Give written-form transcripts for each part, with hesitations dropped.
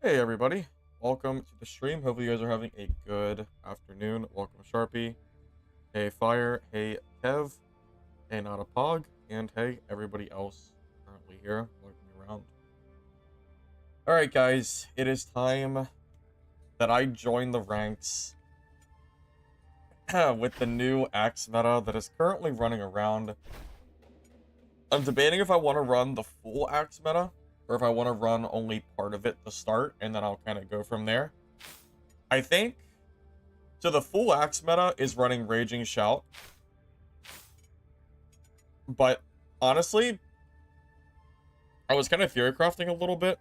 Hey everybody, welcome to the stream. Hopefully you guys are having a good afternoon. Welcome Sharpie, hey Fire, hey Kev, hey Not a Pog, and hey everybody else currently here looking around. Alright guys, it is time that I join the ranks with the new axe meta that is currently running around. I'm debating if I want to run the full axe meta or if I want to run only part of it to start, and then I'll kind of go from there. I think, so the full axe meta is running Raging Shout, but honestly, I was kind of theory crafting a little bit,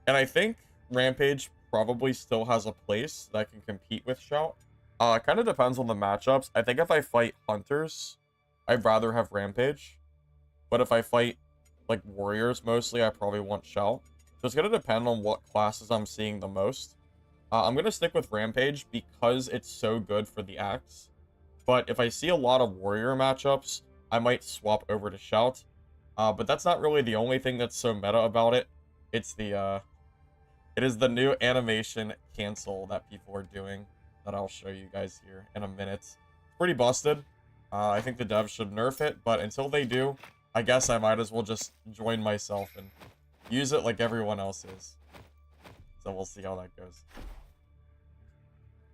and I think Rampage probably still has a place that can compete with Shout. It kind of depends on the matchups. I think if I fight Hunters, I'd rather have Rampage, but if I fight like Warriors mostly, I probably want Shout. So it's going to depend on what classes I'm seeing the most. I'm going to stick with Rampage because it's so good for the axe. But if I see a lot of Warrior matchups, I might swap over to Shout. But that's not really the only thing that's so meta about it. It's the, it is the new animation cancel that people are doing that I'll show you guys here in a minute. It's pretty busted. I think the devs should nerf it, but until they do, I guess I might as well just join myself and use it like everyone else is. So we'll see how that goes.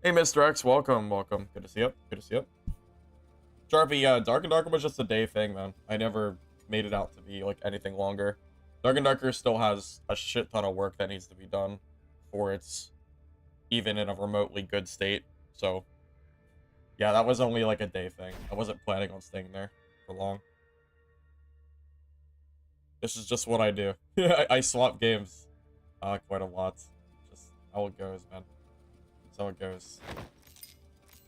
Hey, Mr. X, welcome, welcome. Good to see you. Good to see you. Sharpie, Dark and Darker was just a day thing, man. I never made it out to be, like, anything longer. Dark and Darker still has a shit ton of work that needs to be done before it's even in a remotely good state. So, yeah, that was only, like, a day thing. I wasn't planning on staying there for long. This is just what I do. I swap games quite a lot. Just how it goes, man. That's how it goes.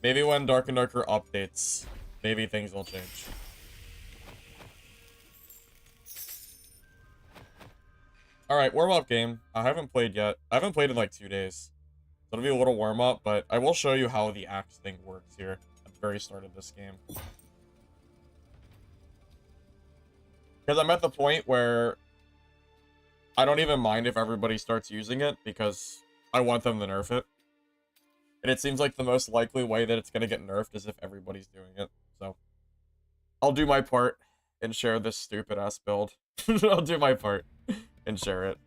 Maybe when Dark and Darker updates, maybe things will change. Alright, warm-up game. I haven't played yet. I haven't played in like 2 days. So it'll be a little warm-up, but I will show you how the axe thing works here at the very start of this game. Because I'm at the point where I don't even mind if everybody starts using it, because I want them to nerf it. And it seems like the most likely way that it's going to get nerfed is if everybody's doing it. So, I'll do my part and share this stupid-ass build. I'll do my part and share it.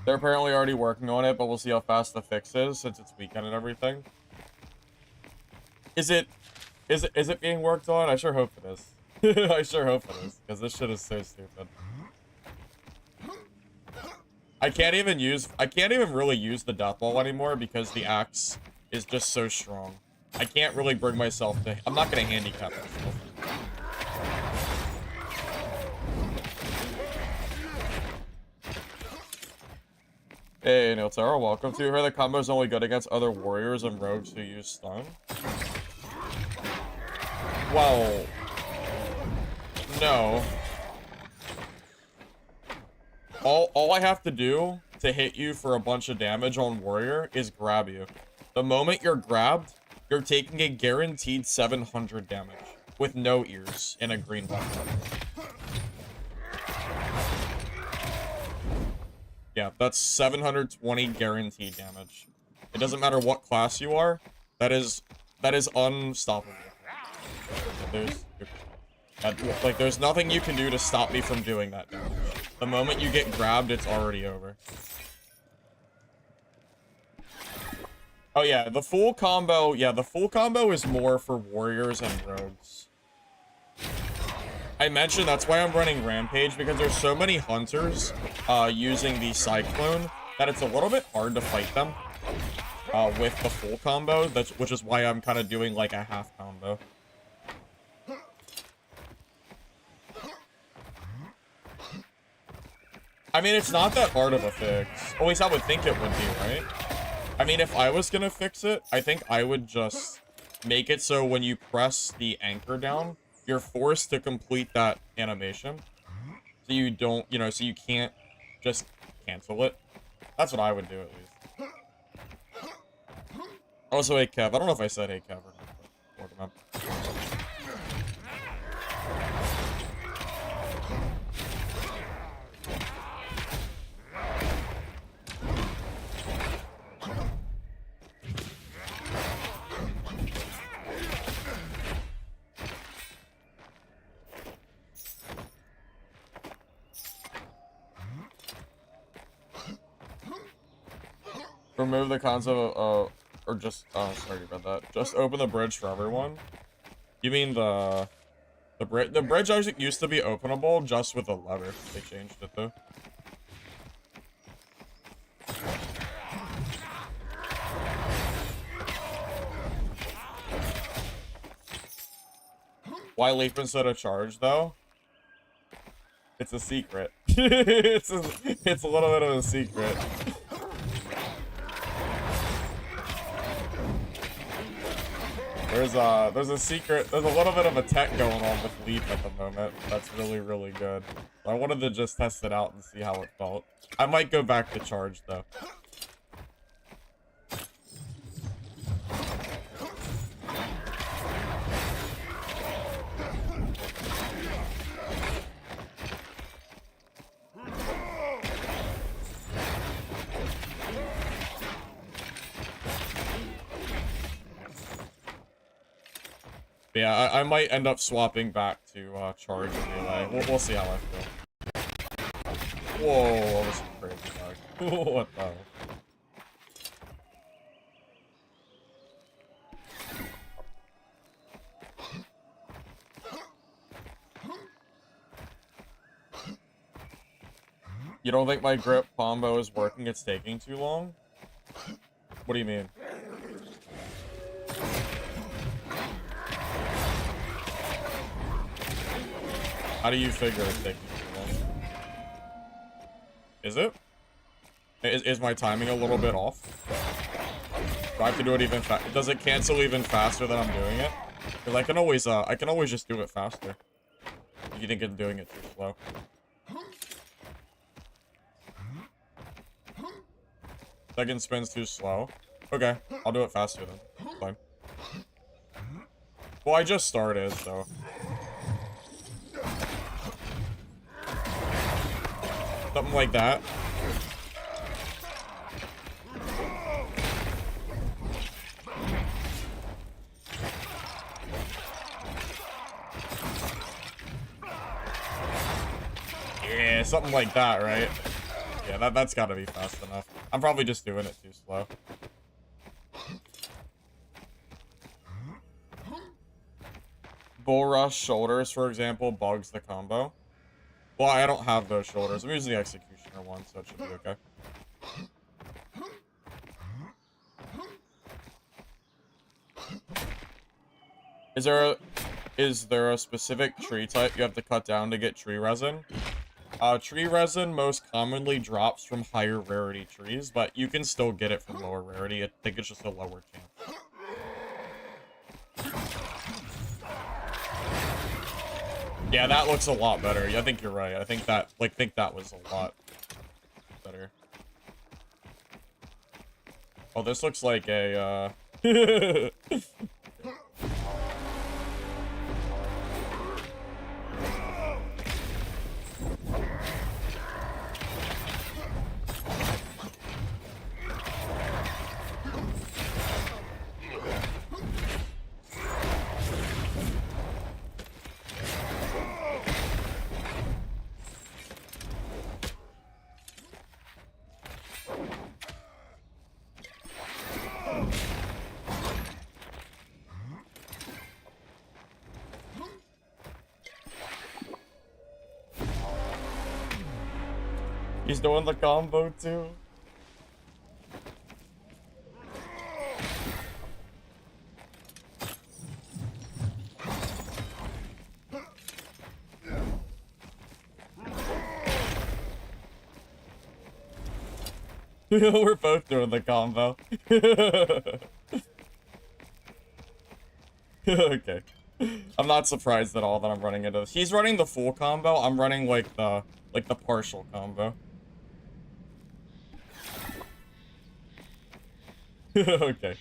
They're apparently already working on it, but we'll see how fast the fix is since it's weekend and everything. Is it being worked on? I sure hope it is. I sure hope it is, because this shit is so stupid. I can't even really use the death ball anymore because the axe is just so strong. I can't really bring myself to, I'm not gonna handicap myself. Hey, Niltara, welcome to her. The combo is only good against other warriors and rogues who use stun. Well, no. All I have to do to hit you for a bunch of damage on warrior is grab you. The moment you're grabbed, you're taking a guaranteed 700 damage with no ears and a green weapon. Yeah, that's 720 guaranteed damage. It doesn't matter what class you are. That is unstoppable. There's nothing you can do to stop me from doing that damage. The moment you get grabbed, it's already over. Oh yeah, the full combo. Yeah, the full combo is more for warriors and rogues. I mentioned that's why I'm running Rampage, because there's so many hunters using the Cyclone that it's a little bit hard to fight them with the full combo, which is why I'm kind of doing like a half combo. I mean, it's not that hard of a fix. At least I would think it would be, right? I mean, if I was gonna fix it, I think I would just make it so when you press the anchor down, you're forced to complete that animation. So you don't, you know, so you can't just cancel it. That's what I would do, at least. Also, hey, Kev. I don't know if I said hey, Kev or not, but welcome up. Remove the concept of, or just, oh, sorry about that. Just open the bridge for everyone. You mean the bridge? The bridge actually used to be openable just with a lever. They changed it though. Why leap instead of charge though? It's a secret. it's a little bit of a secret. There's a secret, there's a little bit of a tech going on with Leap at the moment. That's really, really good. I wanted to just test it out and see how it felt. I might go back to charge though. Yeah, I might end up swapping back to charge anyway. We'll see how I feel. Whoa, that was some crazy lag. What the hell? You don't think my grip combo is working? It's taking too long? What do you mean? How do you figure it's taking too long? Is it? Is my timing a little bit off? Do I have to do it even faster? Does it cancel even faster than I'm doing it? Because I can always just do it faster. If you think I'm doing it too slow. Second spin's too slow. Okay, I'll do it faster then. Fine. Well, I just started, so. Something like that. Yeah, something like that, right? Yeah, that's gotta be fast enough. I'm probably just doing it too slow. Bull rush shoulders, for example, bugs the combo. Well, I don't have those shoulders. I'm using the executioner one, so it should be okay. Is there a specific tree type you have to cut down to get tree resin? Tree resin most commonly drops from higher rarity trees, but you can still get it from lower rarity. I think it's just a lower chance. Yeah, that looks a lot better. I think you're right. I think that was a lot better. Oh, this looks like a, He's doing the combo too. We're both doing the combo. Okay. I'm not surprised at all that I'm running into this. He's running the full combo. I'm running like the partial combo. Okay.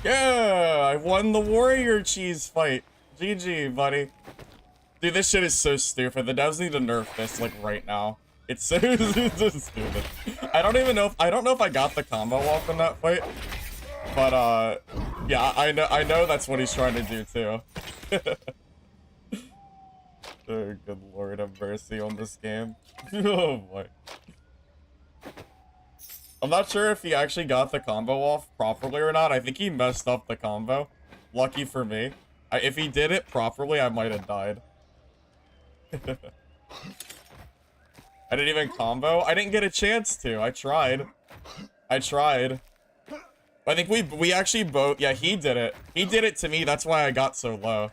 Yeah, I won the warrior cheese fight. GG, buddy. Dude, this shit is so stupid. The devs need to nerf this like right now. It's so, it's so stupid. I don't know if I got the combo off in that fight. But yeah, I know that's what he's trying to do too. Oh, good lord, have mercy on this game. Oh boy. I'm not sure if he actually got the combo off properly or not. I think he messed up the combo. Lucky for me. If he did it properly, I might have died. I didn't even combo. I didn't get a chance to. I tried. I think we actually both... Yeah, he did it. He did it to me. That's why I got so low.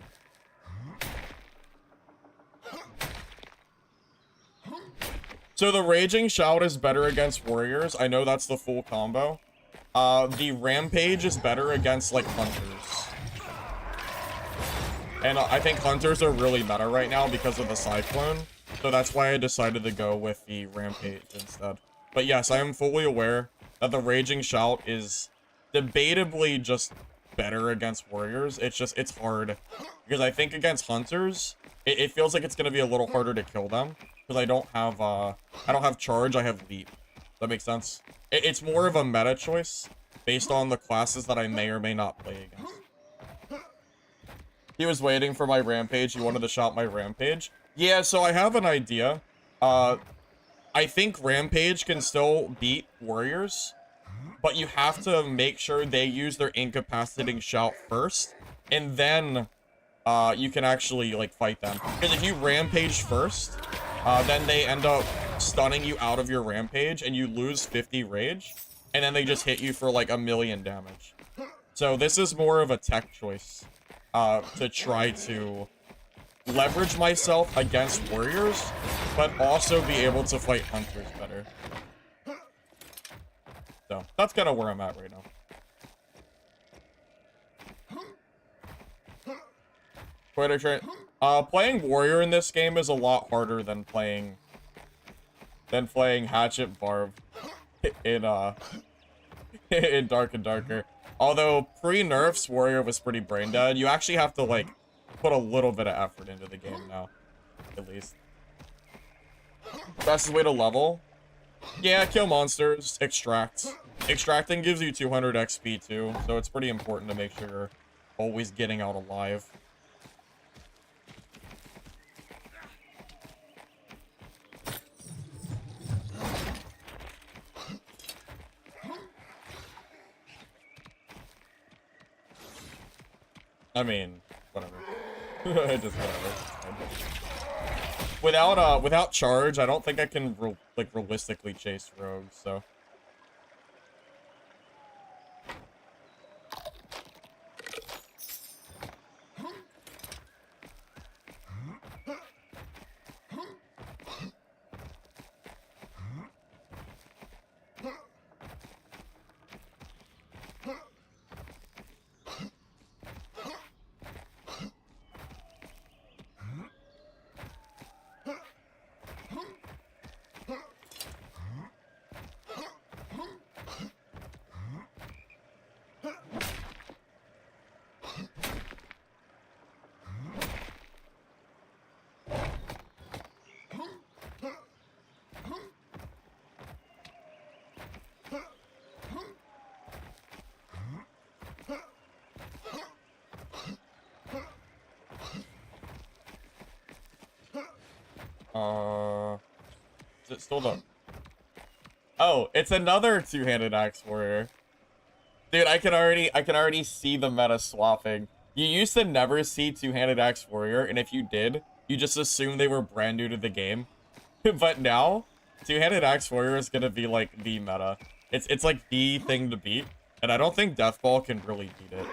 So the Raging Shout is better against warriors. I know that's the full combo. The Rampage is better against, like, hunters. And I think hunters are really meta right now because of the Cyclone. So that's why I decided to go with the Rampage instead. But yes, I am fully aware that the Raging Shout is debatably just better against warriors. It's hard. Because I think against hunters, it feels like it's going to be a little harder to kill them. Because I don't have charge, I have leap. That makes sense? It's more of a meta choice based on the classes that I may or may not play against. He was waiting for my rampage. He wanted to shout my rampage. Yeah, so I have an idea. I think rampage can still beat warriors, but you have to make sure they use their incapacitating shout first, and then you can actually like fight them. Because if you rampage first, then they end up stunning you out of your rampage, and you lose 50 rage, and then they just hit you for like 1,000,000 damage. So this is more of a tech choice. To try to leverage myself against warriors, but also be able to fight hunters better. So, that's kind of where I'm at right now. Playing warrior in this game is a lot harder than playing Hatchet Barb in in Dark and Darker. Although pre-nerfs, warrior was pretty brain dead. You actually have to like put a little bit of effort into the game now, at least. Fastest way to level? Yeah, kill monsters, extract. Extracting gives you 200 XP too, so it's pretty important to make sure you're always getting out alive. I mean, whatever. Just whatever. Without charge, I don't think I can realistically chase rogues. So. Is it still the... Oh, it's another two-handed axe warrior. Dude, I can already see the meta swapping. You used to never see two-handed axe warrior, and if you did, you just assume they were brand new to the game. But now, two-handed axe warrior is gonna be like the meta. It's like the thing to beat, and I don't think Deathball can really beat it.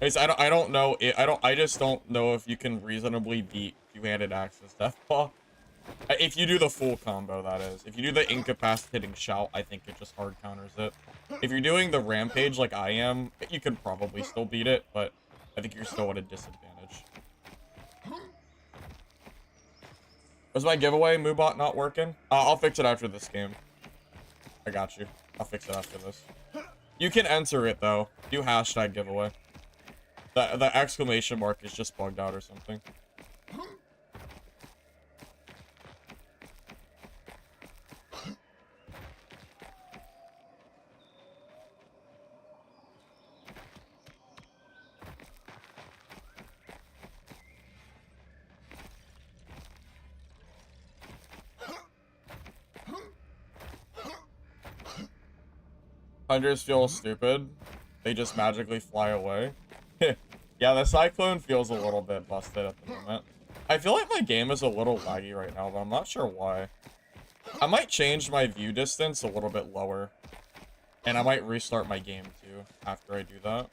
I don't know. I just don't know if you can reasonably beat two-handed axes Deathball. If you do the full combo, that is. If you do the incapacitating shout, I think it just hard counters it. If you're doing the rampage like I am, you could probably still beat it, but I think you're still at a disadvantage. Was my giveaway Moobot not working? I'll fix it after this game. I got you. I'll fix it after this. You can enter it, though. Do hashtag giveaway. The exclamation mark is just bugged out or something. Hunters feel stupid. They just magically fly away. Yeah, the Cyclone feels a little bit busted at the moment. I feel like my game is a little laggy right now, but I'm not sure why. I might change my view distance a little bit lower. And I might restart my game, too, after I do that.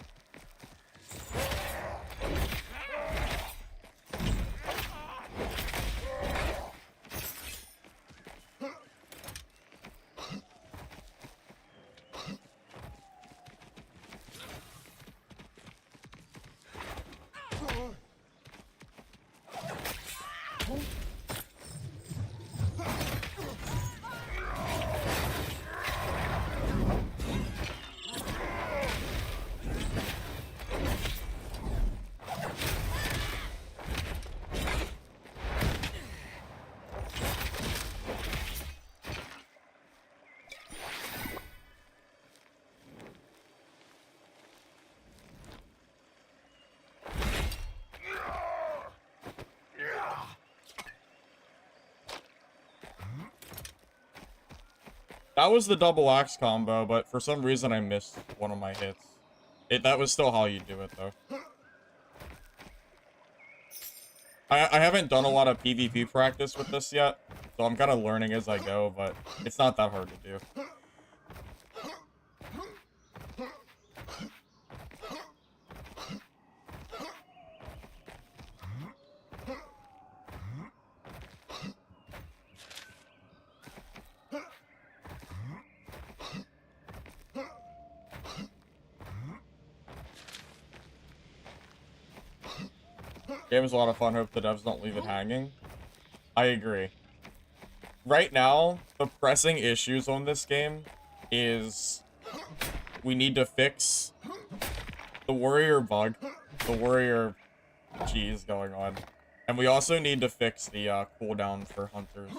That was the double axe combo, but for some reason I missed one of my hits. That was still how you do it, though. I haven't done a lot of PvP practice with this yet, so I'm kind of learning as I go, but it's not that hard to do. Game is a lot of fun. Hope the devs don't leave it hanging. I agree. Right now, the pressing issues on this game is we need to fix the warrior bug, the warrior cheese going on, and we also need to fix the cooldown for hunters.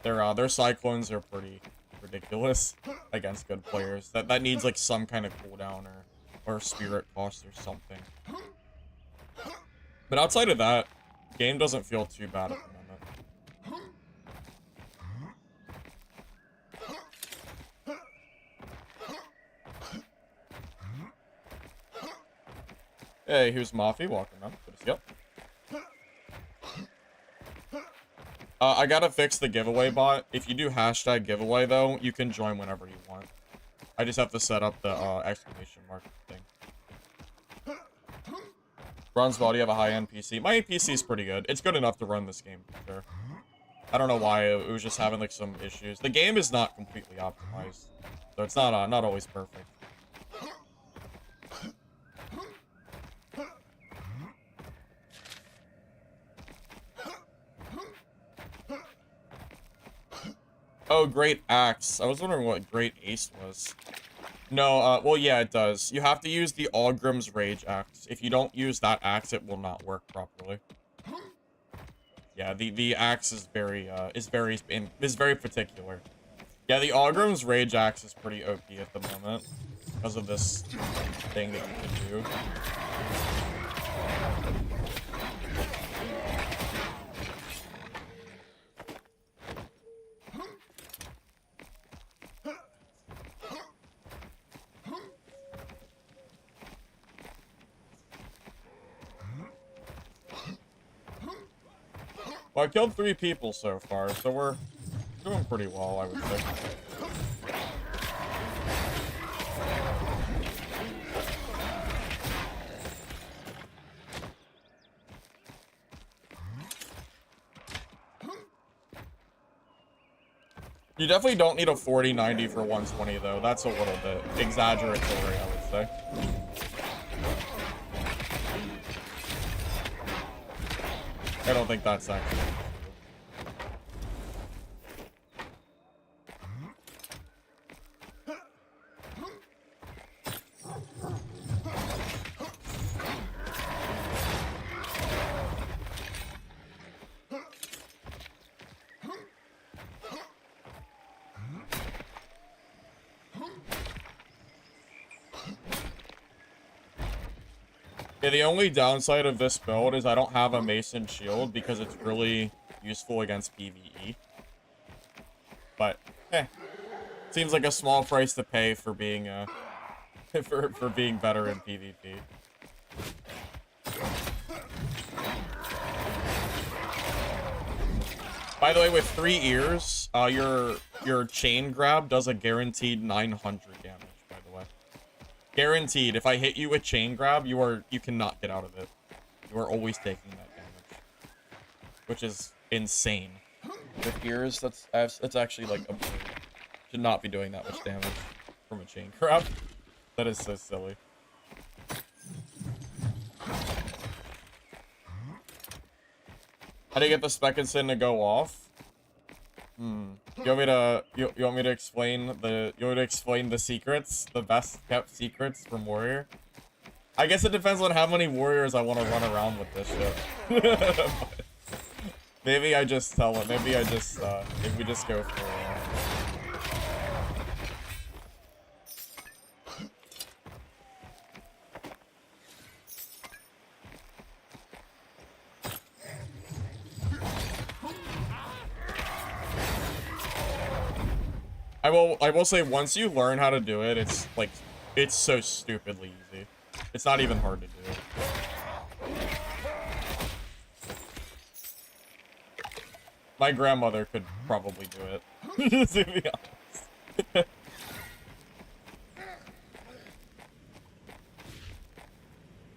Their cyclones are pretty ridiculous against good players. That needs like some kind of cooldown or spirit cost or something. But outside of that, game doesn't feel too bad at the moment. Hey, here's Mafi walking around. Good to see you. I gotta fix the giveaway bot. If you do hashtag giveaway, though, you can join whenever you want. I just have to set up the exclamation mark thing. Runs well, do you have a high-end PC? My PC is pretty good. It's good enough to run this game, for sure. I don't know why it was just having like some issues. The game is not completely optimized, so it's not always perfect. Oh, Great Axe. I was wondering what Great Ace was. No, well, yeah, it does. You have to use the Algrim's Rage Axe. If you don't use that axe, it will not work properly. Yeah, the axe is very particular. Yeah, the Algrim's Rage Axe is pretty OP at the moment because of this thing that you can do. Well, I killed 3 people so far, so we're doing pretty well, I would say. You definitely don't need a 40-90 for 120, though. That's a little bit exaggeratory, I would say. I don't think that's actually... Yeah, the only downside of this build is I don't have a Mason Shield because it's really useful against PvE. But, seems like a small price to pay for being, for being better in PvP. By the way, with 3 ears, your chain grab does a guaranteed 900 damage. Guaranteed, if I hit you with chain grab, you cannot get out of it. You are always taking that damage. Which is insane. With ears, that's actually like absurd. Should not be doing that much damage from a chain grab. That is so silly. How do you get the Speckinson to go off? You want me to explain the secrets, the best kept secrets from Warrior? I guess it depends on how many warriors I want to run around with this shit. Maybe I just tell it. Maybe we just go for I will say, once you learn how to do it, it's like, it's so stupidly easy. It's not even hard to do. My grandmother could probably do it, to be honest.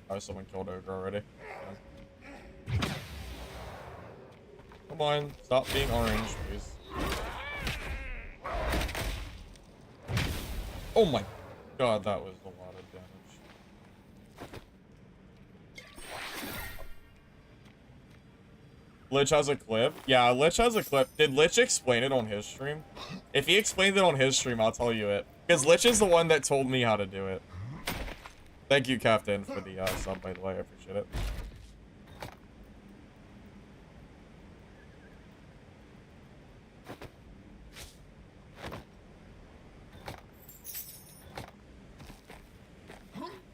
Oh, someone killed Ogre already. Yeah. Come on, stop being orange, please. Oh my god, that was a lot of damage. Lich has a clip? Yeah, Lich has a clip. Did Lich explain it on his stream? If he explained it on his stream, I'll tell you it. Because Lich is the one that told me how to do it. Thank you, Captain, for the sub, by the way. I appreciate it.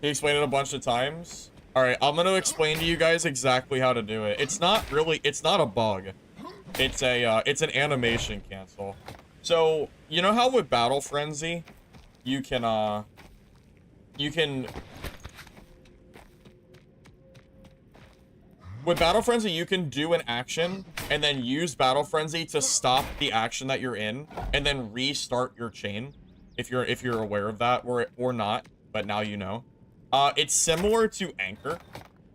He explained it a bunch of times. Alright, I'm gonna explain to you guys exactly how to do it. It's not a bug. It's an animation cancel. So, you know how with Battle Frenzy, you can with Battle Frenzy, you can do an action and then use Battle Frenzy to stop the action that you're in and then restart your chain if you're aware of that or not, but now you know. It's similar to Anchor.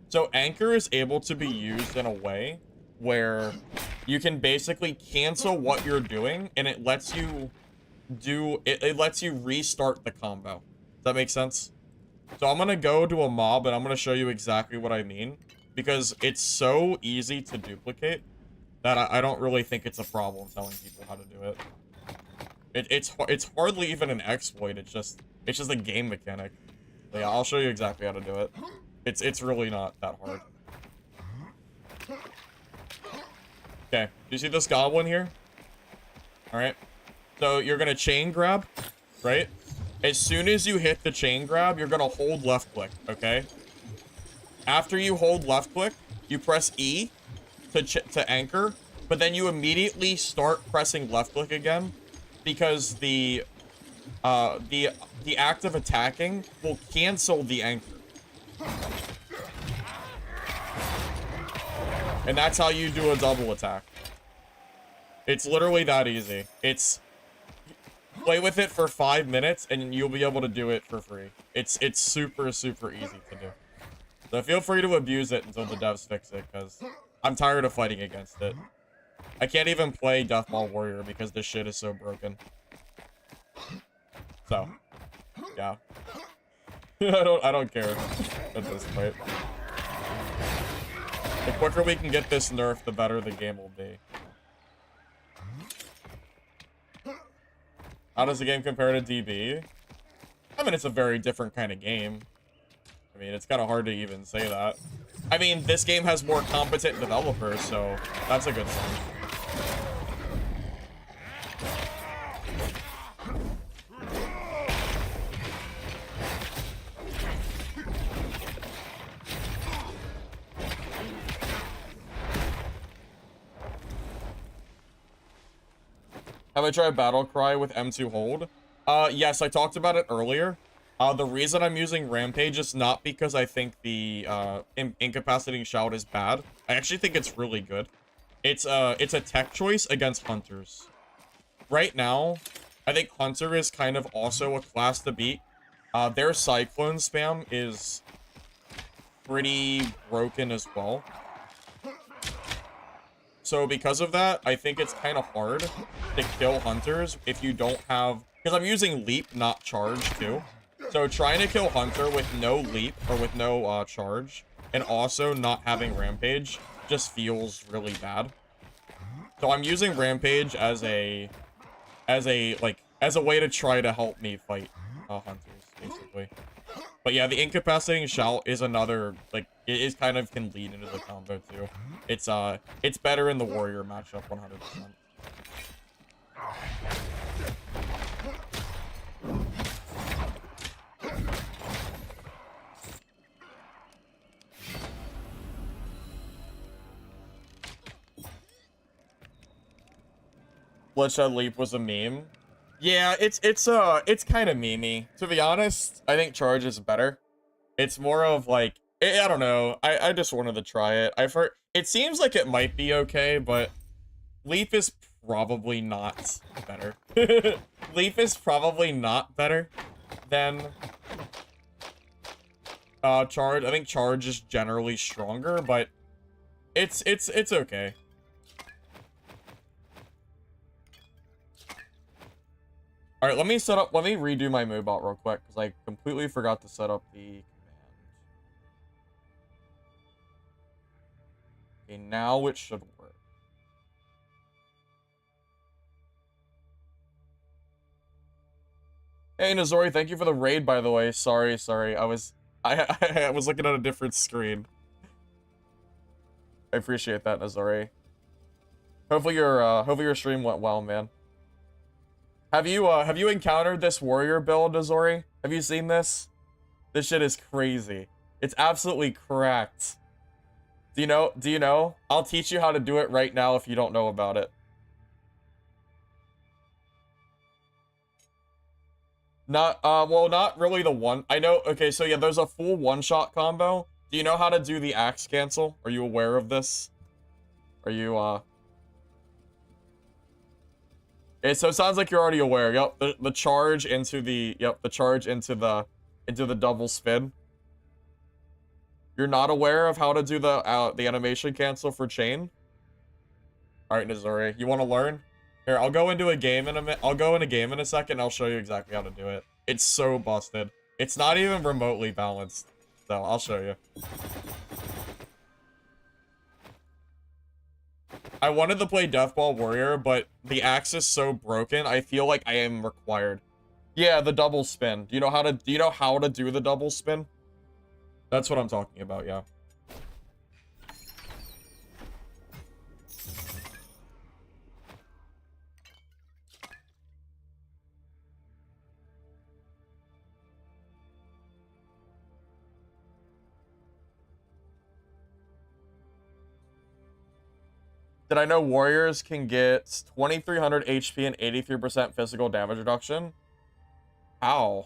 So Anchor is able to be used in a way where you can basically cancel what you're doing and it lets you restart the combo. Does that make sense? So I'm gonna go to a mob and I'm gonna show you exactly what I mean, because it's so easy to duplicate that I don't really think it's a problem telling people how to do it. It's hardly even an exploit. It's just a game mechanic. But yeah, I'll show you exactly how to do it. It's really not that hard. Okay, do you see this goblin here? Alright. So you're gonna chain grab, right? As soon as you hit the chain grab, you're gonna hold left click, okay? After you hold left click, you press E to anchor, but then you immediately start pressing left click again because the act of attacking will cancel the anchor. And that's how you do a double attack. It's literally that easy. It's... Play with it for 5 minutes, and you'll be able to do it for free. It's super, super easy to do. So feel free to abuse it until the devs fix it, because I'm tired of fighting against it. I can't even play Deathball Warrior because this shit is so broken. So, yeah. I don't care at this point. The quicker we can get this nerf, the better the game will be. How does the game compare to DB? I mean, it's a very different kind of game. I mean, it's kind of hard to even say that. I mean, this game has more competent developers, so that's a good sign. Have I tried Battle Cry with M2 Hold? Yes, I talked about it earlier. The reason I'm using Rampage is not because I think the incapacitating shout is bad. I actually think it's really good. It's a tech choice against Hunters. Right now, I think Hunter is kind of also a class to beat. Their Cyclone spam is pretty broken as well. So because of that, I think it's kind of hard to kill Hunters if you don't have... Because I'm using Leap, not Charge, too. So trying to kill Hunter with no Leap, or with no Charge, and also not having Rampage, just feels really bad. So I'm using Rampage as a way to try to help me fight Hunters, basically. But yeah, the incapacitating shout is another, like, it is kind of can lead into the combo too. It's better in the warrior matchup 100%. Bloodshed Leap was a meme. Yeah, it's kind of memey. To be honest, I think Charge is better. It's more of like, I don't know. I just wanted to try it. I've heard it seems like it might be okay, but Leap is probably not better. Leap is probably not better than Charge. I think Charge is generally stronger, but it's okay. All right, let me redo my Moobot real quick because I completely forgot to set up the command. Okay, now it should work. Hey, Nazori, thank you for the raid, by the way. Sorry. I was looking at a different screen. I appreciate that, Nazori. Hopefully your stream went well, man. Have you encountered this warrior build, Nazori? Have you seen this? This shit is crazy. It's absolutely cracked. Do you know? I'll teach you how to do it right now if you don't know about it. Well, not really the one. I know, okay, so yeah, there's a full one-shot combo. Do you know how to do the axe cancel? Are you aware of this? Are you, so it sounds like you're already aware. Yep, the charge into the, the charge into the double spin. You're not aware of how to do the animation cancel for chain? Alright, Nazori, you want to learn? Here, I'll go into a game in a minute. I'll go in a game in a second. I'll show you exactly how to do it. It's so busted. It's not even remotely balanced. So, I'll show you. I wanted to play Deathball Warrior, but the axe is so broken, I feel like I am required. Yeah, the double spin. Do you know how to do the double spin? That's what I'm talking about, yeah. Did I know warriors can get 2300 HP and 83% physical damage reduction? How?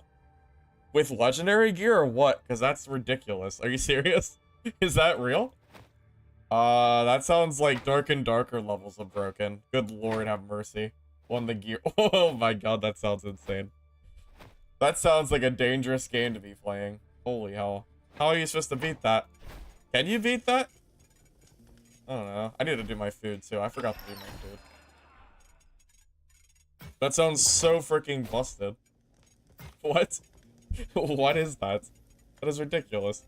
With legendary gear or what? Because that's ridiculous. Are you serious? Is that real? That sounds like dark and darker levels of broken. Good lord, have mercy. Won the gear. Oh my god, that sounds insane. That sounds like a dangerous game to be playing. Holy hell. How are you supposed to beat that? Can you beat that? I don't know. I need to do my food too. I forgot to do my food. That sounds so freaking busted. What? What is that? That is ridiculous.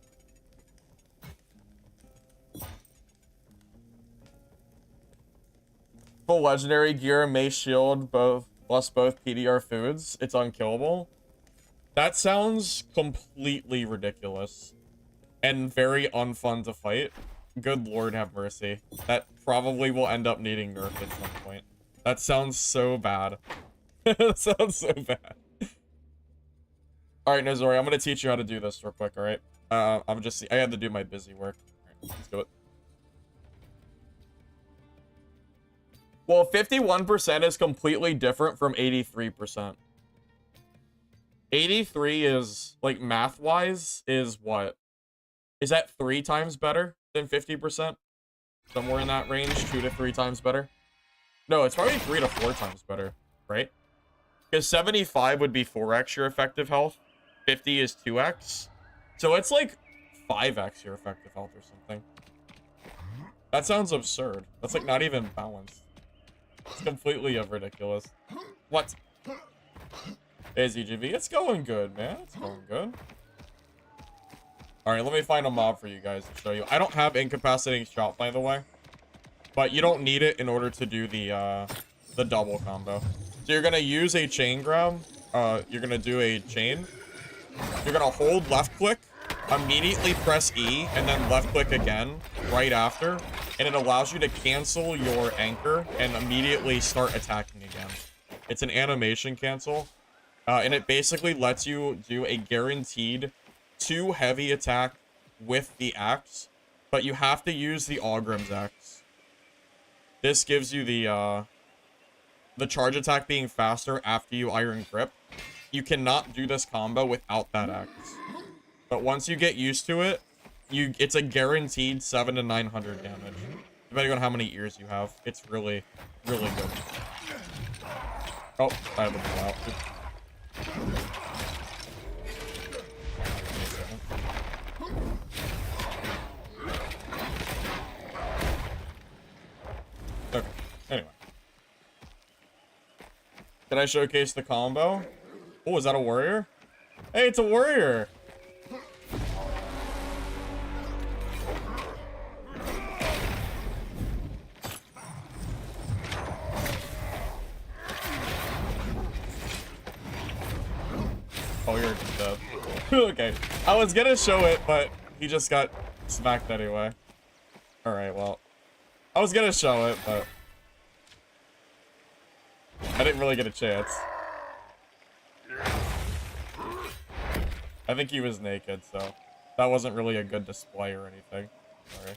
Full legendary gear, mace shield, both plus both PDR foods. It's unkillable. That sounds completely ridiculous. And very unfun to fight. Good lord have mercy. That probably will end up needing nerf at some point. That sounds so bad. That sounds so bad. Alright, Nozori, I'm gonna teach you how to do this real quick, alright? I had to do my busy work. Alright, let's do it. Well, 51% is completely different from 83%. 83 is, like, math-wise, is what? Is that 3 times better than 50%? Somewhere in that range, 2 to 3 times better? No, it's probably 3 to 4 times better, right? Because 75 would be 4x your effective health. 50 is 2x. So it's like 5x your effective health or something. That sounds absurd. That's like not even balanced. It's completely ridiculous. What? Hey, ZGV, it's going good, man. It's going good. Alright, let me find a mob for you guys to show you. I don't have incapacitating shot, by the way. But you don't need it in order to do the double combo. So you're gonna use a chain grab. You're gonna do a chain. You're gonna hold left click, immediately press E, and then left click again right after. And it allows you to cancel your anchor and immediately start attacking again. It's an animation cancel. And it basically lets you do a guaranteed 2 heavy attack with the axe. But you have to use the Ogrim's axe. This gives you the charge attack being faster after you iron grip. You cannot do this combo without that axe. But once you get used to it, it's a guaranteed 700 to 900 damage. Depending on how many ears you have. It's really, really good. Oh, I have a blow out. Okay, anyway. Can I showcase the combo? Oh, is that a warrior? Hey, it's a warrior! Oh, you're dead. Okay. I was gonna show it, but he just got smacked anyway. Alright, well. I was gonna show it, but I didn't really get a chance. I think he was naked, so that wasn't really a good display or anything. Sorry.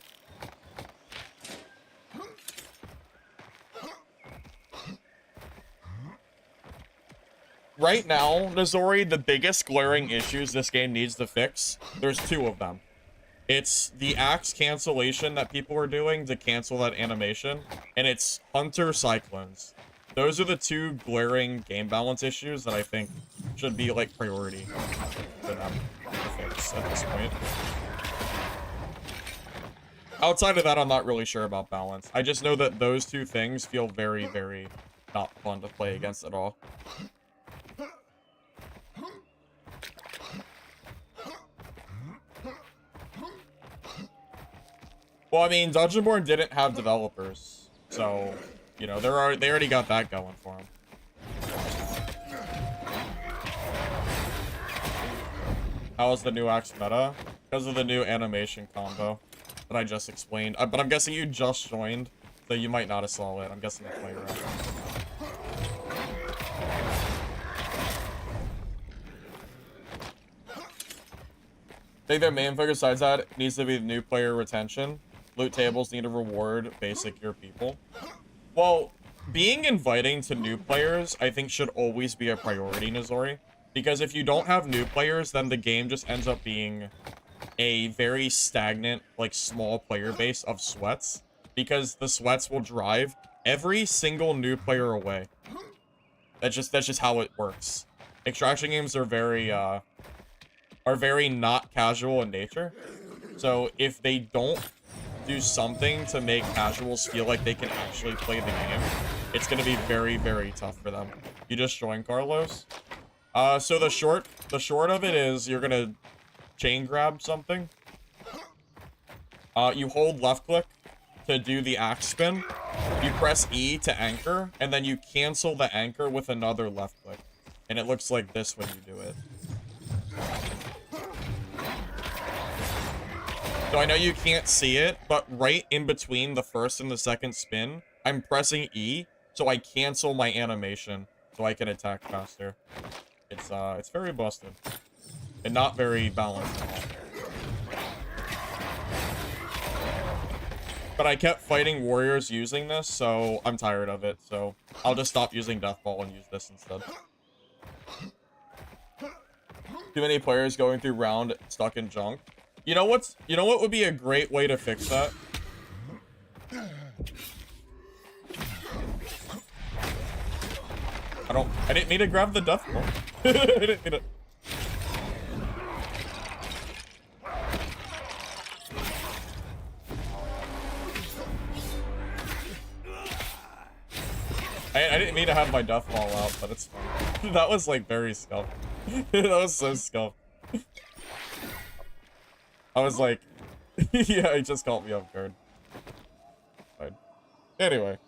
Right now, Nozori, the biggest glaring issues this game needs to fix, there's 2 of them. It's the axe cancellation that people are doing to cancel that animation, and it's Hunter Cyclones. Those are the 2 glaring game balance issues that I think should be, like, priority for them to fix at this point. Outside of that, I'm not really sure about balance. I just know that those 2 things feel very, very not fun to play against at all. Well, I mean, Dungeonborn didn't have developers, so, you know, they already got that going for them. How is the new axe meta? Because of the new animation combo that I just explained. But I'm guessing you just joined, so you might not have saw it. I'm guessing the player around. I think their main focus besides that needs to be the new player retention. Loot tables need to reward basic your people. Well, being inviting to new players, I think, should always be a priority, Nozori. Because if you don't have new players, then the game just ends up being a very stagnant, like, small player base of sweats, because the sweats will drive every single new player away. That's just how it works. Extraction games are very not casual in nature. So if they don't do something to make casuals feel like they can actually play the game, it's gonna be very, very tough for them. You just joined, Carlos. So the short of it is you're gonna chain grab something. You hold left click to do the axe spin. You press E to anchor, and then you cancel the anchor with another left click. And it looks like this when you do it. So I know you can't see it, but right in between the first and the second spin, I'm pressing E, so I cancel my animation, so I can attack faster. It's very busted. And not very balanced at all. But I kept fighting warriors using this, so I'm tired of it, so I'll just stop using Death Ball and use this instead. Too many players going through round stuck in junk. You know what would be a great way to fix that? I didn't mean to grab the Death Ball. I didn't mean to. I didn't mean to have my Death Ball out, but it's fine. That was like very scuffed. That was so scuffed. I was like, yeah, he just caught me off guard. Fine. Anyway.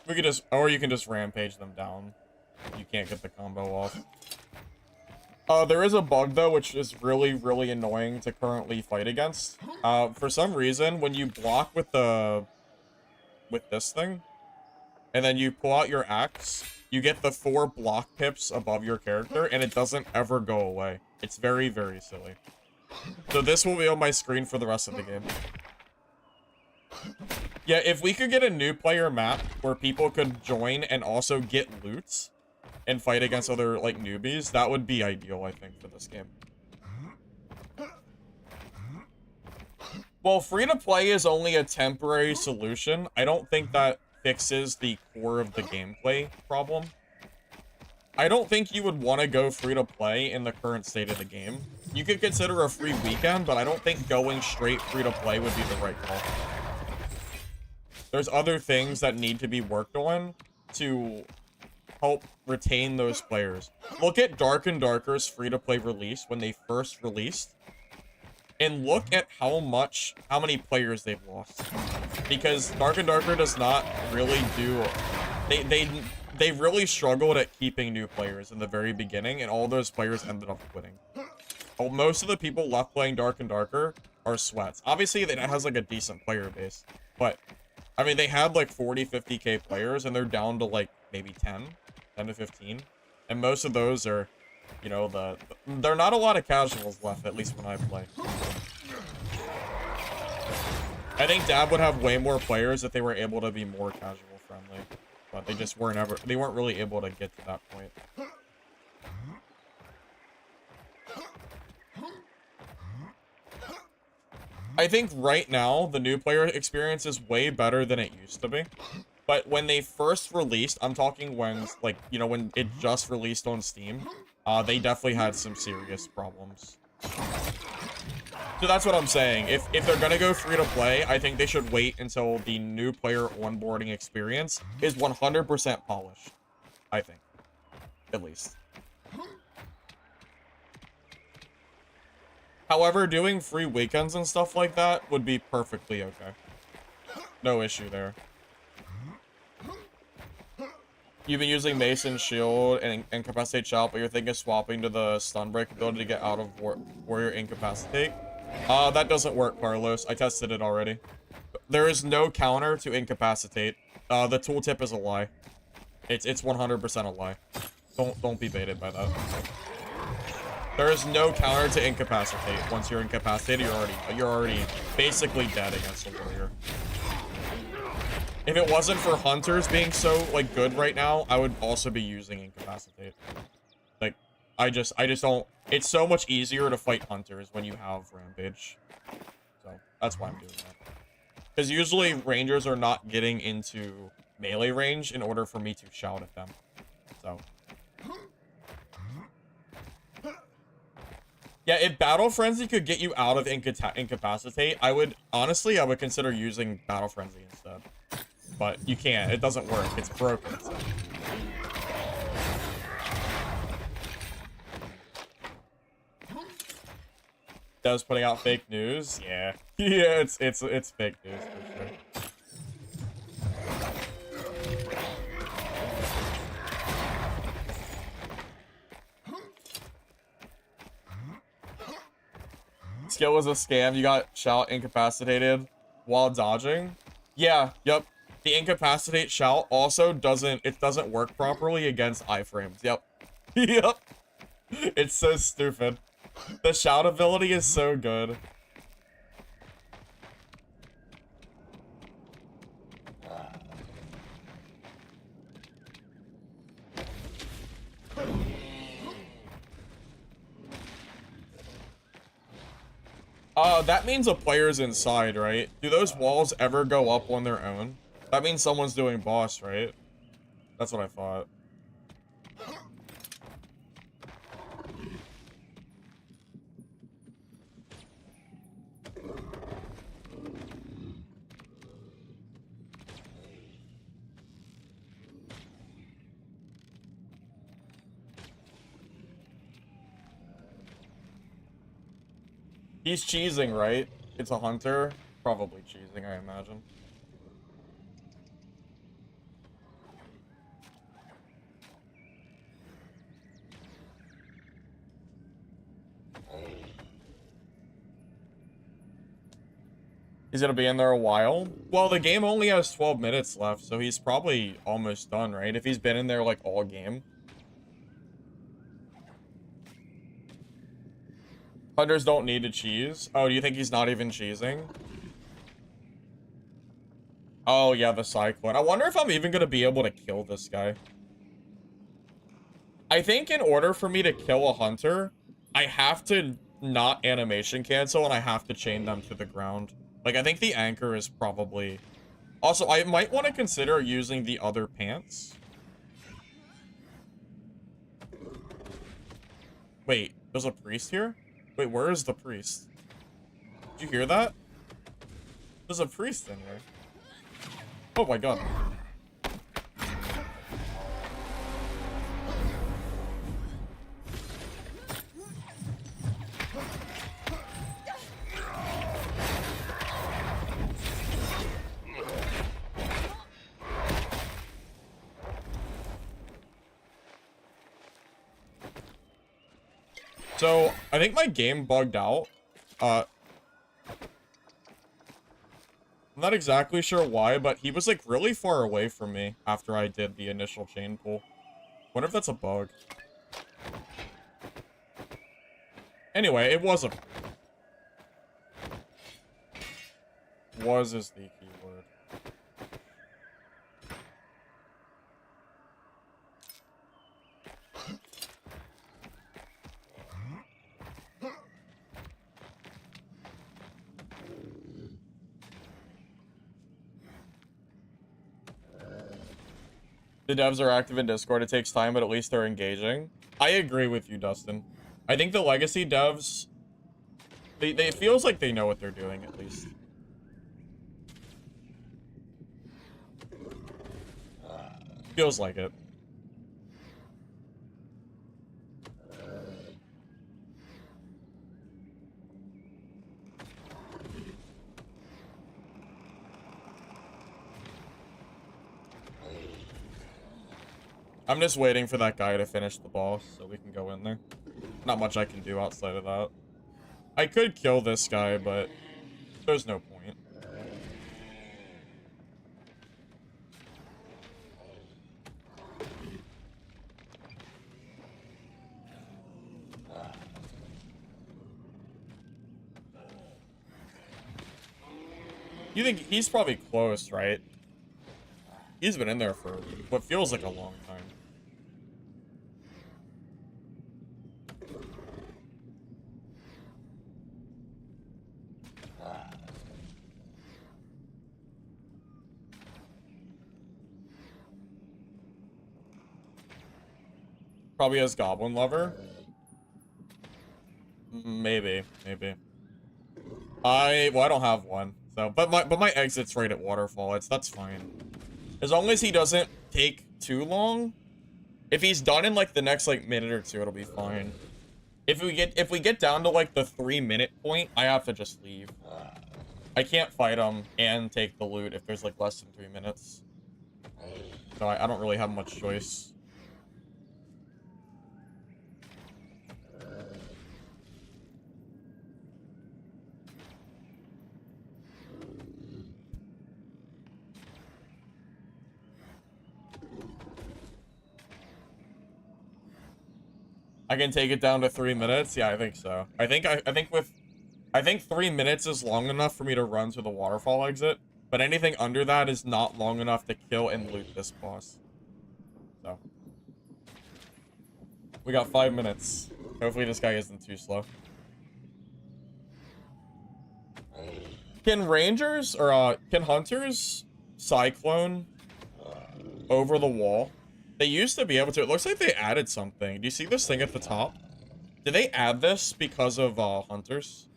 We could just, or you can just rampage them down. You can't get the combo off. There is a bug though, which is really, really annoying to currently fight against. For some reason, when you block with this thing, and then you pull out your axe, you get the 4 block pips above your character, and it doesn't ever go away. It's very, very silly. So this will be on my screen for the rest of the game. Yeah, if we could get a new player map where people could join and also get loots and fight against other, like, newbies, that would be ideal, I think, for this game. Well, free-to-play is only a temporary solution. I don't think that fixes the core of the gameplay problem. I don't think you would want to go free-to-play in the current state of the game. You could consider a free weekend, but I don't think going straight free-to-play would be the right call. There's other things that need to be worked on to help retain those players. Look at Dark and Darker's free-to-play release when they first released, and look at how many players they've lost. Because Dark and Darker does not really do... They really struggled at keeping new players in the very beginning, and all those players ended up quitting. Well, most of the people left playing Dark and Darker are sweats. Obviously, it has, like, a decent player base, but... I mean, they had, like, 40, 50k players, and they're down to, like, maybe 10 to 15. And most of those are, you know, there are not a lot of casuals left, at least when I play. I think Dab would have way more players if they were able to be more casual friendly. But they just they weren't really able to get to that point. I think right now, the new player experience is way better than it used to be. But when they first released, I'm talking when, like, you know, when it just released on Steam, they definitely had some serious problems. So that's what I'm saying. If they're gonna go free to play, I think they should wait until the new player onboarding experience is 100% polished. I think. At least. However, doing free weekends and stuff like that would be perfectly okay. No issue there. You've been using Mason Shield and Incapacitate Shout, but you're thinking of swapping to the Stun Break ability to get out of Warrior Incapacitate. That doesn't work, Carlos. I tested it already. There is no counter to Incapacitate. The tooltip is a lie. It's 100% a lie. Don't be baited by that. There is no counter to Incapacitate. Once you're incapacitated, you're already basically dead against a warrior. If it wasn't for hunters being so, like, good right now, I would also be using incapacitate. Like, I just don't... It's so much easier to fight hunters when you have rampage. So, that's why I'm doing that. Because usually, rangers are not getting into melee range in order for me to shout at them. So... Yeah, if Battle Frenzy could get you out of Incapacitate, I would consider using Battle Frenzy instead. But you can't. It doesn't work. It's broken. So. Dev's putting out fake news? Yeah. Yeah, it's fake news for sure. Skill was a scam. You got shout incapacitated while dodging. Yeah, yep. The incapacitate shout also doesn't work properly against iframes. Yep. Yep. It's so stupid. The shout ability is so good. That means a player's inside, right? Do those walls ever go up on their own? That means someone's doing boss, right? That's what I thought. He's cheesing, right? It's a hunter. Probably cheesing, I imagine. He's gonna be in there a while. Well, the game only has 12 minutes left, so he's probably almost done, right? If he's been in there, like, all game. Hunters don't need to cheese. Oh, do you think he's not even cheesing? Oh, yeah, the cyclone. I wonder if I'm even gonna be able to kill this guy. I think in order for me to kill a hunter, I have to not animation cancel, and I have to chain them to the ground. Like, I think the anchor is probably... Also, I might want to consider using the other pants. Wait, there's a priest here? Wait, where is the priest? Did you hear that? There's a priest in here. Oh my god. So, I think my game bugged out. I'm not exactly sure why, but he was, like, really far away from me after I did the initial chain pull. Wonder if that's a bug. Anyway, it was a... Was is the keyword. The devs are active in Discord. It takes time, but at least they're engaging. I agree with you, Dustin. I think the legacy devs, they feels like they know what they're doing, at least. Feels like it. I'm just waiting for that guy to finish the boss so we can go in there. Not much I can do outside of that. I could kill this guy, but there's no point. You think he's probably close, right? He's been in there for what feels like a long time. Probably has Goblin Lover. Maybe. I don't have one. So, but my exit's right at Waterfall. That's fine. As long as he doesn't take too long. If he's done in like the next like minute or two, it'll be fine. If we get down to like the 3-minute point, I have to just leave. I can't fight him and take the loot if there's like less than 3 minutes. So I don't really have much choice. I can take it down to 3 minutes. Yeah, I think so. I think 3 minutes is long enough for me to run to the waterfall exit, but anything under that is not long enough to kill and loot this boss. So we got 5 minutes. Hopefully this guy isn't too slow. Can rangers or can hunters cyclone over the wall? They used to be able to. It looks like they added something. Do you see this thing at the top? Did they add this because of hunters?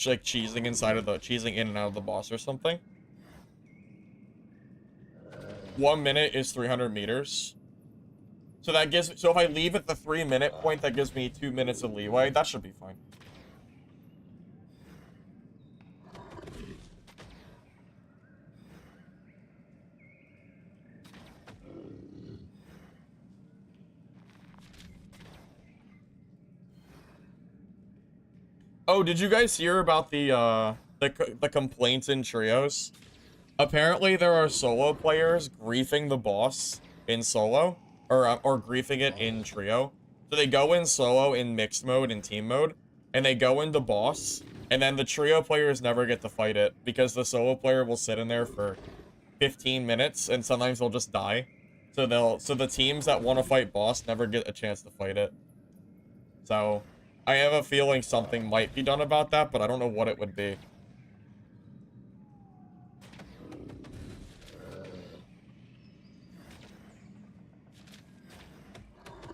Like cheesing in and out of the boss or something? 1 minute is 300 meters. So that gives, so if I leave at the 3-minute point, that gives me 2 minutes of leeway. That should be fine. Oh, did you guys hear about the complaints in trios? Apparently, there are solo players griefing the boss in solo, or griefing it in trio. So they go in solo in mixed mode and team mode, and they go into boss, and then the trio players never get to fight it because the solo player will sit in there for 15 minutes, and sometimes they'll just die. So the teams that want to fight boss never get a chance to fight it. So I have a feeling something might be done about that, but I don't know what it would be.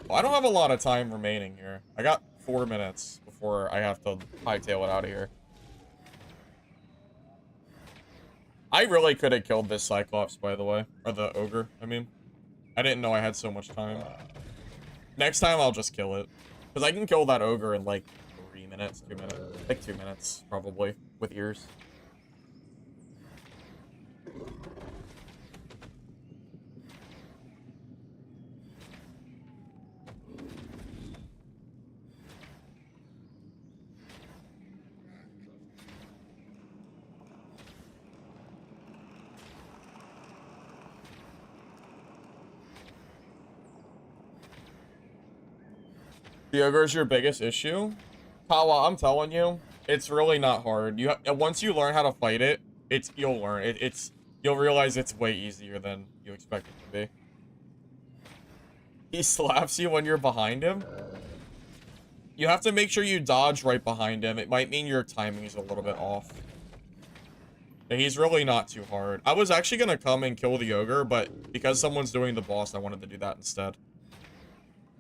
Well, I don't have a lot of time remaining here. I got 4 minutes before I have to hightail it out of here. I really could have killed this Cyclops, by the way. Or the Ogre, I mean. I didn't know I had so much time. Next time, I'll just kill it. Because I can kill that Ogre in, like, 3 minutes, 2 minutes. Like, 2 minutes, probably, with ears. The Ogre is your biggest issue? Kawa, I'm telling you, it's really not hard. Once you learn how to fight it, you'll learn. You'll realize it's way easier than you expect it to be. He slaps you when you're behind him. You have to make sure you dodge right behind him. It might mean your timing is a little bit off. Yeah, he's really not too hard. I was actually gonna come and kill the Ogre, but because someone's doing the boss, I wanted to do that instead.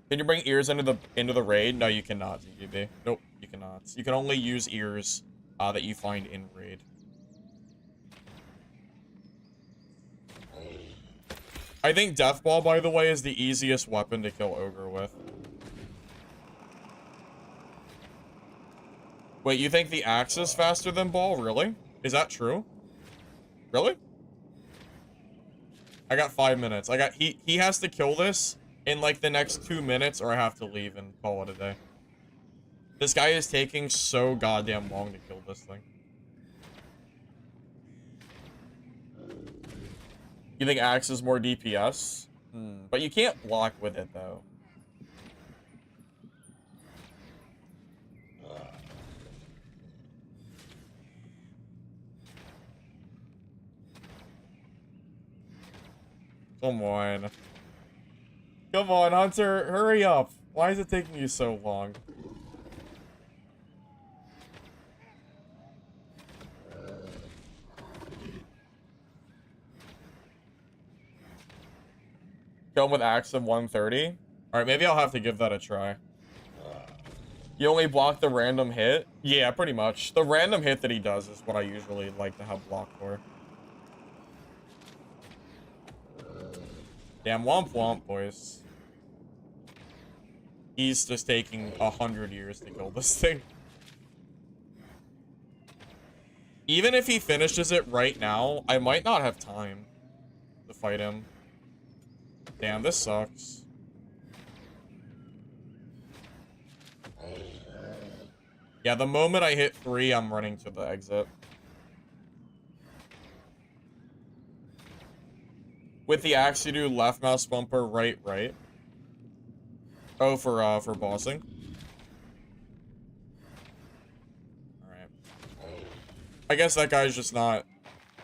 Can you bring ears into the raid? No, you cannot, ZGB. Nope, you cannot. You can only use ears that you find in raid. I think Death Ball, by the way, is the easiest weapon to kill Ogre with. Wait, you think the axe is faster than Ball? Really? Is that true? Really? I got 5 minutes. He has to kill this in like the next 2 minutes or I have to leave and call it a day. This guy is taking so goddamn long to kill this thing. You think axe is more DPS? But you can't block with it though. Come on. Come on, Hunter, hurry up. Why is it taking you so long? Kill him with Axe of 130. Alright, maybe I'll have to give that a try. You only block the random hit? Yeah, pretty much. The random hit that he does is what I usually like to have blocked for. Damn, womp womp, boys. He's just taking 100 years to kill this thing. Even if he finishes it right now, I might not have time to fight him. Damn, this sucks. Yeah, the moment I hit 3, I'm running to the exit. With the axe, you do left mouse bumper, right, right. Oh, for bossing. Alright. I guess that guy's just not...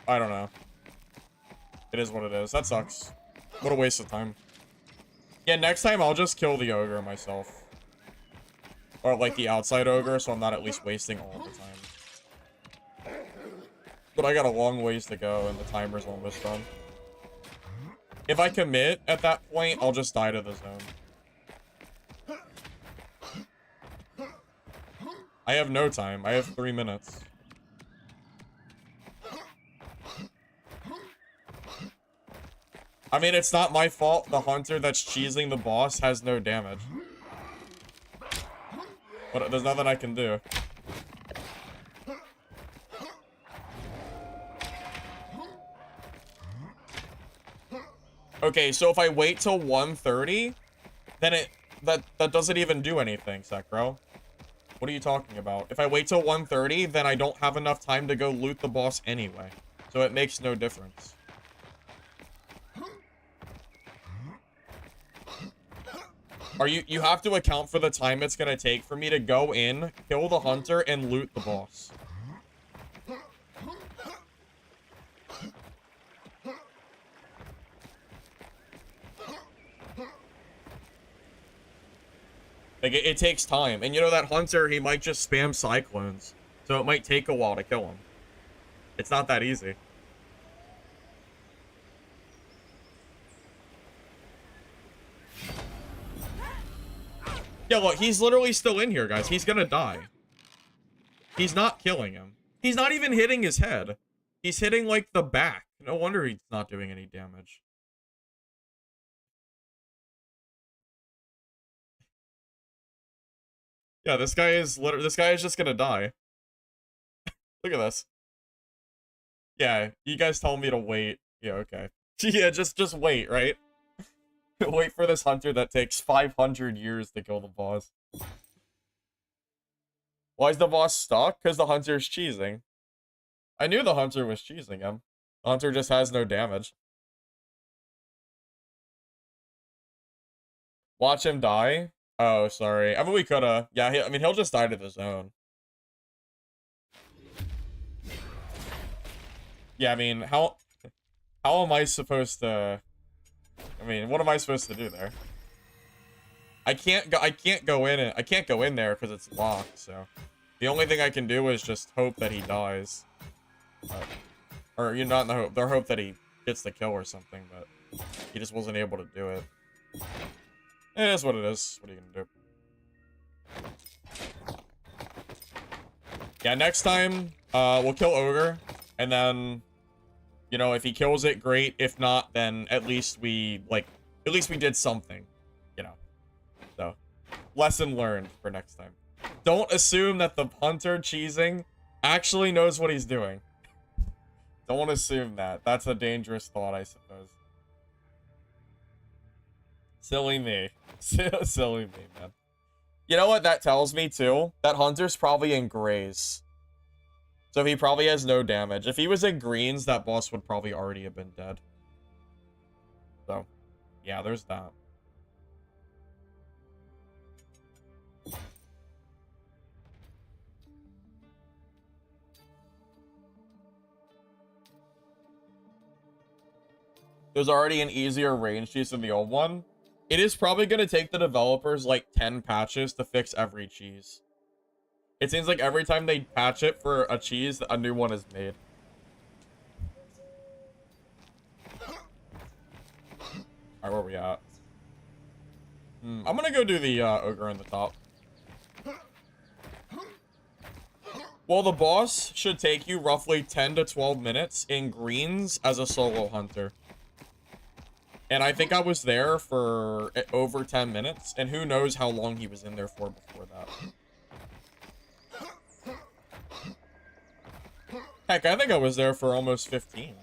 I don't know. It is what it is. That sucks. What a waste of time. Yeah, next time I'll just kill the ogre myself. Or, like, the outside ogre, so I'm not at least wasting all the time. But I got a long ways to go, and the timer's almost done. If I commit at that point, I'll just die to the zone. I have no time. I have 3 minutes. I mean, it's not my fault the hunter that's cheesing the boss has no damage. But there's nothing I can do. Okay, so if I wait till 1:30, then that doesn't even do anything, Sekro. What are you talking about? If I wait till 1:30, then I don't have enough time to go loot the boss anyway. So it makes no difference. You have to account for the time it's gonna take for me to go in, kill the hunter, and loot the boss. Like, it takes time. And you know, that hunter, he might just spam cyclones. So it might take a while to kill him. It's not that easy. Yeah, look, he's literally still in here, guys. He's gonna die. He's not killing him. He's not even hitting his head. He's hitting, like, the back. No wonder he's not doing any damage. Yeah, this guy is just gonna die. Look at this. Yeah, you guys told me to wait. Yeah, okay. Yeah, just wait, right? Wait for this hunter that takes 500 years to kill the boss. Why is the boss stuck? Because the hunter's cheesing. I knew the hunter was cheesing him. The hunter just has no damage. Watch him die? Oh, sorry. I mean, we coulda. Yeah, I mean, he'll just die to the zone. Yeah, I mean, how am I supposed to... I mean, what am I supposed to do there? I can't go in there because it's locked, so... The only thing I can do is just hope that he dies. Or, you're not in the hope. They're hope that he gets the kill or something, but he just wasn't able to do it. It is what it is. What are you gonna do? Yeah, next time, we'll kill Ogre, and then, you know, if he kills it, great. If not, then at least we did something, you know. So, lesson learned for next time. Don't assume that the hunter cheesing actually knows what he's doing. Don't assume that. That's a dangerous thought, I suppose. Silly me. Silly me, man. You know what that tells me, too? That hunter's probably in grays. So he probably has no damage. If he was in greens, that boss would probably already have been dead. So, yeah, there's that. there's already an easier range cheese than the old one. It is probably going to take the developers like 10 patches to fix every cheese. It seems like every time they patch it for a cheese, a new one is made. Alright, where are we at? I'm gonna go do the ogre in the top. Well, the boss should take you roughly 10 to 12 minutes in greens as a solo hunter. And I think I was there for over 10 minutes, and who knows how long he was in there for before that. Heck, I think I was there for almost 15.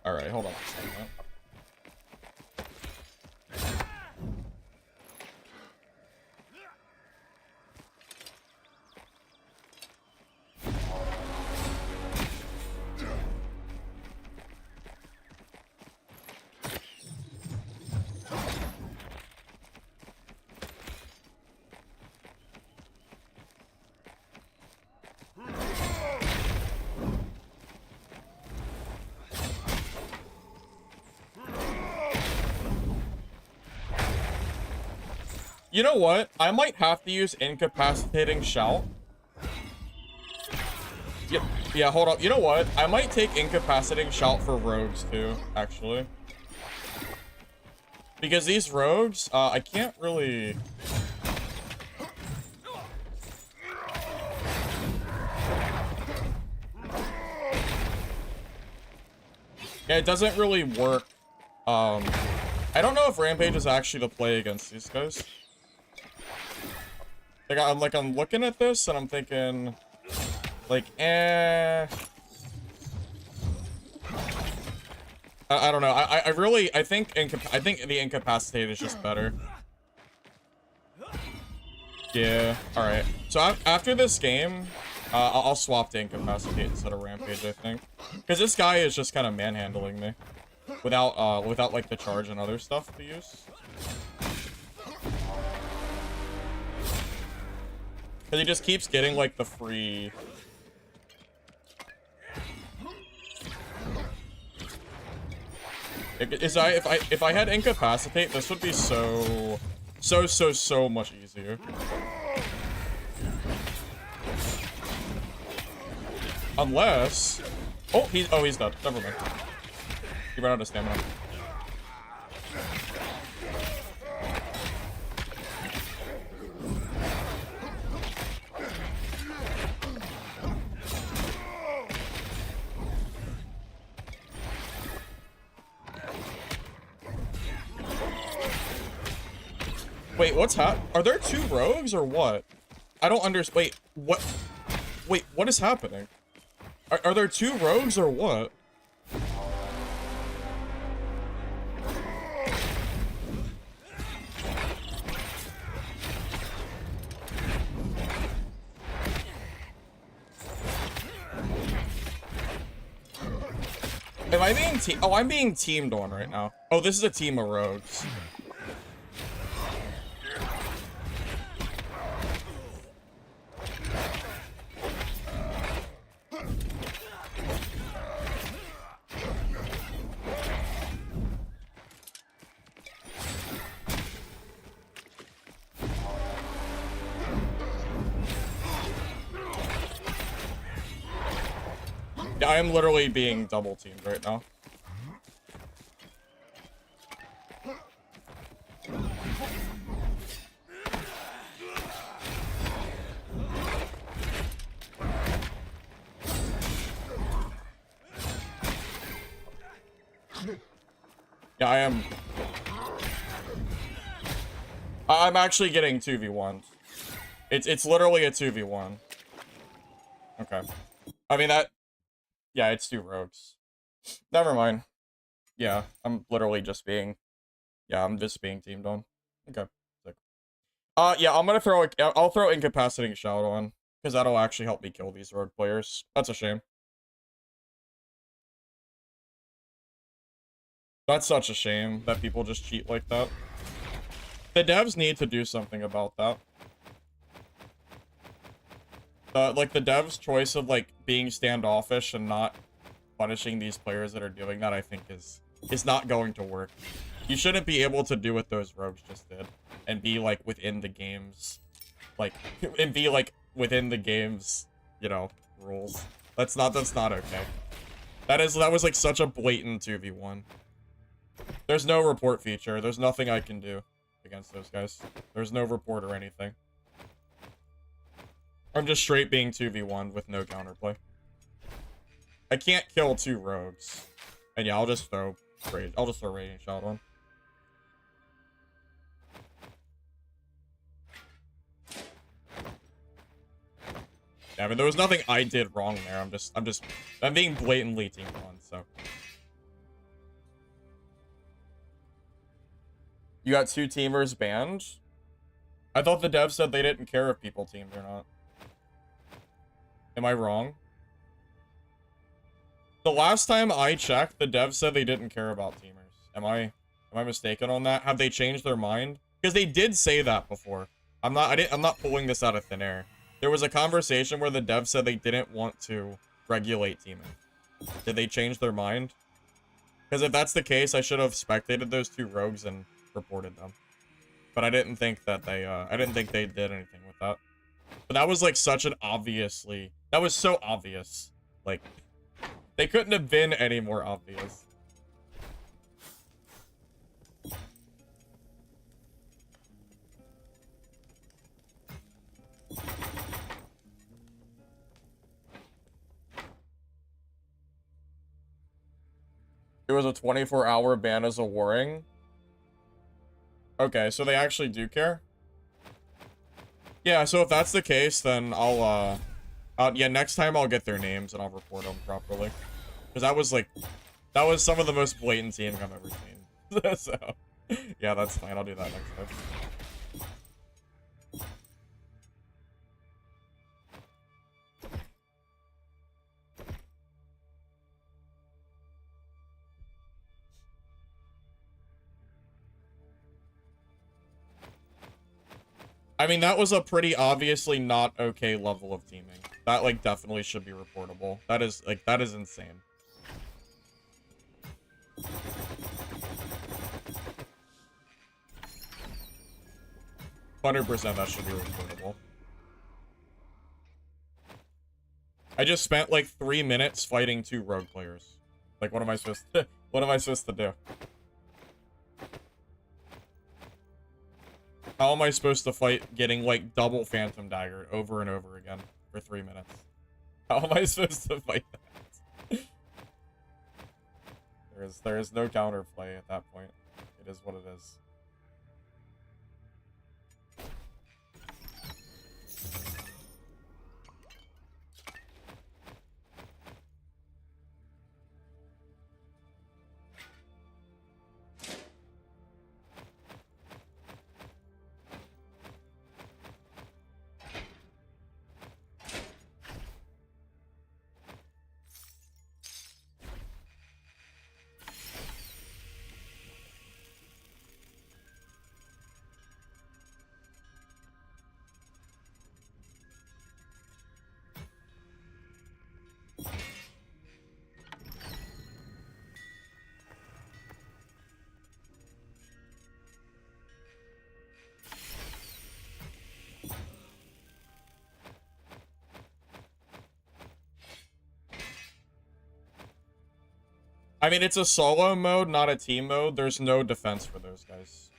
Alright, hold on a second. You know what? I might have to use incapacitating shout. Yeah, hold up. You know what? I might take incapacitating shout for rogues too, actually. Because these rogues, I can't really... Yeah, it doesn't really work. I don't know if Rampage is actually the play against these guys. Like, I'm looking at this and I'm thinking, like, I don't know. I think the incapacitate is just better. Yeah. All right. So after this game, I'll swap to incapacitate instead of Rampage, I think, because this guy is just kind of manhandling me without like the charge and other stuff to use. Because he just keeps getting, like, the free... If I had incapacitate, this would be so much easier. Unless... Oh, he's dead. Never mind. He ran out of stamina. Wait, what's Are there two rogues or what? I don't understand. Wait, what? Wait, what is happening? Are there two rogues or what? Am I being Oh, I'm being teamed on right now. Oh, this is a team of rogues. Yeah, I am literally being double teamed right now. Yeah, I am. I'm actually getting 2v1. It's literally a 2v1. Okay. I mean that. Yeah, it's 2 rogues. Never mind. Yeah, I'm literally just being. Yeah, I'm just being teamed on. Okay. Sick. Yeah, I'm gonna throw. I'll throw incapacitating shout on because that'll actually help me kill these rogue players. That's a shame. That's such a shame that people just cheat like that. The devs need to do something about that. Like, the devs' choice of, like, being standoffish and not punishing these players that are doing that, I think, is not going to work. You shouldn't be able to do what those rogues just did. And be, like, within the game's... Like, and be, like, within the game's, you know, rules. That's not okay. That was, like, such a blatant 2v1. There's no report feature. There's nothing I can do against those guys. There's no report or anything. I'm just straight being 2v1 with no counterplay. I can't kill 2 rogues. And yeah, I'll just throw raging shot on. Yeah, but there was nothing I did wrong there. I'm being blatantly teamed on, so. You got 2 teamers banned? I thought the devs said they didn't care if people teamed or not. Am I wrong? The last time I checked, the devs said they didn't care about teamers. Am I mistaken on that? Have they changed their mind? Because they did say that before. I'm not pulling this out of thin air. There was a conversation where the devs said they didn't want to regulate teaming. Did they change their mind? Because if that's the case, I should have spectated those 2 rogues and reported them. But I didn't think that they did anything with that. But that was like such an obviously, that was so obvious. Like, they couldn't have been any more obvious. It was a 24-hour ban as a warning. Okay, so they actually do care? Yeah, so if that's the case, then yeah, next time I'll get their names and I'll report them properly. Because that was some of the most blatant teaming I've ever seen. So, yeah, that's fine. I'll do that next time. I mean, that was a pretty obviously not okay level of teaming. That, like, definitely should be reportable. That is insane. %, that should be reportable. I just spent, like, 3 minutes fighting 2 rogue players. Like, what am I supposed to do? How am I supposed to fight getting, like, double Phantom Dagger over and over again for 3 minutes? How am I supposed to fight that? There is no counterplay at that point. It is what it is. I mean, it's a solo mode, not a team mode. There's no defense for those guys.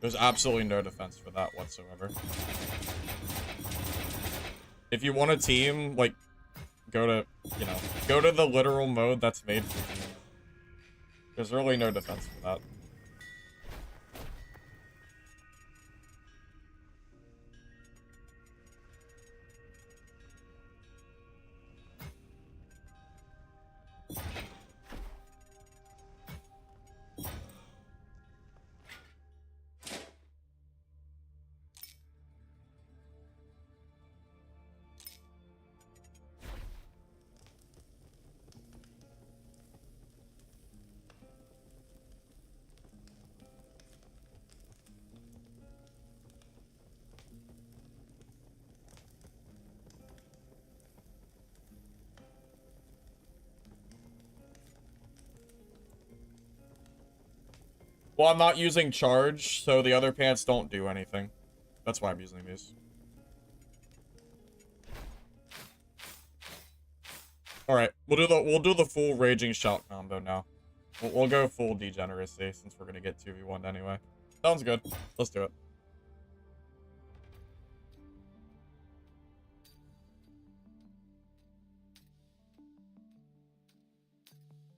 There's absolutely no defense for that whatsoever. If you want a team, like, go to the literal mode that's made for teams. There's really no defense for that. Well, I'm not using charge, so the other pants don't do anything. That's why I'm using these. All right, we'll do the full raging shout combo now. We'll go full degeneracy since we're gonna get 2v1 anyway. Sounds good. Let's do it.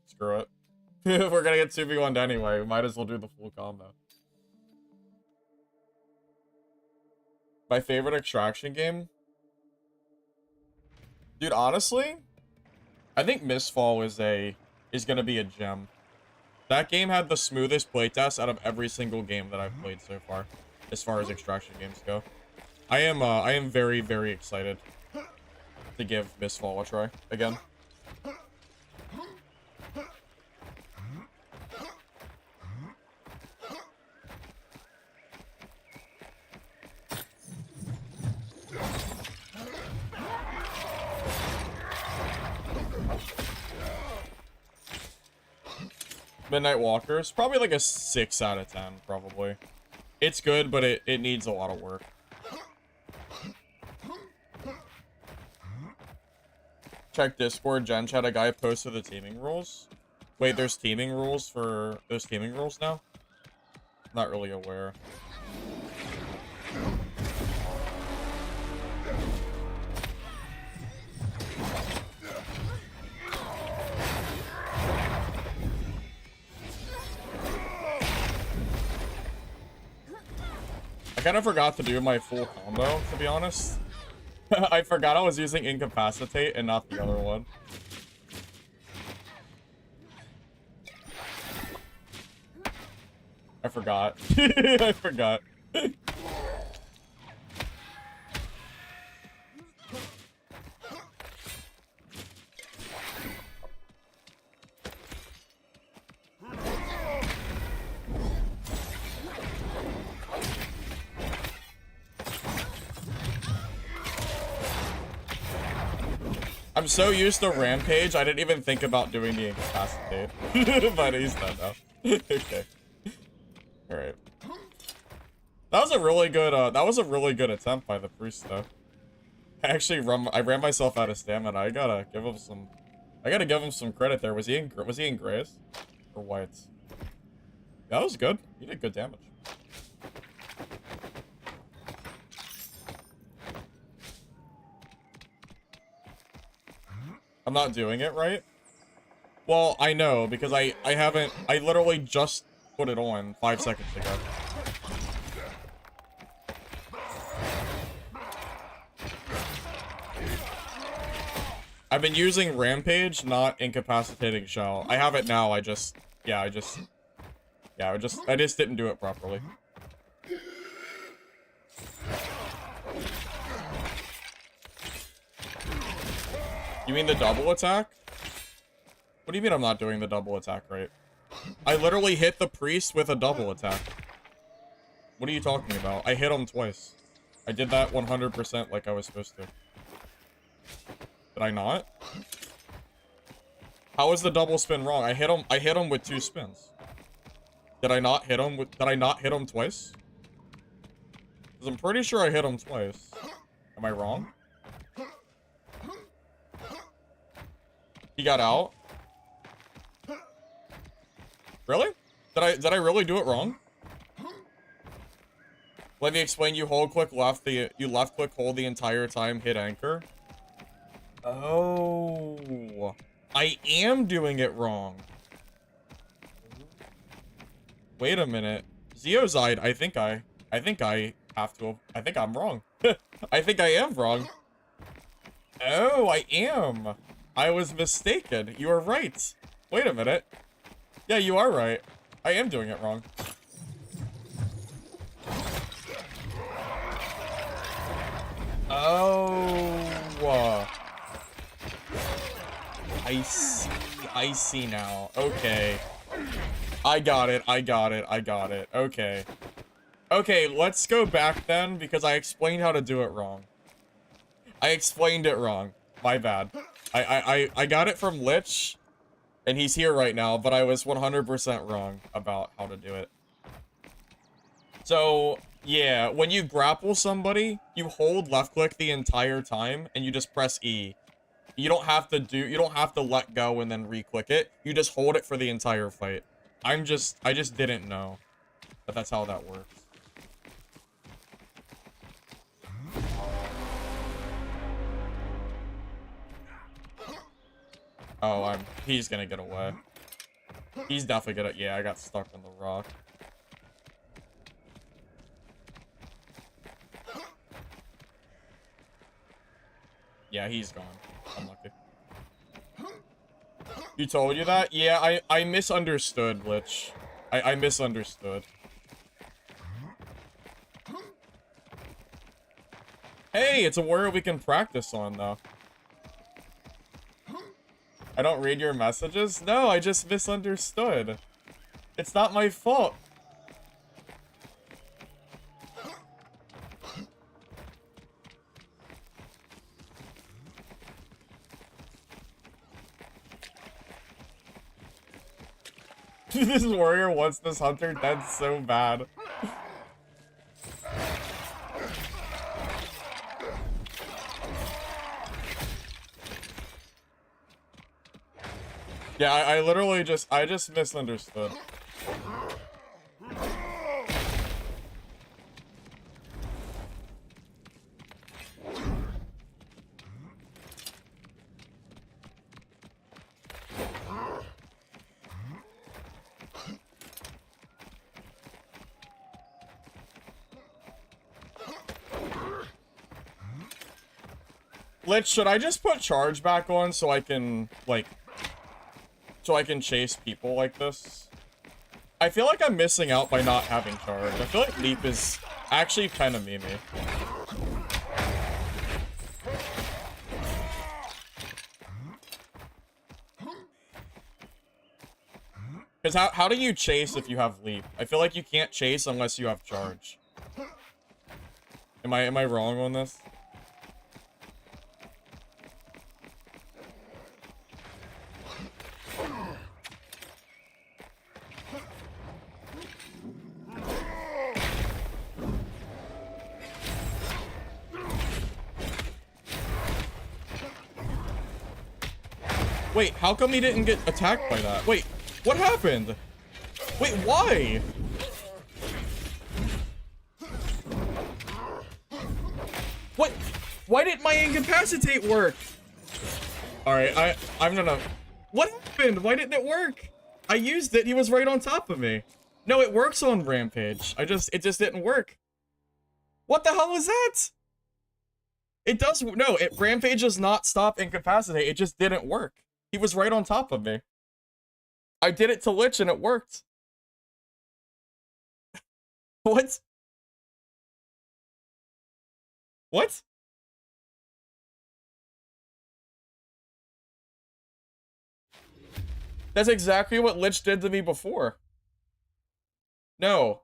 Screw it. If we're gonna get 2v1 anyway, we might as well do the full combo. My favorite extraction game? Dude, honestly, I think Mistfall is gonna be a gem. That game had the smoothest playtest out of every single game that I've played so far as extraction games go. I am very, very excited to give Mistfall a try again. Midnight Walkers, probably like a 6 out of 10, probably. It's good, but it needs a lot of work. Check Discord, Gen Chat, a guy posted the teaming rules. Wait, there's teaming rules now? Not really aware. I kind of forgot to do my full combo, to be honest. I forgot I was using Incapacitate and not the other one. I forgot. I forgot. I'm so used to Rampage, I didn't even think about doing the Incapacitate. But he's done now. Okay. Alright. That was a really good attempt by the priest though. I ran myself out of stamina. I gotta give him some credit there. Was he in grays? Or whites? That was good. He did good damage. I'm not doing it right? Well, I know, because I literally just put it on 5 seconds ago. I've been using Rampage, not Incapacitating Shell. I have it now, I just didn't do it properly. You mean the double attack? What do you mean I'm not doing the double attack right? I literally hit the priest with a double attack. What are you talking about? I hit him twice. I did that 100% like I was supposed to. Did I not? How is the double spin wrong? I hit him with 2 spins. Did I not hit him twice? Because I'm pretty sure I hit him twice. Am I wrong? He got out. Really? Did I really do it wrong? Let me explain. You hold click left, you left click hold the entire time, hit anchor. Oh, I am doing it wrong. Wait a minute. Zeozide, I think I'm wrong. I think I am wrong. Oh, I am. I was mistaken. You are right. Wait a minute. Yeah, you are right. I am doing it wrong. Oh. I see now. Okay. I got it. Okay. Okay, let's go back then, because I explained how to do it wrong. I explained it wrong. My bad. I got it from Lich, and he's here right now, but I was 100% wrong about how to do it. So, yeah, when you grapple somebody, you hold left click the entire time and you just press E. You don't have to let go and then re-click it. You just hold it for the entire fight. I just didn't know that that's how that works. Oh, he's gonna get away. He's definitely gonna, yeah, I got stuck on the rock. Yeah, he's gone. Unlucky. You told you that? Yeah, I misunderstood, Lich. I misunderstood. Hey, it's a warrior we can practice on, though. I don't read your messages? No, I just misunderstood. It's not my fault. This warrior wants this hunter dead so bad. Yeah, I literally just misunderstood. Lich, should I just put charge back on so I can, like, chase people like this? I feel like I'm missing out by not having charge. I feel like leap is actually kind of memey. Because how do you chase if you have leap? I feel like you can't chase unless you have charge. Am I wrong on this? Wait, how come he didn't get attacked by that? Wait, what happened? Wait, why? What? Why didn't my incapacitate work? Alright, I'm gonna... What happened? Why didn't it work? I used it, he was right on top of me. No, it works on Rampage. It just didn't work. What the hell was that? It does, no, Rampage does not stop incapacitate, it just didn't work. He was right on top of me. I did it to Lich and it worked. What? What? That's exactly what Lich did to me before. No.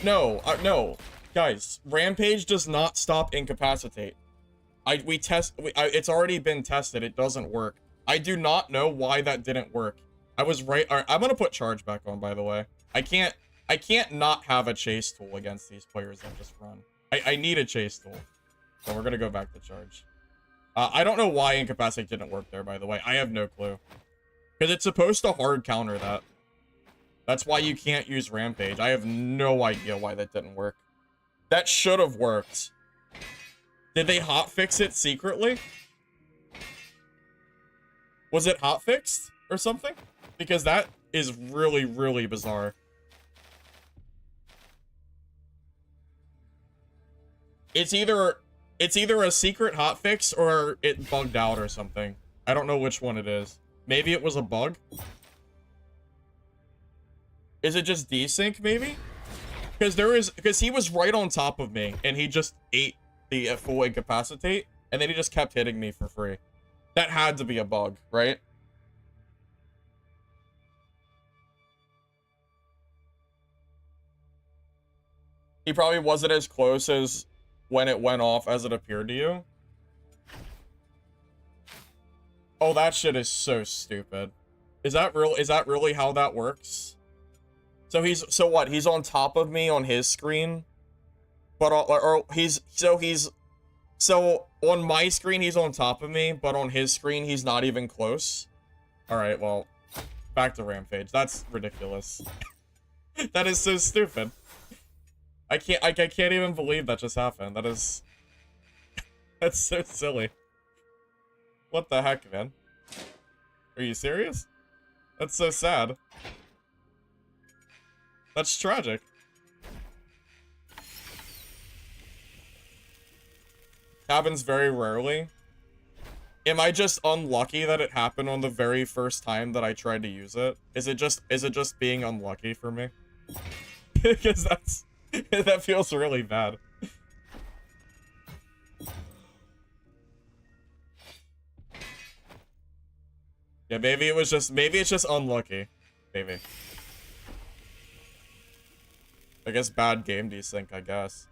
No, no. Guys, Rampage does not stop incapacitate. It's already been tested. It doesn't work. I do not know why that didn't work. I was right. All right, I'm gonna put charge back on, by the way. I can't not have a chase tool against these players that just run. I need a chase tool. So we're gonna go back to charge. I don't know why incapacitate didn't work there, by the way. I have no clue. Because it's supposed to hard counter that. That's why you can't use Rampage. I have no idea why that didn't work. That should have worked. Did they hotfix it secretly? Was it hotfixed or something? Because that is really, really bizarre. It's either a secret hotfix or it bugged out or something. I don't know which one it is. Maybe it was a bug? Is it just desync, maybe? Because he was right on top of me, and he just ate the full incapacitate, and then he just kept hitting me for free. That had to be a bug, right? He probably wasn't as close as when it went off as it appeared to you. Oh, that shit is so stupid. Is that really how that works? So what? He's on top of me on his screen, but so on my screen he's on top of me, but on his screen he's not even close. All right, well, back to Rampage. That's ridiculous. That is so stupid. I can't even believe that just happened. That's so silly. What the heck, man? Are you serious? That's so sad. That's tragic. Happens very rarely. Am I just unlucky that it happened on the very first time that I tried to use it? Is it just being unlucky for me? Because that feels really bad. Yeah, maybe it's just unlucky. Maybe. I guess bad game desync, I guess.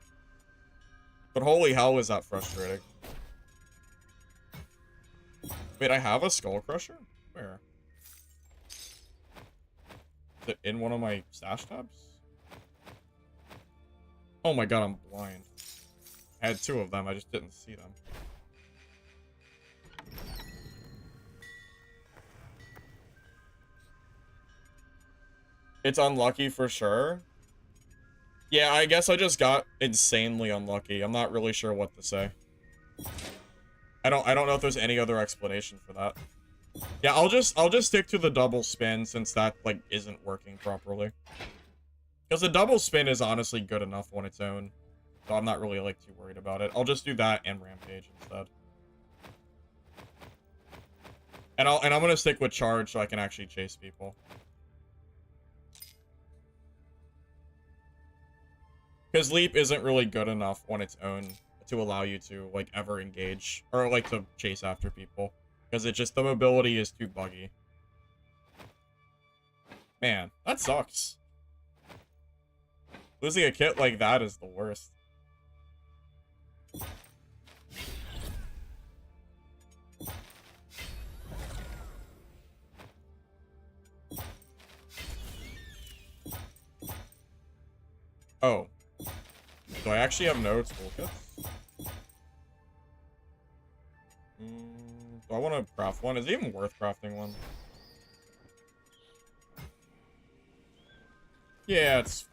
But holy hell, is that frustrating. Wait, I have a Skull Crusher? Where? Is it in one of my stash tabs? Oh my god, I'm blind. I had 2 of them, I just didn't see them. It's unlucky for sure. Yeah, I guess I just got insanely unlucky. I'm not really sure what to say. I don't know if there's any other explanation for that. Yeah, I'll just stick to the double spin since that like isn't working properly. Because the double spin is honestly good enough on its own. So I'm not really like too worried about it. I'll just do that and Rampage instead. And I'm gonna stick with charge so I can actually chase people. Because leap isn't really good enough on its own to allow you to like ever engage or like to chase after people. Because the mobility is too buggy. Man, that sucks. Losing a kit like that is the worst. Oh. Do I actually have no toolkits? Do I want to craft one? Is it even worth crafting one? Yeah, it's...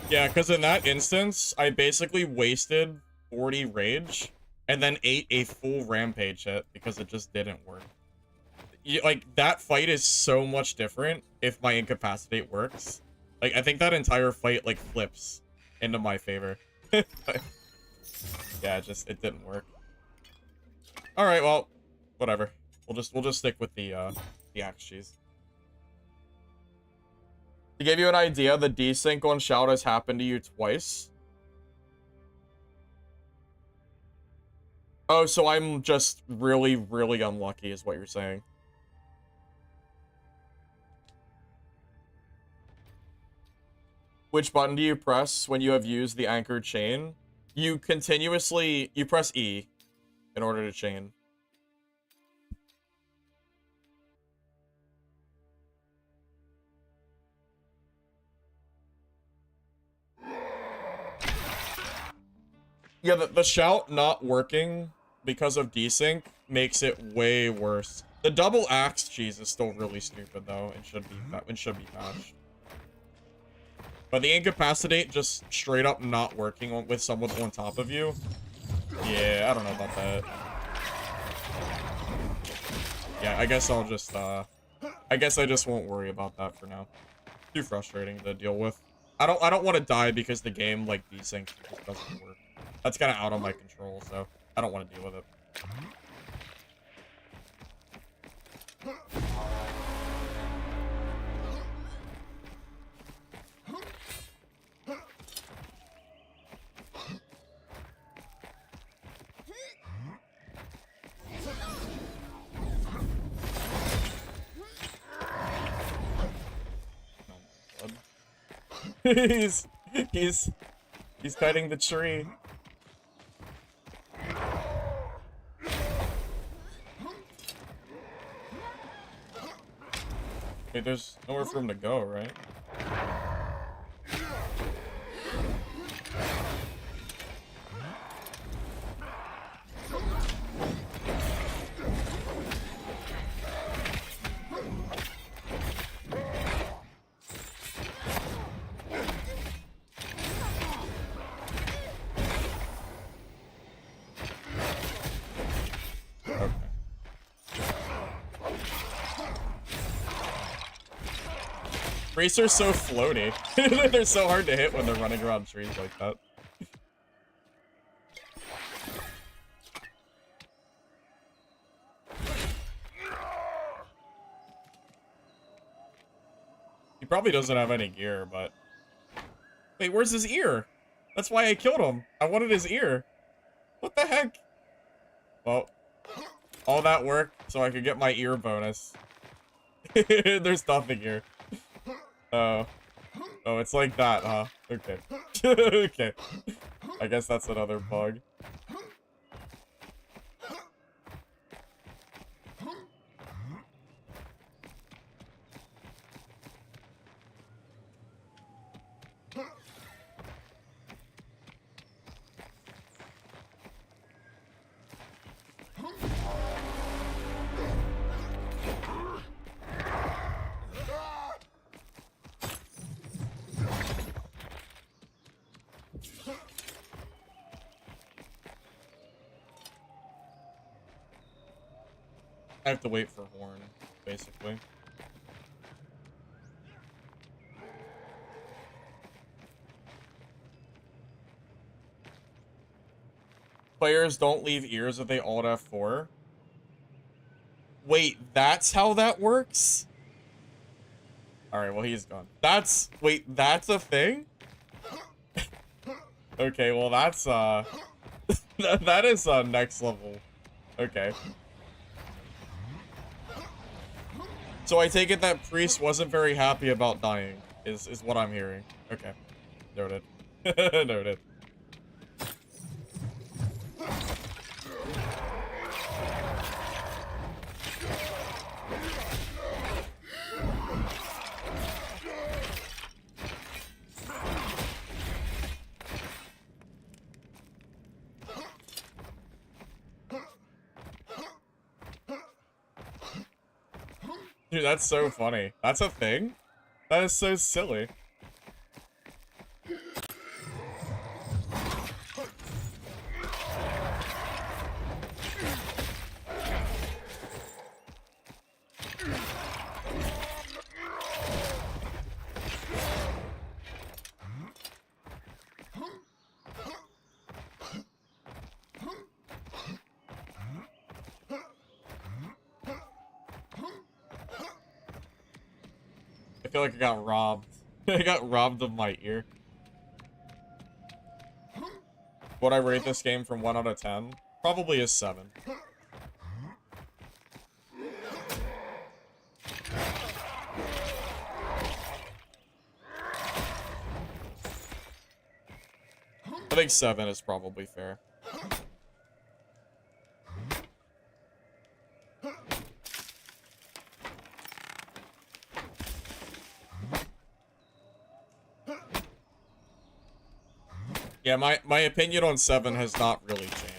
Yeah, because in that instance, I basically wasted 40 rage and then ate a full rampage hit because it just didn't work. Like, that fight is so much different if my incapacitate works. Like, I think that entire fight, like, flips into my favor. Yeah, it didn't work. Alright, well, whatever. We'll just stick with the axe cheese. To give you an idea, the desync on Shout has happened to you twice. Oh, so I'm just really, really unlucky is what you're saying. Which button do you press when you have used the anchored chain? You press E in order to chain. Yeah, the shout not working because of desync makes it way worse. The double axe cheese is still really stupid though. It should be patched. But the incapacitate just straight up not working with someone on top of you. Yeah, I don't know about that. Yeah, I guess I'll just I guess I just won't worry about that for now. Too frustrating to deal with. I don't want to die because the game like desyncs just doesn't work. That's kind of out of my control, so I don't want to deal with it. he's he's he's cutting the tree. Wait, there's nowhere for him to go, right? Priests are so floaty. They're so hard to hit when they're running around trees like that. He probably doesn't have any gear, but... Wait, where's his ear? That's why I killed him. I wanted his ear. What the heck? Well, all that work so I could get my ear bonus. There's nothing here. Oh, it's like that, huh? Okay. Okay. I guess that's another bug. I have to wait for Horn, basically. Players don't leave ears if they alt F4. Wait, that's how that works? Alright, well, he's gone. Wait, that's a thing? Okay, well, that's, that is, next level. Okay. So I take it that Priest wasn't very happy about dying, is what I'm hearing. Okay. Noted. Noted. Dude, that's so funny. That's a thing? That is so silly. I feel like I got robbed. I got robbed of my ear. Would I rate this game from 1 out of 10? Probably a 7. I think 7 is probably fair. Yeah, my opinion on 7 has not really changed.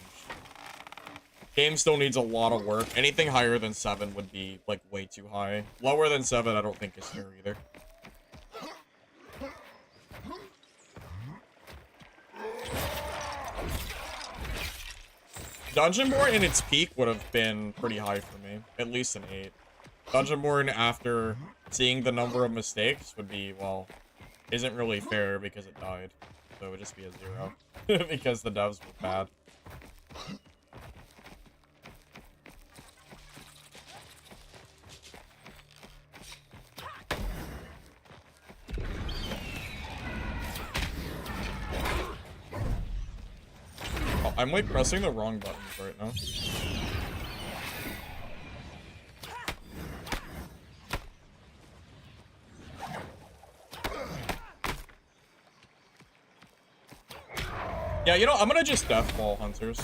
Game still needs a lot of work. Anything higher than 7 would be, like, way too high. Lower than 7, I don't think is fair either. Dungeonborn in its peak would have been pretty high for me. At least an 8. Dungeonborn after seeing the number of mistakes would be, well, isn't really fair because it died. So it would just be a 0. Because the devs were bad. Oh, I'm like pressing the wrong buttons right now. Yeah, you know, I'm gonna just death ball hunters.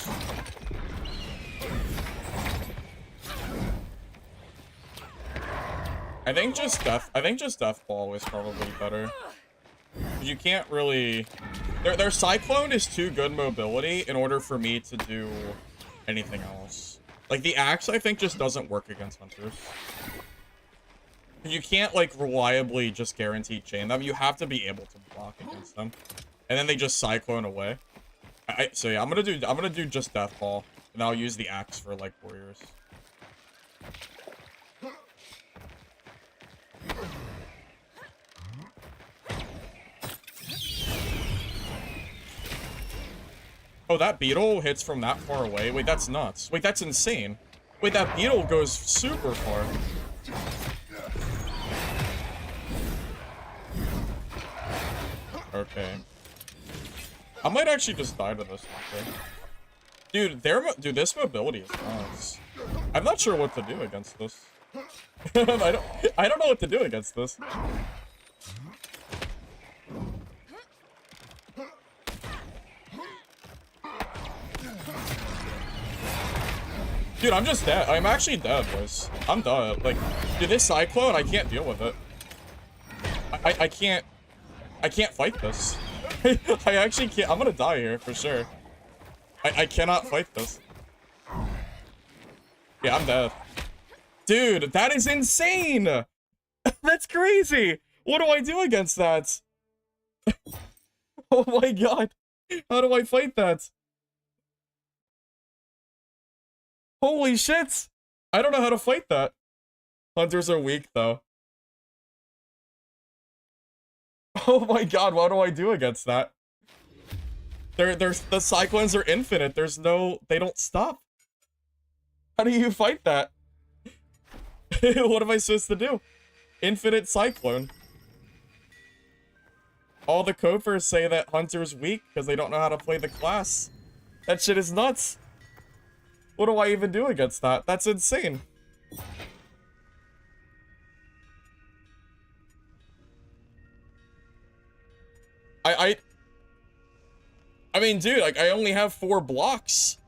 I think just death ball is probably better. You can't really... Their Cyclone is too good mobility in order for me to do anything else. Like, the Axe, I think, just doesn't work against Hunters. You can't, like, reliably just guarantee chain them. You have to be able to block against them. And then they just Cyclone away. So, yeah, I'm gonna do just Death Ball. And I'll use the Axe for, like, warriors. Oh, that beetle hits from that far away? Wait, that's nuts. Wait, that's insane. Wait, that beetle goes super far. Okay. I might actually just die to this one thing. Dude, this mobility is nuts. I'm not sure what to do against this. I don't know what to do against this. Dude, I'm just dead. I'm actually dead, boys. I'm dead. Like, dude, this Cyclone, I can't deal with it. I can't fight this. I actually can't. I'm gonna die here, for sure. I cannot fight this. Yeah, I'm dead. Dude, that is insane! That's crazy! What do I do against that? Oh my god. How do I fight that? Holy shit! I don't know how to fight that. Hunters are weak, though. Oh my god, what do I do against that? The Cyclones are infinite. There's no... They don't stop. How do you fight that? What am I supposed to do? Infinite Cyclone. All the Kophers say that Hunter's weak because they don't know how to play the class. That shit is nuts. What do I even do against that? That's insane. I mean, dude, like, I only have 4 blocks.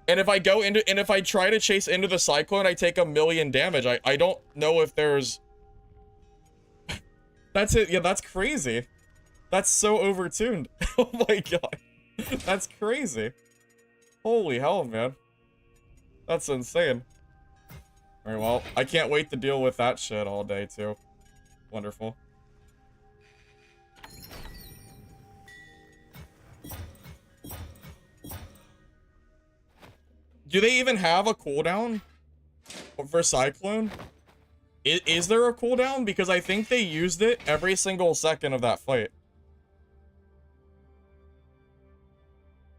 And if I go into, and if I try to chase into the Cyclone, I take 1,000,000 damage. I don't know if there's... That's it. Yeah, that's crazy. That's so overtuned. Oh my god. That's crazy. Holy hell, man. That's insane. Alright, well, I can't wait to deal with that shit all day, too. Wonderful. Do they even have a cooldown for Cyclone? Is there a cooldown? Because I think they used it every single second of that fight.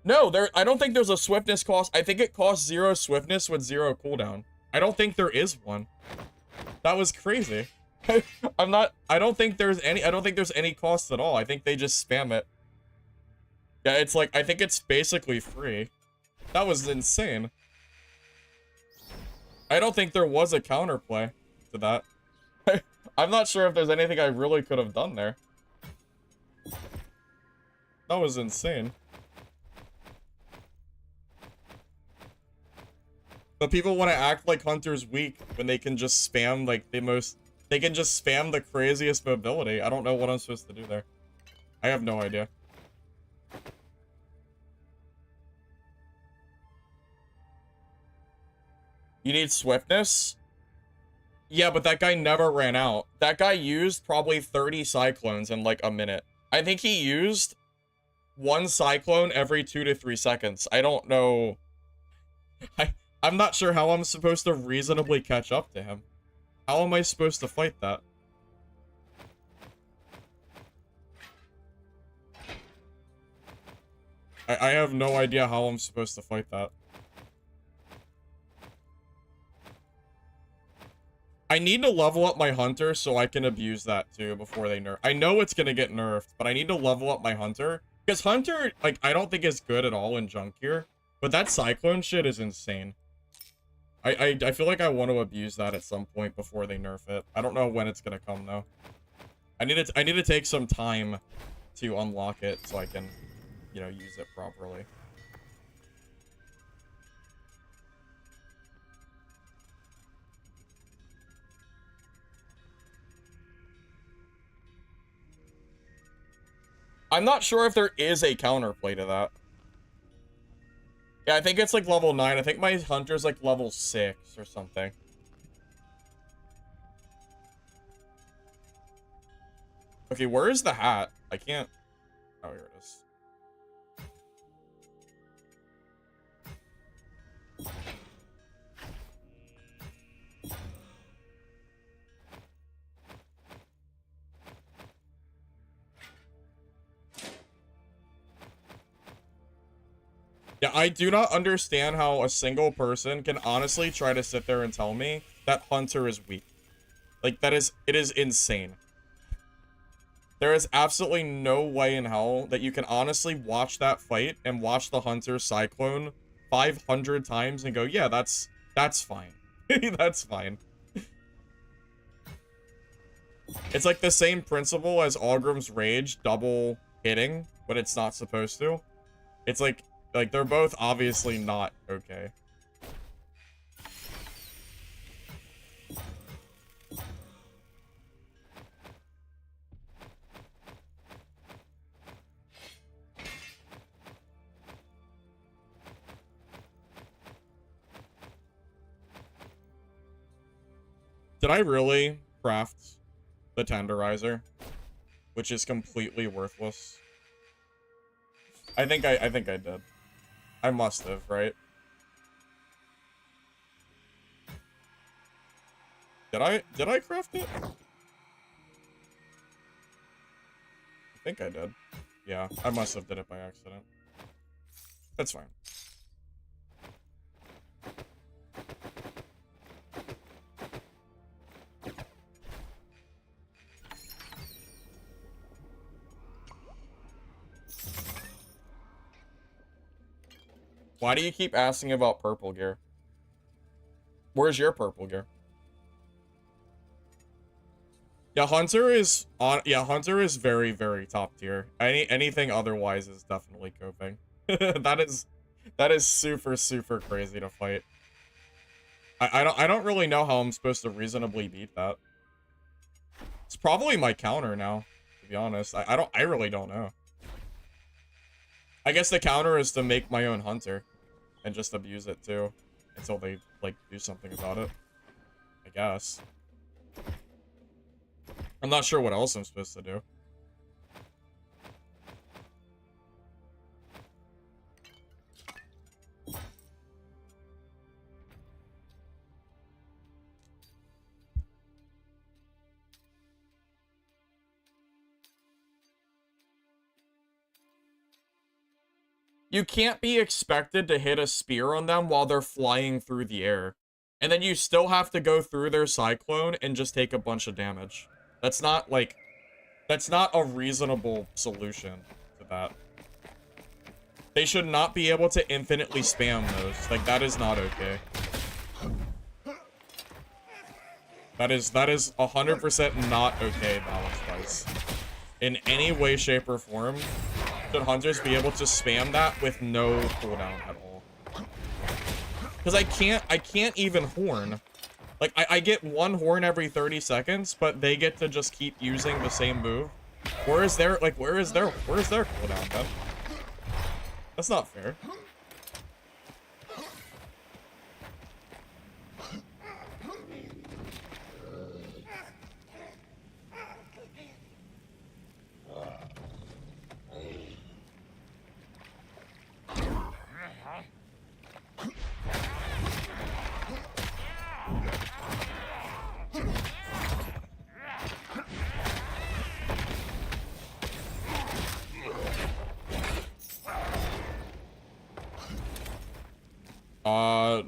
No, I don't think there's a swiftness cost. I think it costs 0 swiftness with 0 cooldown. I don't think there is one. That was crazy. I don't think there's any cost at all. I think they just spam it. Yeah, it's like, I think it's basically free. That was insane. I don't think there was a counterplay to that. I'm not sure if there's anything I really could have done there. That was insane. But people want to act like Hunter's weak when they can just spam, like, they can just spam the craziest mobility. I don't know what I'm supposed to do there. I have no idea. You need swiftness? Yeah, but that guy never ran out. That guy used probably 30 Cyclones in, like, a minute. I think he used 1 Cyclone every 2 to 3 seconds. I don't know... I'm not sure how I'm supposed to reasonably catch up to him. How am I supposed to fight that? I have no idea how I'm supposed to fight that. I need to level up my Hunter so I can abuse that too before they nerf. I know it's gonna get nerfed, but I need to level up my Hunter. Because Hunter, like, I don't think is good at all in junk gear. But that Cyclone shit is insane. I feel like I want to abuse that at some point before they nerf it. I don't know when it's gonna come though. I need to take some time to unlock it so I can you know, use it properly. I'm not sure if there is a counterplay to that. Yeah, I think it's like level 9. I think my hunter's like level 6 or something. Okay, where is the hat? I can't... Oh, here it is. Yeah, I do not understand how a single person can honestly try to sit there and tell me that Hunter is weak. Like, it is insane. There is absolutely no way in hell that you can honestly watch that fight and watch the Hunter Cyclone 500 times and go, yeah, that's fine. That's fine. It's like the same principle as Ogrim's Rage double hitting when it's not supposed to. It's like they're both obviously not okay. Did I really craft the tenderizer, which is completely worthless? I think I did. I must have, right? Did I craft it? I think I did. Yeah, I must have did it by accident. That's fine. Why do you keep asking about purple gear? Where's your purple gear? Yeah, Hunter is on. Yeah, Hunter is very, very top tier. Anything otherwise is definitely coping. that is super, super crazy to fight. I don't really know how I'm supposed to reasonably beat that. It's probably my counter now, to be honest. I really don't know. I guess the counter is to make my own Hunter and just abuse it too until they like do something about it. I guess. I'm not sure what else I'm supposed to do. You can't be expected to hit a spear on them while they're flying through the air. And then you still have to go through their cyclone and just take a bunch of damage. That's not, like... That's not a reasonable solution to that. They should not be able to infinitely spam those. Like, that is not okay. That is 100% not okay, balance-wise. In any way, shape, or form, should hunters be able to spam that with no cooldown at all? Because I can't even horn. Like, I get one horn every 30 seconds, but they get to just keep using the same move. Where is their cooldown, man? That's not fair.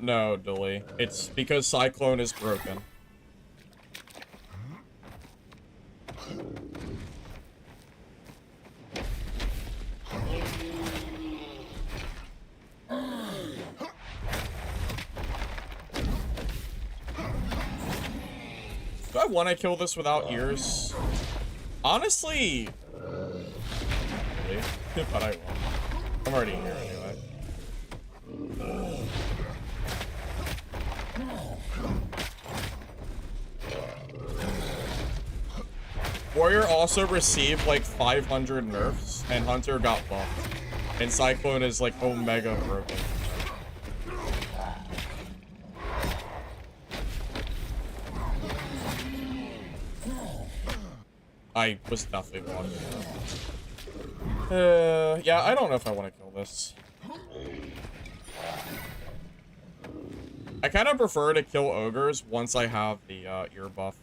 No, Dilly. It's because Cyclone is broken. Do I want to kill this without ears? Honestly... Really? But I won't. I'm already here anyway. Warrior also received like 500 nerfs, and Hunter got buffed. And Cyclone is like omega broken. I was definitely blocking that. Yeah, I don't know if I want to kill this. I kind of prefer to kill ogres once I have the ear buff.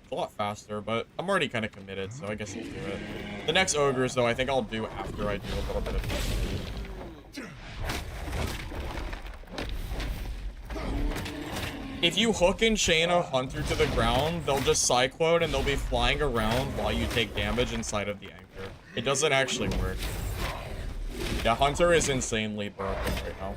It's a lot faster, but I'm already kind of committed, so I guess I'll do it. The next ogres, though, I think I'll do after I do a little bit of PvP. If you hook and chain a hunter to the ground, they'll just cyclone and they'll be flying around while you take damage inside of the anchor. It doesn't actually work. Yeah, Hunter is insanely broken right now.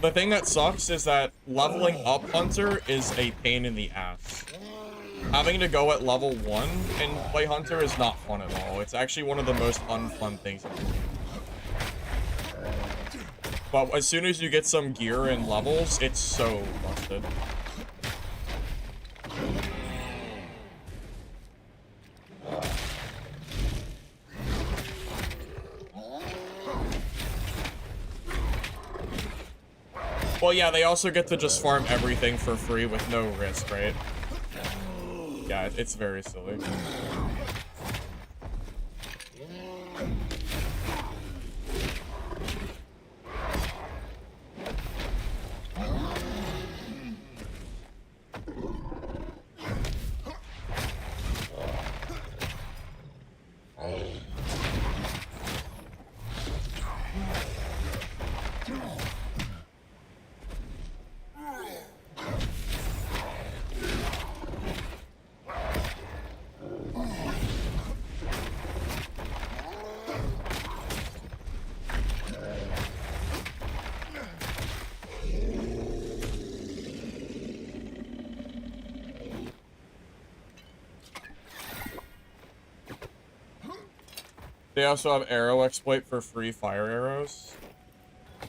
The thing that sucks is that leveling up Hunter is a pain in the ass. Having to go at level 1 and play Hunter is not fun at all. It's actually one of the most unfun things in the game. But as soon as you get some gear and levels, it's so busted. Well, yeah, they also get to just farm everything for free with no risk, right? Yeah, it's very silly. They also have arrow exploit for free fire arrows.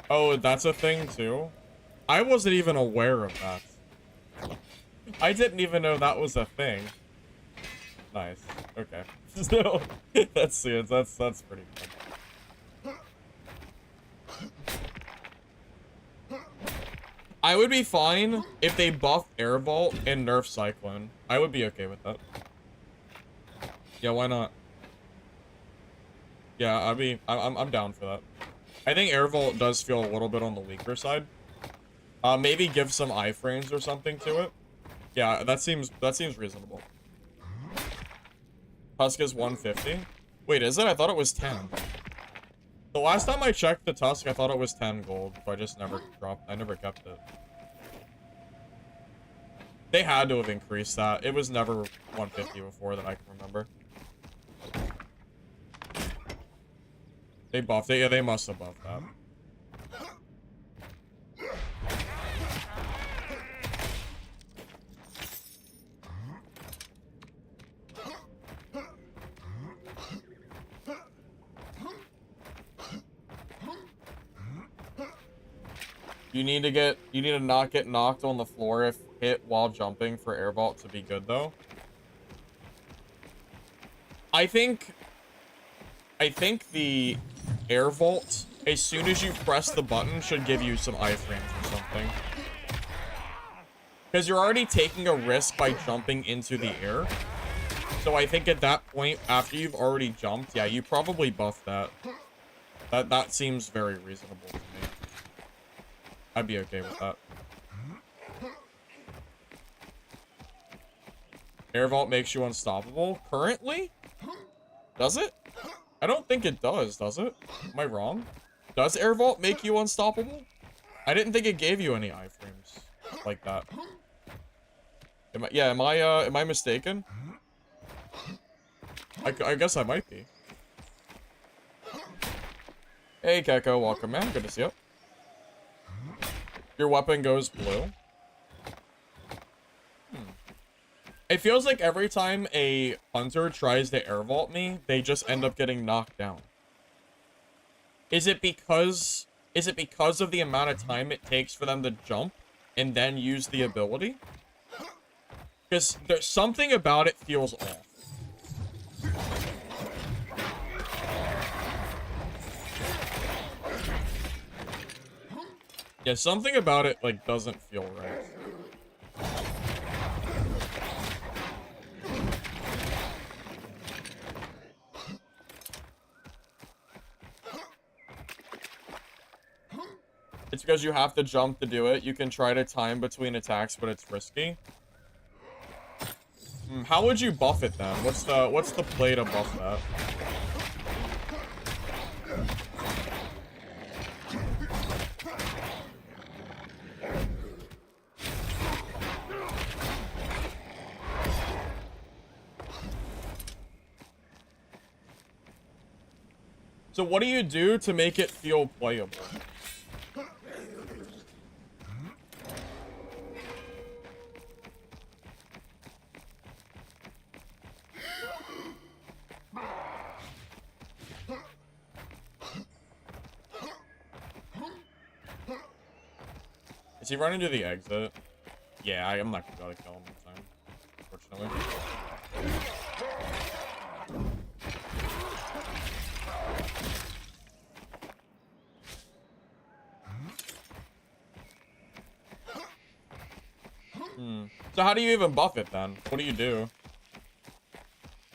Oh, that's a thing too? I wasn't even aware of that. I didn't even know that was a thing. Nice. Okay. So, that's pretty fun. I would be fine if they buff Air Vault and nerf Cyclone. I would be okay with that. Yeah, why not? Yeah, I'm down for that. I think Air Vault does feel a little bit on the weaker side. Maybe give some iframes or something to it. Yeah, that seems reasonable. Tusk is 150. Wait, is it? I thought it was 10. The last time I checked the Tusk, I thought it was 10 gold, so I just never dropped. I never kept it. They had to have increased that. It was never 150 before that I can remember. They buffed it. Yeah, they must have buffed that. You need to not get knocked on the floor if hit while jumping for Air Vault to be good though. I think the Air Vault, as soon as you press the button, should give you some iframes or something. Because you're already taking a risk by jumping into the air. So I think at that point, after you've already jumped, yeah, you probably buff that. That seems very reasonable to me. I'd be okay with that. Air Vault makes you unstoppable. Currently? Does it? I don't think it does it? Am I wrong? Does Air Vault make you unstoppable? I didn't think it gave you any iframes like that. Am I mistaken? I guess I might be. Hey, Gecko, welcome, man. Good to see you. Your weapon goes blue. It feels like every time a hunter tries to air vault me, they just end up getting knocked down. Is it because of the amount of time it takes for them to jump and then use the ability? Because there's something about it feels off. Yeah, something about it, like, doesn't feel right. It's because you have to jump to do it. You can try to time between attacks, but it's risky. How would you buff it then? What's the play to buff that? So what do you do to make it feel playable? Is he running to the exit? Yeah, I'm not gonna be able to kill him this time, unfortunately. So how do you even buff it then? What do you do?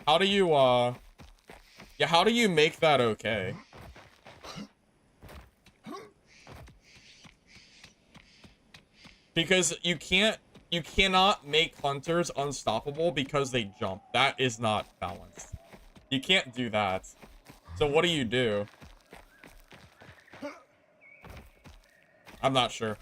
How do you, yeah, how do you make that okay? Because you cannot make hunters unstoppable because they jump. That is not balanced. You can't do that. So what do you do? I'm not sure.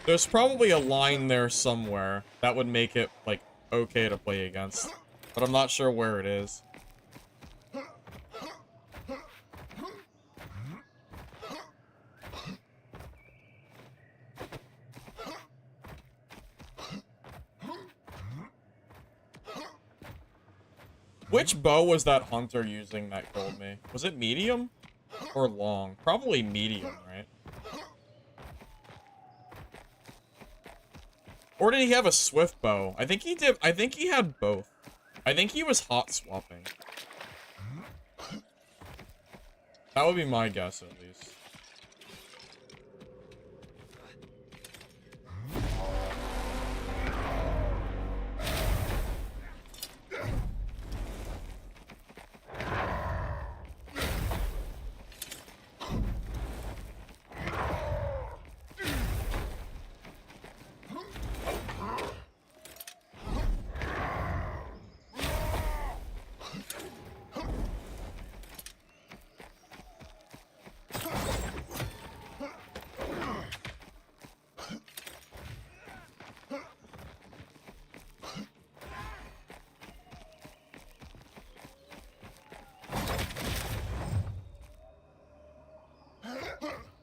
There's probably a line there somewhere that would make it, like, okay to play against. But I'm not sure where it is. Which bow was that hunter using that killed me? Was it medium or long? Probably medium, right? Or did he have a swift bow? I think he did. I think he had both. I think he was hot swapping. That would be my guess, at least.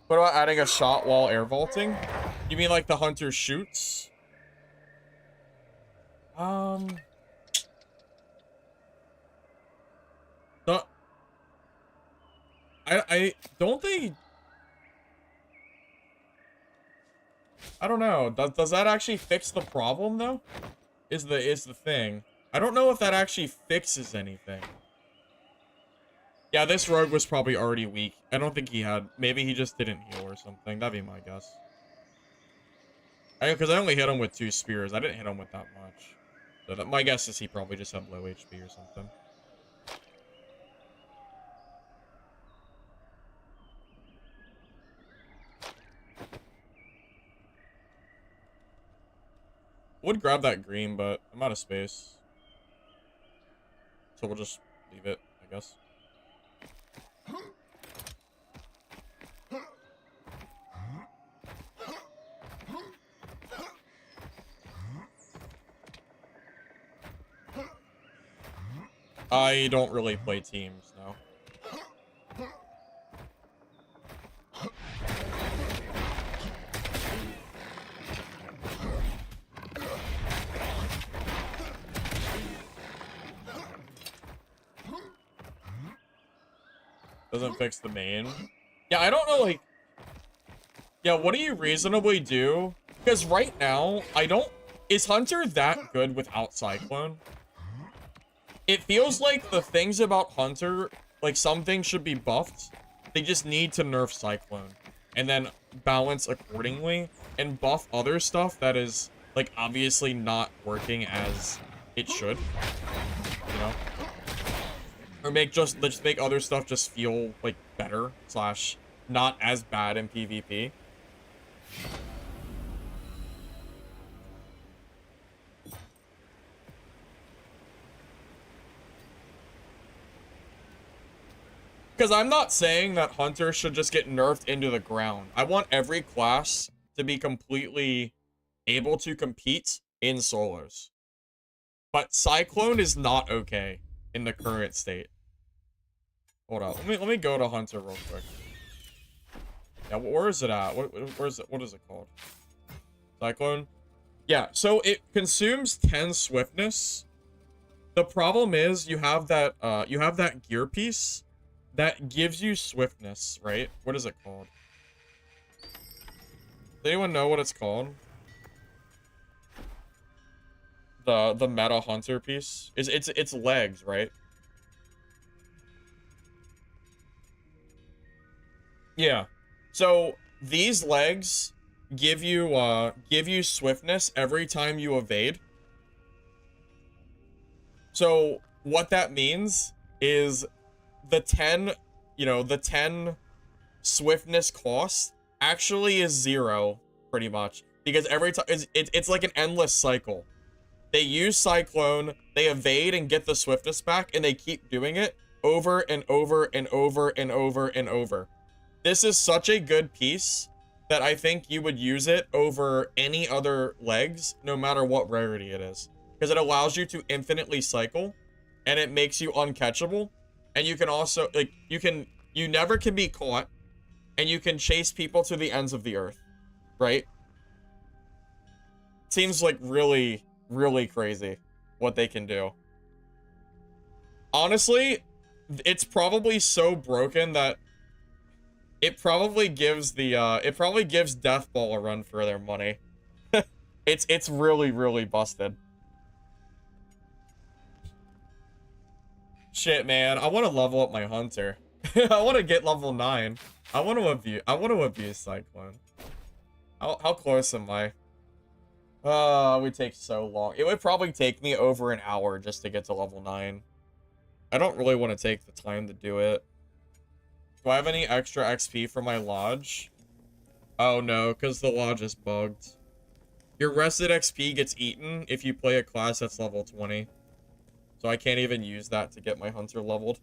What about adding a shot while air vaulting? You mean like the hunter shoots? The, I don't think... I don't know. Does that actually fix the problem though? Is the thing. I don't know if that actually fixes anything. Yeah, this rogue was probably already weak. I don't think he had... Maybe he just didn't heal or something. That'd be my guess. Because I only hit him with 2 spears. I didn't hit him with that much. So that, my guess is he probably just had low HP or something. Would grab that green, but I'm out of space. So we'll just leave it, I guess. I don't really play teams, no. Doesn't fix the main. Yeah, I don't know, like... Yeah, what do you reasonably do? Because right now, I don't... Is Hunter that good without Cyclone? It feels like the things about Hunter, like some things should be buffed. They just need to nerf Cyclone. And then balance accordingly. And buff other stuff that is, like, obviously not working as it should. You know? Or just make other stuff just feel, like, better. Slash, not as bad in PvP. Because I'm not saying that Hunter should just get nerfed into the ground. I want every class to be completely able to compete in solos. But Cyclone is not okay in the current state. Hold on. Let me go to Hunter real quick. Yeah, where is it at? Where is it? What is it called? Cyclone? Yeah, so it consumes 10 swiftness. The problem is you have that gear piece that gives you swiftness, right? What is it called? Does anyone know what it's called? The meta Hunter piece? It's legs, right? Yeah. So these legs give you swiftness every time you evade. So what that means is the 10, the 10 swiftness cost actually is 0 pretty much, because every time it's like an endless cycle. They use Cyclone, they evade and get the swiftness back, and they keep doing it over and over and over and over and over. This is such a good piece that I think you would use it over any other legs, no matter what rarity it is. Because it allows you to infinitely cycle, and it makes you uncatchable. And you can also, like, you never can be caught, and you can chase people to the ends of the earth, right? Seems like really, really crazy what they can do. Honestly, it's probably so broken that it probably gives Death Ball a run for their money. It's really, really busted. Shit, man, I want to level up my Hunter. I want to get level 9. I want to abuse Cyclone. How close am I? It would take so long. It would probably take me over an hour just to get to level 9. I don't really want to take the time to do it. Do I have any extra XP for my lodge? Oh no, because the lodge is bugged. Your rested XP gets eaten if you play a class that's level 20. So I can't even use that to get my Hunter leveled.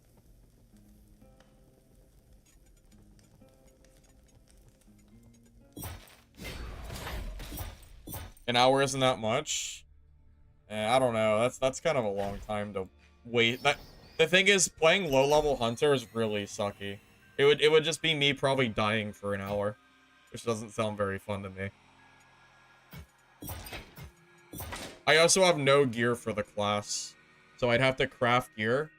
An hour isn't that much? I don't know. That's kind of a long time to wait. The thing is, playing low-level Hunter is really sucky. It would just be me probably dying for an hour, which doesn't sound very fun to me. I also have no gear for the class, so I'd have to craft gear,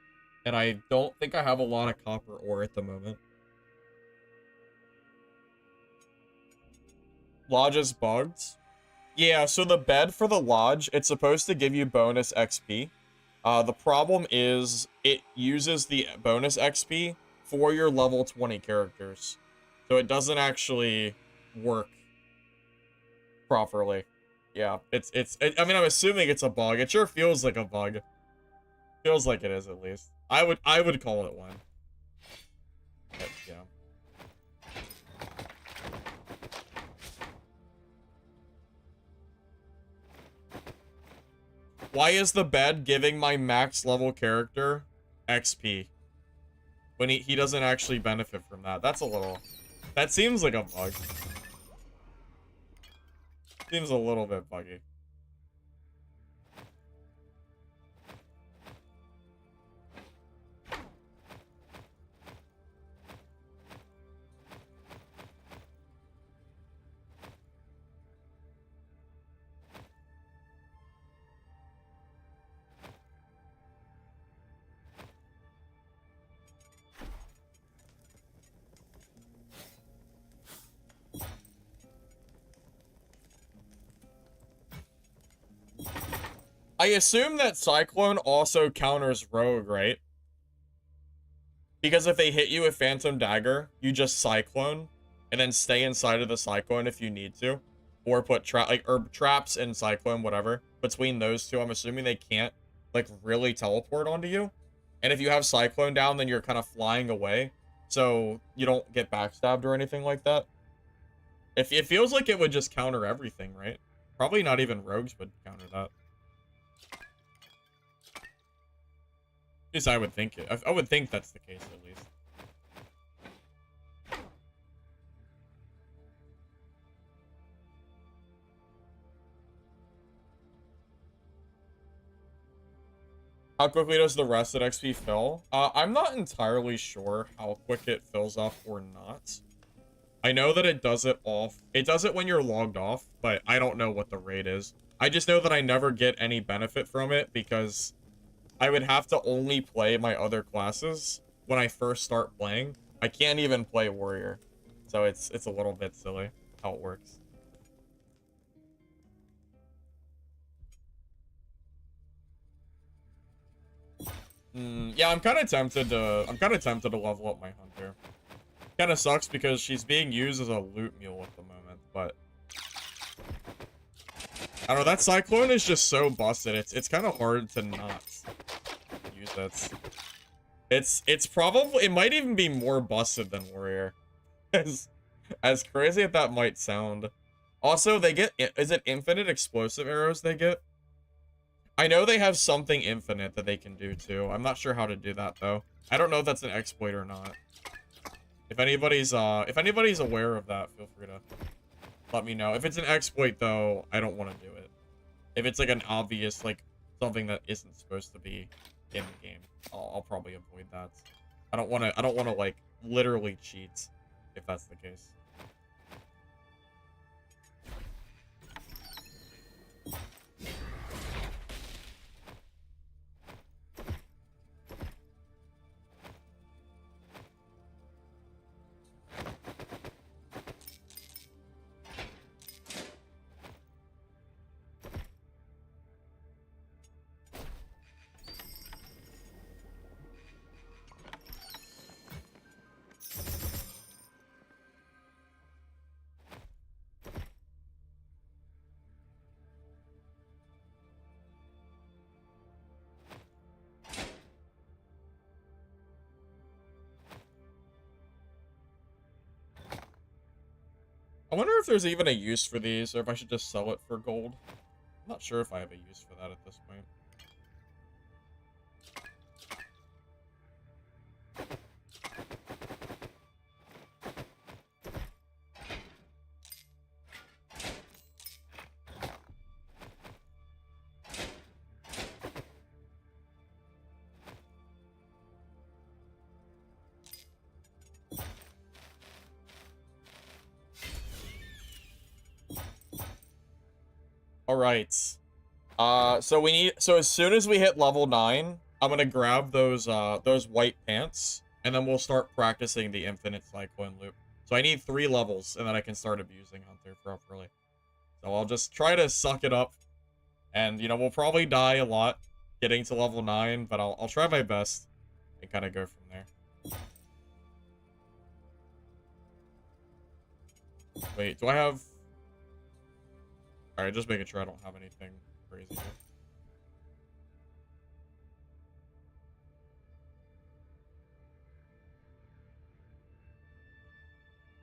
and I don't think I have a lot of copper ore at the moment. Lodge is bugged. Yeah, so the bed for the lodge, it's supposed to give you bonus XP. The problem is it uses the bonus XP for your level 20 characters. So it doesn't actually work properly. Yeah, I mean, I'm assuming it's a bug. It sure feels like a bug. Feels like it is, at least. I would call it one. But, yeah. Why is the bed giving my max level character XP when he doesn't actually benefit from that? That's a little... That seems like a bug. Seems a little bit buggy. I assume that Cyclone also counters Rogue, right? Because if they hit you with Phantom Dagger, you just Cyclone, and then stay inside of the Cyclone if you need to. Or put traps and Cyclone, whatever. Between those two, I'm assuming they can't, like, really teleport onto you. And if you have Cyclone down, then you're kind of flying away. So you don't get backstabbed or anything like that. It feels like it would just counter everything, right? Probably not even Rogues would counter that. At least I would think it. I would think that's the case, at least. How quickly does the rested XP fill? I'm not entirely sure how quick it fills up or not. I know that it does it off. It does it when you're logged off, but I don't know what the rate is. I just know that I never get any benefit from it because I would have to only play my other classes when I first start playing. I can't even play Warrior. So it's a little bit silly how it works. Yeah, I'm kind of tempted to level up my hunter. Kind of sucks because she's being used as a loot mule at the moment, but I don't know, that Cyclone is just so busted. It's kind of hard to not use it. It's probably, it might even be more busted than Warrior. As crazy as that might sound. Also, they get, is it infinite explosive arrows they get? I know they have something infinite that they can do too. I'm not sure how to do that though. I don't know if that's an exploit or not. If anybody's aware of that, feel free to let me know. If it's an exploit though, I don't want to do it. If it's like an obvious, like something that isn't supposed to be in the game, I'll probably avoid that. I don't want to like literally cheat if that's the case. I wonder if there's even a use for these, or if I should just sell it for gold. I'm not sure if I have a use for that at this point. All right. So as soon as we hit level 9, I'm gonna grab those white pants, and then we'll start practicing the infinite Cyclone loop. So I need 3 levels, and then I can start abusing Hunter properly. So I'll just try to suck it up, and you know we'll probably die a lot getting to level 9, but I'll try my best and kind of go from there. Wait, do I have? Alright, just making sure I don't have anything crazy here.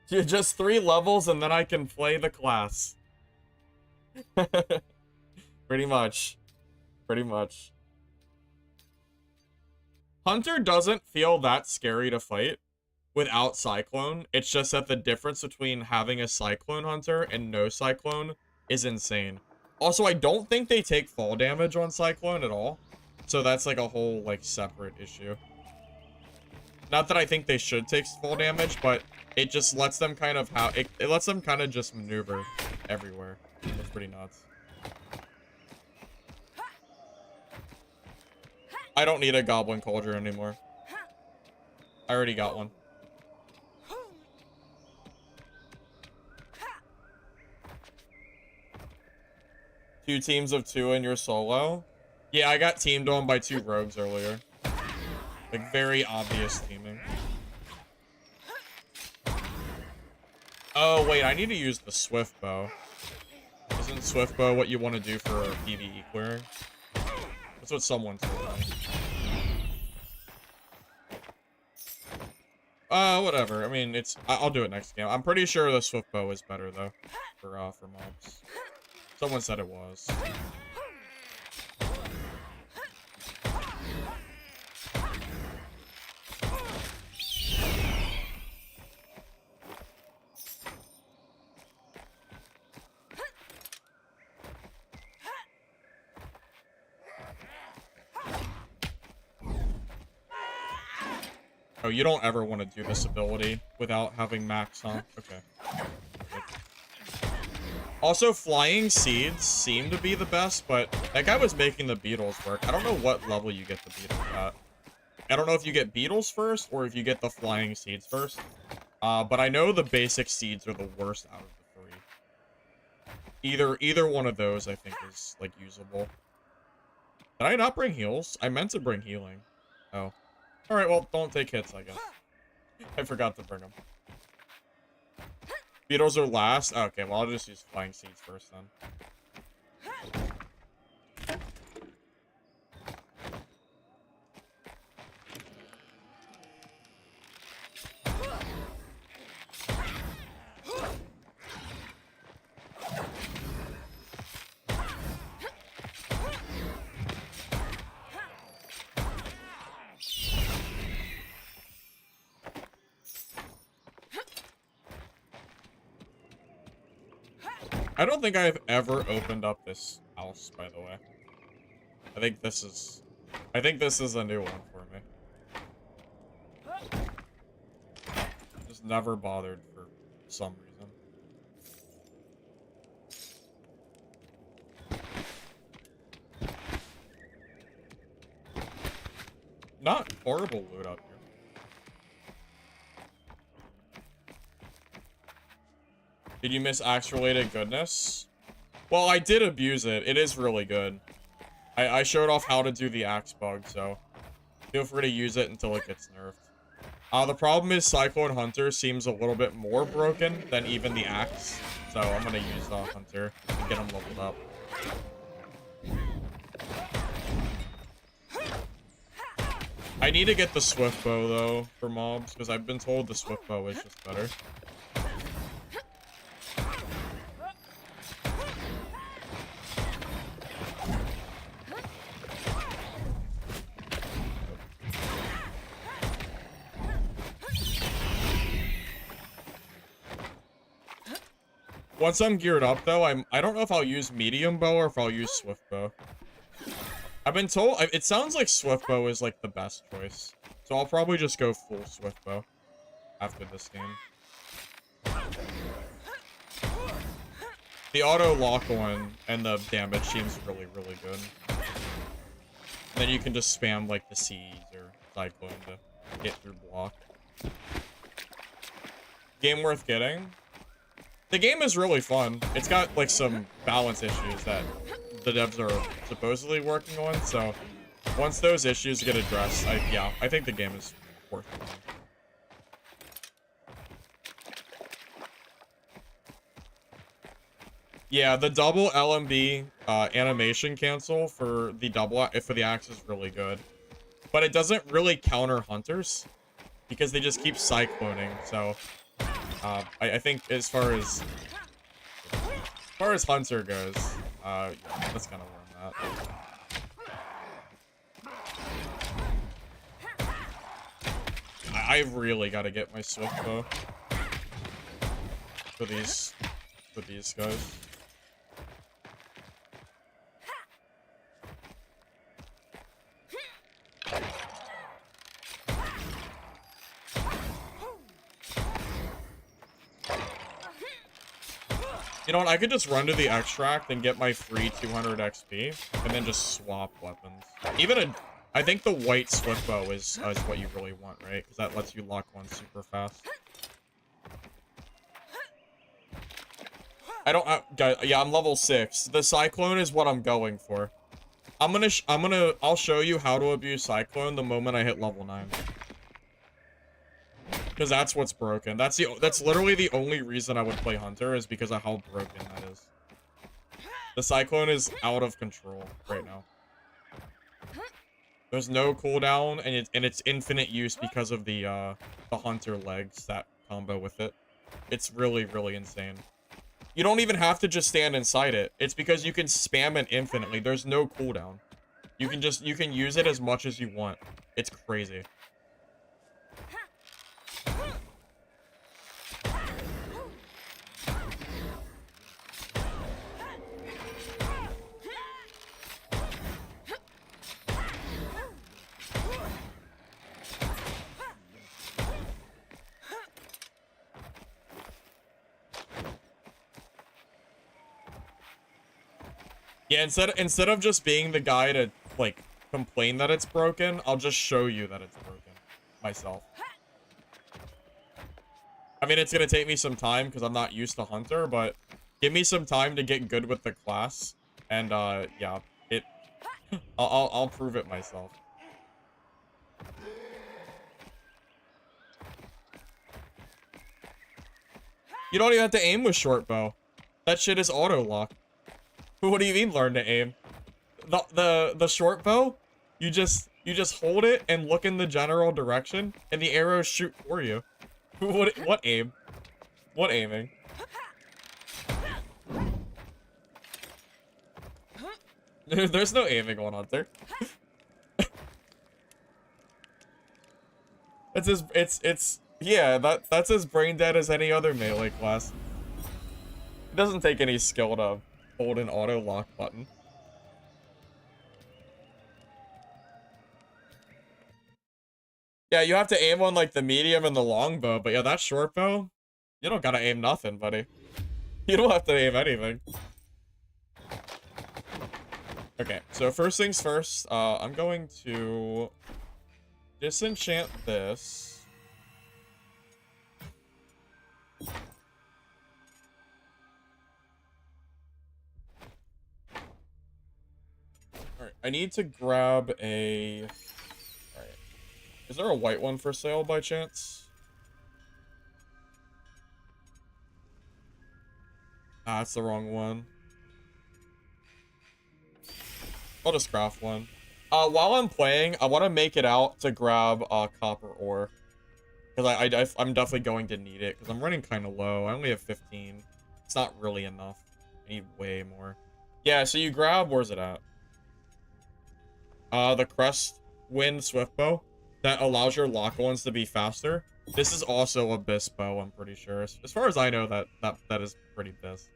Yeah, just 3 levels and then I can play the class. Pretty much. Pretty much. Hunter doesn't feel that scary to fight without Cyclone. It's just that the difference between having a Cyclone Hunter and no Cyclone is insane. Also, I don't think they take fall damage on Cyclone at all. So that's like a whole, like, separate issue. Not that I think they should take fall damage, but it just lets them kind of it lets them kind of just maneuver everywhere. That's pretty nuts. I don't need a Goblin Cauldron anymore. I already got one. Two teams of 2 in your solo. Yeah, I got teamed on by 2 rogues earlier. Like, very obvious teaming. Oh, wait, I need to use the Swift Bow. Isn't Swift Bow what you want to do for PvE clearing? That's what someone told me. Whatever. I mean, I'll do it next game. I'm pretty sure the Swift Bow is better, though, for mobs. Someone said it was. Oh, you don't ever want to do this ability without having max, huh? Okay. Also, flying seeds seem to be the best, but that guy was making the beetles work. I don't know what level you get the beetles at. I don't know if you get beetles first or if you get the flying seeds first. But I know the basic seeds are the worst out of the 3. Either one of those, I think, is, like, usable. Did I not bring heals? I meant to bring healing. Oh. Alright, well, don't take hits, I guess. I forgot to bring them. Beetles are last? Okay, well, I'll just use flying seeds first, then. I don't think I've ever opened up this house, by the way. I think this is a new one for me. Just never bothered for some reason. Not horrible loot up here. Did you miss axe-related goodness? Well, I did abuse it. It is really good. I showed off how to do the axe bug, so feel free to use it until it gets nerfed. The problem is Cyclone Hunter seems a little bit more broken than even the axe, so I'm gonna use the Hunter and get him leveled up. I need to get the Swift Bow, though, for mobs, because I've been told the Swift Bow is just better. Once I'm geared up, though, I don't know if I'll use medium bow or if I'll use swift bow. I've been told it sounds like swift bow is like the best choice, so I'll probably just go full swift bow after this game. The auto lock one and the damage seems really good. And then you can just spam like the C's or cyclone to get through block. Game worth getting. The game is really fun. It's got, like, some balance issues that the devs are supposedly working on, so once those issues get addressed, I think the game is worth it. Yeah, the double LMB animation cancel for the axe is really good. But it doesn't really counter hunters, because they just keep cycloning, so I think as far as Hunter goes, yeah, that's gonna learn that. I really gotta get my swift bow for these guys. You know what, I could just run to the extract and get my free 200 XP, and then just swap weapons. I think the white swift bow is what you really want, right? Because that lets you lock one super fast. Yeah, I'm level 6. The cyclone is what I'm going for. I'll show you how to abuse Cyclone the moment I hit level 9. Because that's what's broken. That's literally the only reason I would play Hunter, is because of how broken that is. The Cyclone is out of control right now. There's no cooldown, and it's infinite use because of the Hunter legs that combo with it. It's really, really insane. You don't even have to just stand inside it. It's because you can spam it infinitely. There's no cooldown. You can use it as much as you want. It's crazy. Yeah, instead of just being the guy to, like, complain that it's broken, I'll just show you that it's broken myself. I mean, it's gonna take me some time because I'm not used to Hunter, but give me some time to get good with the class, and yeah, I'll prove it myself. You don't even have to aim with short bow. That shit is auto lock. What do you mean learn to aim? The short bow, you just hold it and look in the general direction, and the arrows shoot for you. What aim? What aiming? There's no aiming on Hunter. Yeah, that's as brain dead as any other melee class. It doesn't take any skill to hold an auto lock button. Yeah, you have to aim on like the medium and the longbow, but yeah, that short bow, you don't gotta aim nothing, buddy. You don't have to aim anything. Okay, so first things first, I'm going to disenchant this. Alright, I need to grab a... Alright. Is there a white one for sale by chance? Ah, that's the wrong one. I'll just craft one. While I'm playing, I want to make it out to grab copper ore. Because I'm definitely going to need it, because I'm running kind of low. I only have 15. It's not really enough. I need way more. Yeah, so you grab, where's it at? The Crest Wind Swift Bow. That allows your lock ones to be faster. This is also a Abyss Bow, I'm pretty sure. As far as I know, that is pretty Abyss.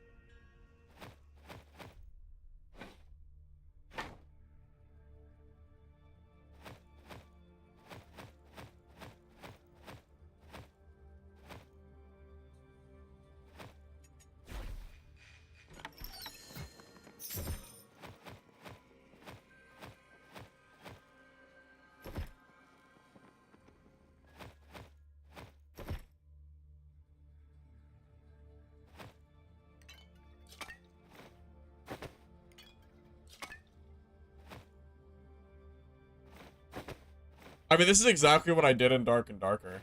I mean, this is exactly what I did in Dark and Darker.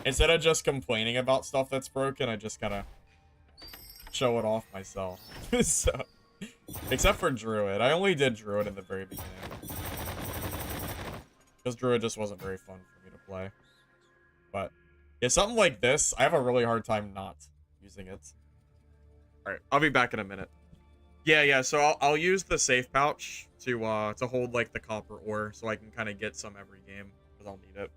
Instead of just complaining about stuff that's broken, I just gotta show it off myself. So, except for Druid. I only did Druid in the very beginning. Because Druid just wasn't very fun for me to play. But, yeah, something like this, I have a really hard time not using it. Alright, I'll be back in a minute. Yeah, so I'll use the safe pouch to hold, like, the copper ore, so I can kind of get some every game. I'll need it.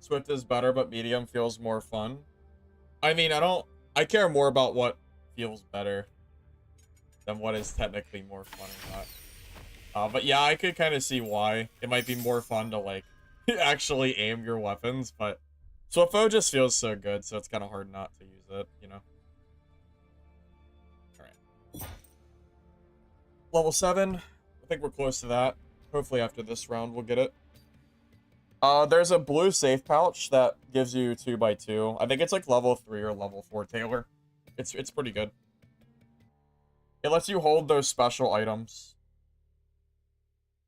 Swift is better, but medium feels more fun. I mean, I care more about what feels better than what is technically more fun or not. But yeah, I could kind of see why. It might be more fun to, like, actually aim your weapons, but Swiftfo just feels so good, so it's kind of hard not to use it, you know? Alright. Level 7. I think we're close to that. Hopefully after this round we'll get it. There's a blue safe pouch that gives you 2x2. I think it's like level 3 or level 4 Taylor. It's pretty good. It lets you hold those special items.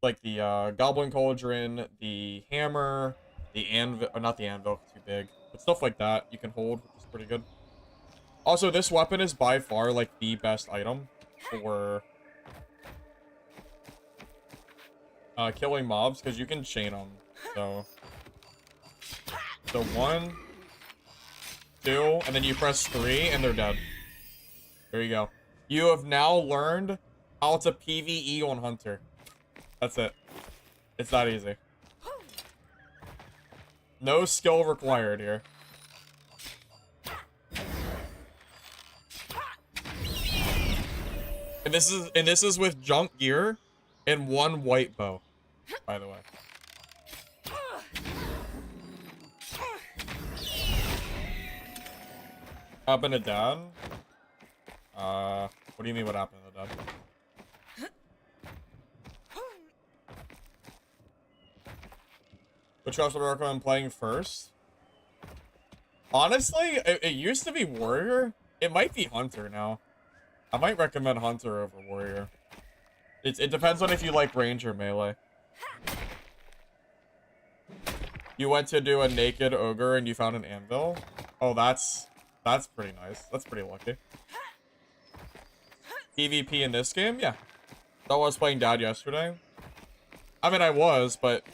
Like the Goblin Cauldron, the hammer, the anvil, not the anvil, too big. But stuff like that you can hold, which is pretty good. Also, this weapon is by far like the best item for killing mobs, because you can chain them. So 1, 2, and then you press 3 and they're dead. There you go. You have now learned how to PvE on Hunter. That's it. It's that easy. No skill required here. And this is with junk gear and 1 white bow, by the way. Happened to Dad? What do you mean what happened to Dad? Which house would I recommend playing first? Honestly, it used to be Warrior. It might be Hunter now. I might recommend Hunter over Warrior. It depends on if you like range or melee. You went to do a naked ogre and you found an anvil? Oh, that's pretty nice. That's pretty lucky. PvP in this game? Yeah. I was playing Dad yesterday. I mean, I was, but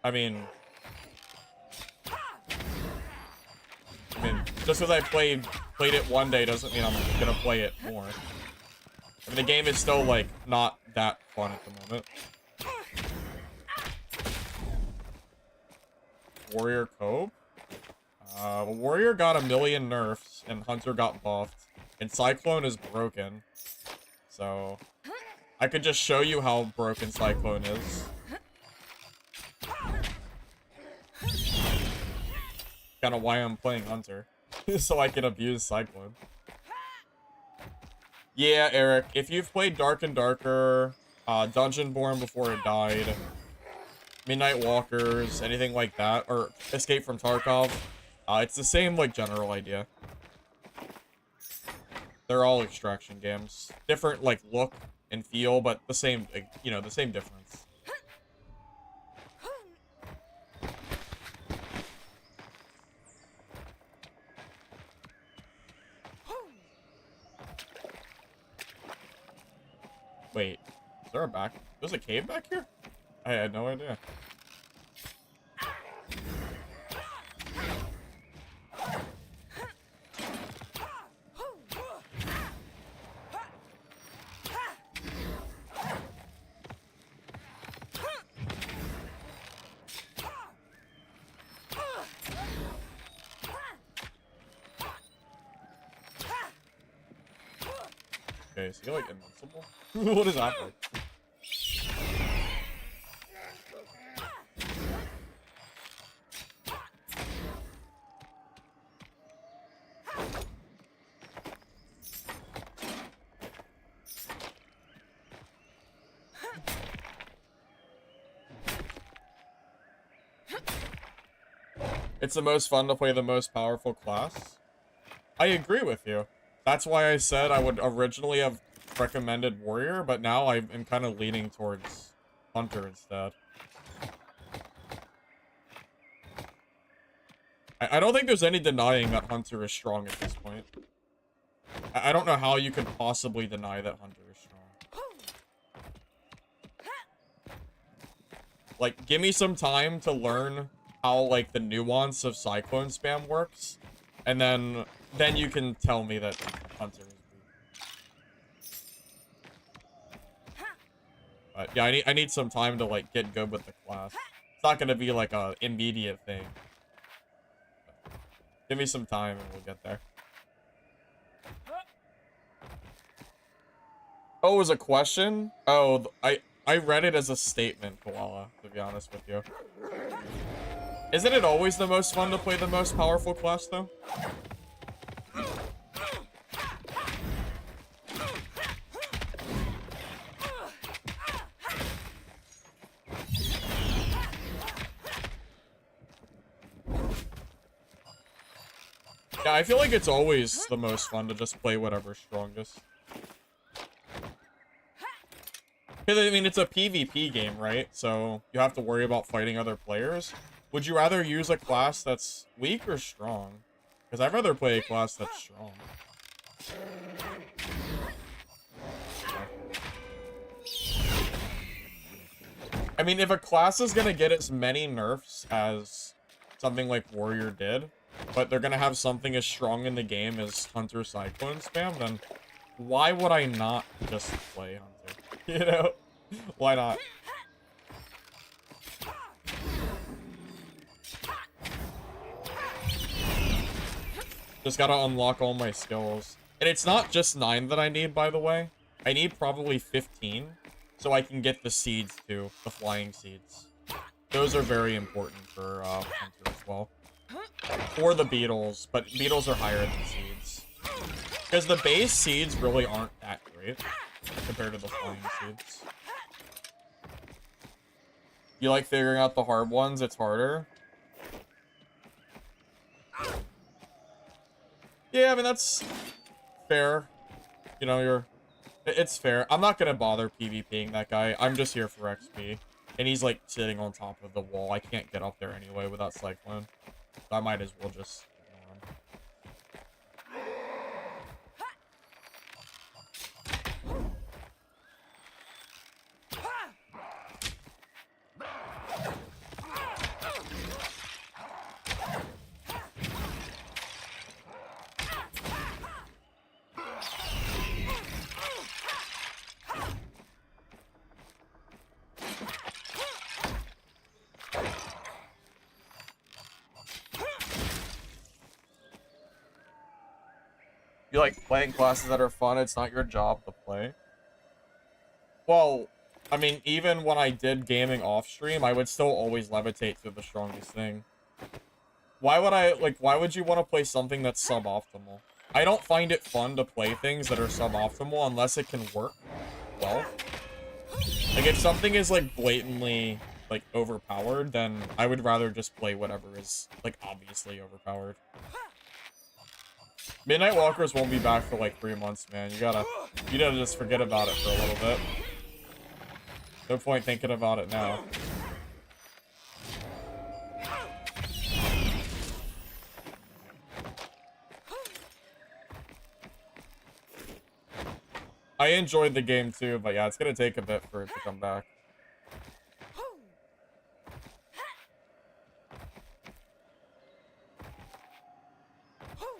I mean, just because I played it one day doesn't mean I'm gonna play it more. I mean, the game is still, like, not that fun at the moment. Warrior Cope? Well, Warrior got a million nerfs, and Hunter got buffed, and Cyclone is broken. So, I could just show you how broken Cyclone is. Kinda why I'm playing Hunter. So I can abuse Cyclone. Yeah, Eric, if you've played Dark and Darker, Dungeonborn before it died, Midnight Walkers, anything like that, or Escape from Tarkov, it's the same, like, general idea. They're all extraction games. Different, like, look and feel, but the same, like, you know, the same difference. Wait, is there a back? There's a cave back here? I had no idea. Okay, is he like invincible? What is happening? It's the most fun to play the most powerful class. I agree with you. That's why I said I would originally have recommended Warrior, but now I'm kind of leaning towards Hunter instead. I don't think there's any denying that Hunter is strong at this point. I don't know how you could possibly deny that Hunter is strong. Like, give me some time to learn how, like, the nuance of Cyclone spam works, and then you can tell me that Hunter is weak. But yeah, I need some time to, like, get good with the class. It's not gonna be like a immediate thing. Give me some time and we'll get there. Oh, it was a question? Oh, I read it as a statement, Koala, to be honest with you. Isn't it always the most fun to play the most powerful class, though? Yeah, I feel like it's always the most fun to just play whatever's strongest. Because, I mean, it's a PvP game, right? So you have to worry about fighting other players. Would you rather use a class that's weak or strong? Because I'd rather play a class that's strong. I mean, if a class is going to get as many nerfs as something like Warrior did, but they're going to have something as strong in the game as Hunter Cyclone spam, then why would I not just play Hunter? You know? Why not? Just gotta unlock all my skills. And it's not just 9 that I need, by the way. I need probably 15, so I can get the seeds too, the flying seeds. Those are very important for Hunter as well. Or the beetles, but beetles are higher than seeds. Because the base seeds really aren't that great compared to the flying seeds. You like figuring out the hard ones? It's harder. Yeah, I mean, that's fair. You know, it's fair. I'm not gonna bother PvPing that guy. I'm just here for XP. And he's, like, sitting on top of the wall. I can't get up there anyway without Cyclone. So I might as well just ignore him. You like playing classes that are fun, it's not your job to play. Well, I mean, even when I did gaming off stream, I would still always levitate to the strongest thing. Why would you want to play something that's suboptimal? I don't find it fun to play things that are suboptimal unless it can work well. Like, if something is, like, blatantly, like, overpowered, then I would rather just play whatever is, like, obviously overpowered. Midnight Walkers won't be back for like 3 months, man. You gotta just forget about it for a little bit. No point thinking about it now. I enjoyed the game too, but yeah, it's gonna take a bit for it to come back.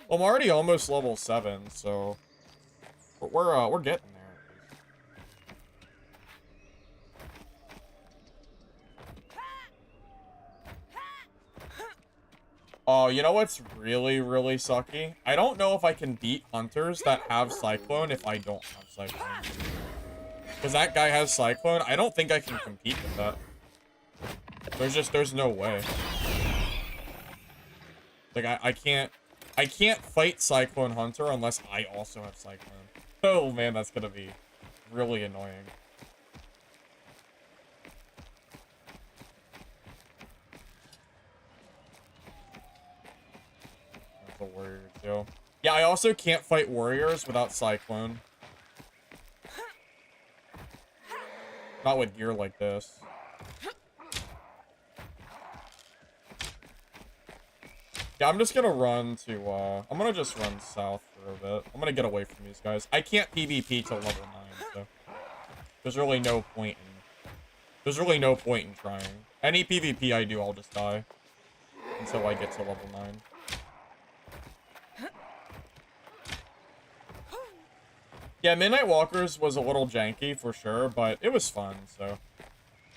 Well, I'm already almost level 7, so we're getting there. Oh, you know what's really, really sucky? I don't know if I can beat hunters that have Cyclone if I don't have Cyclone. Because that guy has Cyclone. I don't think I can compete with that. There's no way. Like, I can't fight Cyclone Hunter unless I also have Cyclone. Oh man, that's gonna be really annoying. That's a warrior too. Yeah, I also can't fight warriors without Cyclone. Not with gear like this. Yeah, I'm just gonna run to, I'm gonna just run south for a bit. I'm gonna get away from these guys. I can't PvP till level 9, so there's really no point in trying. Any PvP I do, I'll just die until I get to level 9. Yeah, Midnight Walkers was a little janky for sure, but it was fun, so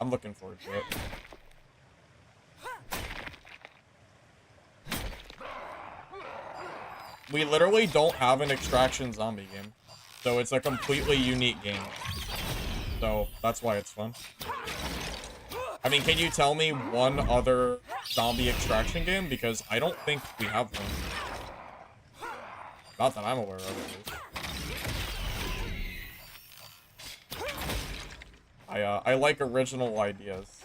I'm looking forward to it. we literally don't have an extraction zombie game. So it's a completely unique game. So that's why it's fun. I mean, can you tell me one other zombie extraction game? Because I don't think we have one. Not that I'm aware of, at least. I like original ideas.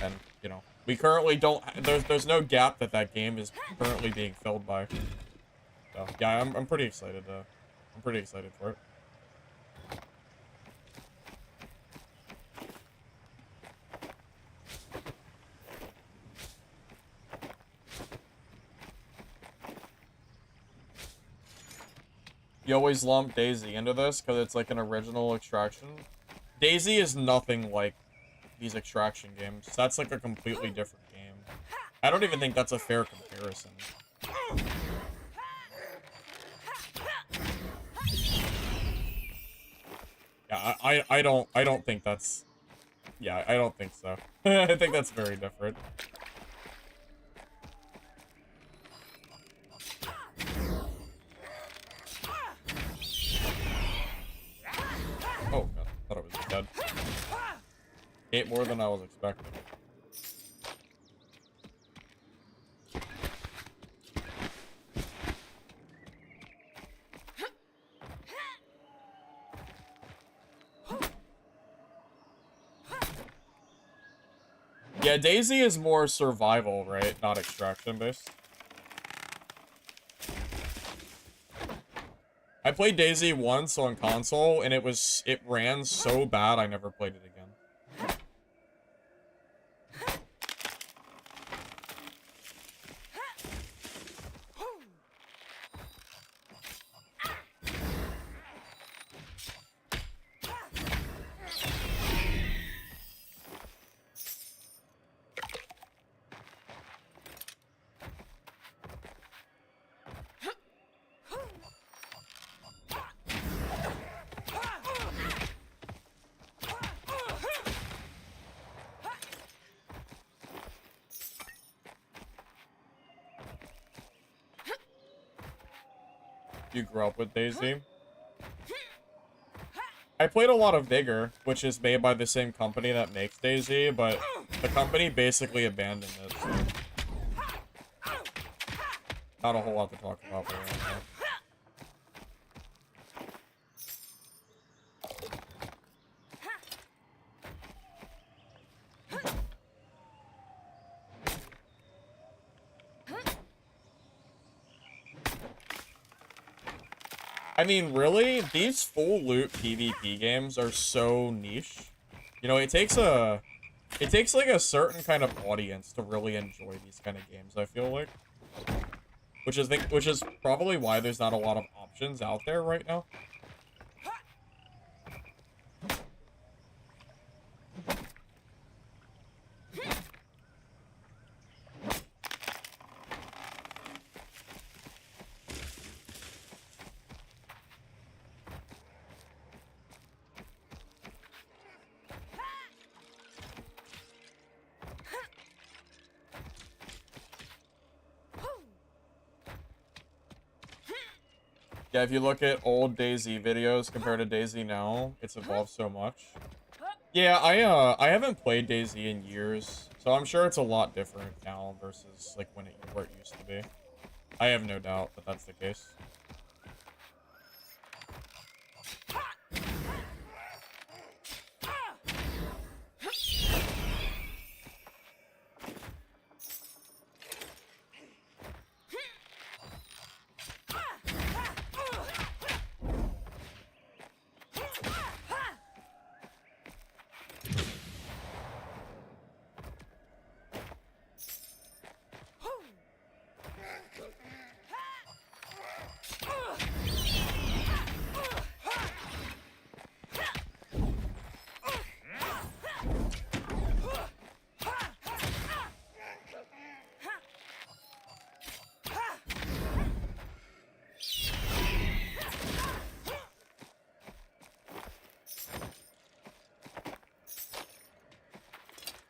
And, you know, we currently don't... There's no gap that game is currently being filled by. So, yeah, I'm pretty excited. I'm pretty excited for it. You always lump DayZ into this because it's like an original extraction. DayZ is nothing like these extraction games. That's like a completely different game. I don't even think that's a fair comparison. Yeah, I don't think that's... Yeah, I don't think so. I think that's very different. Oh, God. I thought it was dead. Ate more than I was expecting. Yeah, DayZ is more survival, right? Not extraction based. I played DayZ once on console, and it ran so bad I never played it again. You grew up with DayZ? I played a lot of Vigor, which is made by the same company that makes DayZ, but the company basically abandoned it, so... Not a whole lot to talk about right now. I mean, really? These full loot PvP games are so niche. You know, it takes like a certain kind of audience to really enjoy these kind of games, I feel like. Which is probably why there's not a lot of options out there right now. Yeah, if you look at old DayZ videos compared to DayZ now, it's evolved so much. Yeah, I haven't played DayZ in years, so I'm sure it's a lot different now versus like where it used to be. I have no doubt that that's the case.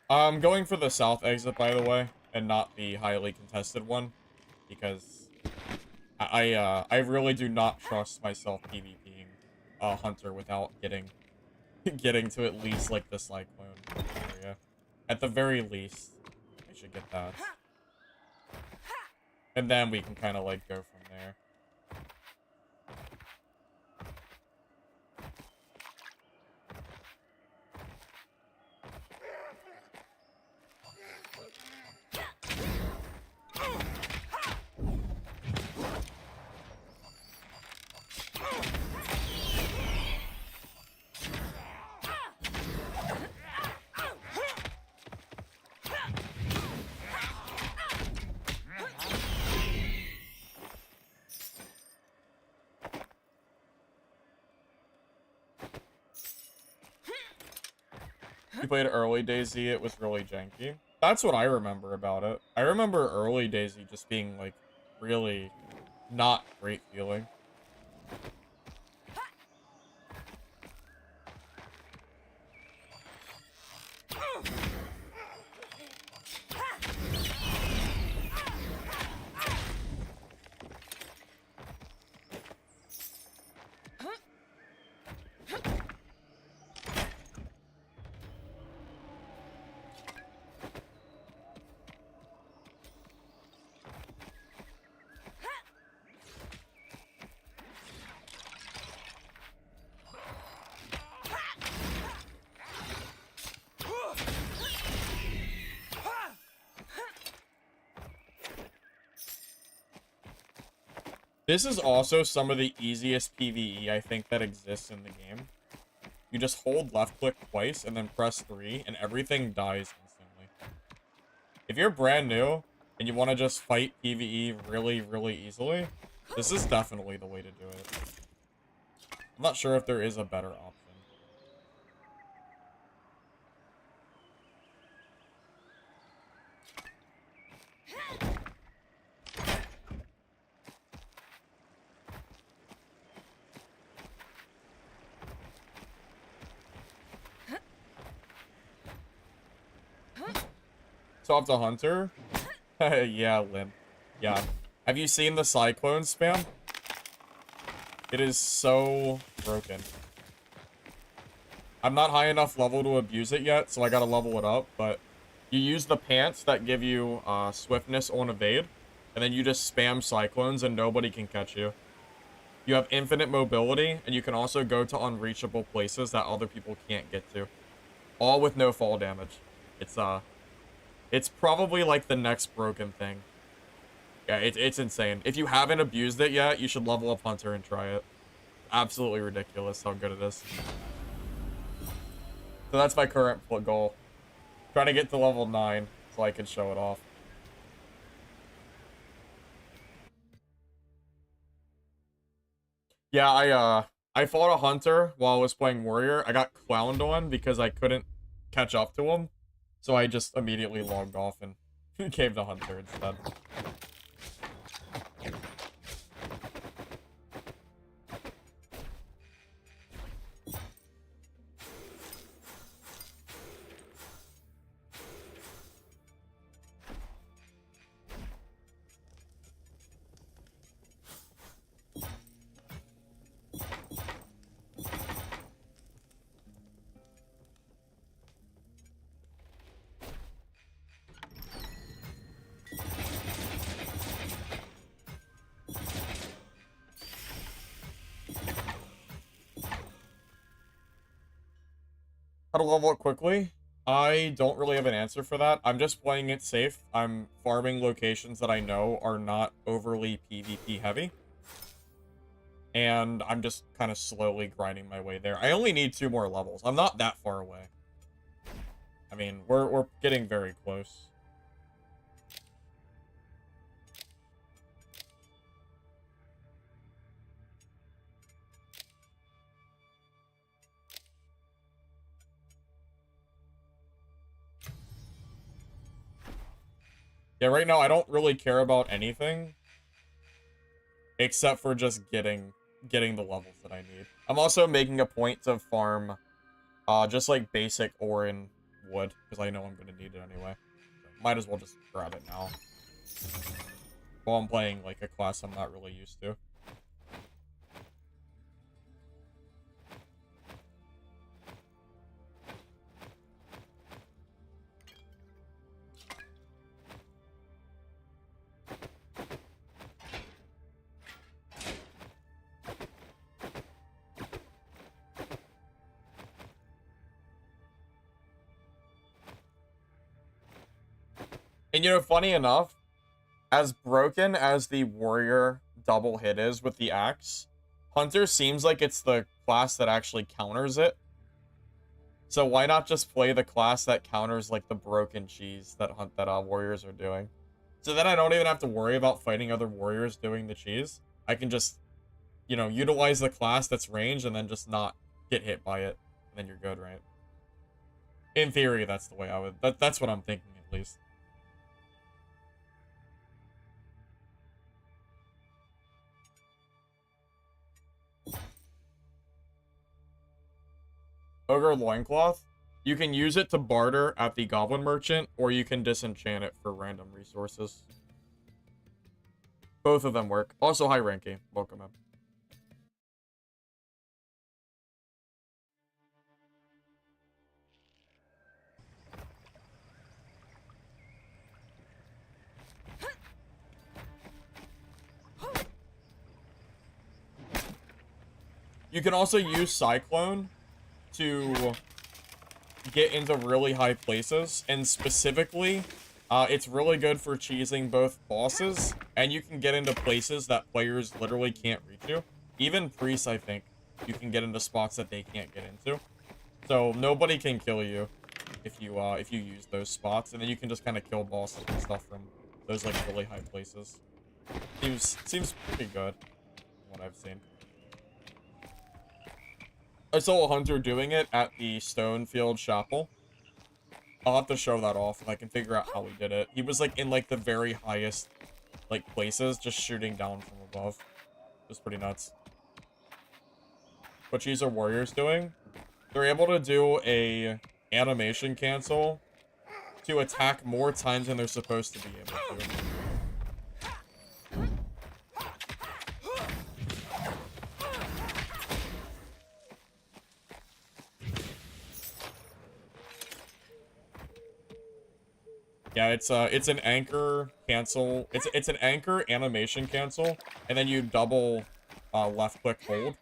I'm going for the south exit, by the way, and not the highly contested one, because I really do not trust myself PvPing a hunter without getting to at least like the cyclone area. At the very least, I should get that. And then we can kind of like go from there. You played early DayZ, it was really janky. That's what I remember about it. I remember early DayZ just being, like, really not great feeling. This is also some of the easiest PvE I think that exists in the game. You just hold left click twice and then press 3 and everything dies instantly. If you're brand new and you want to just fight PvE really, really easily, this is definitely the way to do it. I'm not sure if there is a better option. Top the hunter? Yeah, Lynn. Yeah. Have you seen the cyclone spam? It is so broken. I'm not high enough level to abuse it yet, so I gotta level it up, but you use the pants that give you swiftness on evade, and then you just spam cyclones and nobody can catch you. You have infinite mobility, and you can also go to unreachable places that other people can't get to. All with no fall damage. It's probably like the next broken thing. Yeah, it's insane. If you haven't abused it yet, you should level up Hunter and try it. Absolutely ridiculous how good it is. So that's my current goal. Trying to get to level 9 so I can show it off. Yeah, I fought a hunter while I was playing warrior. I got clowned on because I couldn't catch up to him. So I just immediately logged off and became the hunter instead. How to level up quickly? I don't really have an answer for that. I'm just playing it safe. I'm farming locations that I know are not overly PvP heavy. And I'm just kind of slowly grinding my way there. I only need 2 more levels. I'm not that far away. I mean, we're getting very close. Yeah, right now I don't really care about anything except for just getting the levels that I need. I'm also making a point to farm just like basic ore and wood because I know I'm going to need it anyway. So might as well just grab it now. while I'm playing like a class I'm not really used to. And you know, funny enough, as broken as the warrior double hit is with the axe, hunter seems like it's the class that actually counters it. So why not just play the class that counters like the broken cheese that warriors are doing? So then I don't even have to worry about fighting other warriors doing the cheese. I can just, you know, utilize the class that's ranged and then just not get hit by it. And then you're good, right? In theory, that's the way I would... That's what I'm thinking, at least. Ogre Loincloth. You can use it to barter at the Goblin Merchant, or you can disenchant it for random resources. Both of them work. Also, high ranking. Welcome in. You can also use Cyclone to get into really high places, and specifically, it's really good for cheesing both bosses, and you can get into places that players literally can't reach you. Even priests, I think, you can get into spots that they can't get into. So nobody can kill you if you use those spots, and then you can just kind of kill bosses and stuff from those like really high places. Seems pretty good, from what I've seen. I saw a hunter doing it at the Stonefield Chapel. I'll have to show that off and I can figure out how he did it. He was like in like the very highest like places, just shooting down from above. It was pretty nuts. What cheese are warriors doing? They're able to do a animation cancel to attack more times than they're supposed to be able to. Yeah, it's an anchor cancel. It's an anchor animation cancel, and then you double left click hold,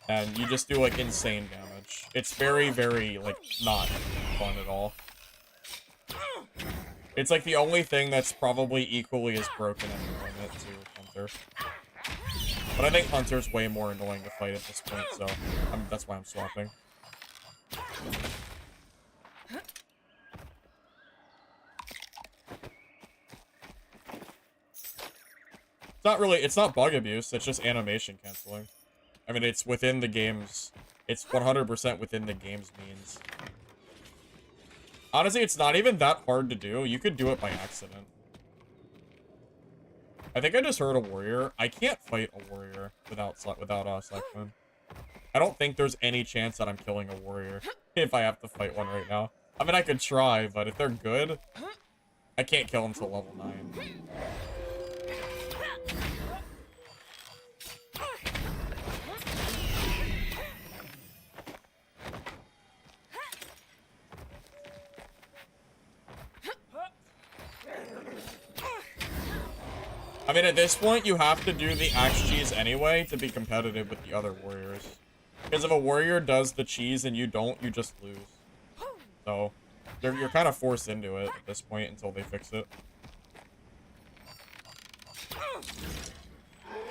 and you just do like insane damage. It's very, very like not fun at all. It's like the only thing that's probably equally as broken and annoying to Hunter. But I think Hunter's way more annoying to fight at this point, so that's why I'm swapping. It's not bug abuse, it's just animation canceling. I mean, it's within the game's, it's 100% within the game's means. Honestly, it's not even that hard to do. You could do it by accident. I think I just heard a warrior. I can't fight a warrior without Cyclone. I don't think there's any chance that I'm killing a warrior if I have to fight one right now. I mean, I could try, but if they're good, I can't kill them till level 9. I mean, at this point, you have to do the axe cheese anyway to be competitive with the other warriors. Because if a warrior does the cheese and you don't, you just lose. So, you're kind of forced into it at this point until they fix it.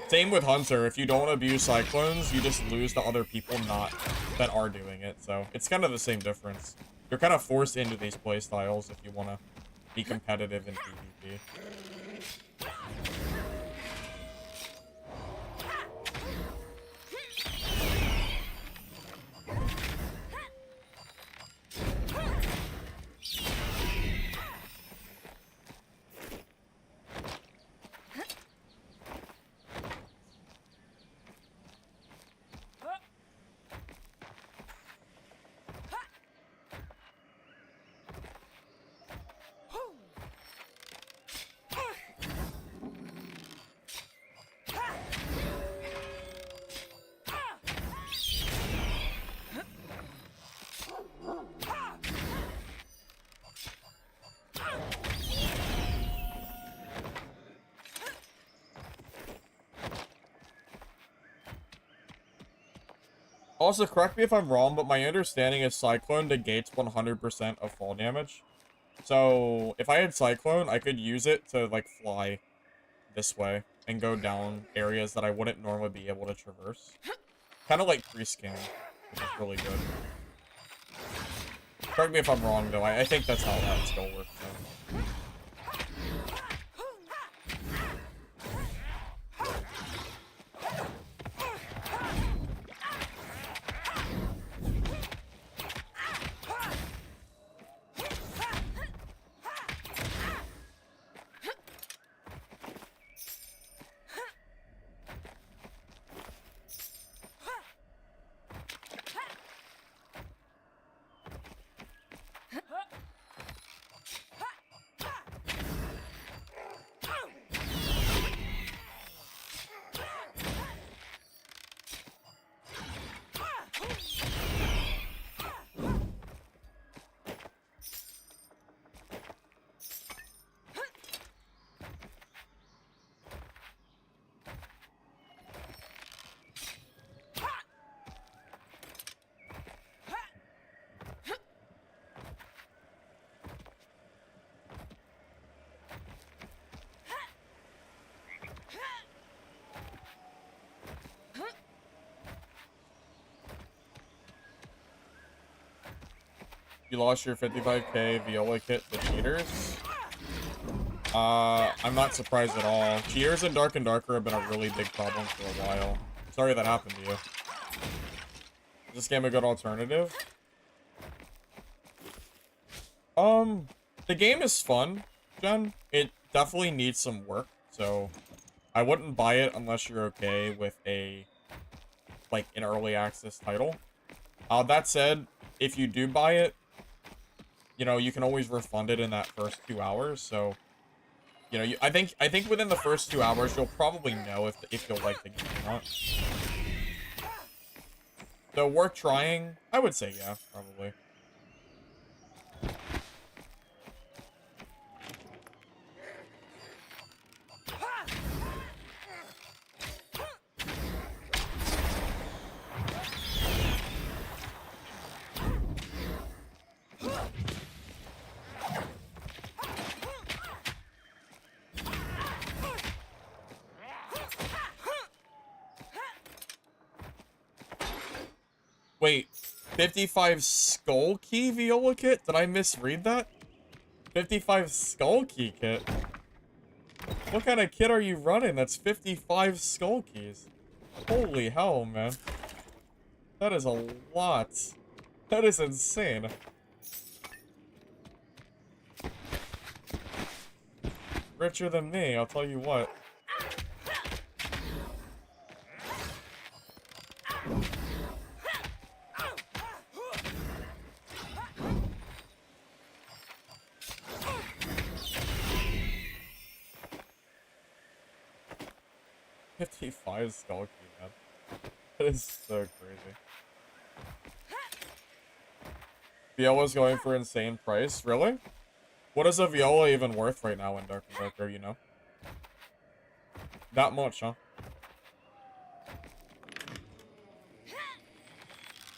Same with Hunter. If you don't abuse Cyclones, you just lose to other people that are doing it. So, it's kind of the same difference. You're kind of forced into these playstyles if you want to be competitive in PvP. Also, correct me if I'm wrong, but my understanding is Cyclone negates 100% of fall damage. So, if I had Cyclone, I could use it to, like, fly this way and go down areas that I wouldn't normally be able to traverse. Kind of like pre-scan, which is really good. Correct me if I'm wrong, though. I think that's how that skill works, though. You lost your 55k Viola kit to cheaters? I'm not surprised at all. Cheaters in Dark and Darker have been a really big problem for a while. Sorry that happened to you. Is this game a good alternative? The game is fun, Jen. It definitely needs some work, so I wouldn't buy it unless you're okay with like, an early access title. That said, if you do buy it, you know, you can always refund it in that first 2 hours, so, you know, I think within the first 2 hours, you'll probably know if you'll like the game or not. So, worth trying? I would say yeah, probably. Wait, 55 Skull Key Viola kit? Did I misread that? 55 Skull Key kit? What kind of kit are you running? That's 55 Skull Keys. Holy hell, man. That is a lot. That is insane. Richer than me, I'll tell you what. $55 Skull Key, man. That is so crazy. Viola's going for insane price. Really? What is a Viola even worth right now in Dark and Darker, you know? That much, huh?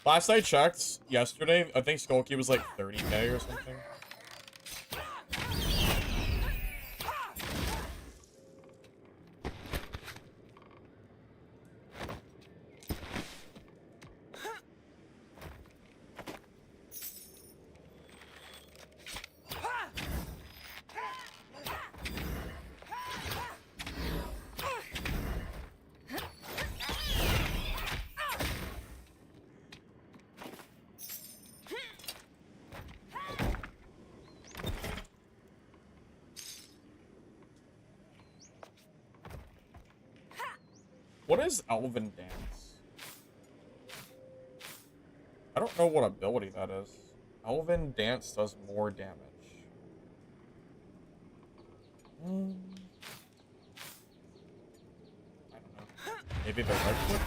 Last I checked, yesterday, I think Skull Key was like 30k or something. What is Elven Dance? I don't know what ability that is. Elven Dance does more damage. I don't know. Maybe the red click?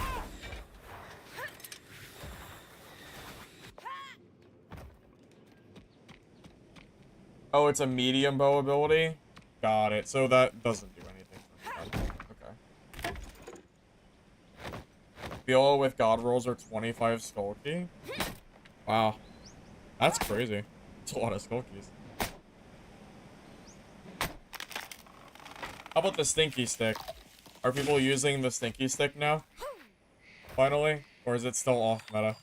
Oh, it's a medium bow ability? Got it. So that doesn't do anything for me. Okay. Feel with God rolls are 25 skull key. Wow. That's crazy. It's a lot of skull keys. How about the stinky stick? Are people using the stinky stick now? Finally? Or is it still off meta?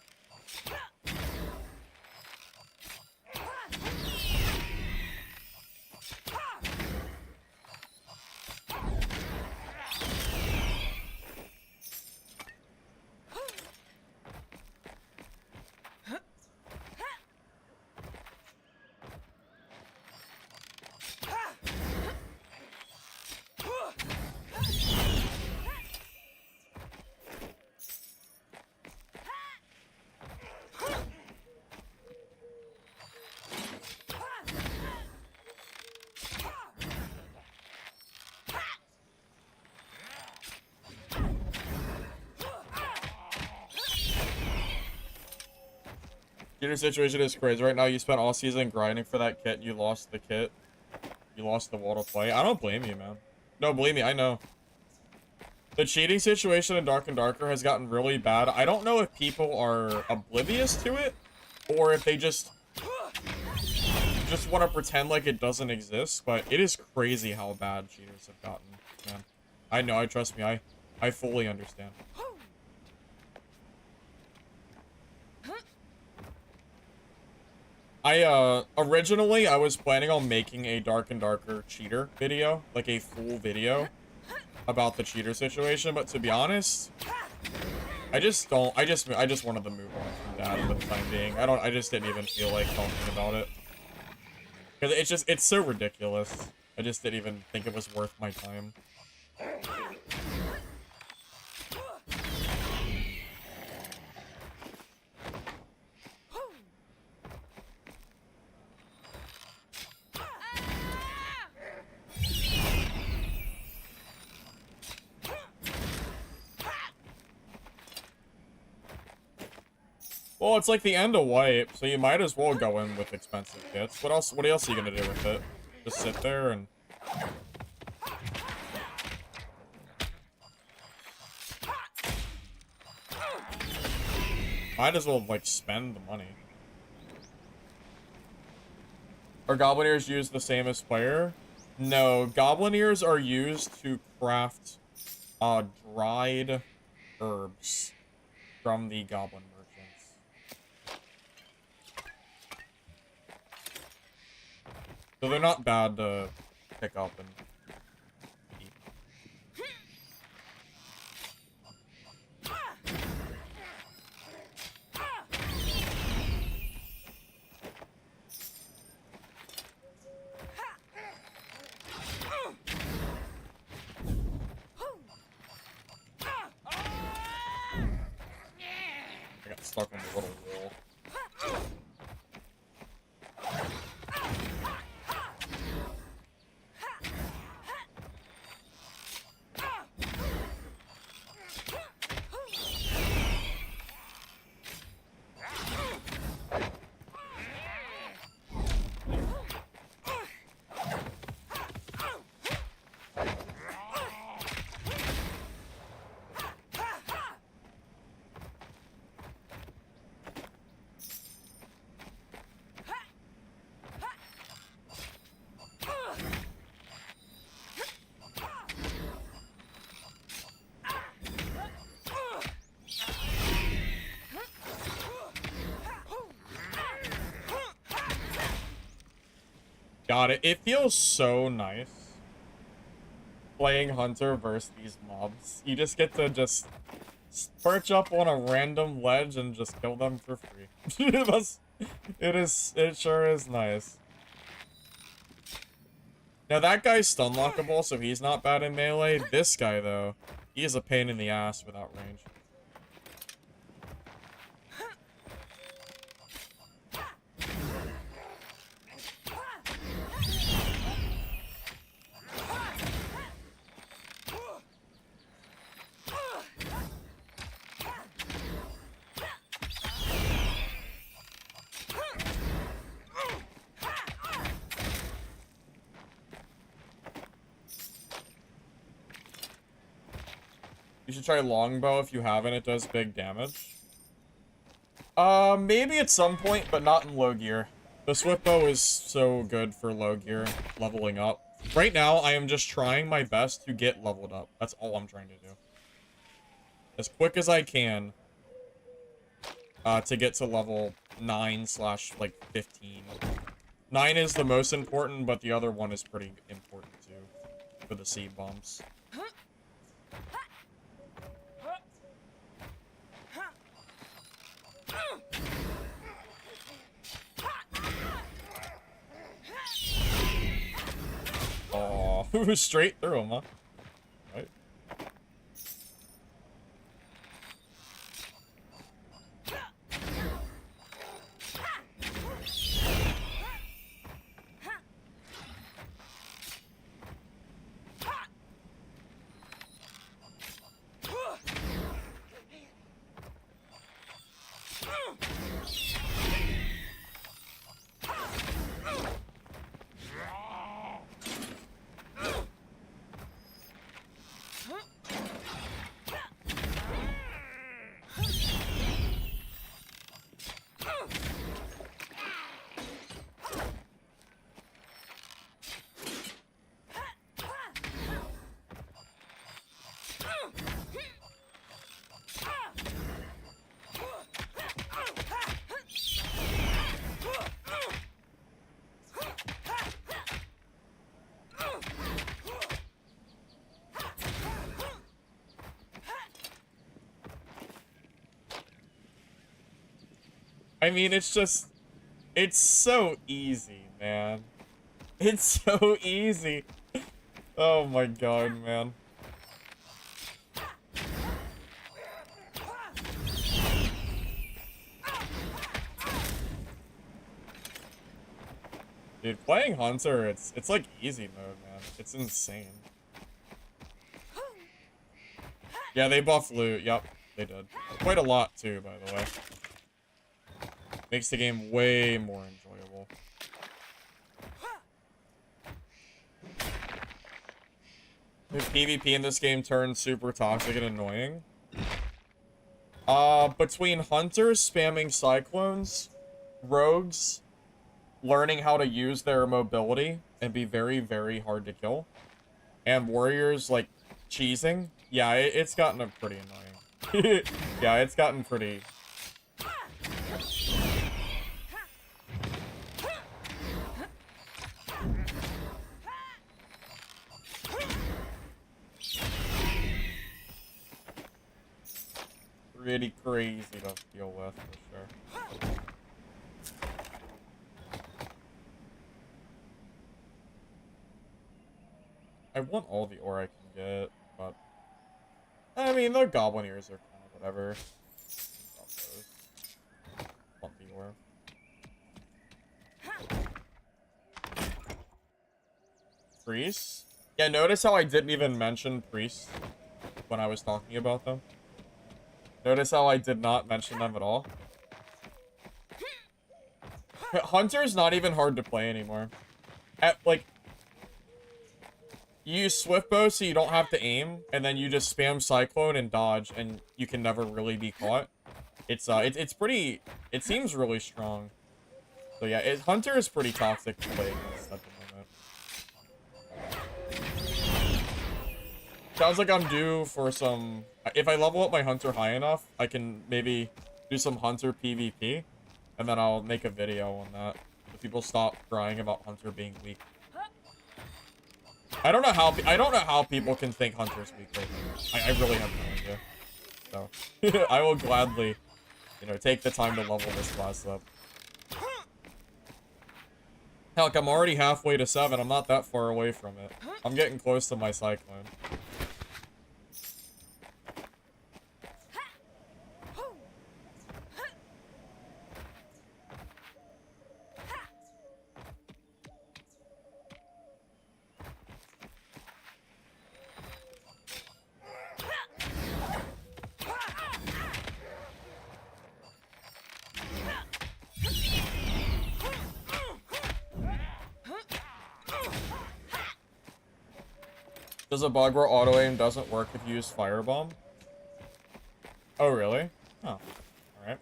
Your situation is crazy. Right now, you spent all season grinding for that kit. You lost the kit. You lost the wall to play. I don't blame you, man. No, believe me, I know. The cheating situation in Dark and Darker has gotten really bad. I don't know if people are oblivious to it, or if they just want to pretend like it doesn't exist, but it is crazy how bad cheaters have gotten, man. I know, trust me, I fully understand. Originally, I was planning on making a Dark and Darker cheater video, like a full video about the cheater situation, but to be honest, I just wanted to move on from that for the time being. I just didn't even feel like talking about it. Because it's so ridiculous. I just didn't even think it was worth my time. Well, it's like the end of wipe, so you might as well go in with expensive kits. What else are you gonna do with it? Just sit there and... Might as well, like, spend the money. Are Goblin Ears used the same as Player? No, Goblin Ears are used to craft, dried herbs from the Goblin merchants. So they're not bad to pick up and eat. I got stuck on the little wall. Got it. It feels so nice playing Hunter versus these mobs. You just get to just perch up on a random ledge and just kill them for free. It sure is nice. Now that guy's stun lockable, so he's not bad in melee. This guy though, he is a pain in the ass without range. You should try longbow if you haven't. It does big damage. Maybe at some point, but not in low gear. The swift bow is so good for low gear, leveling up. Right now, I am just trying my best to get leveled up. That's all I'm trying to do. As quick as I can, to get to level 9 / like 15. 9 is the most important, but the other one is pretty important too, for the seed bombs. Oh, straight through him, huh? Right. I mean, it's so easy, man. It's so easy. Oh my god, man. Dude, playing Hunter, it's like easy mode, man. It's insane. Yeah, they buffed loot. Yep, they did. Quite a lot, too, by the way. Makes the game way more enjoyable. The PvP in this game turns super toxic and annoying. Between hunters spamming cyclones, rogues learning how to use their mobility and be very, very hard to kill, and warriors, like, cheesing, yeah, it's gotten pretty annoying. Yeah, it's gotten pretty... pretty crazy to deal with, for sure. I want all the ore I can get, but... I mean, the goblin ears are kind of whatever. Want the ore. Priests? Yeah, notice how I didn't even mention priests when I was talking about them? Notice how I did not mention them at all? Hunter's not even hard to play anymore. Like, you use swift bow so you don't have to aim, and then you just spam cyclone and dodge, and you can never really be caught. It's pretty... It seems really strong. So yeah, Hunter is pretty toxic to play against at the moment. Sounds like I'm due for some... If I level up my Hunter high enough, I can maybe do some Hunter PvP, and then I'll make a video on that. So people stop crying about Hunter being weak. I don't know how people can think Hunter's weak right now. I really have no idea. So I will gladly, you know, take the time to level this class up. Heck, I'm already halfway to 7. I'm not that far away from it. I'm getting close to my cyclone. Does a bug where auto-aim doesn't work if you use firebomb? Oh, really? Oh, all right.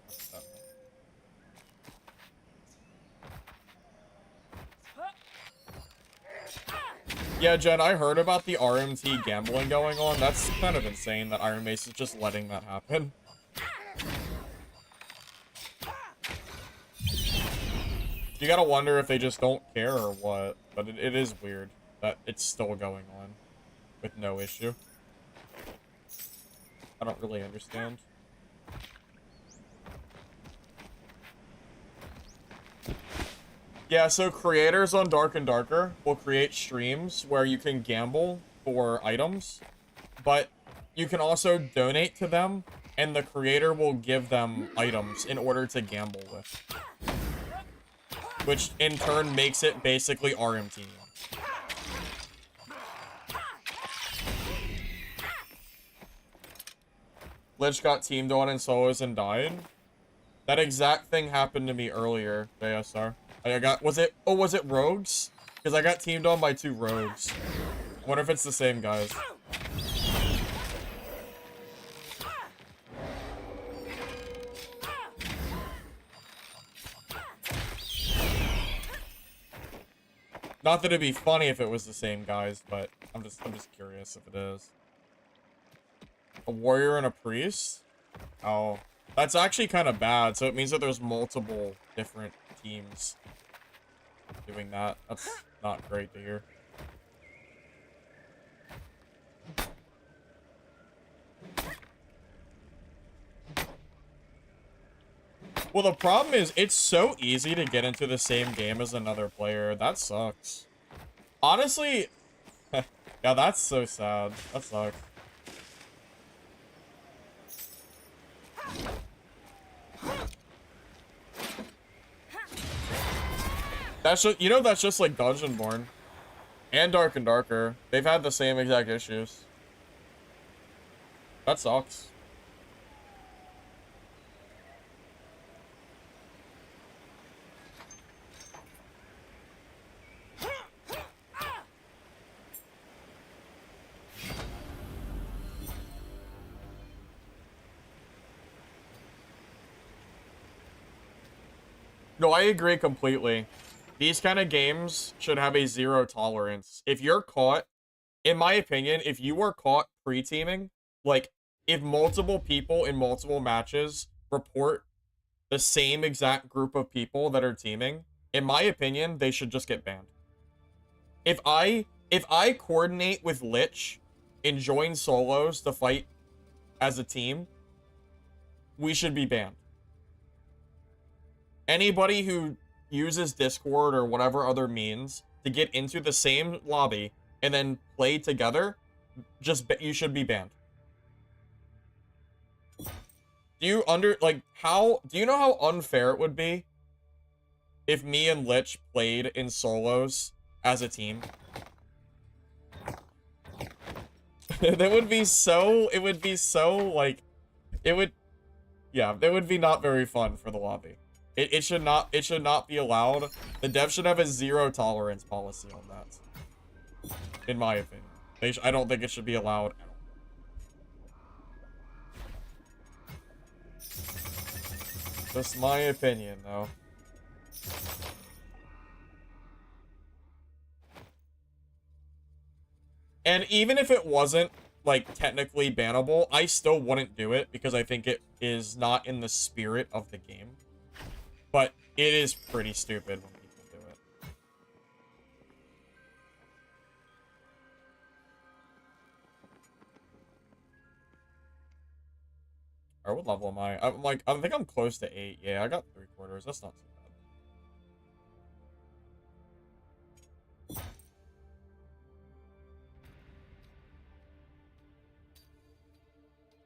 Yeah, Jen, I heard about the RMT gambling going on. That's kind of insane that Iron Mace is just letting that happen. You gotta wonder if they just don't care or what, but it is weird that it's still going on with no issue. I don't really understand. Yeah, so creators on Dark and Darker will create streams where you can gamble for items, but you can also donate to them, and the creator will give them items in order to gamble with. Which, in turn, makes it basically RMT. Lich got teamed on in solos and died. That exact thing happened to me earlier, JSR. I got, was it rogues? Because I got teamed on by 2 rogues. I wonder if it's the same guys. Not that it'd be funny if it was the same guys, but I'm just curious if it is. A warrior and a priest? Oh, that's actually kind of bad. So it means that there's multiple different teams doing that. That's not great to hear. Well, the problem is it's so easy to get into the same game as another player. That sucks. Honestly, yeah, that's so sad. That sucks. That's just, you know, that's just like Dungeonborn and Dark and Darker. They've had the same exact issues. That sucks. No, I agree completely. These kind of games should have a 0 tolerance. If you're caught, in my opinion, if you are caught pre-teaming, like, if multiple people in multiple matches report the same exact group of people that are teaming, in my opinion, they should just get banned. If I coordinate with Lich and join solos to fight as a team, we should be banned. Anybody who uses Discord or whatever other means to get into the same lobby and then play together, you should be banned. Do you do you know how unfair it would be if me and Lich played in solos as a team? That would be so, it would be so, like, yeah, it would be not very fun for the lobby. It should not be allowed. The devs should have a 0 tolerance policy on that. In my opinion. I don't think it should be allowed at all. Just my opinion, though. And even if it wasn't, like, technically bannable, I still wouldn't do it because I think it is not in the spirit of the game. But it is pretty stupid when people do it. Alright, what level am I? I think I'm close to 8. Yeah, I got 3/4. That's not too bad.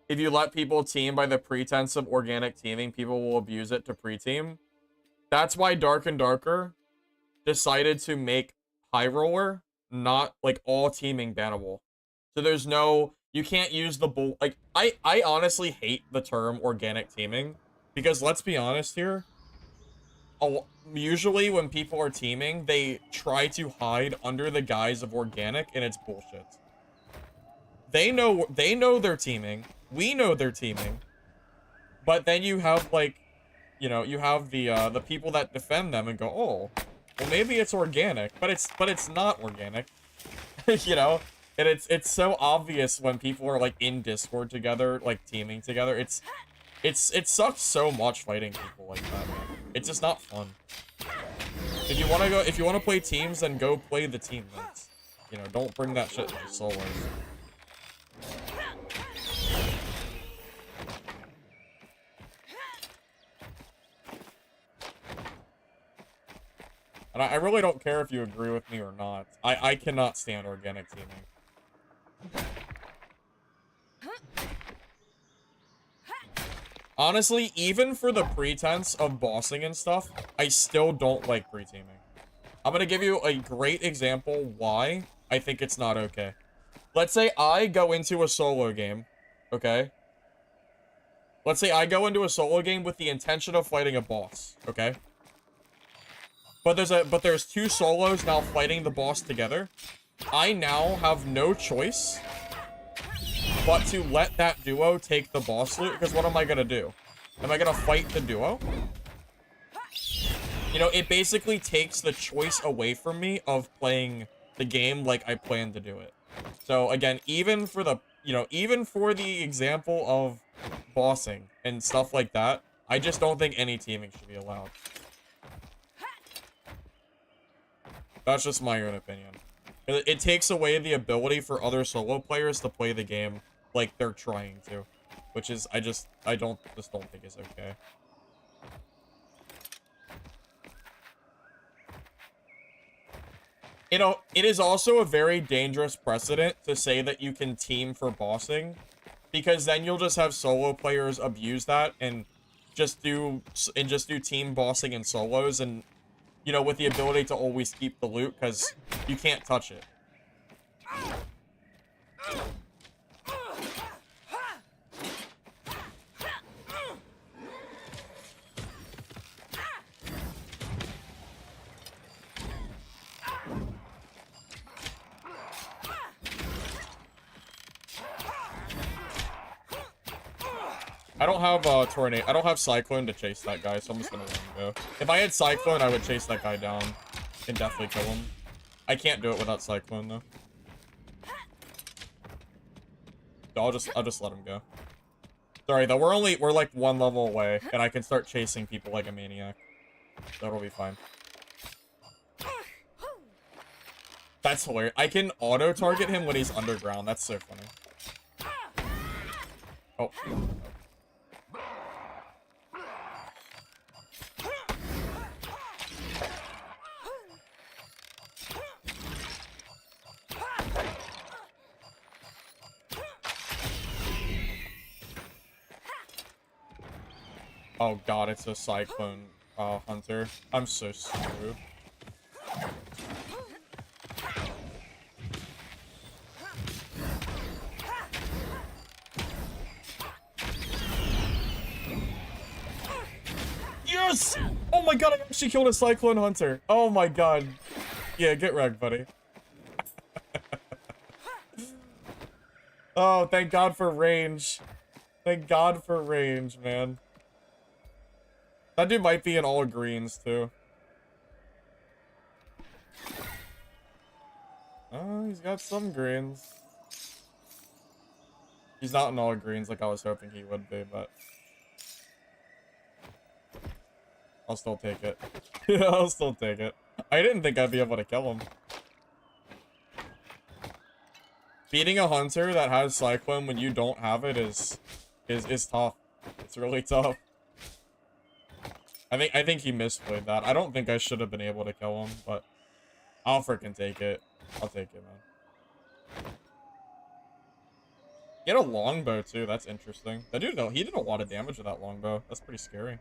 If you let people team by the pretense of organic teaming, people will abuse it to pre-team. That's why Dark and Darker decided to make High Roller not, like, all teaming bannable. So there's no, you can't use the like, I honestly hate the term organic teaming, because let's be honest here, usually when people are teaming, they try to hide under the guise of organic, and it's bullshit. They know they're teaming. We know they're teaming. But then you have, like, you know, you have the people that defend them and go, oh, well, maybe it's organic, but it's not organic, you know? And it's so obvious when people are, like, in Discord together, like, teaming together. It sucks so much fighting people like that, man. It's just not fun. If you wanna play teams, then go play the team mates. You know, don't bring that shit to solos. And I really don't care if you agree with me or not. I cannot stand organic teaming. Honestly, even for the pretense of bossing and stuff, I still don't like pre-teaming. I'm gonna give you a great example why I think it's not okay. Let's say I go into a solo game, okay? Let's say I go into a solo game with the intention of fighting a boss, okay? But there's two solos now fighting the boss together. I now have no choice but to let that duo take the boss loot, because what am I gonna do? Am I gonna fight the duo? You know, it basically takes the choice away from me of playing the game like I plan to do it. So again, even for the, you know, even for the example of bossing and stuff like that, I just don't think any teaming should be allowed. That's just my own opinion. It takes away the ability for other solo players to play the game like they're trying to, which is I don't think is okay. You know, it is also a very dangerous precedent to say that you can team for bossing, because then you'll just have solo players abuse that and just do team bossing and solos, and you know, with the ability to always keep the loot because you can't touch it. I don't have tornado. I don't have cyclone to chase that guy, so I'm just gonna let him go. If I had cyclone, I would chase that guy down and definitely kill him. I can't do it without cyclone though. So I'll just let him go. Sorry though, we're like one level away, and I can start chasing people like a maniac. That'll be fine. That's hilarious. I can auto target him when he's underground. That's so funny. Oh. Oh god, it's a cyclone hunter. I'm so screwed. Yes! Oh my god, I actually killed a cyclone hunter. Oh my god. Yeah, get wrecked, buddy. Oh, thank god for range. Thank god for range, man. That dude might be in all greens, too. Oh, he's got some greens. He's not in all greens like I was hoping he would be, but... I'll still take it. Yeah, I'll still take it. I didn't think I'd be able to kill him. Beating a hunter that has cyclone when you don't have it is tough. It's really tough. I think he misplayed that. I don't think I should have been able to kill him, but I'll freaking take it. I'll take it, man. He had a longbow too. That's interesting. That dude, he did a lot of damage with that longbow. That's pretty scary.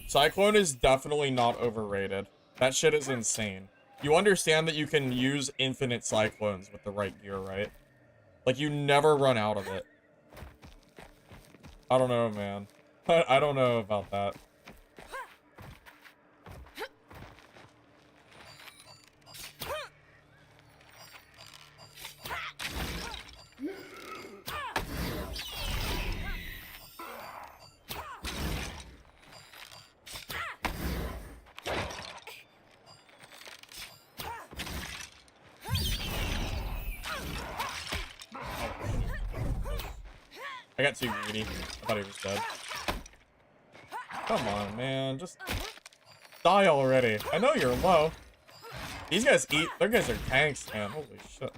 Cyclone is definitely not overrated. That shit is insane. You understand that you can use infinite cyclones with the right gear, right? Like, you never run out of it. I don't know, man. I don't know about that. I got too greedy. I thought he was dead. Come on, man. Just die already. I know you're low. These guys eat. Their guys are tanks, man. Holy shit.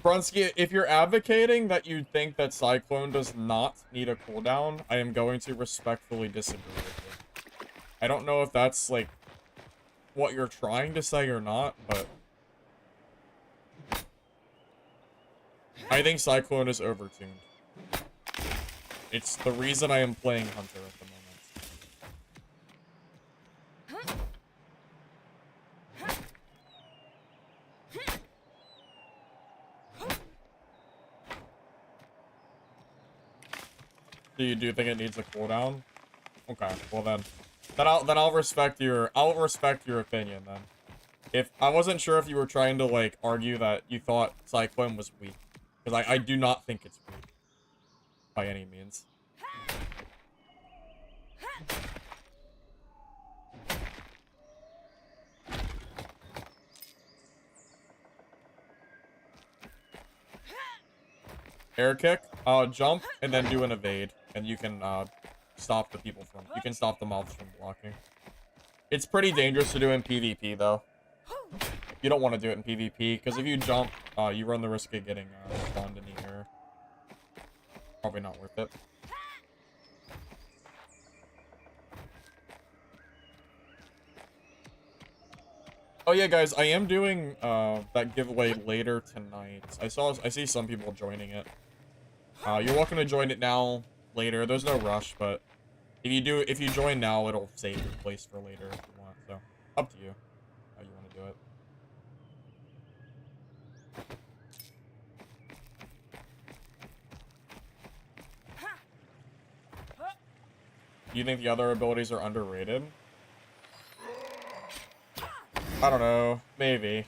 Brunsky, if you're advocating that you think that Cyclone does not need a cooldown, I am going to respectfully disagree with you. I don't know if that's, like, what you're trying to say or not, but I think Cyclone is overtuned. It's the reason I am playing Hunter at the moment. Do you think it needs a cooldown? Okay, well then I'll respect your opinion then. If I wasn't sure if you were trying to like argue that you thought Cyclone was weak, because I do not think it's weak by any means. Air kick, jump, and then do an evade, and you can stop the mobs from blocking. It's pretty dangerous to do in PvP though. You don't want to do it in PvP because if you jump, you run the risk of getting spawned in the air. Probably not worth it. Oh yeah, guys, I am doing that giveaway later tonight. I see some people joining it. You're welcome to join it now, later. There's no rush, but if you join now, it'll save your place for later if you want. So up to you how you want to do it. Do you think the other abilities are underrated? I don't know. Maybe.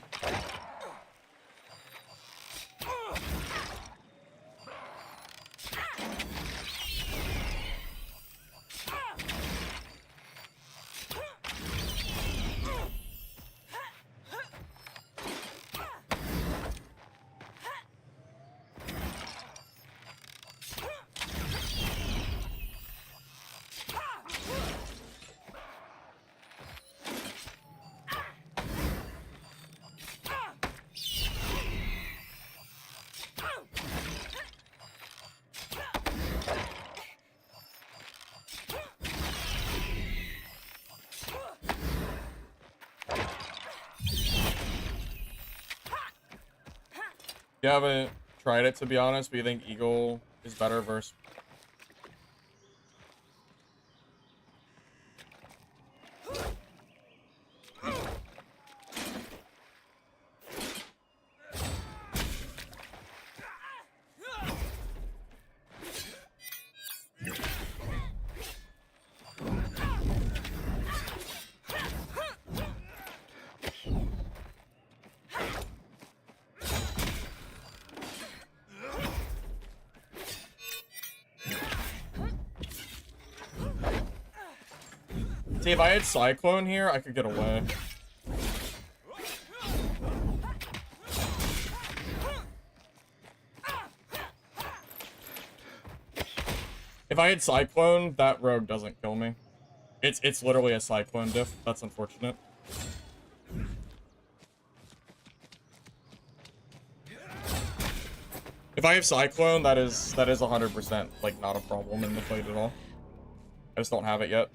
You haven't tried it, to be honest, but you think Eagle is better versus... See, if I had Cyclone here, I could get away. If I had Cyclone, that rogue doesn't kill me. It's literally a Cyclone diff. That's unfortunate. If I have Cyclone, that is 100% like not a problem in the fight at all. I just don't have it yet.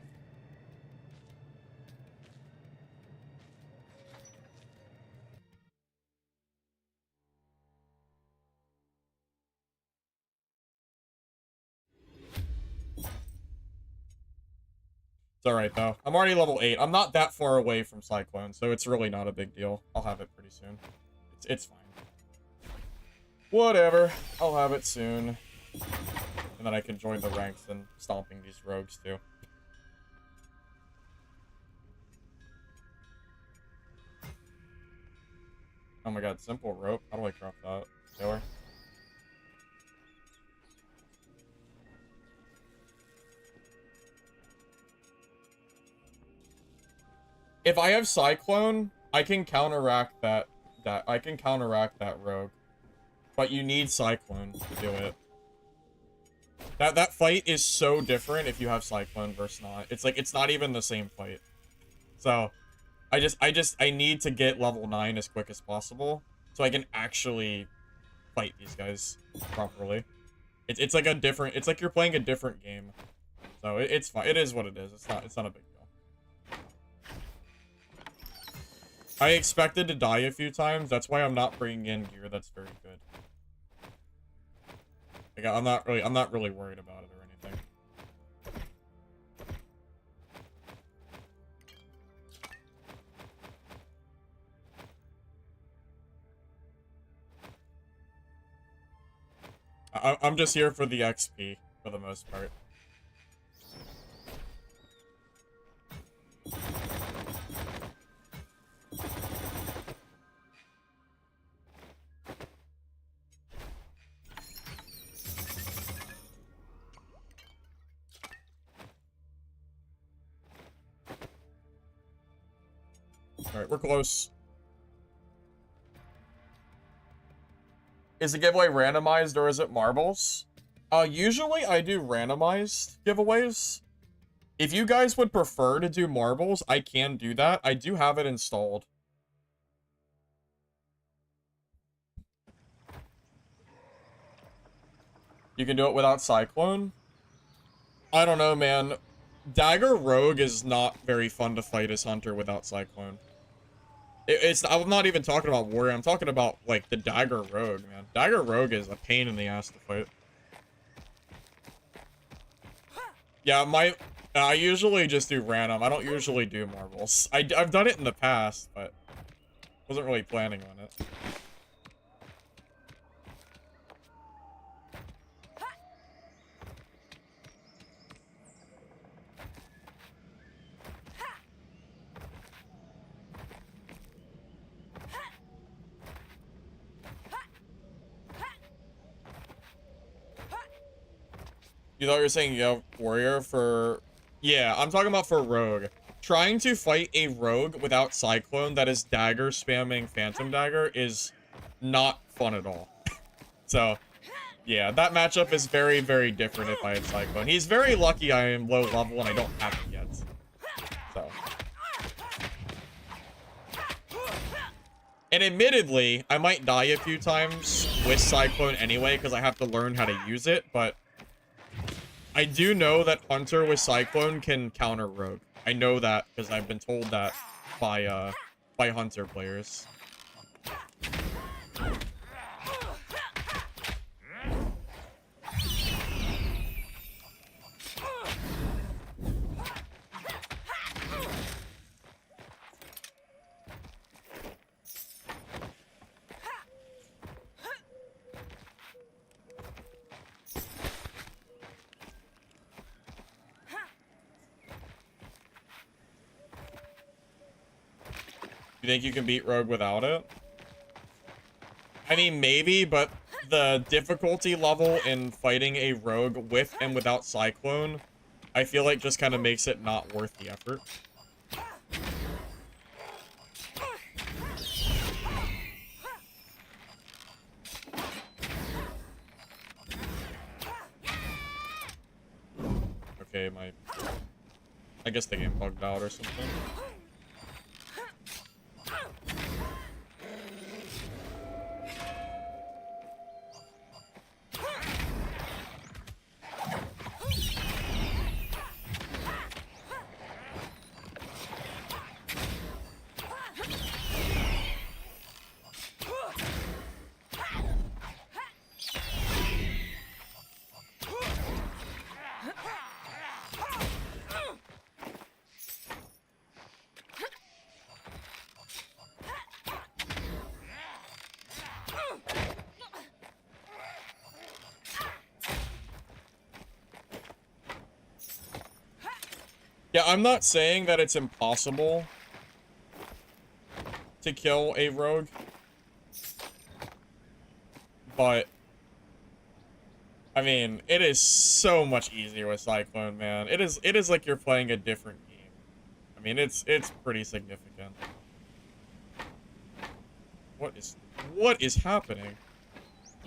It's alright, though. I'm already level 8. I'm not that far away from Cyclone, so it's really not a big deal. I'll have it pretty soon. It's fine. Whatever. I'll have it soon. And then I can join the ranks and stomping these rogues, too. Oh my god, simple rope. How do I drop that? Killer. If I have Cyclone, I can counteract that rogue. But you need Cyclone to do it. That fight is so different if you have Cyclone versus not. It's like it's not even the same fight. So I need to get level 9 as quick as possible so I can actually fight these guys properly. It's like a different, it's like you're playing a different game. So it's fine. It is what it is. It's not a big deal. I expected to die a few times. That's why I'm not bringing in gear that's very good. Like, I'm not really worried about it or anything. I'm just here for the XP for the most part. Alright, we're close. Is the giveaway randomized or is it marbles? Usually I do randomized giveaways. If you guys would prefer to do marbles, I can do that. I do have it installed. You can do it without Cyclone? I don't know, man. Dagger Rogue is not very fun to fight as Hunter without Cyclone. I'm not even talking about Warrior. I'm talking about, like, the Dagger Rogue, man. Dagger Rogue is a pain in the ass to fight. Yeah, I usually just do random. I don't usually do marbles. I've done it in the past, but wasn't really planning on it. You thought you were saying you have Warrior for... Yeah, I'm talking about for Rogue. Trying to fight a Rogue without Cyclone that is dagger spamming Phantom Dagger is not fun at all. So, yeah, that matchup is very, very different if I had Cyclone. He's very lucky I am low level and I don't have it yet. So. And admittedly, I might die a few times with Cyclone anyway because I have to learn how to use it, but I do know that Hunter with Cyclone can counter Rogue. I know that because I've been told that by Hunter players. You think you can beat Rogue without it? I mean, maybe, but the difficulty level in fighting a Rogue with and without Cyclone, I feel like just kind of makes it not worth the effort. Okay, my I guess the game bugged out or something. Yeah, I'm not saying that it's impossible to kill a rogue, but I mean, it is so much easier with Cyclone, man. It is like you're playing a different game. I mean, it's pretty significant. What is happening?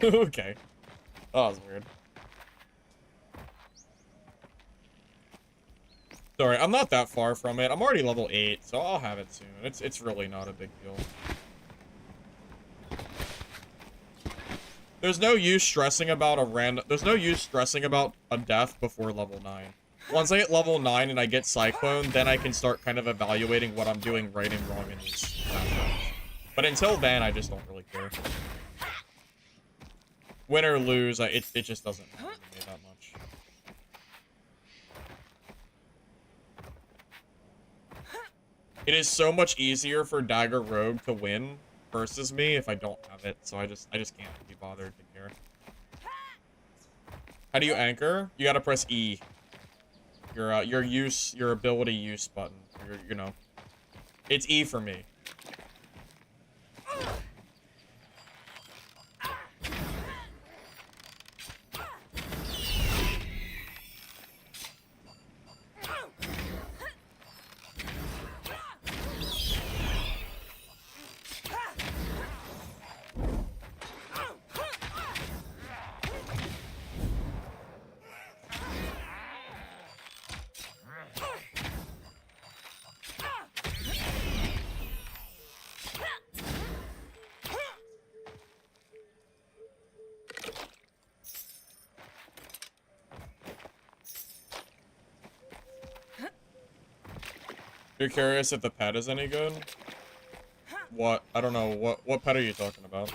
Okay. That was weird. Sorry, I'm not that far from it. I'm already level 8, so I'll have it soon. It's really not a big deal. There's no use stressing about a death before level 9. Once I hit level 9 and I get Cyclone, then I can start kind of evaluating what I'm doing right and wrong in these matchups. But until then, I just don't really care. Win or lose, it just doesn't matter to me that much. It is so much easier for Dagger Rogue to win versus me if I don't have it, so I just can't be bothered to care. How do you anchor? You gotta press E. Your ability use button. You know. It's E for me. You're curious if the pet is any good? What? I don't know. What pet are you talking about?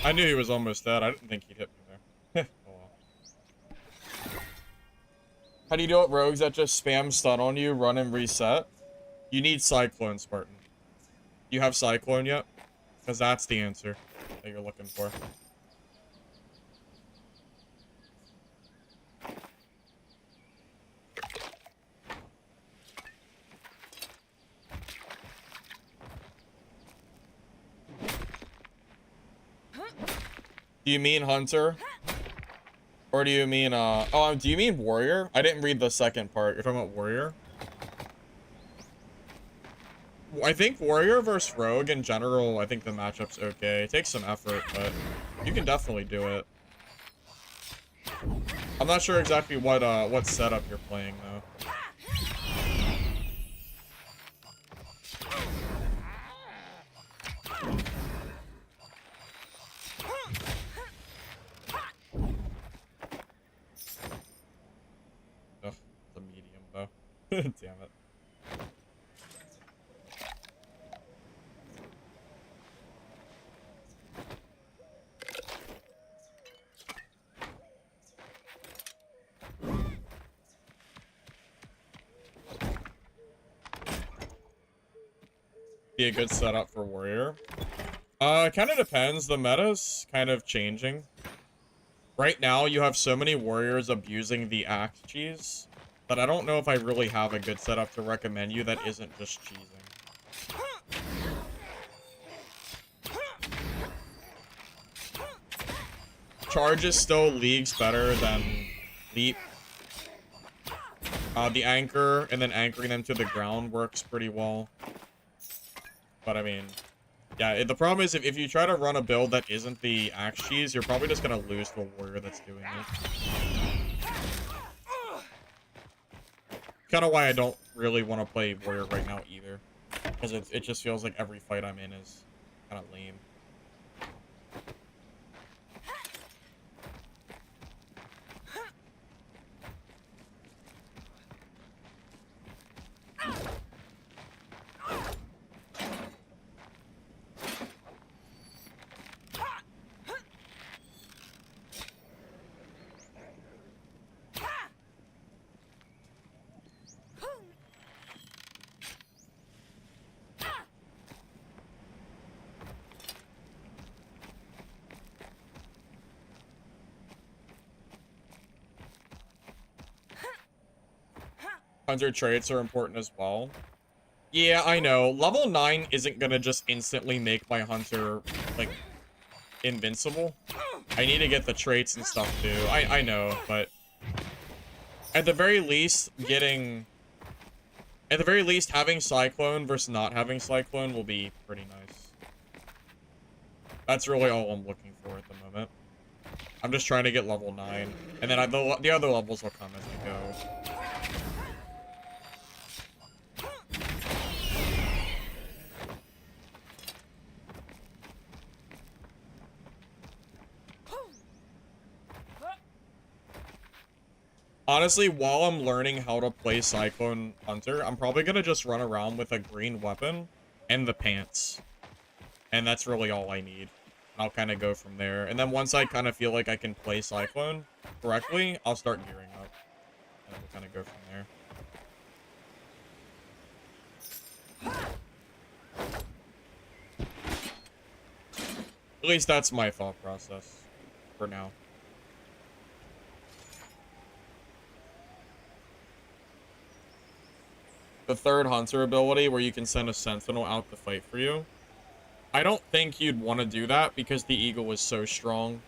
I knew he was almost dead. I didn't think he'd hit me there. Oh, well. How do you do it, rogues that just spam stun on you, run and reset? You need Cyclone, Spartan. Do you have Cyclone yet? Because that's the answer that you're looking for. Do you mean Hunter? Or do you mean, oh, do you mean Warrior? I didn't read the second part. You're talking about Warrior? I think Warrior versus Rogue in general, I think the matchup's okay. It takes some effort, but you can definitely do it. I'm not sure exactly what setup you're playing, though. Ugh, it's a medium, though. Damn it. Be a good setup for Warrior. It kind of depends. The meta's kind of changing. Right now, you have so many Warriors abusing the axe cheese that I don't know if I really have a good setup to recommend you that isn't just cheesing. Charge is still leagues better than Leap. The anchor and then anchoring them to the ground works pretty well. But I mean, yeah, the problem is if you try to run a build that isn't the axe cheese, you're probably just gonna lose to a warrior that's doing it. Kind of why I don't really want to play warrior right now either, because it just feels like every fight I'm in is kind of lame. Hunter traits are important as well. Yeah, I know. Level 9 isn't gonna just instantly make my hunter, like, invincible. I need to get the traits and stuff too. I know, but at the very least, having Cyclone versus not having Cyclone will be pretty nice. That's really all I'm looking for at the moment. I'm just trying to get level 9, and then the other levels will come as we go. Honestly, while I'm learning how to play Cyclone Hunter, I'm probably gonna just run around with a green weapon and the pants. And that's really all I need. I'll kind of go from there. And then once I kind of feel like I can play Cyclone correctly, I'll start gearing up. And we'll kind of go from there. At least that's my thought process for now. The third Hunter ability where you can send a Sentinel out to fight for you. I don't think you'd want to do that because the Eagle is so strong.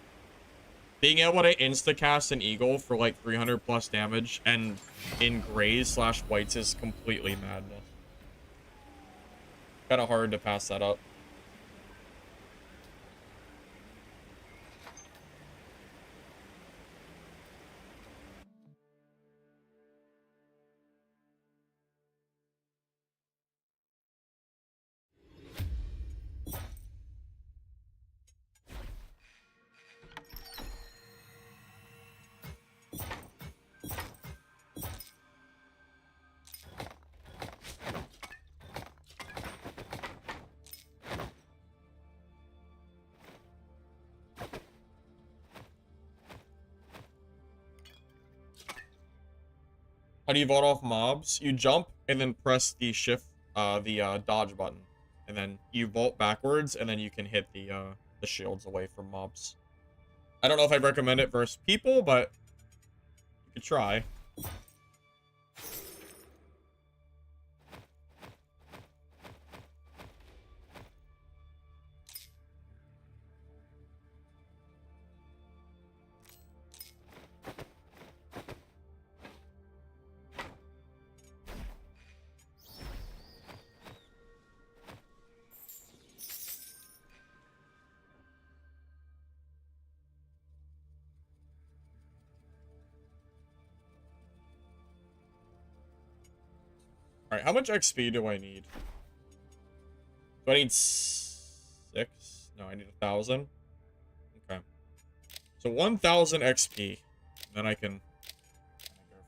Being able to insta-cast an Eagle for like 300 plus damage and in grays / whites is completely madness. Kind of hard to pass that up. How do you vault off mobs? You jump and then press the shift the dodge button, and then you vault backwards, and then you can hit the shields away from mobs. I don't know if I'd recommend it versus people, but you could try. All right, how much XP do I need? Do I need 6? No, I need 1,000. Okay. So 1,000 XP. Then I can go from there.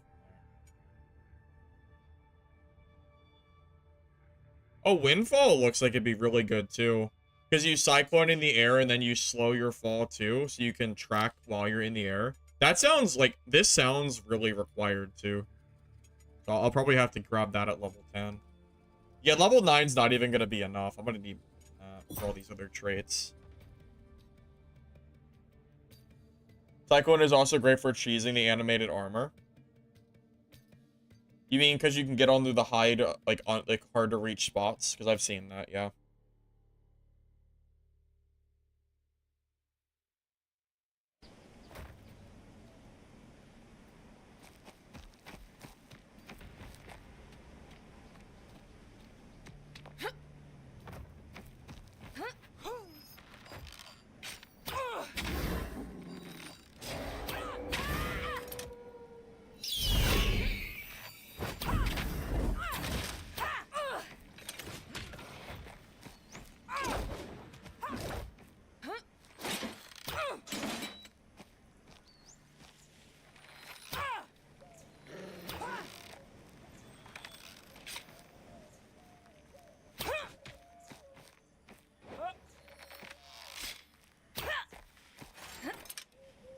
Oh, Windfall looks like it'd be really good too. Because you cyclone in the air and then you slow your fall too, so you can track while you're in the air. That sounds like, this sounds really required too. So I'll probably have to grab that at level 10. Yeah, level 9's not even going to be enough. I'm going to need for all these other traits. Cyclone is also great for cheesing the animated armor. You mean because you can get onto the hide, like, on like hard to reach spots? Because I've seen that, yeah.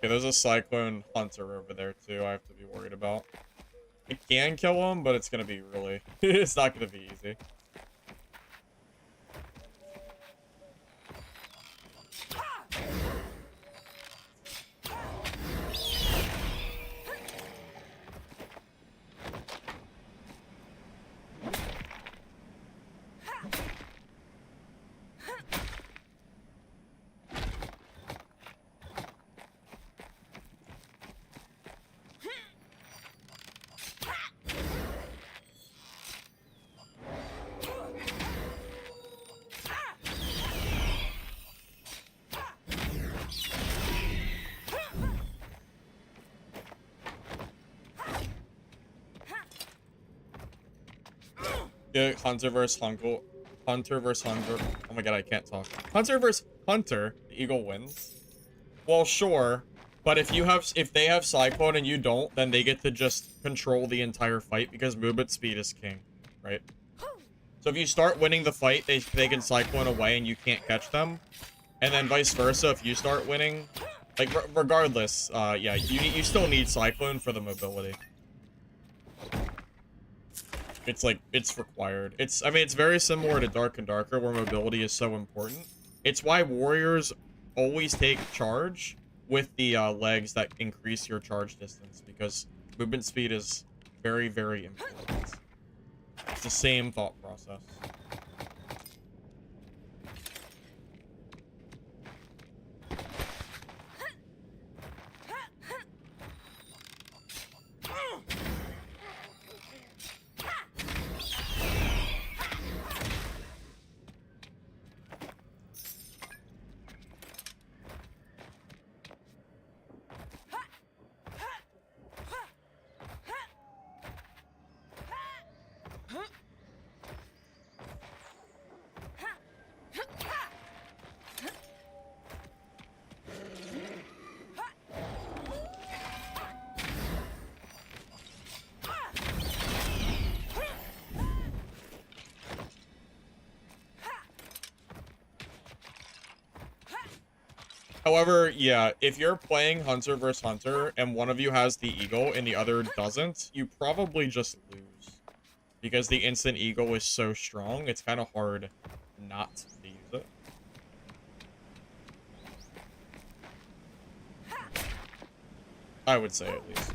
Okay, there's a Cyclone Hunter over there, too, I have to be worried about. I can kill him, but it's gonna be really... it's not gonna be easy. Yeah, Hunter versus Hunter. Hunter versus Hunter. Oh my god, I can't talk. Hunter versus Hunter. The eagle wins. Well, sure. But if they have Cyclone and you don't, then they get to just control the entire fight because movement speed is king, right? So if you start winning the fight, they can Cyclone away and you can't catch them. And then vice versa, if you start winning, like regardless, yeah, you still need Cyclone for the mobility. It's like, it's required. I mean, it's very similar to Dark and Darker, where mobility is so important. It's why warriors always take charge with the legs that increase your charge distance, because movement speed is very, very important. It's the same thought process. However, yeah, if you're playing Hunter versus Hunter and one of you has the eagle and the other doesn't, you probably just lose. Because the instant eagle is so strong, it's kind of hard not to use it. I would say, at least.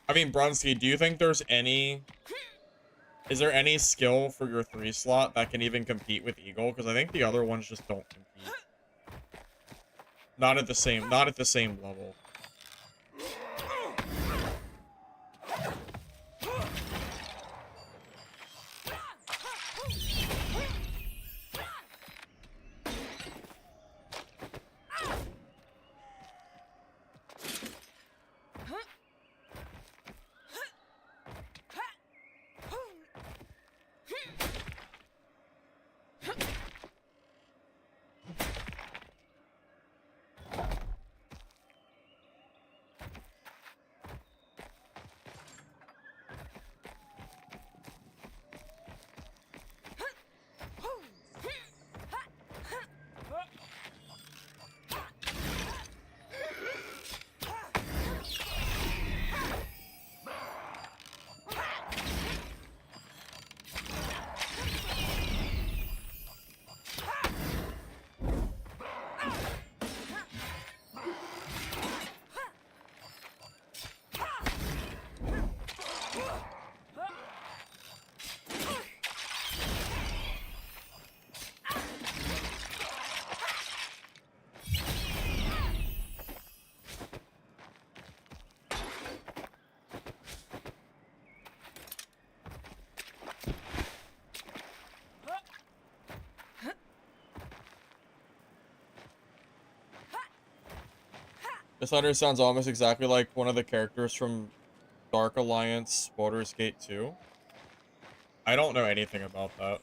I mean, Brunsky, do you think there's any... Is there any skill for your 3 slot that can even compete with Eagle? Because I think the other ones just don't compete. Not at the same level. This hunter sounds almost exactly like one of the characters from Dark Alliance Baldur's Gate 2. I don't know anything about that.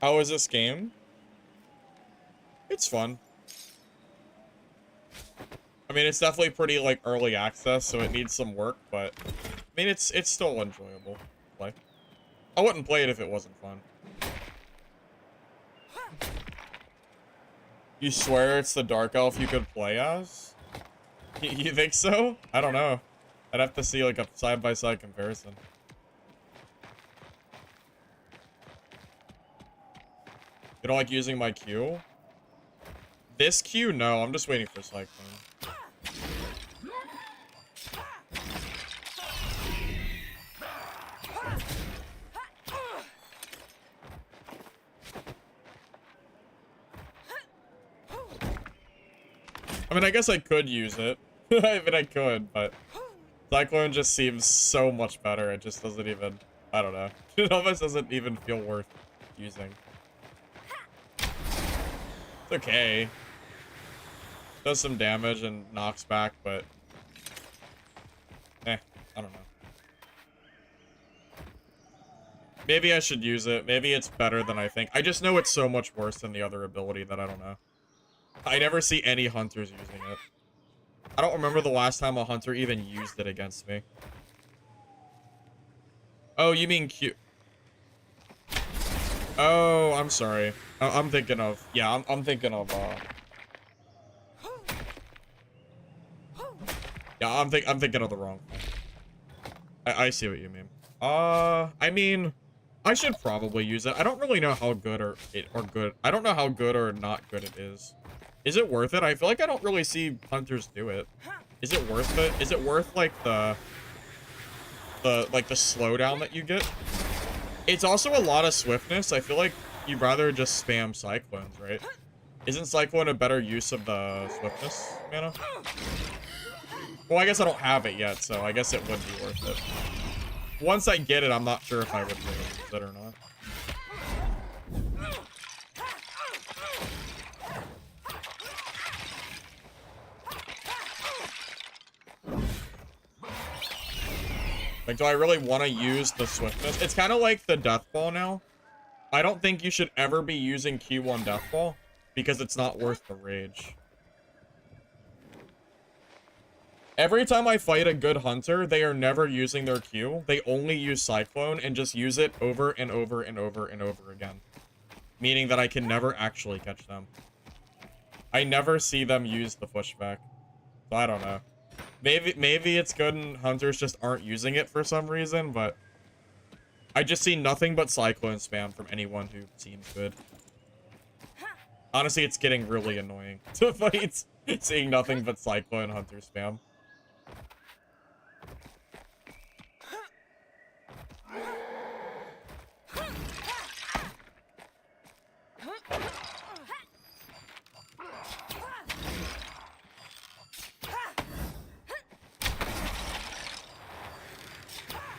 How is this game? It's fun. I mean, it's definitely pretty, like, early access, so it needs some work, but... I mean, it's still enjoyable to play. I wouldn't play it if it wasn't fun. You swear it's the Dark Elf you could play as? You think so? I don't know. I'd have to see, like, a side-by-side comparison. You don't like using my Q? This Q? No, I'm just waiting for Cyclone. I mean, I guess I could use it. I mean, I could, but... Cyclone just seems so much better. It just doesn't even... I don't know. It almost doesn't even feel worth using. It's okay. Does some damage and knocks back, but... I don't know. Maybe I should use it. Maybe it's better than I think. I just know it's so much worse than the other ability that I don't know. I never see any hunters using it. I don't remember the last time a hunter even used it against me. Oh, you mean Q? Oh, I'm sorry. I'm thinking of, yeah, I'm thinking of, yeah, I'm thinking of the wrong thing. I see what you mean. I mean, I should probably use it. I don't really know how good good. I don't know how good or not good it is. Is it worth it? I feel like I don't really see hunters do it. Is it worth it? Is it worth like the slowdown that you get? It's also a lot of swiftness. I feel like you'd rather just spam cyclones, right? Isn't cyclone a better use of the swiftness mana? Well, I guess I don't have it yet, so I guess it would be worth it. Once I get it, I'm not sure if I would really use it or not. Like, do I really want to use the swiftness? It's kind of like the death ball now. I don't think you should ever be using Q1 death ball because it's not worth the rage. Every time I fight a good hunter, they are never using their Q. They only use Cyclone and just use it over and over and over and over again. Meaning that I can never actually catch them. I never see them use the pushback. So I don't know. Maybe it's good and hunters just aren't using it for some reason, but I just see nothing but Cyclone spam from anyone who seems good. Honestly, it's getting really annoying to fight seeing nothing but Cyclone hunter spam.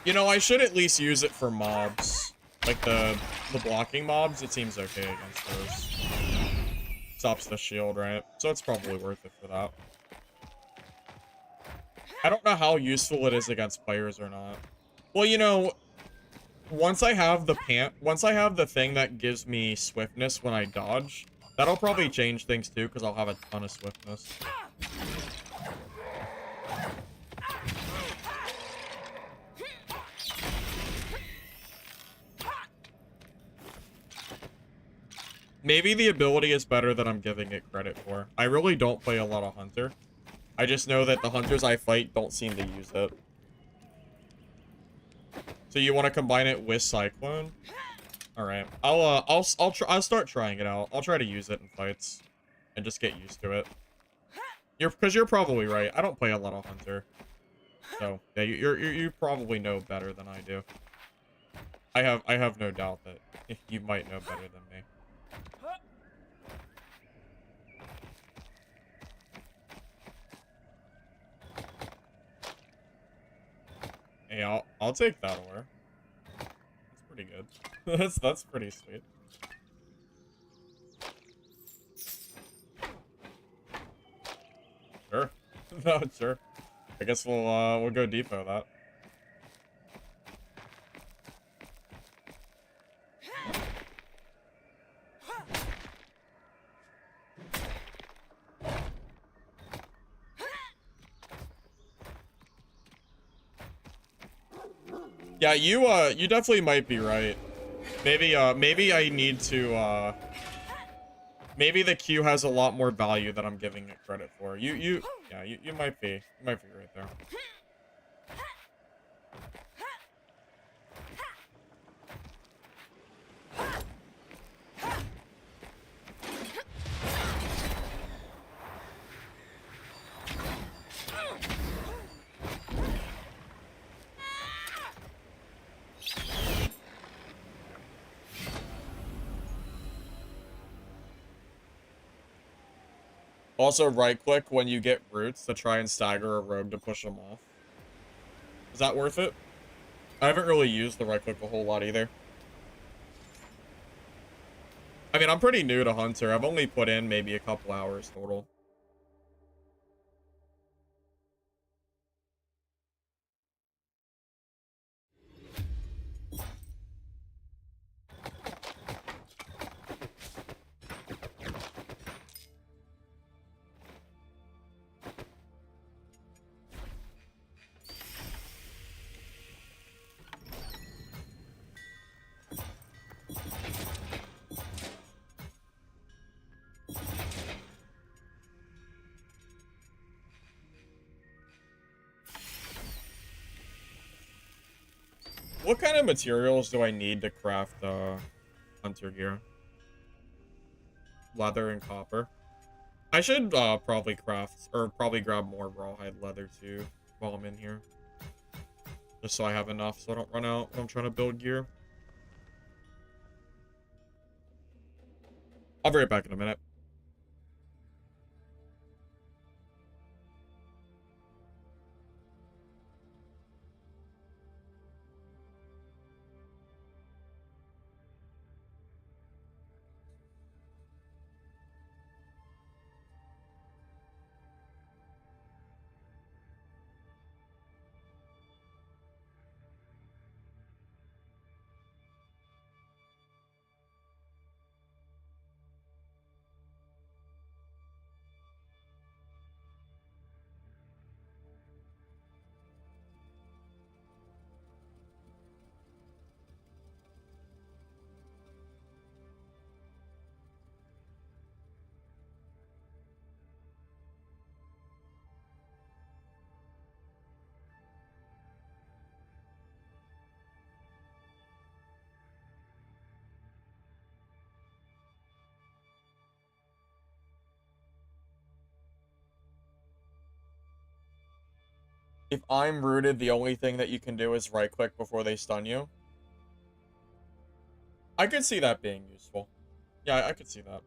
You know, I should at least use it for mobs. Like the blocking mobs, it seems okay against those. Stops the shield, right? So it's probably worth it for that. I don't know how useful it is against players or not. Well, you know, once I have the thing that gives me swiftness when I dodge, that'll probably change things too, because I'll have a ton of swiftness. Maybe the ability is better than I'm giving it credit for. I really don't play a lot of Hunter. I just know that the Hunters I fight don't seem to use it. So you want to combine it with Cyclone? All right. I'll start trying it out. I'll try to use it in fights and just get used to it. Because you're probably right. I don't play a lot of Hunter. So, yeah, you probably know better than I do. I have no doubt that you might know better than me. Hey, I'll take that ore. That's pretty good. that's pretty sweet. Sure. No, sure. I guess we'll go depot that. Yeah, you definitely might be right. Maybe I need to maybe the Q has a lot more value than I'm giving it credit for. You might be right there. Also, right-click when you get roots to try and stagger a rogue to push them off. Is that worth it? I haven't really used the right-click a whole lot either. I mean, I'm pretty new to Hunter. I've only put in maybe a couple hours total. What kind of materials do I need to craft hunter gear? Leather and copper. I should probably craft or probably grab more rawhide leather too while I'm in here. Just so I have enough so I don't run out when I'm trying to build gear. I'll be right back in a minute. If I'm rooted, the only thing that you can do is right click before they stun you. I could see that being useful. Yeah, I could see that.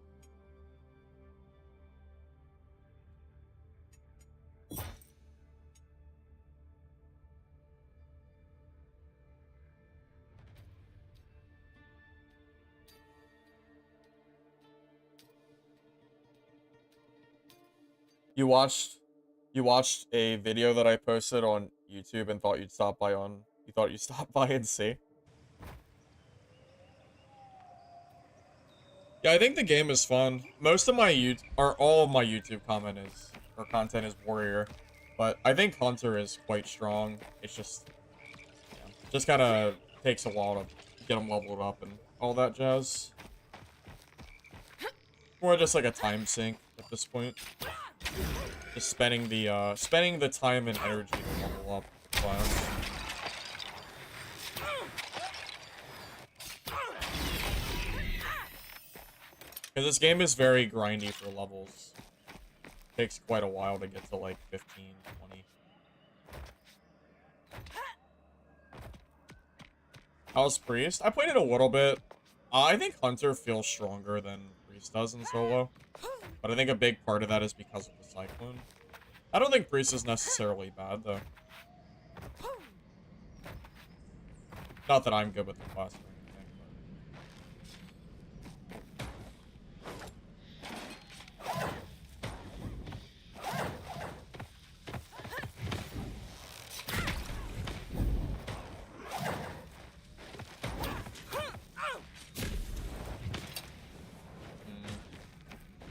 You watched a video that I posted on YouTube and thought you'd stop by on you thought you'd stop by and see. Yeah, I think the game is fun. Most of my all of my YouTube content is warrior, but I think hunter is quite strong. It's just kind of takes a while to get them leveled up and all that jazz. Or just like a time sink at this point. Just spending the time and energy to level up the class. Because this game is very grindy for levels. It takes quite a while to get to like 15, 20. How's Priest? I played it a little bit. I think Hunter feels stronger than Priest does in solo. But I think a big part of that is because of the Cyclone. I don't think Priest is necessarily bad, though. Not that I'm good with the class or anything,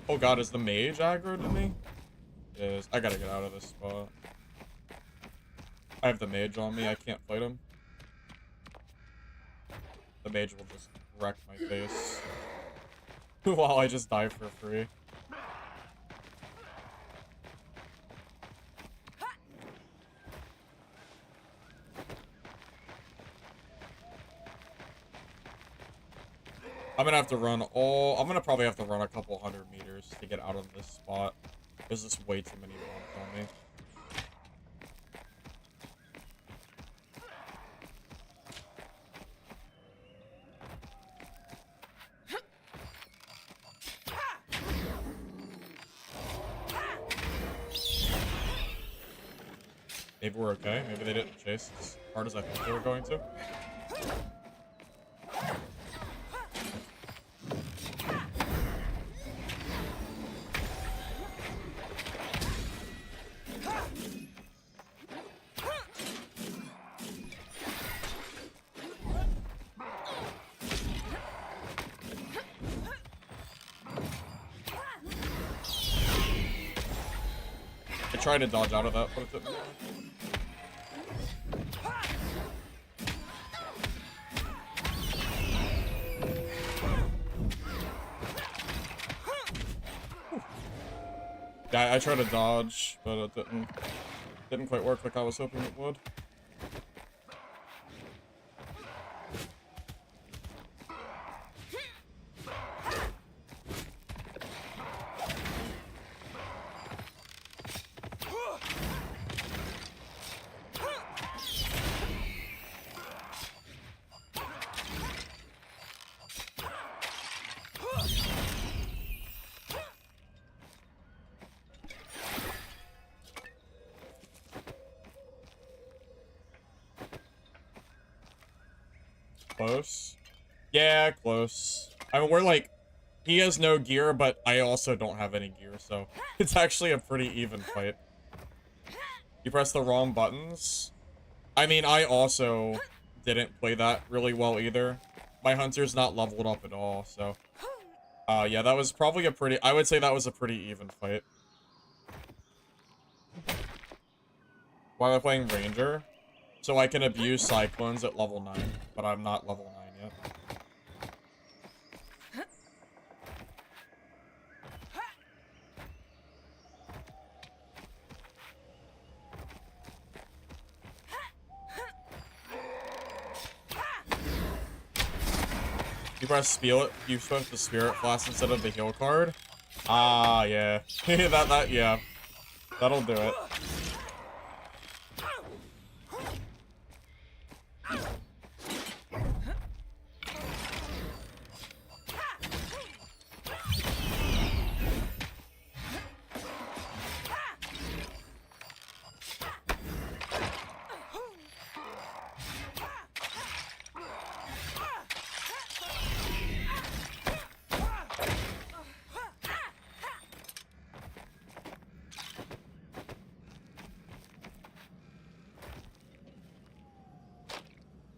Oh god, is the mage aggroed to me? It is. I gotta get out of this spot. I have the mage on me, I can't fight him. The mage will just wreck my face. While I just die for free. I'm gonna probably have to run a couple 100 meters to get out of this spot. There's just way too many mobs on me. Maybe we're okay. Maybe they didn't chase as hard as I thought they were going to. I tried to dodge out of that, but it didn't work. Yeah, I tried to dodge, but it didn't quite work like I was hoping it would. Close. Yeah, close. I mean, we're like, he has no gear, but I also don't have any gear, so it's actually a pretty even fight. You press the wrong buttons. I mean, I also didn't play that really well either. My hunter's not leveled up at all, so. Yeah, that was probably a pretty, I would say that was a pretty even fight. Why am I playing Ranger? So I can abuse Cyclones at level 9, but I'm not level 9 yet. You press Spirit, you press the Spirit Flask instead of the heal card. Ah, yeah. Yeah. That'll do it.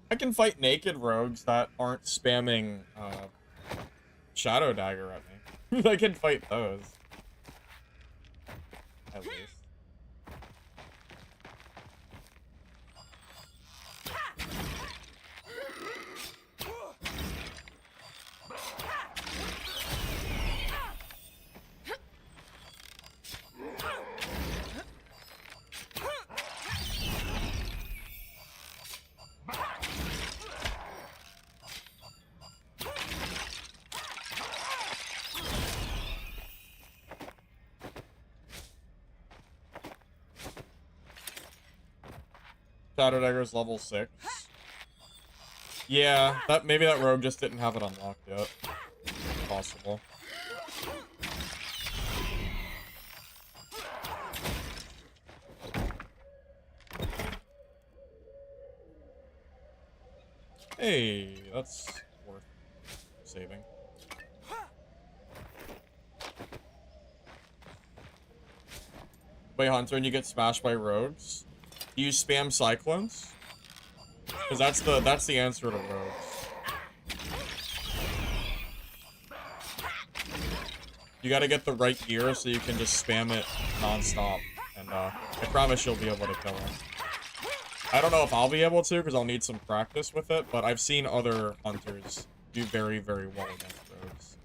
I can fight naked rogues that aren't spamming Shadow Dagger at me. I can fight those. At least. Shadow Dagger's level 6. Yeah, maybe that rogue just didn't have it unlocked yet. Possible. Hey, that's worth saving. Play Hunter and you get smashed by rogues. Do you spam Cyclones? Because that's the answer to rogues. You gotta get the right gear so you can just spam it non-stop. And I promise you'll be able to kill him. I don't know if I'll be able to because I'll need some practice with it, but I've seen other hunters do very, very well against rogues.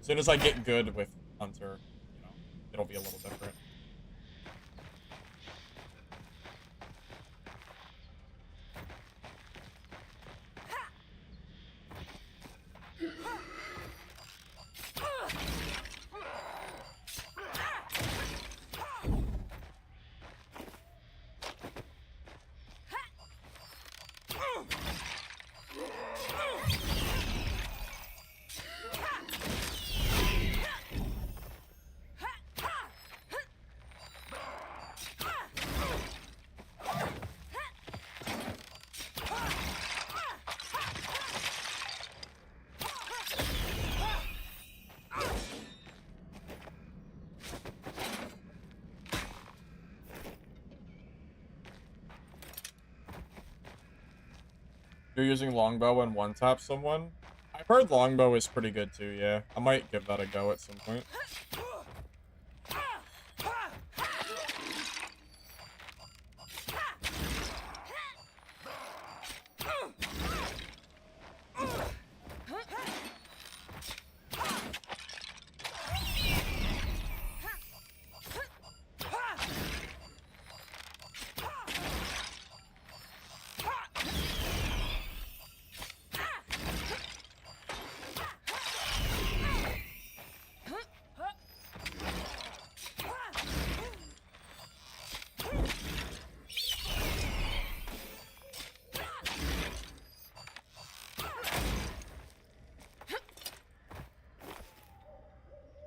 As soon as I get good with Hunter, you know, it'll be a little different. You're using longbow and one-tap someone? I've heard longbow is pretty good too, yeah. I might give that a go at some point.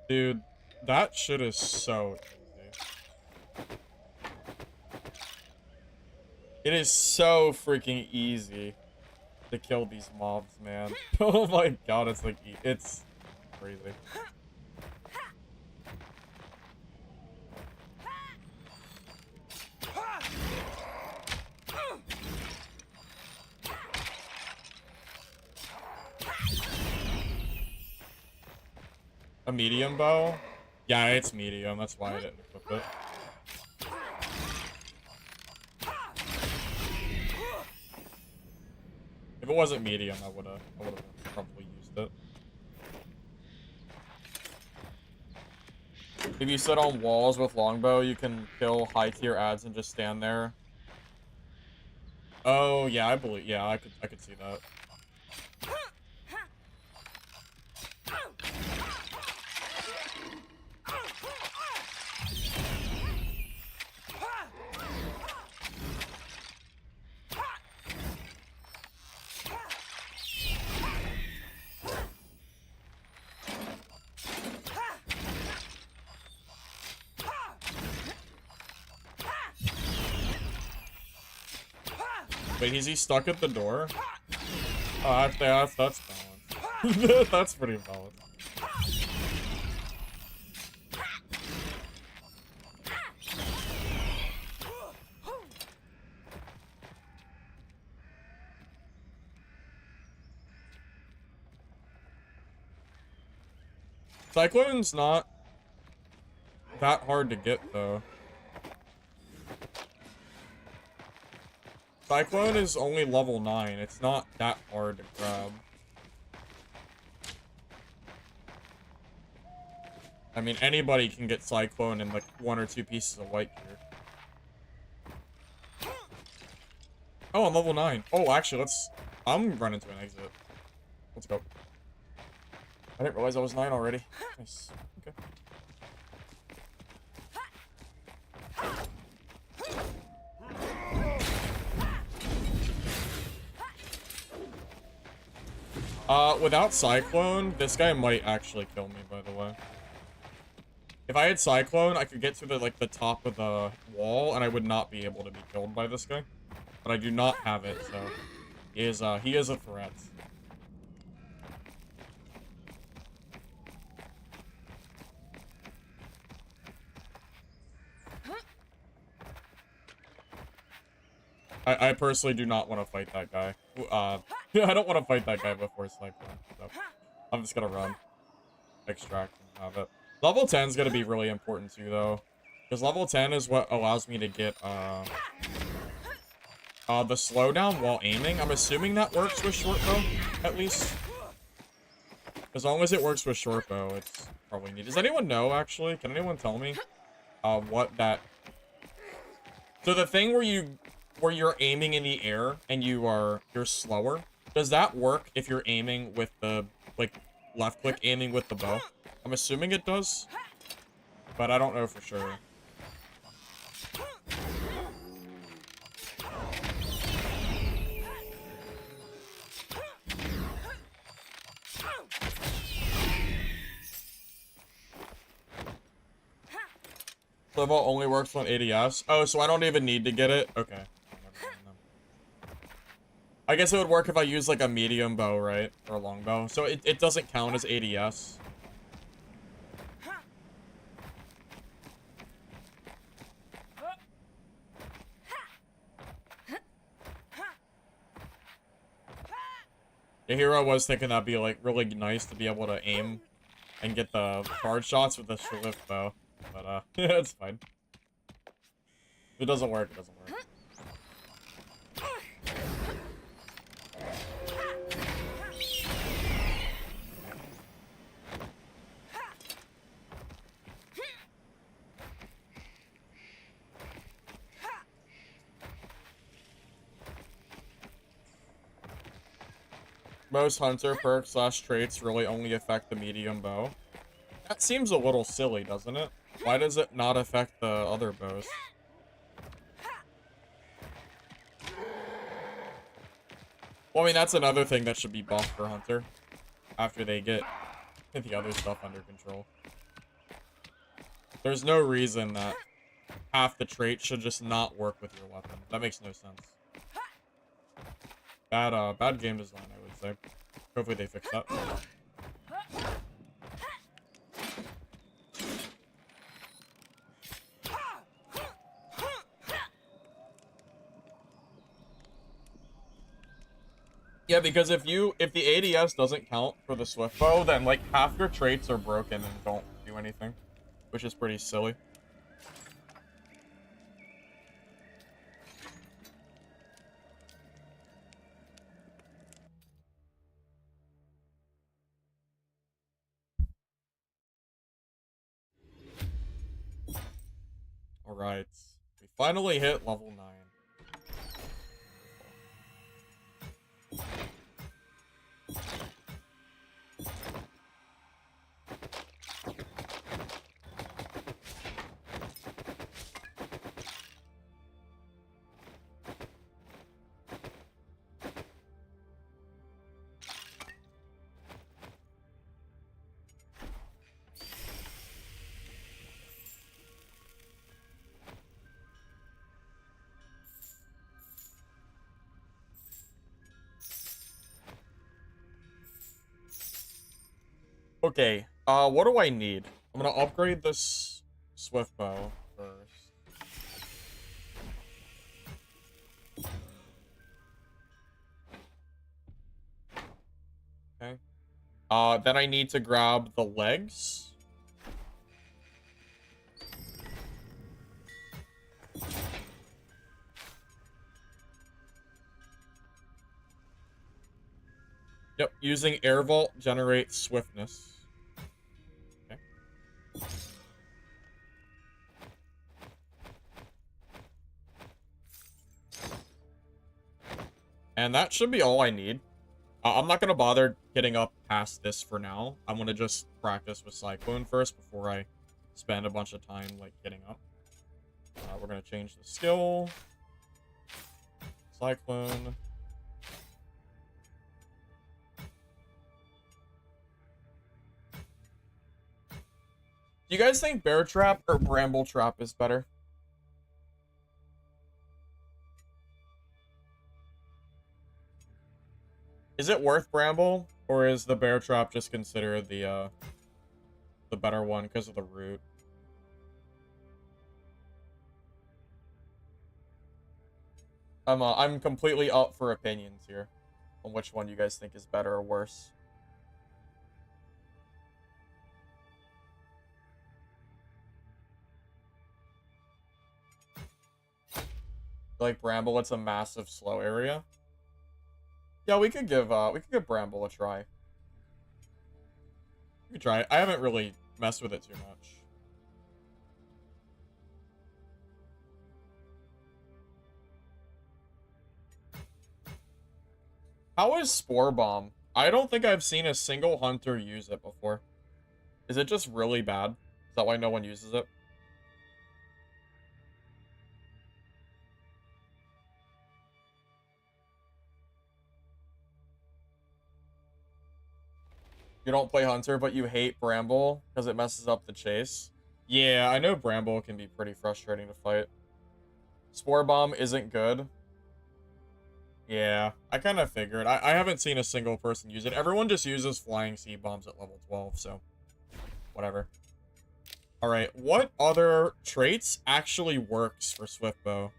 Dude, that shit is so easy. It is so freaking easy to kill these mobs, man. Oh my god, it's like, it's crazy. A medium bow? Yeah, it's medium. That's why I didn't equip it. If it wasn't medium, I would have probably used it. If you sit on walls with longbow, you can kill high tier ads and just stand there. Oh yeah, I believe. Yeah, I could see that. Wait, is he stuck at the door? Oh, that's balanced. That's pretty balanced. Cyclone's not that hard to get, though. Cyclone is only level 9. It's not that hard to grab. I mean, anybody can get Cyclone in like 1 or 2 pieces of white gear. Oh, I'm level 9. Oh, actually, I'm running to an exit. Let's go. I didn't realize I was 9 already. Nice. Okay. Without Cyclone, this guy might actually kill me, by the way. If I had Cyclone, I could get to the top of the wall, and I would not be able to be killed by this guy. But I do not have it, so he is a threat. I personally do not want to fight that guy. I don't want to fight that guy before Cyclone, so I'm just gonna run. Extract and have it. Level 10 is gonna be really important too, though. Because level 10 is what allows me to get, the slowdown while aiming. I'm assuming that works with short bow, at least. As long as it works with short bow, it's probably neat. Does anyone know, actually? Can anyone tell me, what that... So the thing where you're aiming in the air and you're slower, does that work if you're aiming with the, like, left click aiming with the bow? I'm assuming it does, but I don't know for sure. Level only works on ADS. Oh, so I don't even need to get it? Okay. I guess it would work if I use like a medium bow, right? Or a long bow. So it doesn't count as ADS. The hero was thinking that'd be like really nice to be able to aim and get the charge shots with the swift bow. But it's fine. If it doesn't work, it doesn't work. Most hunter perks / traits really only affect the medium bow. That seems a little silly, doesn't it? Why does it not affect the other bows? Well, I mean, that's another thing that should be buffed for hunter after they get the other stuff under control. There's no reason that half the trait should just not work with your weapon. That makes no sense. Bad game design, I would say. Hopefully they fix that. Yeah, because if the ADS doesn't count for the swift bow, then like half your traits are broken and don't do anything, which is pretty silly. All right, we finally hit level 9. Okay, what do I need? I'm gonna upgrade this swift bow first. Okay. Then I need to grab the legs. Yep, using air vault generates swiftness. Okay. And that should be all I need. I'm not gonna bother getting up past this for now. I'm gonna just practice with Cyclone first before I spend a bunch of time like getting up. We're gonna change the skill. Cyclone. Do you guys think Bear Trap or Bramble Trap is better? Is it worth Bramble, or is the Bear Trap just considered the better one because of the root? I'm completely up for opinions here on which one you guys think is better or worse. Like Bramble, it's a massive slow area. Yeah, we could give Bramble a try. We could try it. I haven't really messed with it too much. How is Spore Bomb? I don't think I've seen a single hunter use it before. Is it just really bad? Is that why no one uses it? You don't play Hunter, but you hate Bramble because it messes up the chase. Yeah, I know Bramble can be pretty frustrating to fight. Spore Bomb isn't good. Yeah, I kind of figured. I haven't seen a single person use it. Everyone just uses Flying Seed Bombs at level 12, so whatever. Alright, what other traits actually works for Swiftbow?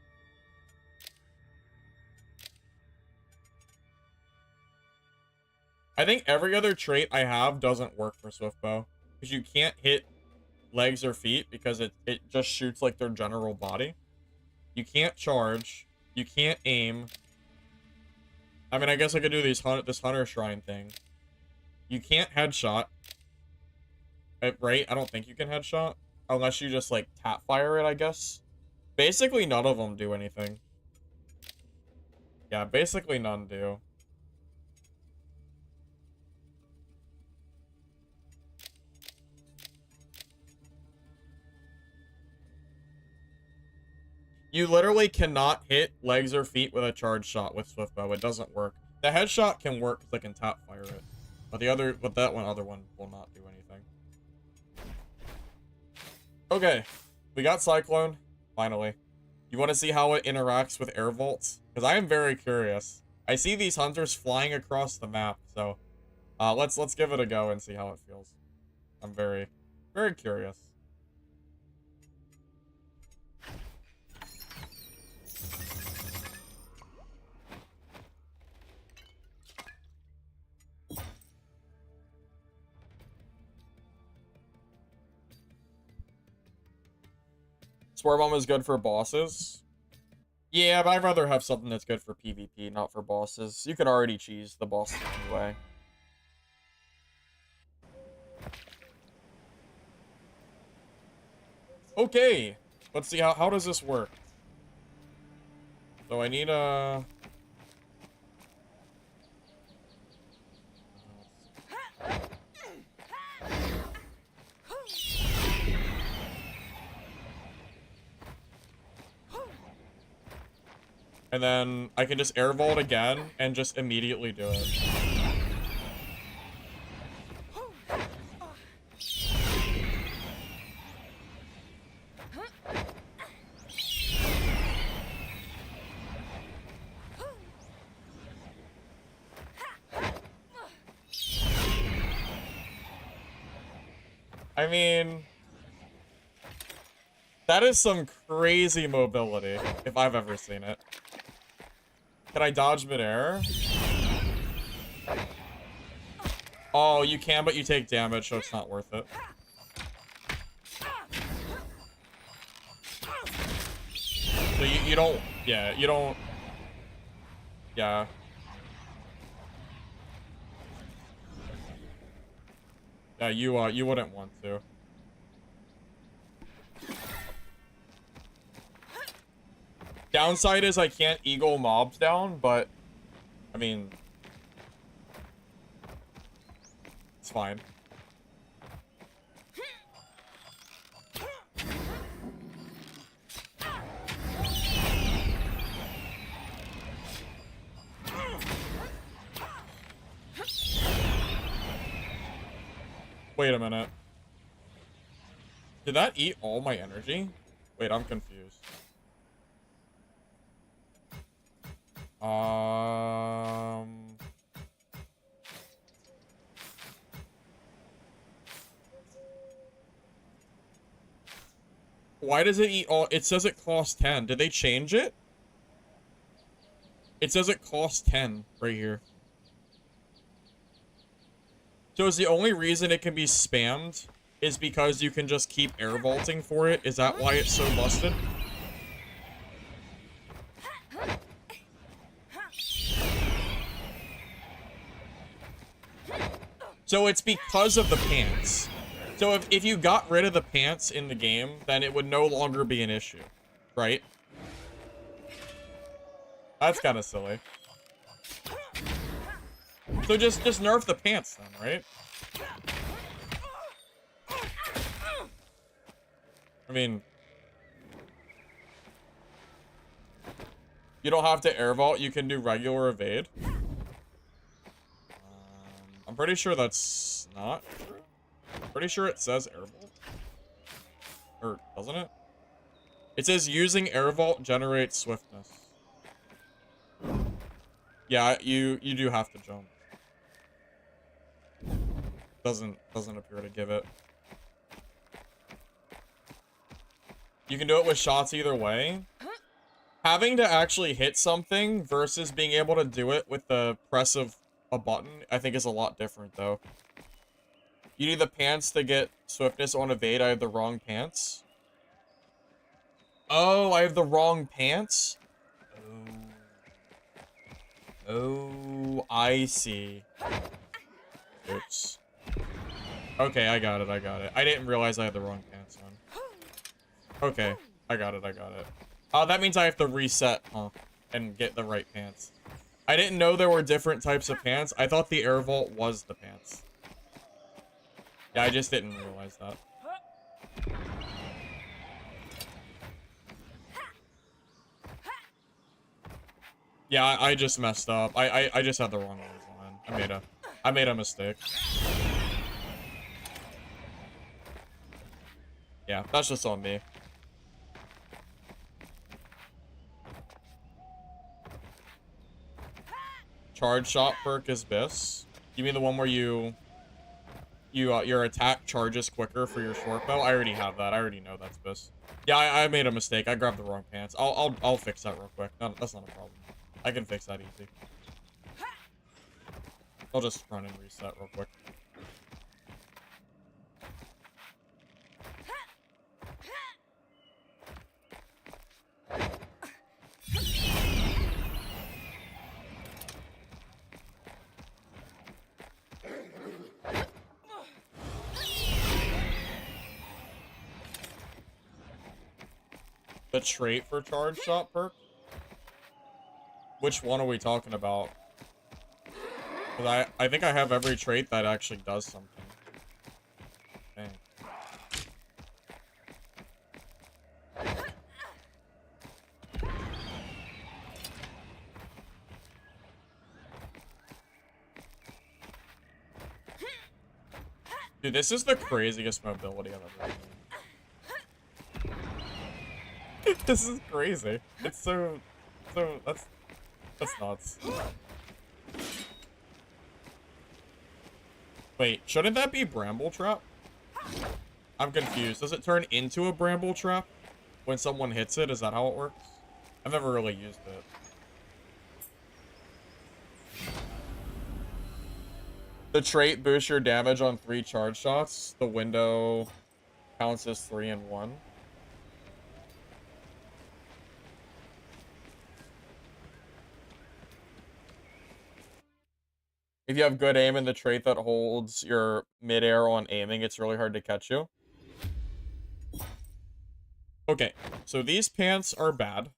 I think every other trait I have doesn't work for Swiftbow. Because you can't hit legs or feet because it just shoots like their general body. You can't charge. You can't aim. I mean, I guess I could do this Hunter Shrine thing. You can't headshot. Right? I don't think you can headshot. Unless you just, like, tap fire it, I guess. Basically, none of them do anything. Yeah, basically none do. You literally cannot hit legs or feet with a charge shot with Swiftbow. It doesn't work. The headshot can work because I can tap fire it. But that other one will not do anything. Okay. We got Cyclone. Finally. You want to see how it interacts with air vaults? Because I am very curious. I see these hunters flying across the map, so let's give it a go and see how it feels. I'm very, very curious. Swear bomb is good for bosses. Yeah, but I'd rather have something that's good for PvP, not for bosses. You can already cheese the bosses anyway. Okay, let's see how does this work. So I need a... And then I can just air vault again and just immediately do it. I mean, that is some crazy mobility, if I've ever seen it. Can I dodge midair? Oh, you can, but you take damage, so it's not worth it. So you don't, yeah, you don't, yeah. Yeah, you wouldn't want to. Downside is I can't eagle mobs down, but I mean, it's fine. Wait a minute. Did that eat all my energy? Wait, I'm confused. Why does it eat all? It says it costs 10. Did they change it? It says it costs 10 right here. So is the only reason it can be spammed is because you can just keep air vaulting for it? Is that why it's so busted? So it's because of the pants. So if you got rid of the pants in the game, then it would no longer be an issue, right? That's kind of silly. So just nerf the pants then, right? I mean, you don't have to air vault, you can do regular evade. I'm pretty sure that's not true. I'm pretty sure it says air vault. Or doesn't it? It says using air vault generates swiftness. Yeah, you do have to jump. Doesn't appear to give it. You can do it with shots either way. Having to actually hit something versus being able to do it with the press of a button, I think is a lot different though. You need the pants to get swiftness on evade. I have the wrong pants. Oh, I have the wrong pants? Oh, I see. Oops. Okay, I got it. I didn't realize I had the wrong pants on. Okay, I got it. That means I have to reset, huh? And get the right pants. I didn't know there were different types of pants. I thought the air vault was the pants. Yeah, I just didn't realize that. Yeah, I just messed up. I just had the wrong ones on. I made a mistake. Yeah, that's just on me. charge shot perk is this? You mean the one where your attack charges quicker for your short bow? I already have that. I already know that's this. Yeah, I made a mistake. I grabbed the wrong pants. I'll fix that real quick. No, that's not a problem. I can fix that easy. I'll just run and reset real quick. The trait for charge shot perk? Which one are we talking about? Because I think I have every trait that actually does something. Dang. Dude, this is the craziest mobility I've ever seen. This is crazy. It's so that's nuts. Wait, shouldn't that be Bramble Trap? I'm confused. Does it turn into a Bramble Trap when someone hits it? Is that how it works? I've never really used it. The trait boosts your damage on 3 charge shots. The window counts as 3 and 1. If you have good aim in the trait that holds your midair on aiming, it's really hard to catch you. Okay, so these pants are bad.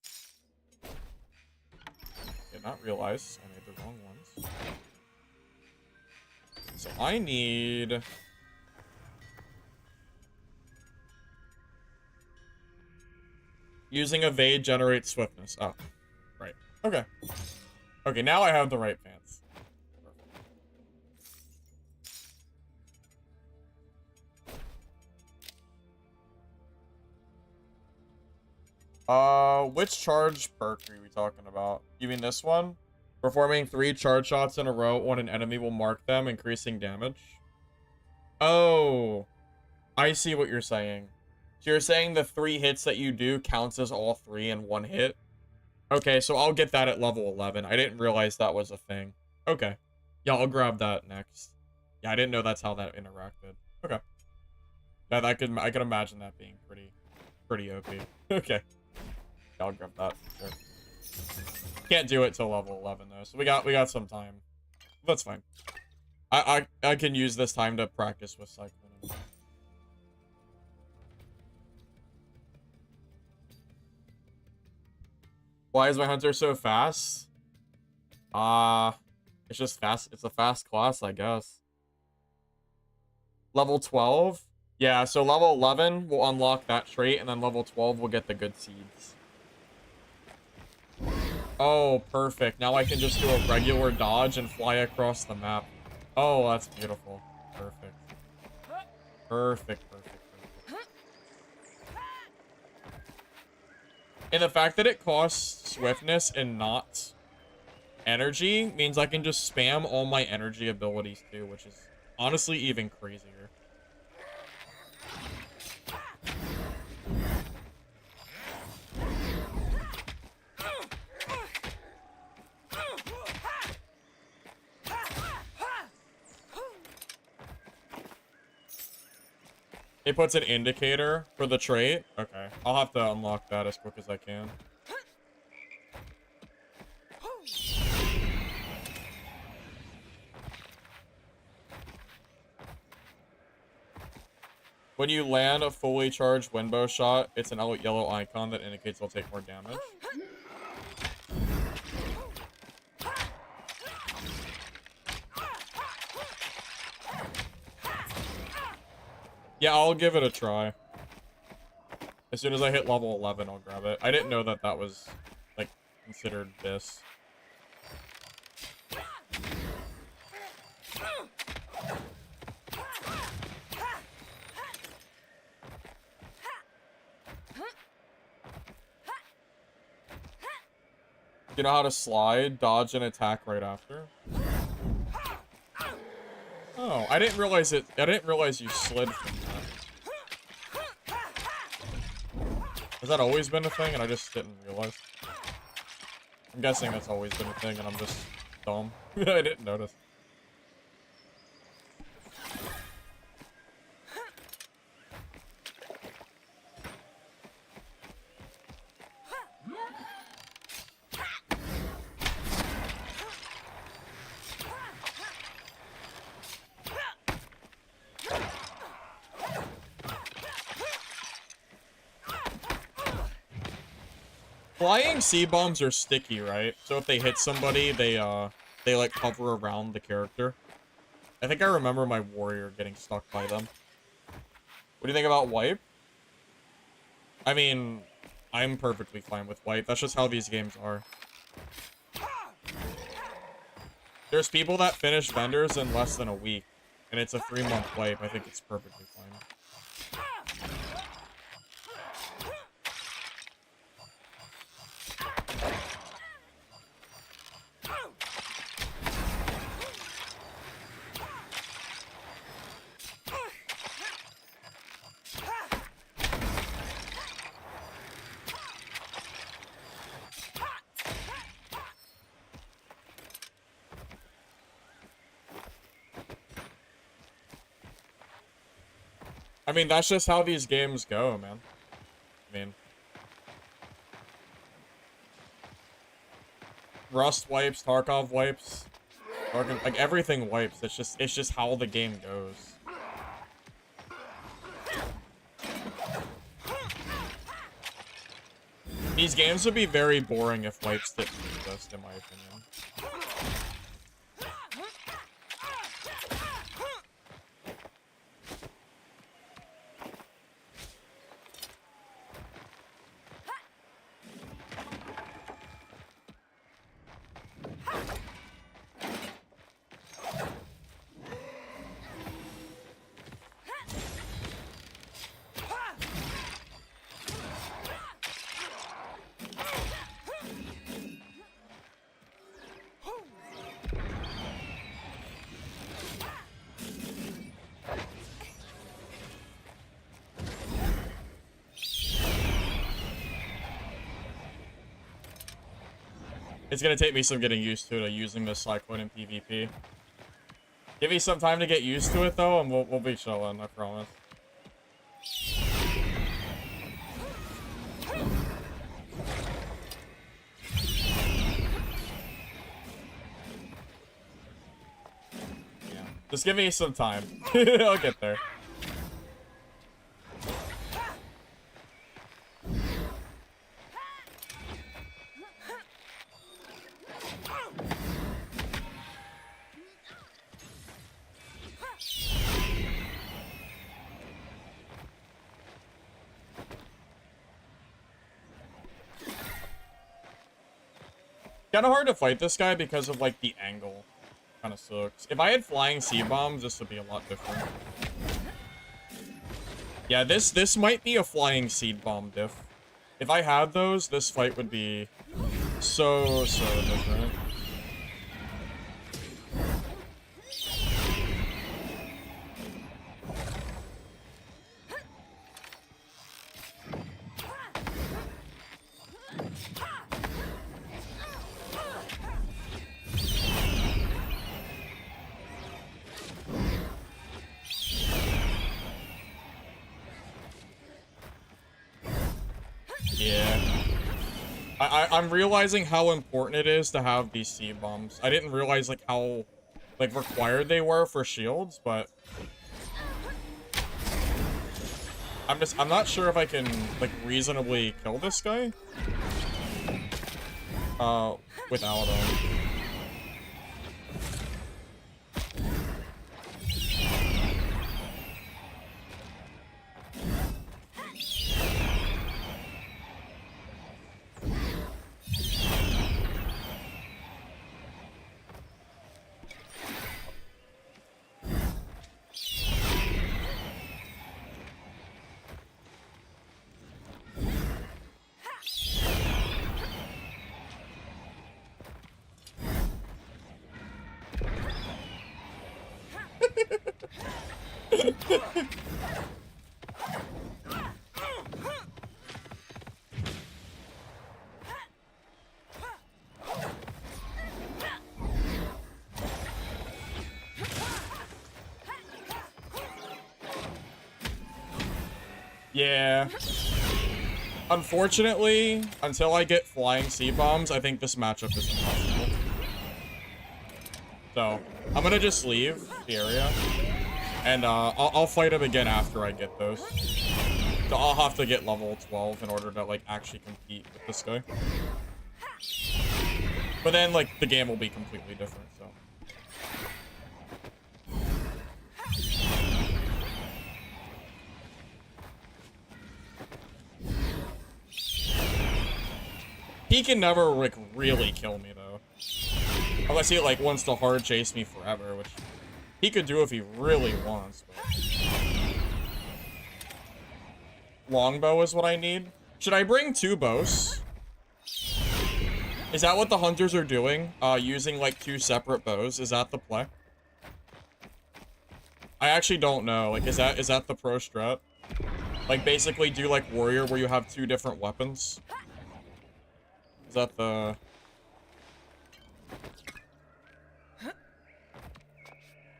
Did not realize I made the wrong ones. So I need... Using evade generates swiftness. Oh, right. Okay. Okay, now I have the right pants. Which charge perk are we talking about? You mean this one? Performing 3 charge shots in a row when an enemy will mark them, increasing damage. Oh, I see what you're saying. So you're saying the 3 hits that you do counts as all 3 in 1 hit? Okay, so I'll get that at level 11. I didn't realize that was a thing. Okay. Yeah, I'll grab that next. Yeah, I didn't know that's how that interacted. Okay. Yeah, I could imagine that being pretty OP. Okay. Yeah, I'll grab that. Sure. Can't do it till level 11 though, so we got some time. That's fine. I can use this time to practice with cycling. Why is my hunter so fast? It's just fast. It's a fast class, I guess. Level 12? Yeah, so level 11 will unlock that trait, and then level 12 will get the good seeds. Oh, perfect. Now I can just do a regular dodge and fly across the map. Oh, that's beautiful. Perfect. Perfect, perfect, perfect. And the fact that it costs swiftness and not energy means I can just spam all my energy abilities too, which is honestly even crazier. It puts an indicator for the trait? Okay. I'll have to unlock that as quick as I can. When you land a fully charged windbow shot, it's an yellow icon that indicates it'll take more damage. Yeah, I'll give it a try. As soon as I hit level 11, I'll grab it. I didn't know that that was, like, considered this. You know how to slide, dodge, and attack right after? Oh, I didn't realize it. I didn't realize you slid from that. Has that always been a thing and I just didn't realize? I'm guessing that's always been a thing and I'm just dumb. I didn't notice. Flying C-bombs are sticky, right? So if they hit somebody, they like hover around the character. I think I remember my warrior getting stuck by them. What do you think about wipe? I mean, I'm perfectly fine with wipe. That's just how these games are. There's people that finish vendors in less than a week, and it's a 3-month wipe. I think it's perfectly fine. I mean, that's just how these games go, man. I mean, Rust wipes, Tarkov wipes, like everything wipes. It's just how the game goes. These games would be very boring if wipes didn't exist, in my opinion. It's gonna take me some getting used to using this Cyclone in PvP. Give me some time to get used to it though, and we'll be chilling, I promise. Yeah. Just give me some time. I'll get there. Kind of hard to fight this guy because of like the angle. Kind of sucks. If I had flying C-bombs, this would be a lot different. Yeah, this might be a flying seed bomb diff. If I had those, this fight would be so different. Yeah. I'm realizing how important it is to have these seed bombs. I didn't realize like how like required they were for shields, but I'm not sure if I can like reasonably kill this guy without him. Yeah. Unfortunately, until I get flying C-bombs, I think this matchup is impossible. So, I'm gonna just leave the area. And I'll fight him again after I get those. So I'll have to get level 12 in order to, like, actually compete with this guy. But then, like, the game will be completely different, so. He can never, like, really kill me, though. Unless he, like, wants to hard chase me forever, which he could do if he really wants, but... Longbow is what I need. Should I bring 2 bows? Is that what the hunters are doing? Using, like, 2 separate bows? Is that the play? I actually don't know. Like, is that the pro strat? Like, basically do, like, warrior where you have 2 different weapons? Is that the...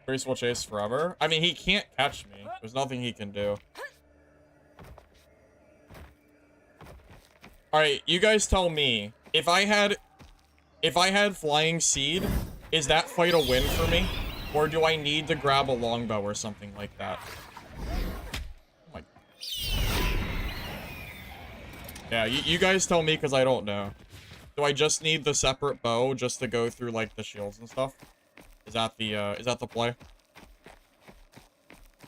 Priest will chase forever? I mean, he can't catch me. There's nothing he can do. Alright, you guys tell me. If I had Flying Seed, is that fight a win for me? Or do I need to grab a longbow or something like that? Oh my... Yeah, you guys tell me because I don't know. Do I just need the separate bow just to go through, like, the shields and stuff? Is that the play?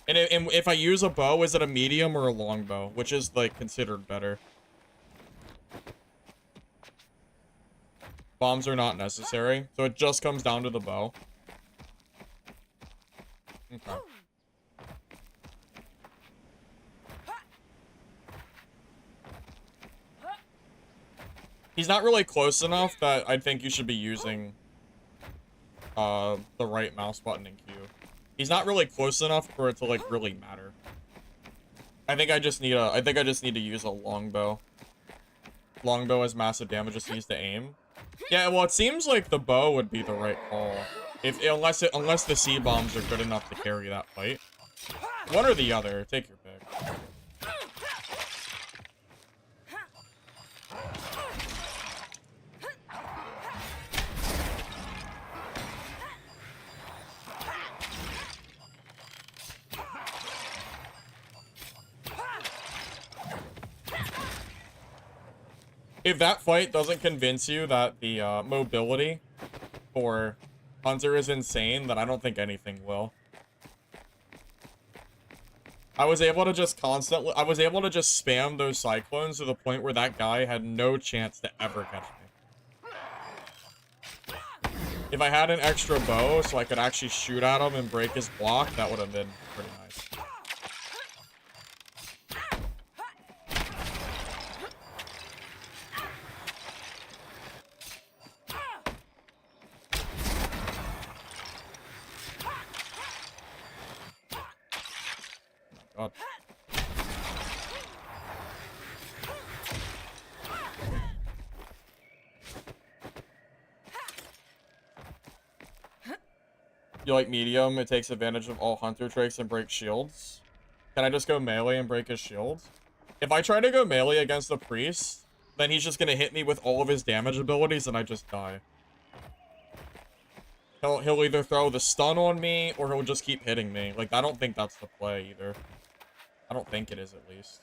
And if I use a bow, is it a medium or a longbow? Which is, like, considered better? Bombs are not necessary, so it just comes down to the bow. Okay. He's not really close enough that I think you should be using the right mouse button and Q. He's not really close enough for it to, like, really matter. I think I just need to use a longbow. Longbow has massive damage, just needs to aim. Yeah, well, it seems like the bow would be the right call. Unless the C-bombs are good enough to carry that fight. One or the other, take your pick. If that fight doesn't convince you that the mobility for Hunter is insane, then I don't think anything will. I was able to just spam those cyclones to the point where that guy had no chance to ever catch me. If I had an extra bow so I could actually shoot at him and break his block, that would have been pretty nice. God. You like medium? It takes advantage of all hunter tricks and breaks shields. Can I just go melee and break his shield? If I try to go melee against the priest, then he's just gonna hit me with all of his damage abilities and I just die. He'll either throw the stun on me or he'll just keep hitting me. Like, I don't think that's the play either. I don't think it is, at least.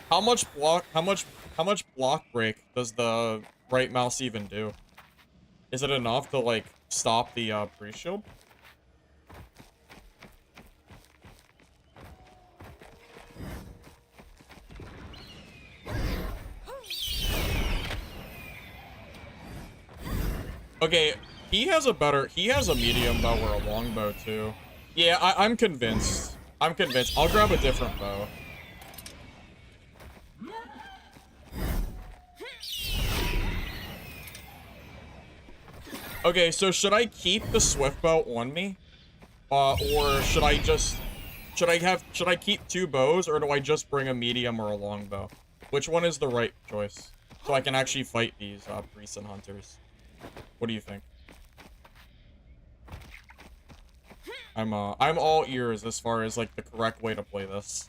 How much block break does the right mouse even do? Is it enough to, like, stop the pre-shield? Okay, he has a medium bow or a long bow too. Yeah, I'm convinced. I'm convinced. I'll grab a different bow. Okay, so should I keep the swift bow on me? Or should I just... Should I keep 2 bows, or do I just bring a medium or a long bow? Which one is the right choice? So I can actually fight these, priests and hunters. What do you think? I'm all ears as far as, like, the correct way to play this.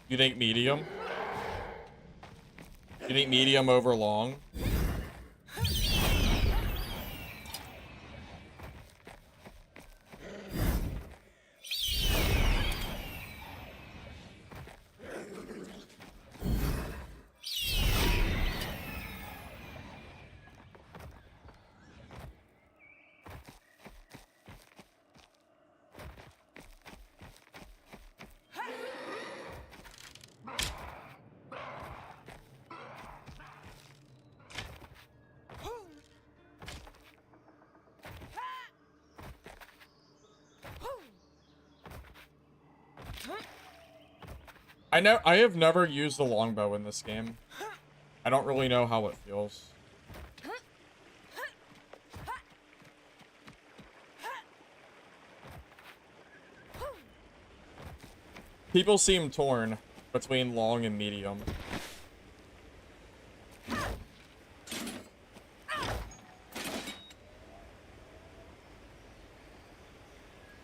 You think medium? You think medium over long? I have never used the longbow in this game. I don't really know how it feels. People seem torn between long and medium.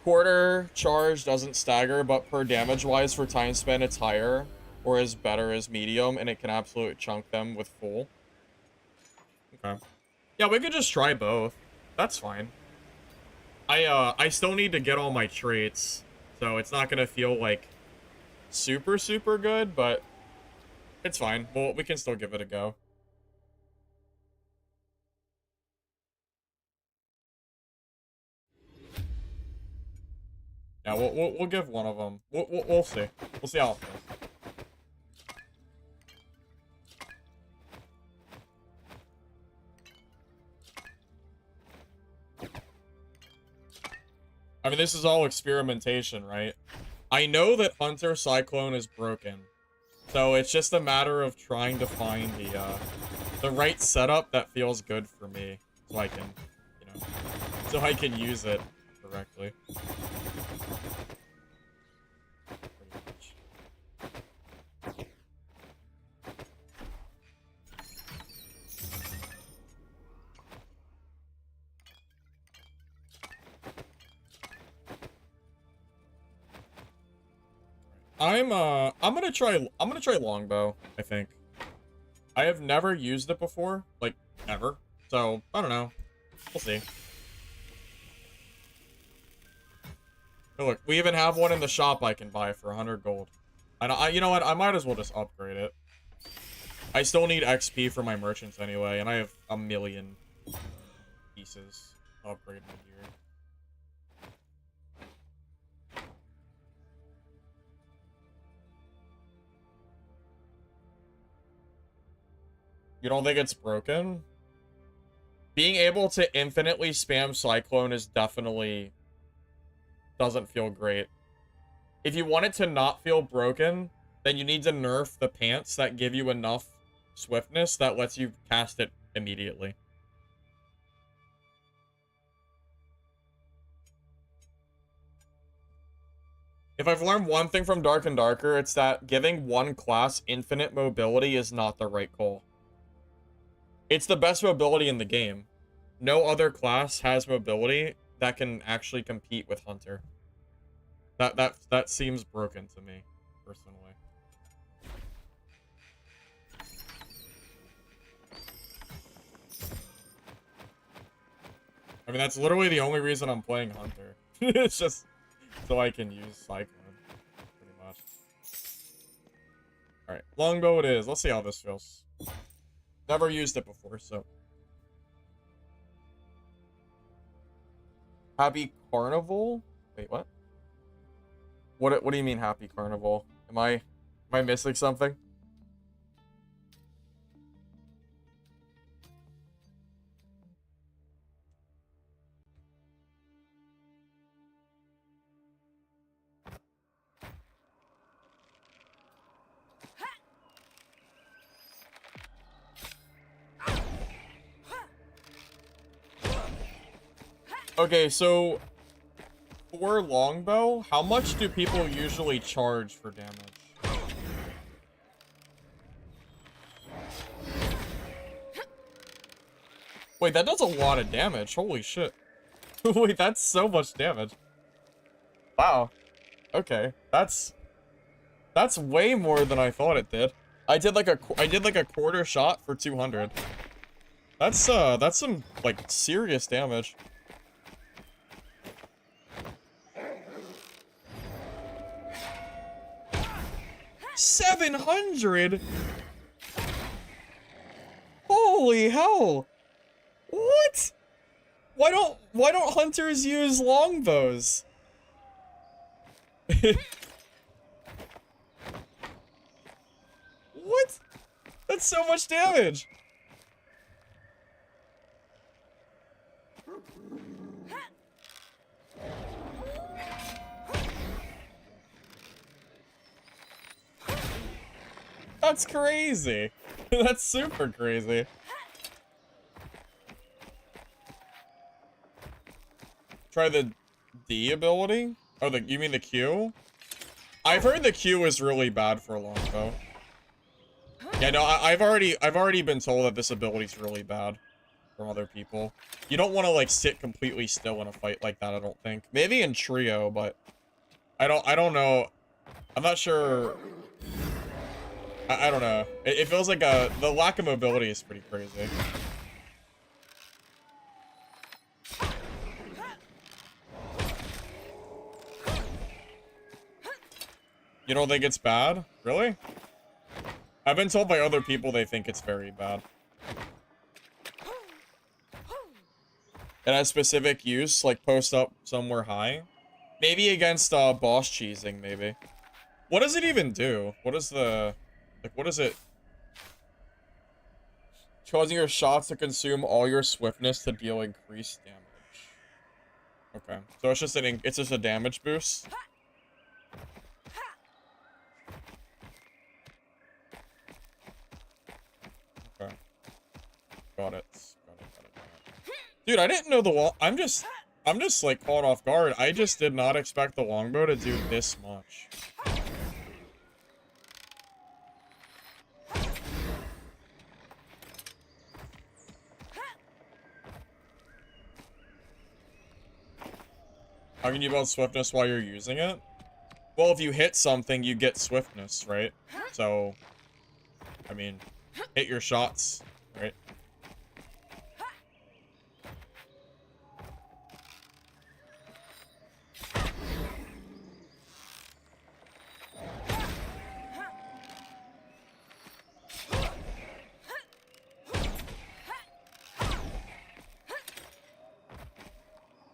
Quarter charge doesn't stagger, but per damage wise for time spent it's higher or as better as medium, and it can absolutely chunk them with full. Okay. Yeah, we could just try both. That's fine. I still need to get all my traits, so it's not gonna feel like super good, but it's fine. Well, we can still give it a go. Yeah, we'll give one of them. We'll see. We'll see how it feels. I mean, this is all experimentation, right? I know that Hunter Cyclone is broken, so it's just a matter of trying to find the right setup that feels good for me, so I can, you know, so I can use it correctly. I'm gonna try longbow, I think. I have never used it before, like ever. So, I don't know. We'll see. Oh, look, we even have one in the shop I can buy for 100 gold. You know what? I might as well just upgrade it. I still need XP for my merchants anyway, and I have a million pieces to upgrade my gear. You don't think it's broken? Being able to infinitely spam Cyclone is definitely doesn't feel great. If you want it to not feel broken, then you need to nerf the pants that give you enough swiftness that lets you cast it immediately. If I've learned one thing from Dark and Darker, it's that giving one class infinite mobility is not the right call. It's the best mobility in the game. No other class has mobility that can actually compete with Hunter. That seems broken to me, personally. I mean, that's literally the only reason I'm playing Hunter. It's just so I can use Cyclone, pretty much. Alright, longbow it is. Let's see how this feels. Never used it before, so. Happy Carnival? Wait, what? What do you mean Happy Carnival? Am I missing something? Okay, so for longbow, how much do people usually charge for damage? Wait, that does a lot of damage. Holy shit. Wait, that's so much damage. Wow. Okay, that's way more than I thought it did. I did like a quarter shot for 200. That's some like serious damage. 700. Holy hell. What? Why don't hunters use longbows? What? That's so much damage. That's crazy. That's super crazy. Try the D ability? Oh, you mean the Q? I've heard the Q is really bad for a longbow. Yeah, no, I've already been told that this ability is really bad from other people. You don't want to like sit completely still in a fight like that, I don't think. Maybe in trio, but I don't know. I'm not sure. I don't know. It feels like the lack of mobility is pretty crazy. You don't think it's bad? Really? I've been told by other people they think it's very bad. It has specific use, like post up somewhere high. Maybe against boss cheesing, maybe. What does it even do? What is the... Like, what is it? Causing your shots to consume all your swiftness to deal increased damage. Okay. So it's just a damage boost? Okay. Got it. Dude, I didn't know the wall. I'm just like caught off guard. I just did not expect the longbow to do this much. How can you build swiftness while you're using it? Well, if you hit something, you get swiftness, right? So, I mean, hit your shots, right?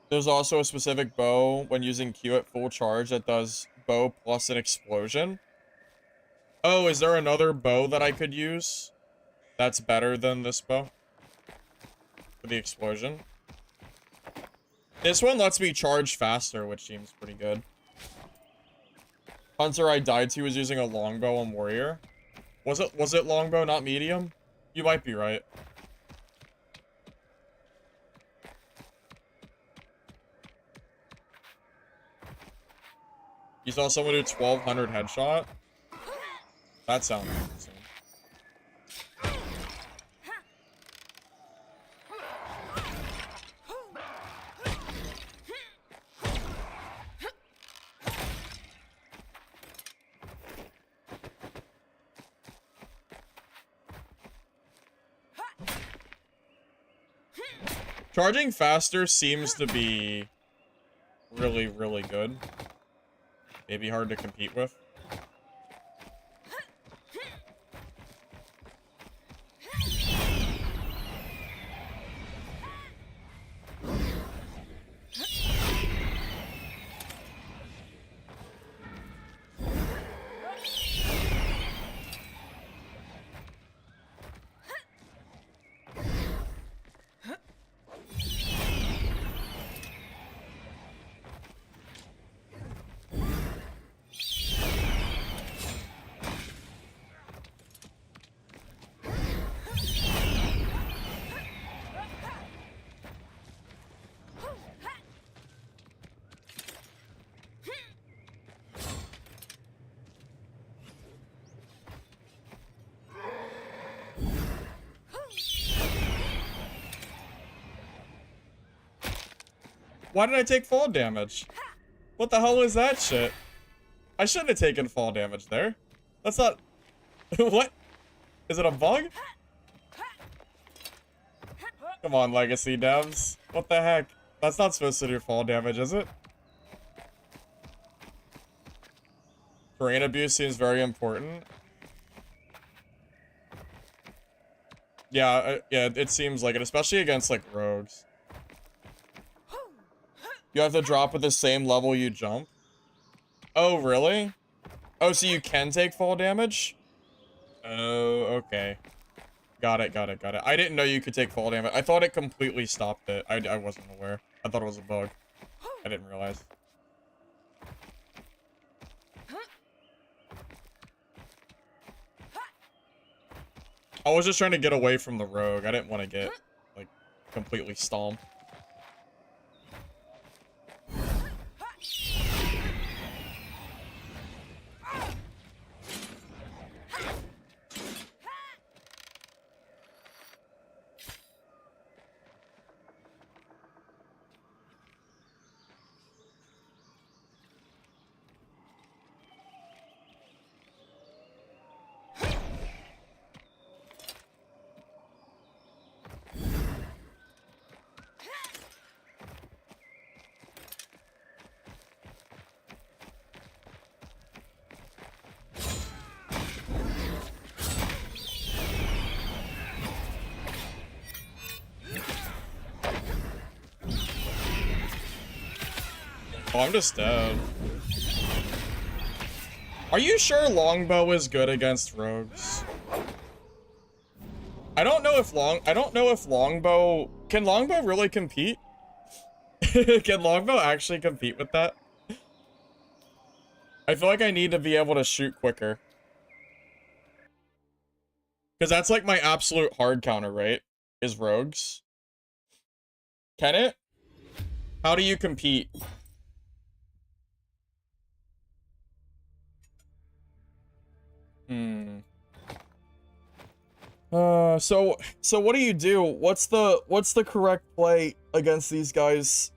There's also a specific bow when using Q at full charge that does bow plus an explosion. Oh, is there another bow that I could use that's better than this bow for the explosion? This one lets me charge faster, which seems pretty good. Hunter I died to was using a longbow on warrior. Was it longbow, not medium? You might be right. You saw someone do 1200 headshot? That sounds insane. Charging faster seems to be really, really good. Maybe hard to compete with. Why did I take fall damage? What the hell is that shit? I shouldn't have taken fall damage there. That's not... What? Is it a bug? Come on, Legacy devs. What the heck? That's not supposed to do fall damage, is it? Terrain abuse seems very important. Yeah, yeah, it seems like it, especially against, like, rogues. You have to drop at the same level you jump. Oh, really? Oh, so you can take fall damage? Oh, okay. Got it, got it, got it. I didn't know you could take fall damage. I thought it completely stopped it. I wasn't aware. I thought it was a bug. I didn't realize. I was just trying to get away from the rogue. I didn't want to get, like, completely stomped. Oh, I'm just dead. Are you sure longbow is good against rogues? I don't know if longbow... Can longbow really compete? Can longbow actually compete with that? I feel like I need to be able to shoot quicker. Because that's like my absolute hard counter, right? Is rogues. Can it? How do you compete? So what do you do? What's the correct play against these guys?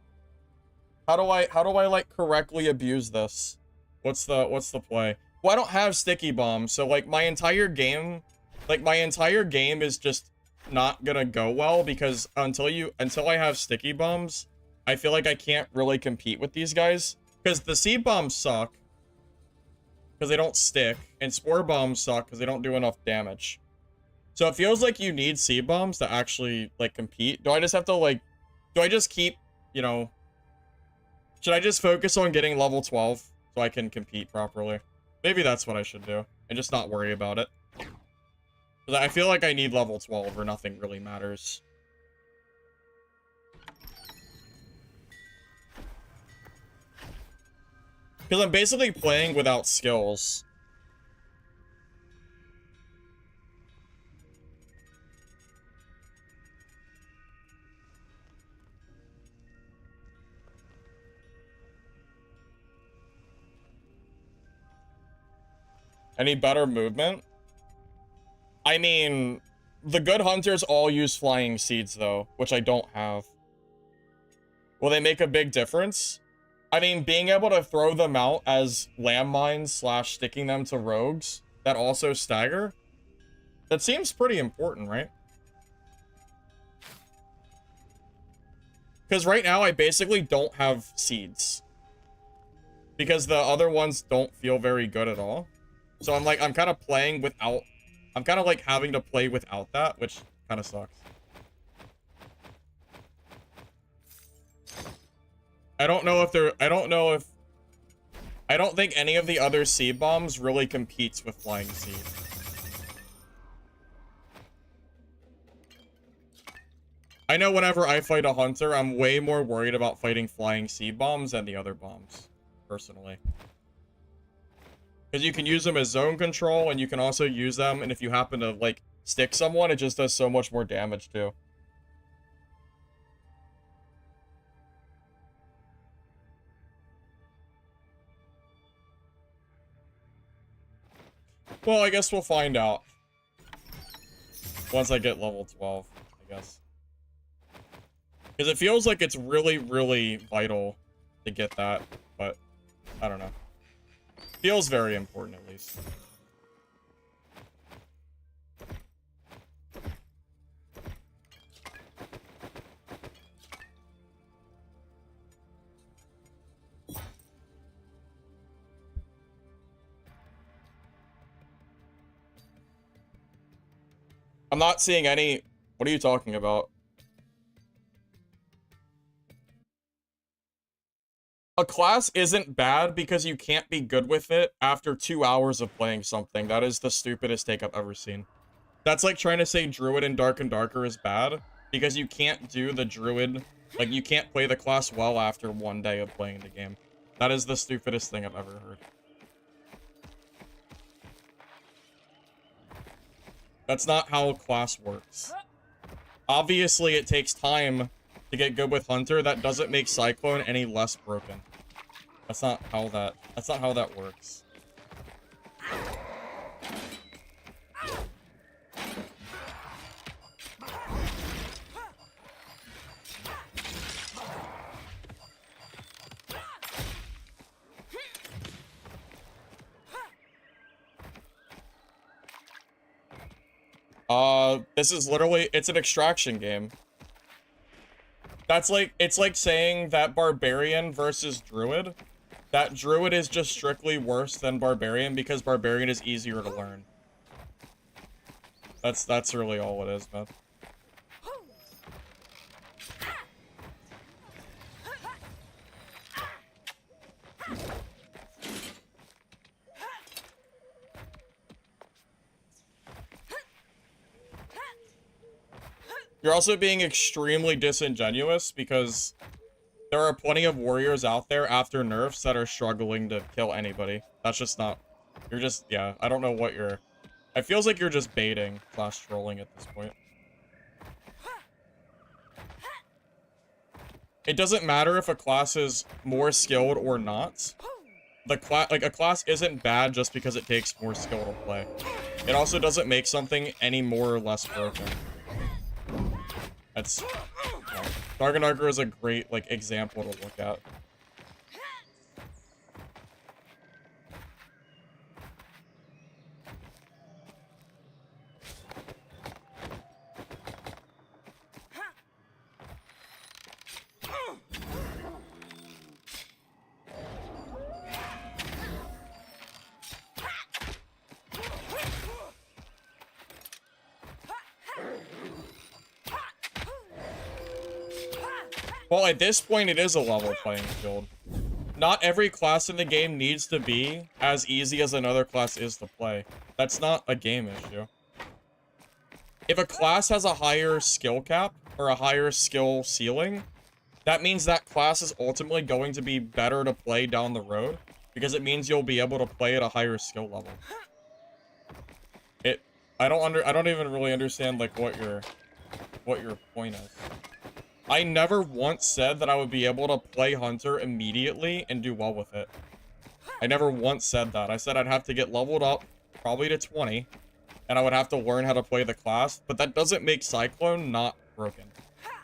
How do I like correctly abuse this? What's the play? Well, I don't have sticky bombs, so like my entire game is just not gonna go well because until I have sticky bombs, I feel like I can't really compete with these guys because the seed bombs suck because they don't stick, and spore bombs suck because they don't do enough damage. So it feels like you need seed bombs to actually like compete. Do I just have to like, do I just keep, you know, should I just focus on getting level 12 so I can compete properly? Maybe that's what I should do and just not worry about it. Because I feel like I need level 12 or nothing really matters. Because I'm basically playing without skills. Any better movement? I mean, the good hunters all use flying seeds, though, which I don't have. Will they make a big difference? I mean, being able to throw them out as landmines / sticking them to rogues that also stagger, that seems pretty important, right? Because right now, I basically don't have seeds. Because the other ones don't feel very good at all. So I'm kind of playing without... I'm kind of like having to play without that, which kind of sucks. I don't think any of the other seed bombs really competes with flying seed. I know whenever I fight a hunter, I'm way more worried about fighting flying seed bombs than the other bombs, personally. Because you can use them as zone control, and you can also use them, and if you happen to, like, stick someone, it just does so much more damage, too. Well, I guess we'll find out. Once I get level 12, I guess. Because it feels like it's really, really vital to get that, but I don't know. Feels very important, at least. I'm not seeing any... What are you talking about? A class isn't bad because you can't be good with it after 2 hours of playing something. That is the stupidest take I've ever seen. That's like trying to say Druid in Dark and Darker is bad because you can't do the Druid... Like, you can't play the class well after 1 day of playing the game. That is the stupidest thing I've ever heard. That's not how a class works. Obviously, it takes time to get good with Hunter. That doesn't make Cyclone any less broken. That's not how that works. This is literally, it's an extraction game. That's like, it's like saying that Barbarian versus Druid. That Druid is just strictly worse than Barbarian because Barbarian is easier to learn. That's really all it is, man. You're also being extremely disingenuous because there are plenty of warriors out there after nerfs that are struggling to kill anybody. That's just not... You're just... Yeah, I don't know what you're... It feels like you're just baiting / trolling at this point. It doesn't matter if a class is more skilled or not. A class isn't bad just because it takes more skill to play. It also doesn't make something any more or less broken. That's... Yeah. Dark and Darker is a great, like, example to look at. Well, at this point, it is a level playing field. Not every class in the game needs to be as easy as another class is to play. That's not a game issue. If a class has a higher skill cap or a higher skill ceiling, that means that class is ultimately going to be better to play down the road because it means you'll be able to play at a higher skill level. I don't even really understand like what your point is. I never once said that I would be able to play Hunter immediately and do well with it. I never once said that. I said I'd have to get leveled up, probably to 20, and I would have to learn how to play the class, but that doesn't make Cyclone not broken.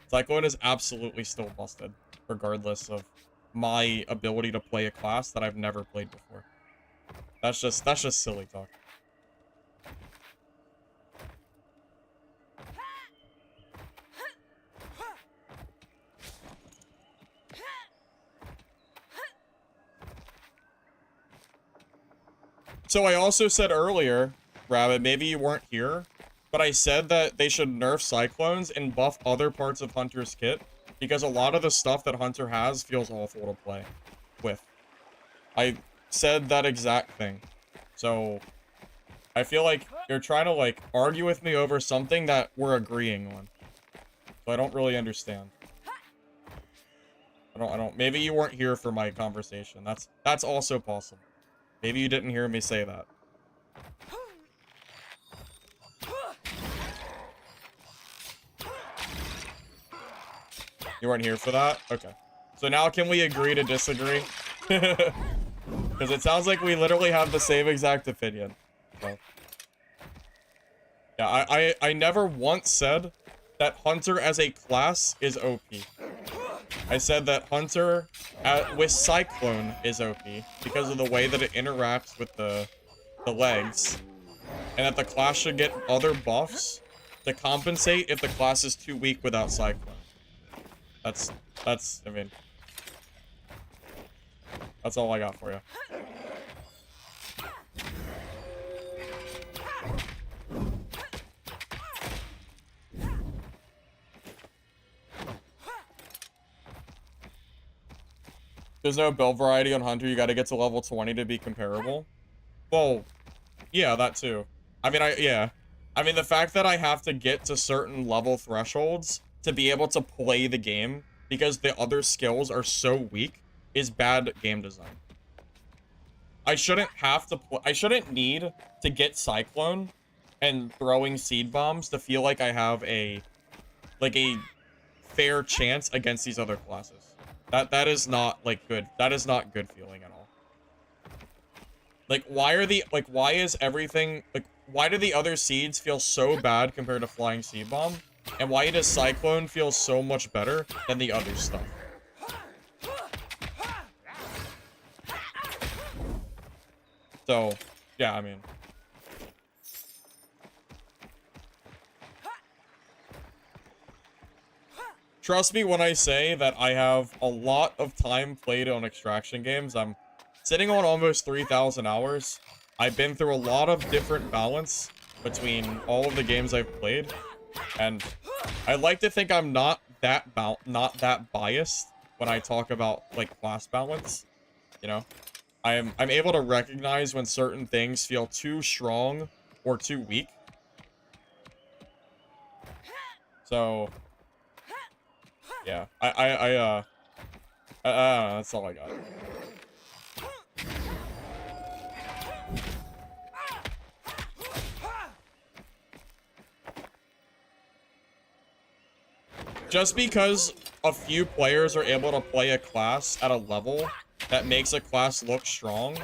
Cyclone is absolutely still busted, regardless of my ability to play a class that I've never played before. That's just silly talk. So I also said earlier, Rabbit, maybe you weren't here, but I said that they should nerf Cyclones and buff other parts of Hunter's kit, because a lot of the stuff that Hunter has feels awful to play with. I said that exact thing. So I feel like you're trying to like argue with me over something that we're agreeing on. So I don't really understand. I don't, maybe you weren't here for my conversation. That's also possible. Maybe you didn't hear me say that. You weren't here for that? Okay. So now can we agree to disagree? Because it sounds like we literally have the same exact opinion. So. Yeah, I never once said that Hunter as a class is OP. I said that Hunter with Cyclone is OP because of the way that it interacts with the legs, and that the class should get other buffs to compensate if the class is too weak without Cyclone. That's I mean, that's all I got for you. There's no build variety on Hunter. You got to get to level 20 to be comparable. Well, yeah, that too. I mean, yeah. I mean, the fact that I have to get to certain level thresholds to be able to play the game because the other skills are so weak is bad game design. I shouldn't have to I shouldn't need to get Cyclone and throwing seed bombs to feel like I have a fair chance against these other classes. That is not like good. That is not good feeling at all. Like, why is everything, like, why do the other seeds feel so bad compared to Flying Seed Bomb? And why does Cyclone feel so much better than the other stuff? So, yeah, I mean. Trust me when I say that I have a lot of time played on extraction games. I'm sitting on almost 3,000 hours. I've been through a lot of different balance between all of the games I've played, and I like to think I'm not that biased when I talk about like class balance. You know, I'm able to recognize when certain things feel too strong or too weak. So yeah, that's all I got. Just because a few players are able to play a class at a level that makes a class look strong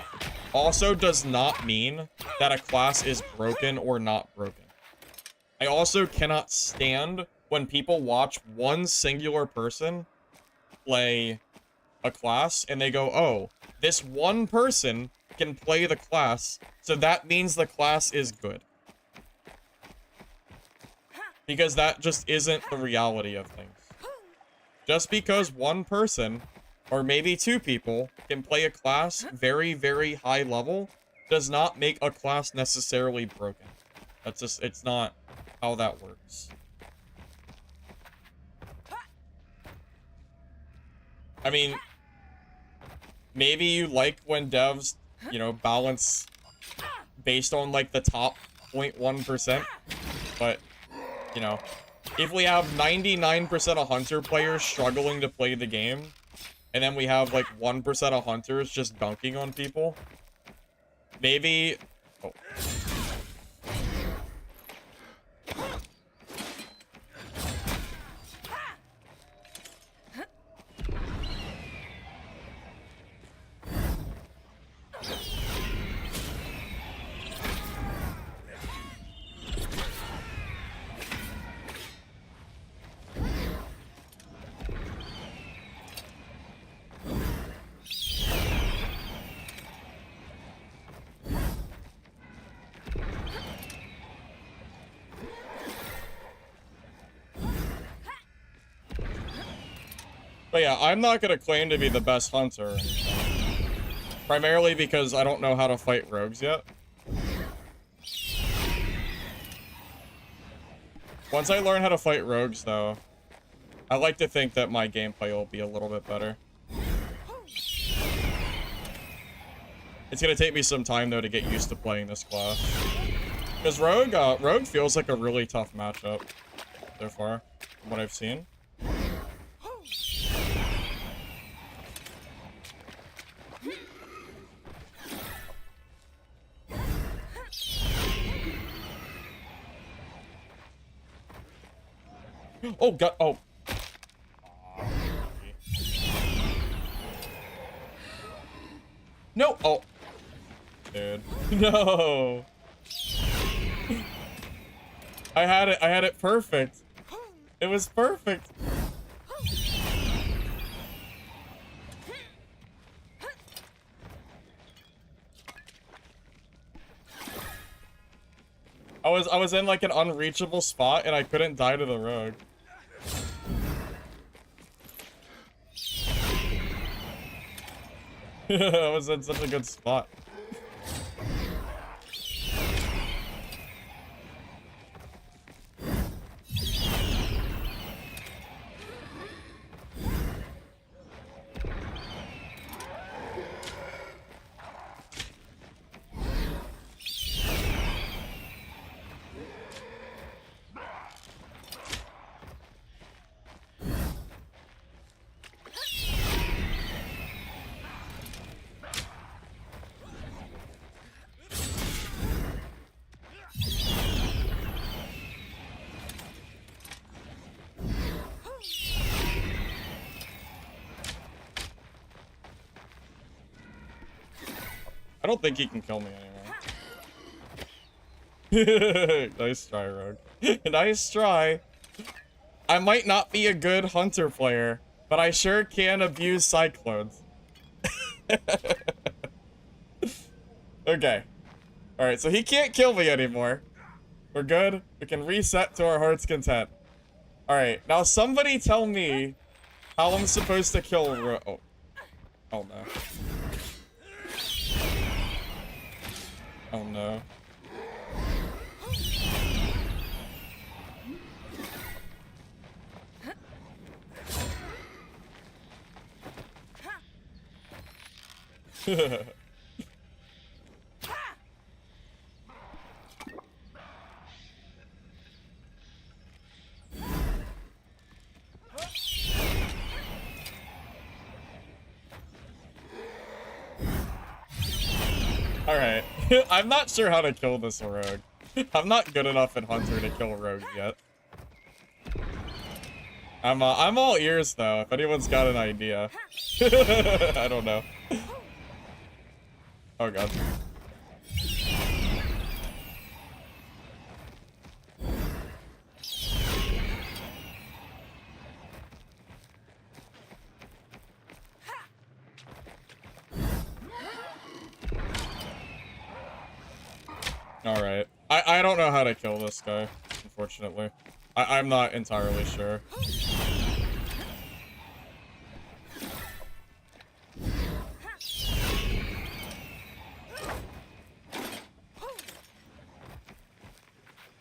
also does not mean that a class is broken or not broken. I also cannot stand when people watch one singular person play a class and they go, oh, this one person can play the class, so that means the class is good. Because that just isn't the reality of things. Just because one person, or maybe two people, can play a class very, very high level, does not make a class necessarily broken. That's just, it's not how that works. I mean, maybe you like when devs, you know, balance based on, like, the top 0.1%, but, you know, if we have 99% of Hunter players struggling to play the game, and then we have, like, 1% of Hunters just dunking on people, maybe... Oh. But yeah, I'm not gonna claim to be the best hunter. Primarily because I don't know how to fight rogues yet. Once I learn how to fight rogues, though, I like to think that my gameplay will be a little bit better. It's gonna take me some time, though, to get used to playing this class. Because Rogue feels like a really tough matchup so far, from what I've seen. Oh, God. Oh. No. Oh. Dude. No. I had it perfect. It was perfect. I was in like an unreachable spot and I couldn't die to the rogue. I was in such a good spot. I don't think he can kill me anymore. Nice try, Rogue. Nice try. I might not be a good hunter player, but I sure can abuse cyclones. Okay. Alright, so he can't kill me anymore. We're good. We can reset to our heart's content. Alright, now somebody tell me how I'm supposed to kill oh. Oh no. Oh no. Alright. I'm not sure how to kill this rogue. I'm not good enough at Hunter to kill rogues yet. I'm all ears though, if anyone's got an idea. I don't know. Oh god. Alright. I don't know how to kill this guy, unfortunately. I'm not entirely sure.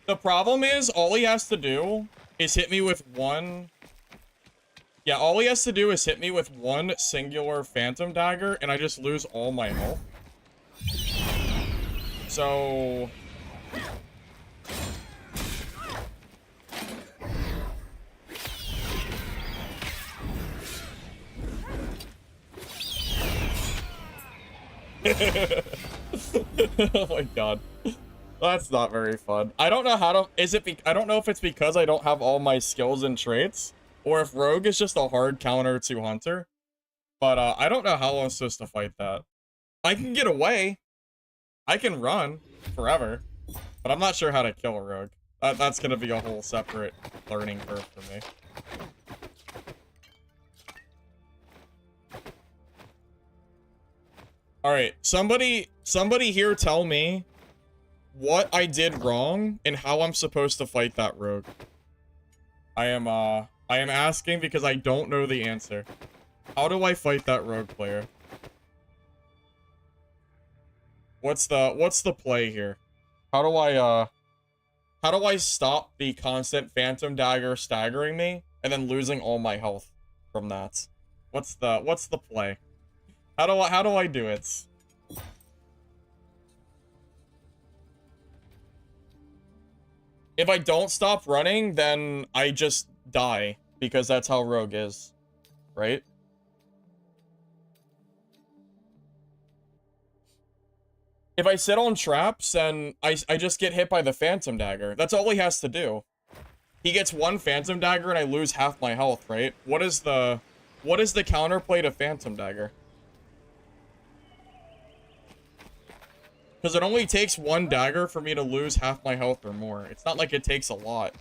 The problem is, all he has to do is hit me with one... Yeah, all he has to do is hit me with one singular phantom dagger, and I just lose all my health. So... Oh my god. That's not very fun. I don't know how to... I don't know if it's because I don't have all my skills and traits, or if Rogue is just a hard counter to Hunter. But I don't know how I'm supposed to fight that. I can get away. I can run forever. But I'm not sure how to kill a Rogue. That's going to be a whole separate learning curve for me. Alright, somebody here tell me what I did wrong and how I'm supposed to fight that rogue. I am asking because I don't know the answer. How do I fight that rogue player? What's the play here? How do I stop the constant phantom dagger staggering me and then losing all my health from that? What's the play? How do I do it? If I don't stop running, then I just die, because that's how Rogue is, right? If I sit on traps, then I just get hit by the Phantom Dagger. That's all he has to do. He gets one Phantom Dagger and I lose half my health, right? What is the counterplay to Phantom Dagger? Because it only takes one dagger for me to lose half my health or more. It's not like it takes a lot.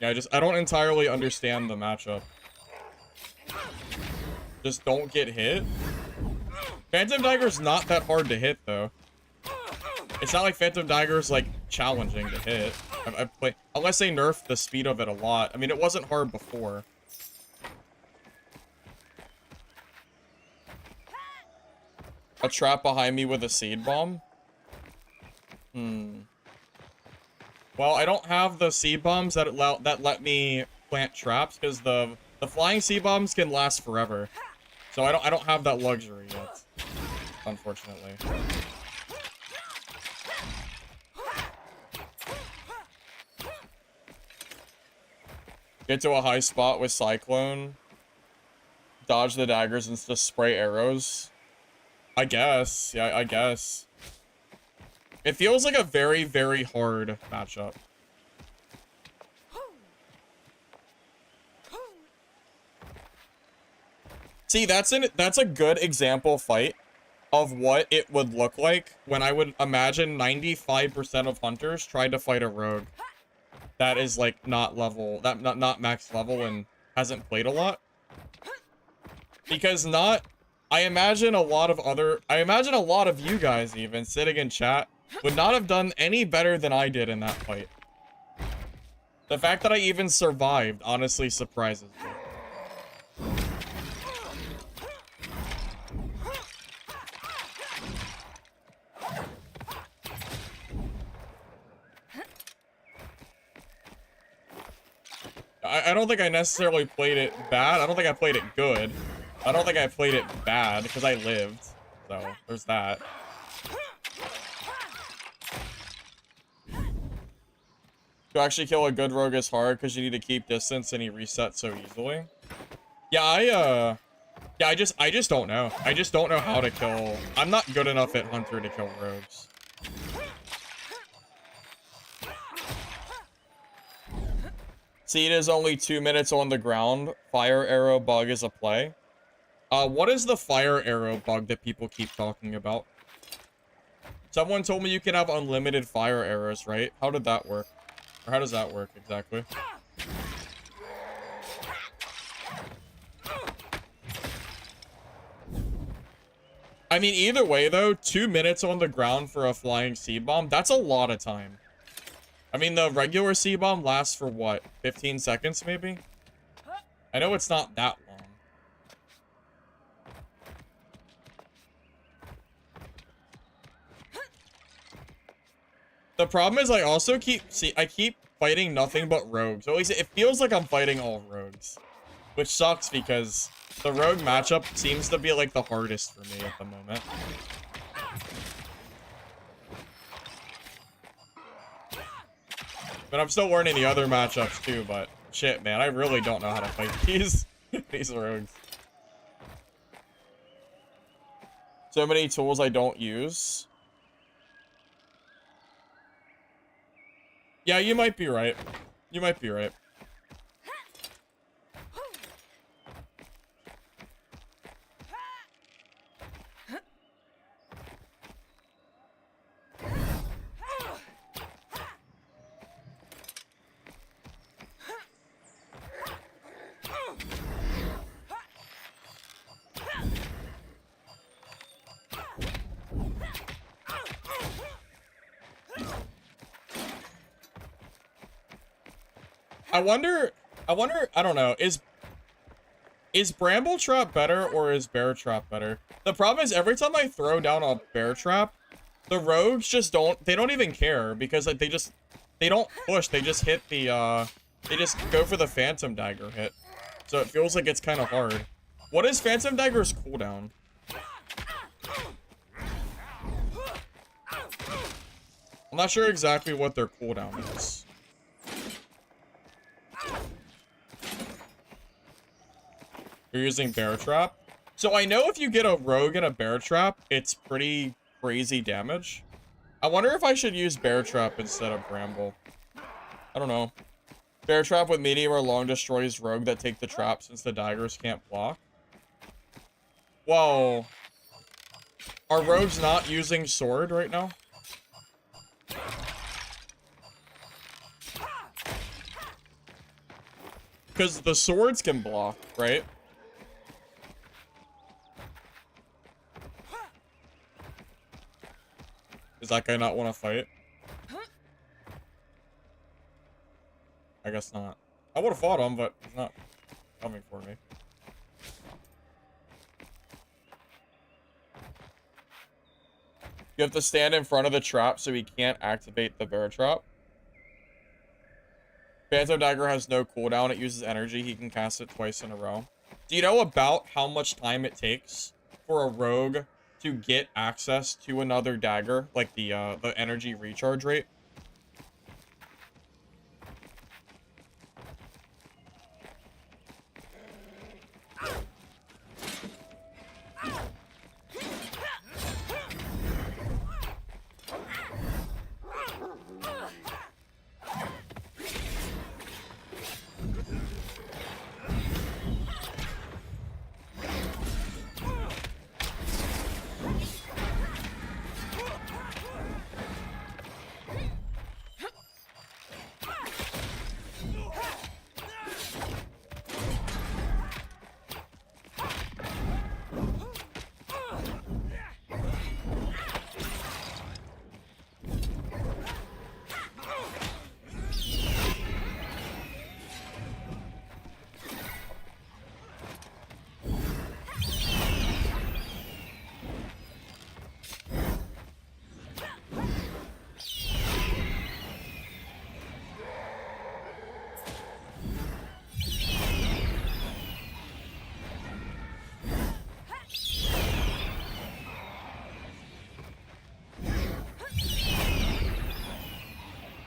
Yeah, I don't entirely understand the matchup. Just don't get hit. Phantom Dagger's not that hard to hit, though. It's not like Phantom Dagger's, like, challenging to hit. I've played... Unless they nerfed the speed of it a lot. I mean, it wasn't hard before. A trap behind me with a seed bomb? Well, I don't have the seed bombs that let me plant traps, because the flying seed bombs can last forever. So I don't have that luxury yet, unfortunately. Get to a high spot with Cyclone. Dodge the daggers and just spray arrows. I guess. Yeah, I guess. It feels like a very, very hard matchup. See, that's a good example fight of what it would look like when I would imagine 95% of hunters tried to fight a rogue that is like not max level and hasn't played a lot. Because I imagine a lot of you guys even sitting in chat would not have done any better than I did in that fight. The fact that I even survived honestly surprises me. I don't think I necessarily played it bad. I don't think I played it good. I don't think I played it bad because I lived. So, there's that. To actually kill a good rogue is hard because you need to keep distance and he resets so easily. Yeah, I just don't know. I just don't know how to kill. I'm not good enough at Hunter to kill rogues. Seed is only 2 minutes on the ground. Fire arrow bug is a play. What is the fire arrow bug that people keep talking about? Someone told me you can have unlimited fire arrows, right? How did that work? Or how does that work exactly? I mean, either way, though, 2 minutes on the ground for a flying seed bomb, that's a lot of time. I mean, the regular seed bomb lasts for, what, 15 seconds, maybe? I know it's not that long. The problem is I also keep fighting nothing but rogues. At least it feels like I'm fighting all rogues. Which sucks because the rogue matchup seems to be, like, the hardest for me at the moment. But I'm still learning the other matchups too, but shit, man, I really don't know how to fight these rogues. So many tools I don't use. Yeah, you might be right. You might be right. I don't know, is Bramble Trap better or is Bear Trap better? The problem is every time I throw down a Bear Trap, the rogues just they don't even care because like they don't push, they just hit the, they just go for the Phantom Dagger hit. So it feels like it's kind of hard. What is Phantom Dagger's cooldown? I'm not sure exactly what their cooldown is. You're using Bear Trap? So I know if you get a rogue and a Bear Trap, it's pretty crazy damage. I wonder if I should use Bear Trap instead of Bramble. I don't know. Bear Trap with medium or long destroys rogue that take the trap since the daggers can't block. Whoa. Are rogues not using sword right now? because the swords can block, right? Does that guy not want to fight? I guess not. I would have fought him, but he's not coming for me. You have to stand in front of the trap so he can't activate the bear trap. Phantom Dagger has no cooldown. It uses energy. He can cast it twice in a row. Do you know about how much time it takes for a rogue to get access to another dagger? Like the energy recharge rate?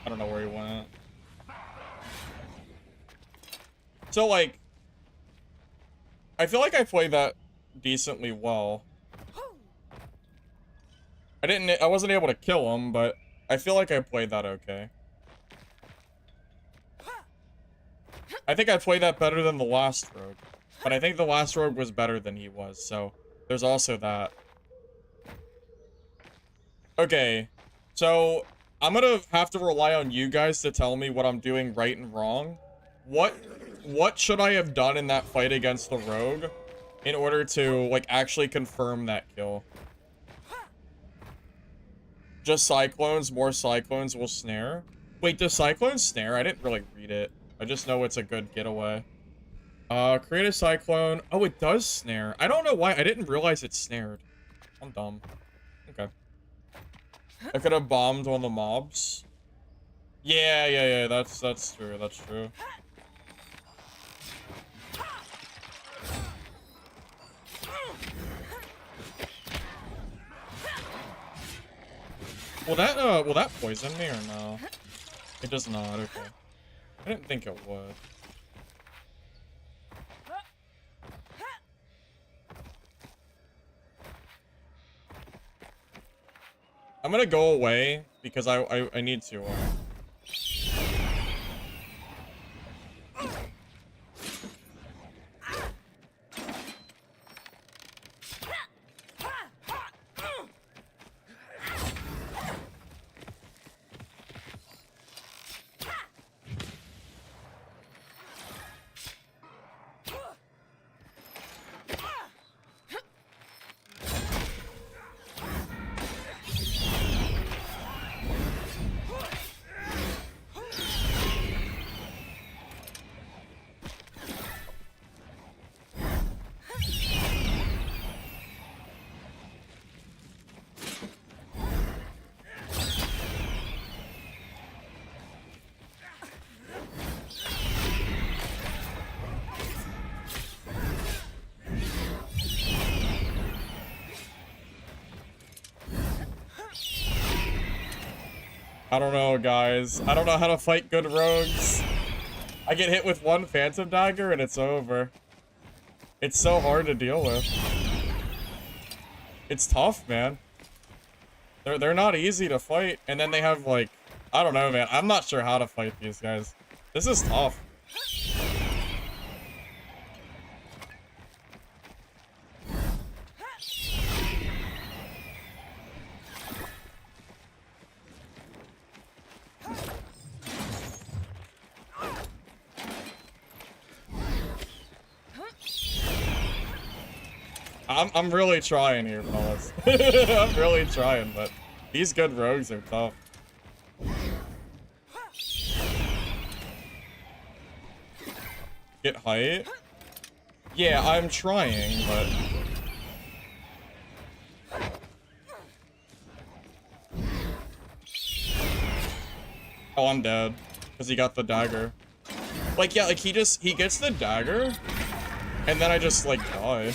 I don't know where he went. So, like, I feel like I played that decently well. I wasn't able to kill him, but I feel like I played that okay. I think I played that better than the last rogue. But I think the last rogue was better than he was, so there's also that. Okay, so I'm gonna have to rely on you guys to tell me what I'm doing right and wrong. What should I have done in that fight against the rogue in order to, like, actually confirm that kill? Just cyclones, more cyclones will snare. Wait, does cyclones snare? I didn't really read it. I just know it's a good getaway. Create a cyclone. Oh, it does snare. I don't know why. I didn't realize it snared. I'm dumb. Okay. I could have bombed one of the mobs. Yeah. That's true. That's true. Will that poison me or no? It does not. Okay. I didn't think it would. I'm gonna go away because I need to. I don't know, guys. I don't know how to fight good rogues. I get hit with one Phantom Dagger and it's over. It's so hard to deal with. It's tough, man. They're not easy to fight, and then they have, like, I don't know, man. I'm not sure how to fight these guys. This is tough. I'm really trying here, fellas. I'm really trying, but these good rogues are tough. Get height? Yeah, I'm trying, but... Oh, I'm dead. Because he got the dagger. Like, yeah, like, he gets the dagger, and then I just, like, die.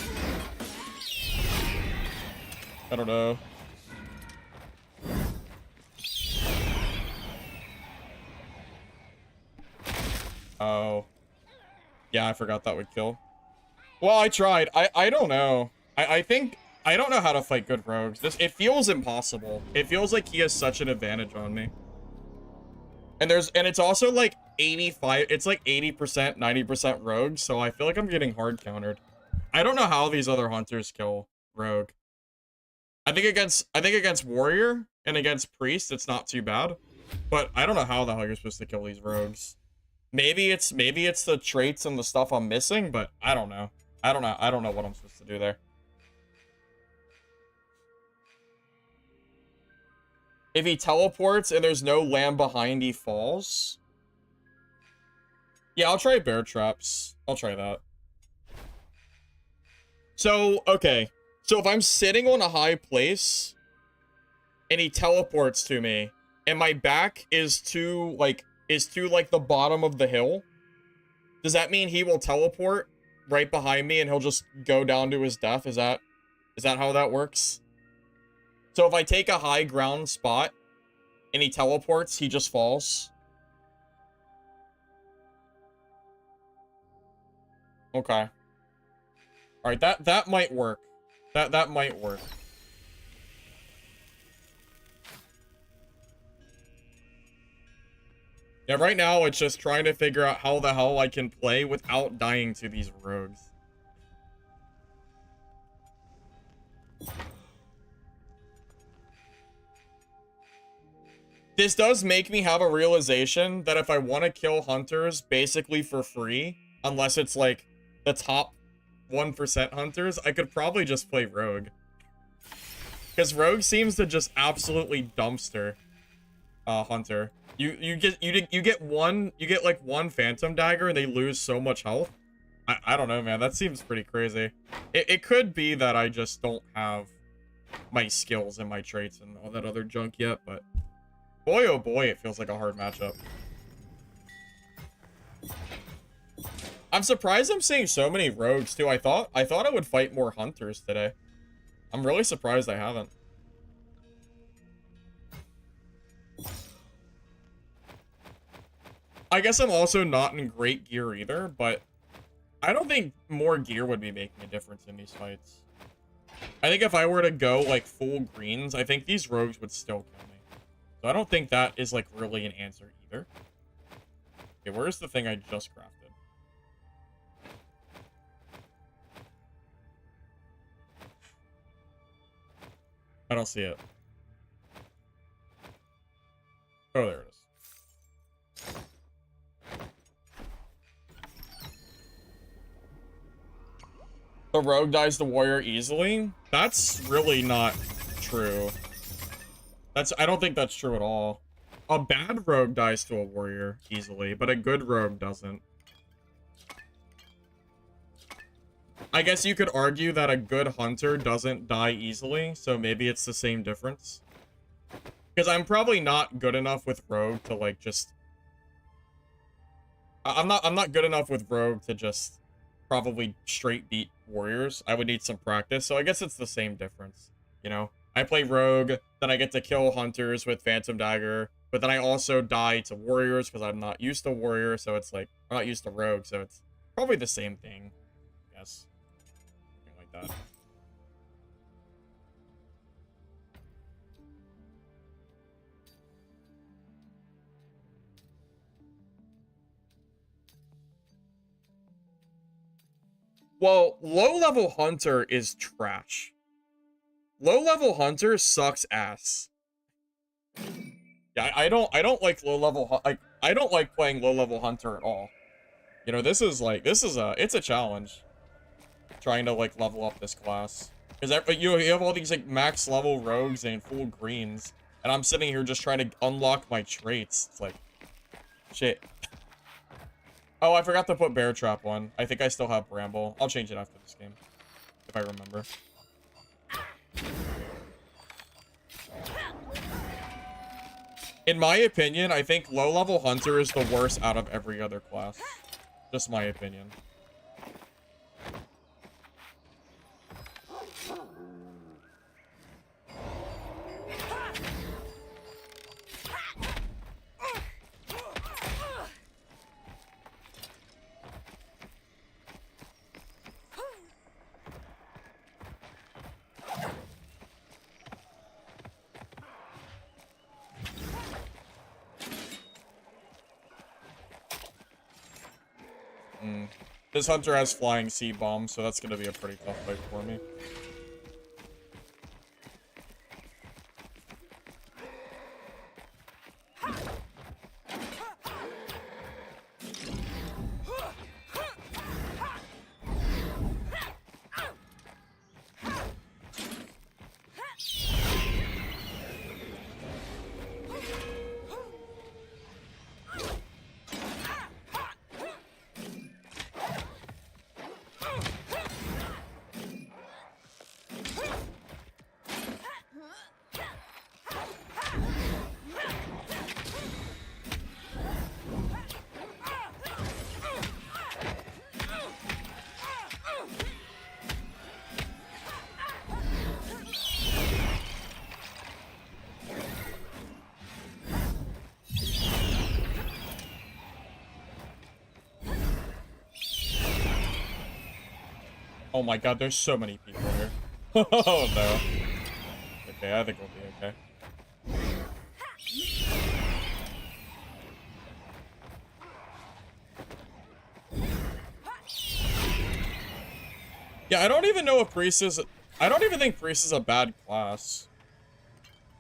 I don't know. Oh. Yeah, I forgot that would kill. Well, I tried. I don't know. I think... I don't know how to fight good rogues. It feels impossible. It feels like he has such an advantage on me. And it's also like 85, it's like 80%, 90% rogue, so I feel like I'm getting hard countered. I don't know how these other hunters kill rogue. I think against warrior and against priest it's not too bad, but I don't know how the hell you're supposed to kill these rogues. Maybe it's the traits and the stuff I'm missing, but I don't know. I don't know what I'm supposed to do there. If he teleports and there's no land behind, he falls. Yeah, I'll try bear traps. I'll try that. So, okay. So if I'm sitting on a high place and he teleports to me and my back is to the bottom of the hill, does that mean he will teleport right behind me and he'll just go down to his death? Is that how that works? So if I take a high ground spot and he teleports, he just falls? Okay. Alright, that might work. That might work. Yeah, right now it's just trying to figure out how the hell I can play without dying to these rogues. This does make me have a realization that if I want to kill hunters basically for free, unless it's like the top 1% hunters, I could probably just play rogue. Because rogue seems to just absolutely dumpster hunter. You get like one phantom dagger and they lose so much health. I don't know, man. That seems pretty crazy. It could be that I just don't have my skills and my traits and all that other junk yet, but boy, oh boy, it feels like a hard matchup. I'm surprised I'm seeing so many rogues, too. I thought I would fight more hunters today. I'm really surprised I haven't. I guess I'm also not in great gear either, but I don't think more gear would be making a difference in these fights. I think if I were to go, like, full greens, I think these rogues would still kill me. So I don't think that is, like, really an answer either. Okay, where's the thing I just crafted? I don't see it. Oh, there it is. The rogue dies the warrior easily? That's really not true. I don't think that's true at all. A bad rogue dies to a warrior easily, but a good rogue doesn't. I guess you could argue that a good hunter doesn't die easily, so maybe it's the same difference. Because I'm probably not good enough with rogue to, like, just... I'm not good enough with rogue to just probably straight beat warriors. I would need some practice, so I guess it's the same difference, you know? I play rogue, then I get to kill hunters with phantom dagger, but then I also die to warriors because I'm not used to warrior, so it's like, I'm not used to rogue, so it's probably the same thing, I guess. Something like that. Well, low-level hunter is trash. Low-level hunter sucks ass. Yeah, I don't like low-level, I don't like playing low-level hunter at all. You know, it's a challenge. trying to like level up this class. Because you have all these like max level rogues and full greens, and I'm sitting here just trying to unlock my traits. It's like, shit. Oh, I forgot to put Bear Trap on. I think I still have Bramble. I'll change it after this game, if I remember. In my opinion, I think low-level Hunter is the worst out of every other class. Just my opinion. This Hunter has Flying Sea Bomb, so that's going to be a pretty tough fight for me. Oh my god, there's so many people here. Oh no. Okay, I think we'll be okay. Yeah, I don't even know if Priest is... I don't even think Priest is a bad class.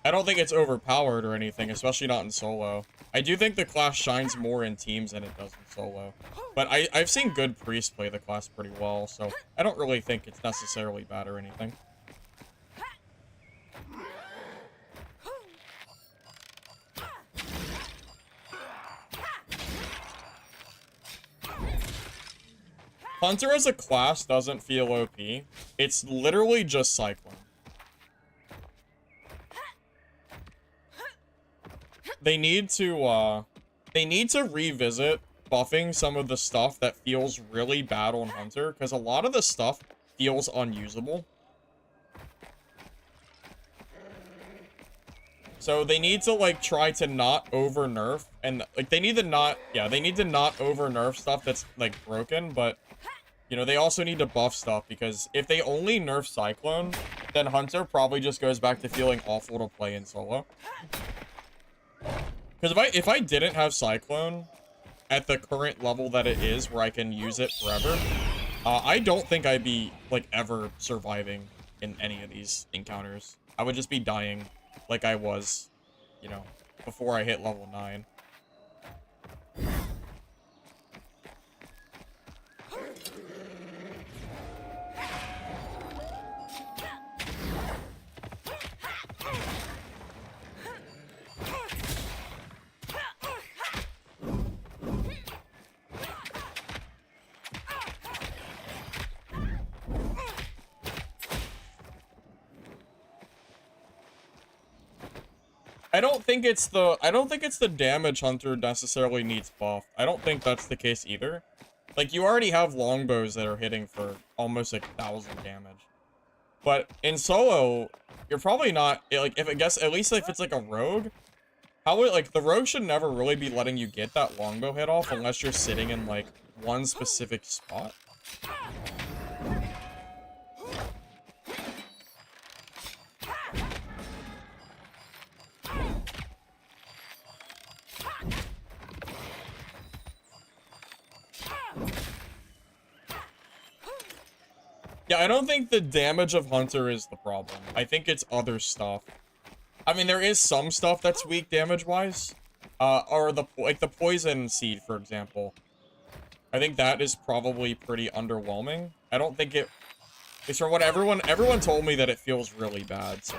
I don't think it's overpowered or anything, especially not in solo. I do think the class shines more in teams than it does in solo. But I've seen good Priest play the class pretty well, so I don't really think it's necessarily bad or anything. Hunter as a class doesn't feel OP. It's literally just Cyclone. They need to revisit buffing some of the stuff that feels really bad on Hunter, because a lot of the stuff feels unusable. So they need to like try to not over nerf, and like they need to not over nerf stuff that's like broken, but you know, they also need to buff stuff, because if they only nerf Cyclone, then Hunter probably just goes back to feeling awful to play in solo. Because if I didn't have Cyclone at the current level that it is, where I can use it forever, I don't think I'd be, like, ever surviving in any of these encounters. I would just be dying like I was, you know, before I hit level 9. I don't think it's the damage Hunter necessarily needs buffed. I don't think that's the case either. Like, you already have longbows that are hitting for almost like 1,000 damage. But in solo, you're probably not, like, at least if it's like a rogue, like, the rogue should never really be letting you get that longbow hit off unless you're sitting in, like, one specific spot. Yeah, I don't think the damage of Hunter is the problem. I think it's other stuff. I mean, there is some stuff that's weak damage-wise. Or the poison seed, for example. I think that is probably pretty underwhelming. I don't think it... It's from what everyone told me that it feels really bad, so...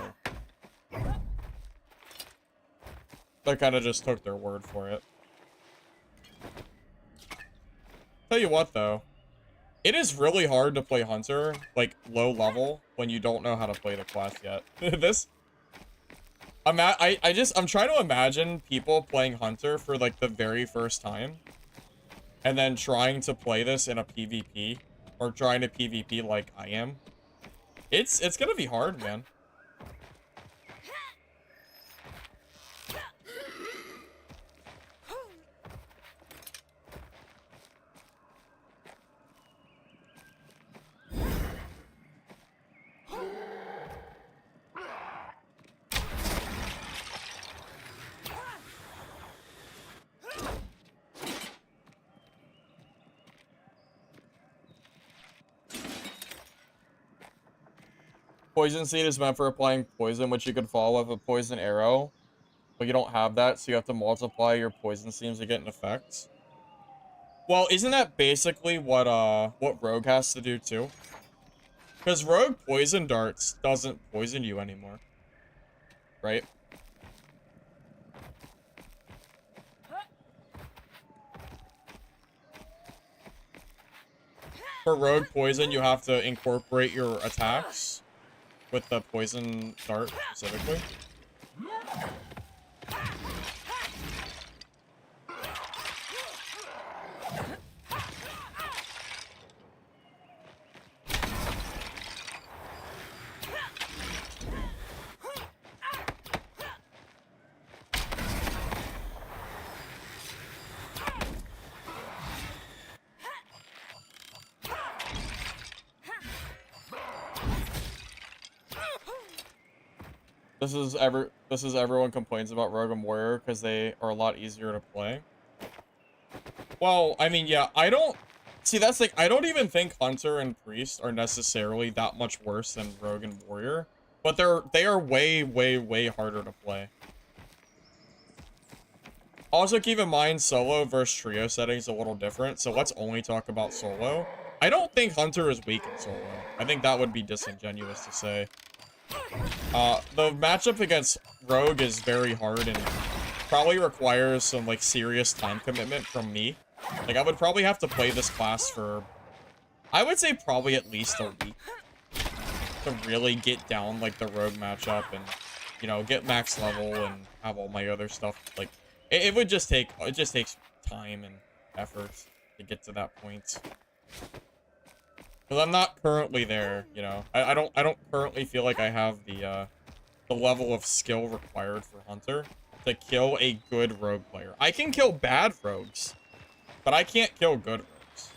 I kind of just took their word for it. Tell you what, though. It is really hard to play Hunter, like, low level, when you don't know how to play the class yet. I'm trying to imagine people playing Hunter for, like, the very first time. And then trying to play this in a PvP. Or trying to PvP like I am. It's gonna be hard, man. Poison Seed is meant for applying poison, which you can follow with a poison arrow. But you don't have that, so you have to multiply your poison seeds to get an effect. Well, isn't that basically what Rogue has to do too? Because Rogue Poison Darts doesn't poison you anymore. Right? For Rogue Poison, you have to incorporate your attacks with the Poison Dart specifically. This is everyone complains about Rogue and Warrior because they are a lot easier to play. Well, I mean, yeah, I don't see that's like I don't even think Hunter and Priest are necessarily that much worse than Rogue and Warrior, but they are way harder to play. Also, keep in mind solo versus trio settings a little different, so let's only talk about solo. I don't think Hunter is weak in solo. I think that would be disingenuous to say. The matchup against Rogue is very hard and probably requires some, like, serious time commitment from me. Like, I would probably have to play this class for, I would say probably at least a week to really get down, like, the Rogue matchup and, you know, get max level and have all my other stuff. Like, it would just take, it just takes time and effort to get to that point. Because I'm not currently there, you know. I don't currently feel like I have the level of skill required for Hunter to kill a good rogue player. I can kill bad rogues, but I can't kill good rogues.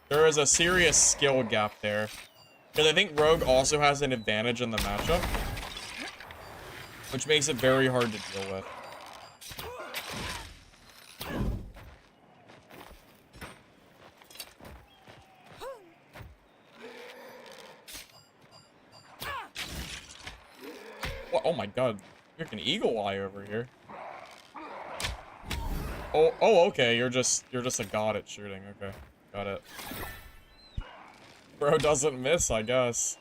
There is a serious skill gap there. Because I think Rogue also has an advantage in the matchup, which makes it very hard to deal with. Oh my god, freaking eagle eye over here. Oh, okay, you're just a god at shooting. Okay, got it. Bro doesn't miss, I guess.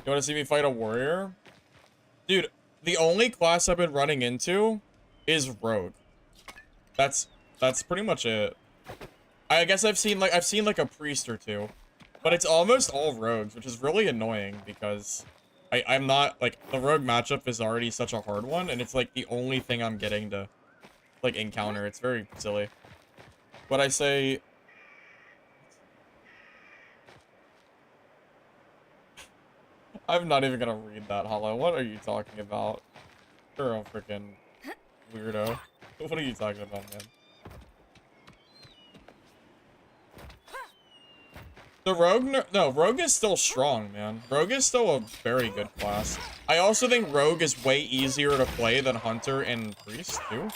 You want to see me fight a warrior? Dude, the only class I've been running into is rogue. That's pretty much it. I guess I've seen like a priest or two, but it's almost all rogues, which is really annoying because I'm not like the rogue matchup is already such a hard one, and it's like the only thing I'm getting to like encounter. It's very silly. But I say... I'm not even gonna read that, Hollow. What are you talking about? You're a freaking weirdo. What are you talking about, man? The Rogue... No, Rogue is still strong, man. Rogue is still a very good class. I also think Rogue is way easier to play than Hunter and Priest, too.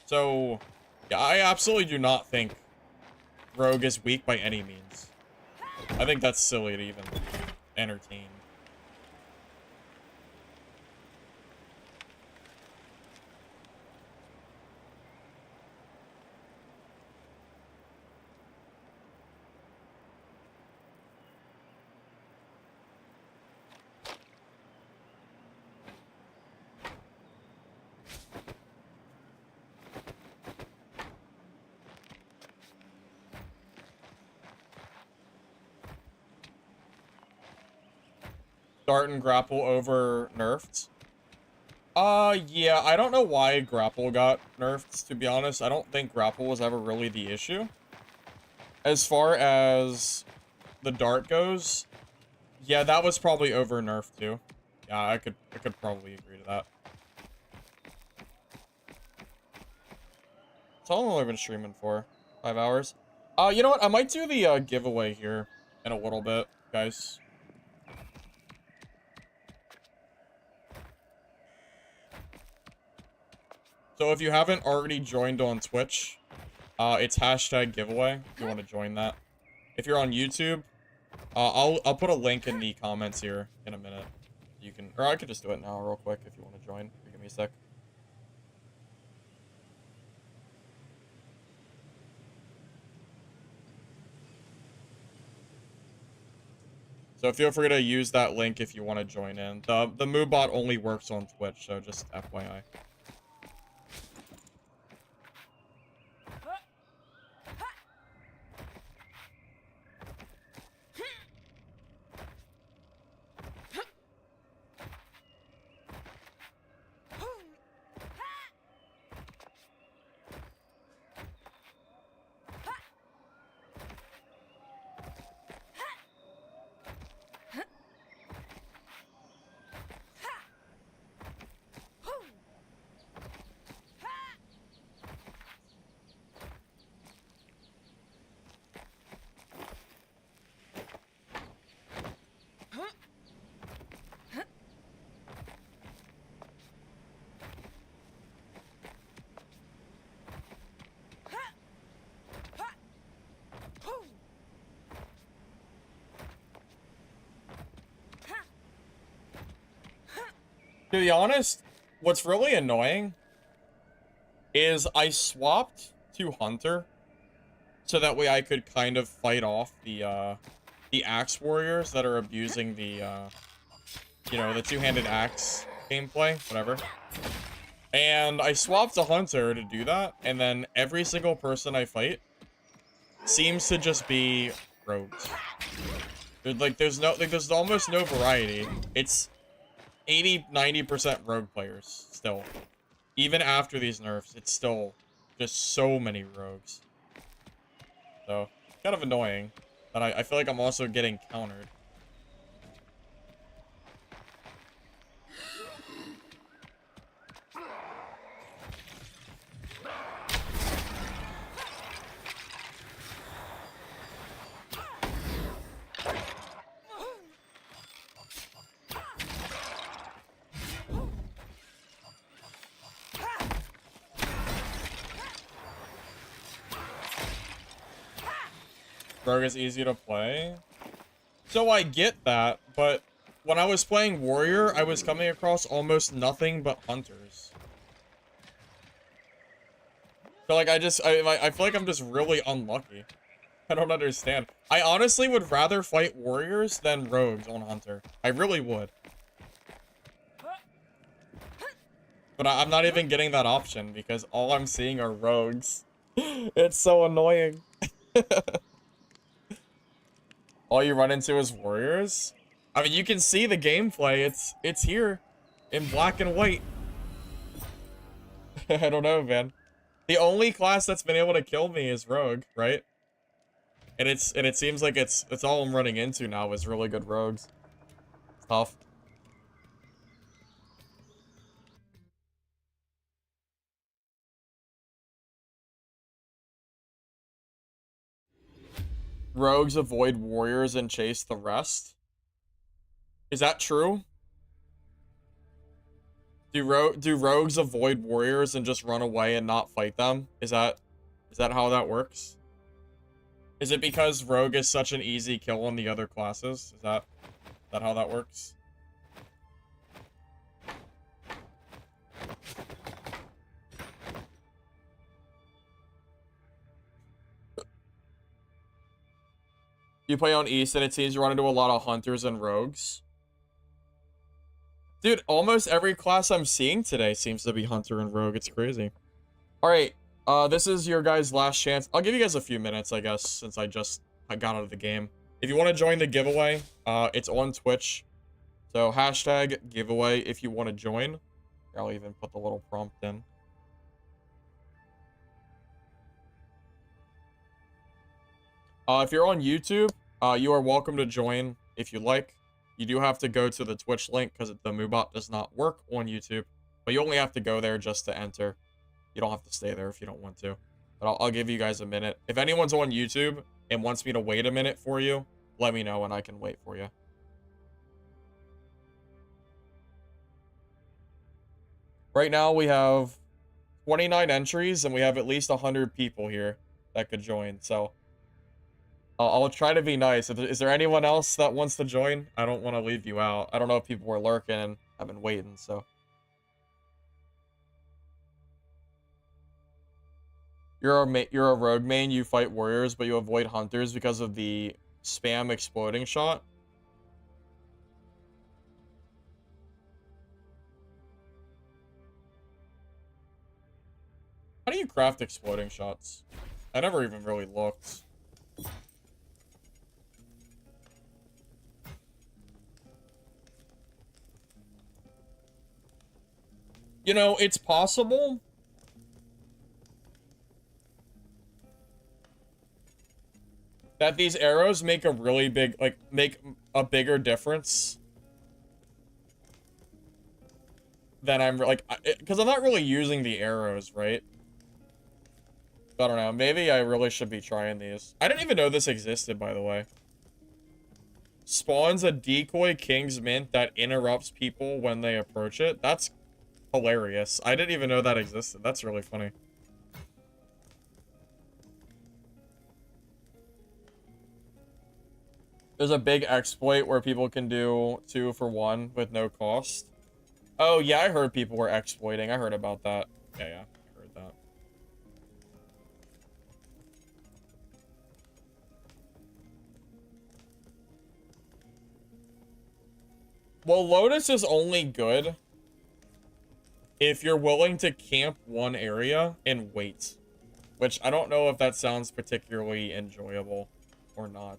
So, yeah, I absolutely do not think Rogue is weak by any means. I think that's silly to even entertain. Dart and Grapple over nerfed. Yeah, I don't know why Grapple got nerfed, to be honest. I don't think Grapple was ever really the issue. As far as the Dart goes, yeah, that was probably over nerfed too. Yeah, I could probably agree to that. So how long have I been streaming for? 5 hours? You know what? I might do the giveaway here in a little bit, guys. So if you haven't already joined on Twitch, it's hashtag giveaway if you want to join that. If you're on YouTube, I'll put a link in the comments here in a minute. You can, or I could just do it now real quick if you want to join. Give me a sec. So feel free to use that link if you want to join in. The MooBot only works on Twitch, so just FYI. To be honest, what's really annoying is I swapped to Hunter so that way I could kind of fight off the axe warriors that are abusing the you know, the two-handed axe gameplay, whatever. And I swapped to Hunter to do that, and then every single person I fight seems to just be rogues. There's almost no variety. It's 80-90% rogue players still. Even after these nerfs, it's still just so many rogues. So, kind of annoying. But I feel like I'm also getting countered. Rogue is easy to play. So I get that, but when I was playing Warrior, I was coming across almost nothing but Hunters. So like I feel like I'm just really unlucky. I don't understand. I honestly would rather fight Warriors than Rogues on Hunter. I really would. But I'm not even getting that option because all I'm seeing are Rogues. It's so annoying. All you run into is Warriors? I mean, you can see the gameplay. It's here in black and white. I don't know, man. The only class that's been able to kill me is Rogue, right? And it seems like it's all I'm running into now is really good rogues. It's tough. Rogues avoid warriors and chase the rest. Is that true? Do rogues avoid warriors and just run away and not fight them? Is that how that works? Is it because rogue is such an easy kill on the other classes? Is that how that works? You play on East and it seems you run into a lot of hunters and rogues. Dude, almost every class I'm seeing today seems to be hunter and rogue. It's crazy. All right, this is your guys' last chance. I'll give you guys a few minutes, I guess, since I got out of the game. If you want to join the giveaway, it's on Twitch. So hashtag giveaway if you want to join. I'll even put the little prompt in. If you're on YouTube, you are welcome to join if you like. You do have to go to the Twitch link because the Moobot does not work on YouTube. But you only have to go there just to enter. You don't have to stay there if you don't want to. But I'll give you guys a minute. If anyone's on YouTube and wants me to wait a minute for you, let me know and I can wait for you. Right now we have 29 entries and we have at least 100 people here that could join. So I'll try to be nice. Is there anyone else that wants to join? I don't want to leave you out. I don't know if people were lurking and I've been waiting, so. You're a rogue main, you fight warriors, but you avoid hunters because of the spam exploding shot. How do you craft exploding shots? I never even really looked. You know, it's possible that these arrows make a really big, like, make a bigger difference than I'm, like, because I'm not really using the arrows, right? I don't know. Maybe I really should be trying these. I didn't even know this existed, by the way. Spawns a decoy king's mint that interrupts people when they approach it. That's hilarious. I didn't even know that existed. That's really funny. There's a big exploit where people can do 2 for 1 with no cost. Oh, yeah, I heard people were exploiting. I heard about that. Yeah, I heard that. Well, Lotus is only good if you're willing to camp one area and wait. Which, I don't know if that sounds particularly enjoyable or not.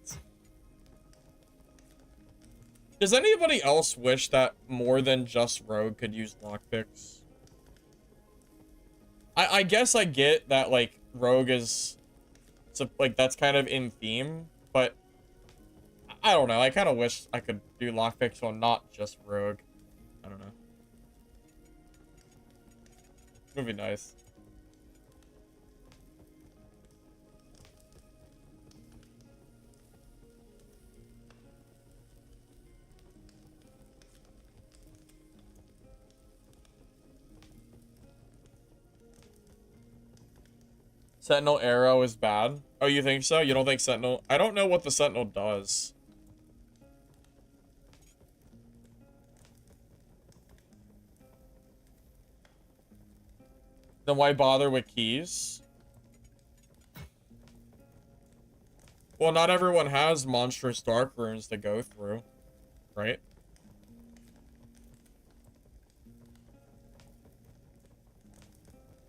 Does anybody else wish that more than just Rogue could use lockpicks? I guess I get that, like, Rogue is... So, like, that's kind of in theme, but... I don't know, I kind of wish I could do lockpicks on not just Rogue. I don't know. It would be nice. Sentinel arrow is bad. Oh, you think so? You don't think Sentinel... I don't know what the Sentinel does. Then why bother with keys? Well, not everyone has monstrous dark runes to go through, right?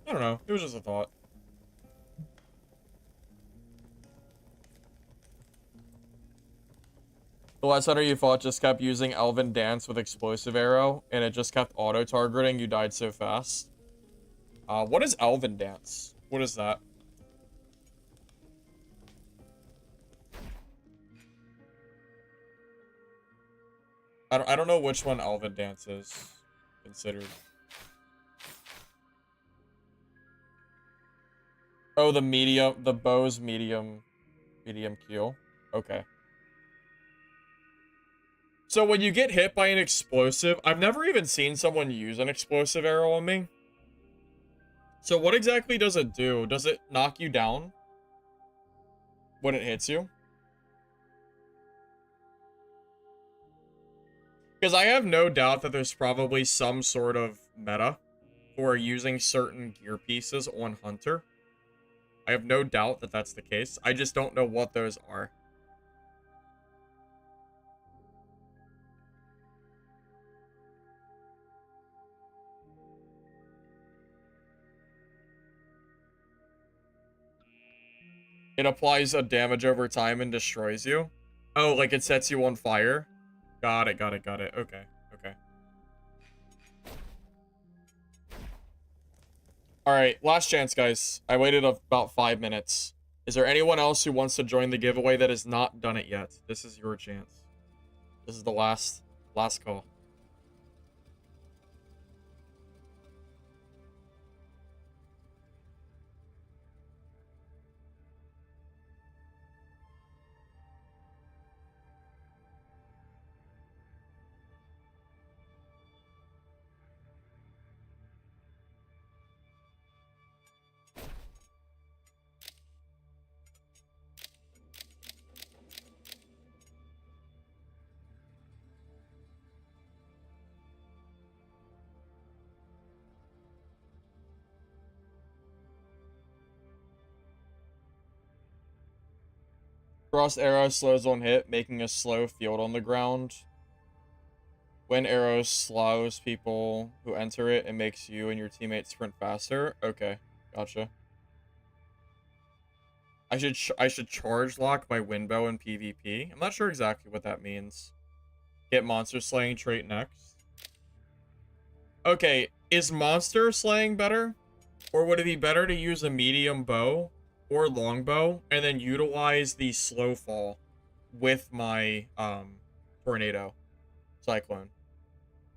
I don't know. It was just a thought. The last hunter you fought just kept using Elven Dance with Explosive Arrow, and it just kept auto-targeting. You died so fast. What is Elven Dance? What is that? I don't know which one Elven Dance is considered. Oh, the bow's medium Q. Okay. So when you get hit by an explosive, I've never even seen someone use an explosive arrow on me. So what exactly does it do? Does it knock you down when it hits you? Because I have no doubt that there's probably some sort of meta for using certain gear pieces on Hunter. I have no doubt that that's the case. I just don't know what those are. It applies a damage over time and destroys you. Oh, like it sets you on fire? Got it, got it, got it. Okay, okay. Alright, last chance, guys. I waited about 5 minutes. Is there anyone else who wants to join the giveaway that has not done it yet? This is your chance. This is the last call. Frost arrow slows on hit, making a slow field on the ground. When arrow slows people who enter it, it makes you and your teammates sprint faster. Okay, gotcha. I should charge lock my windbow in PvP. I'm not sure exactly what that means. Get monster slaying trait next. Okay, is monster slaying better? Or would it be better to use a medium bow or longbow and then utilize the slow fall with my tornado cyclone?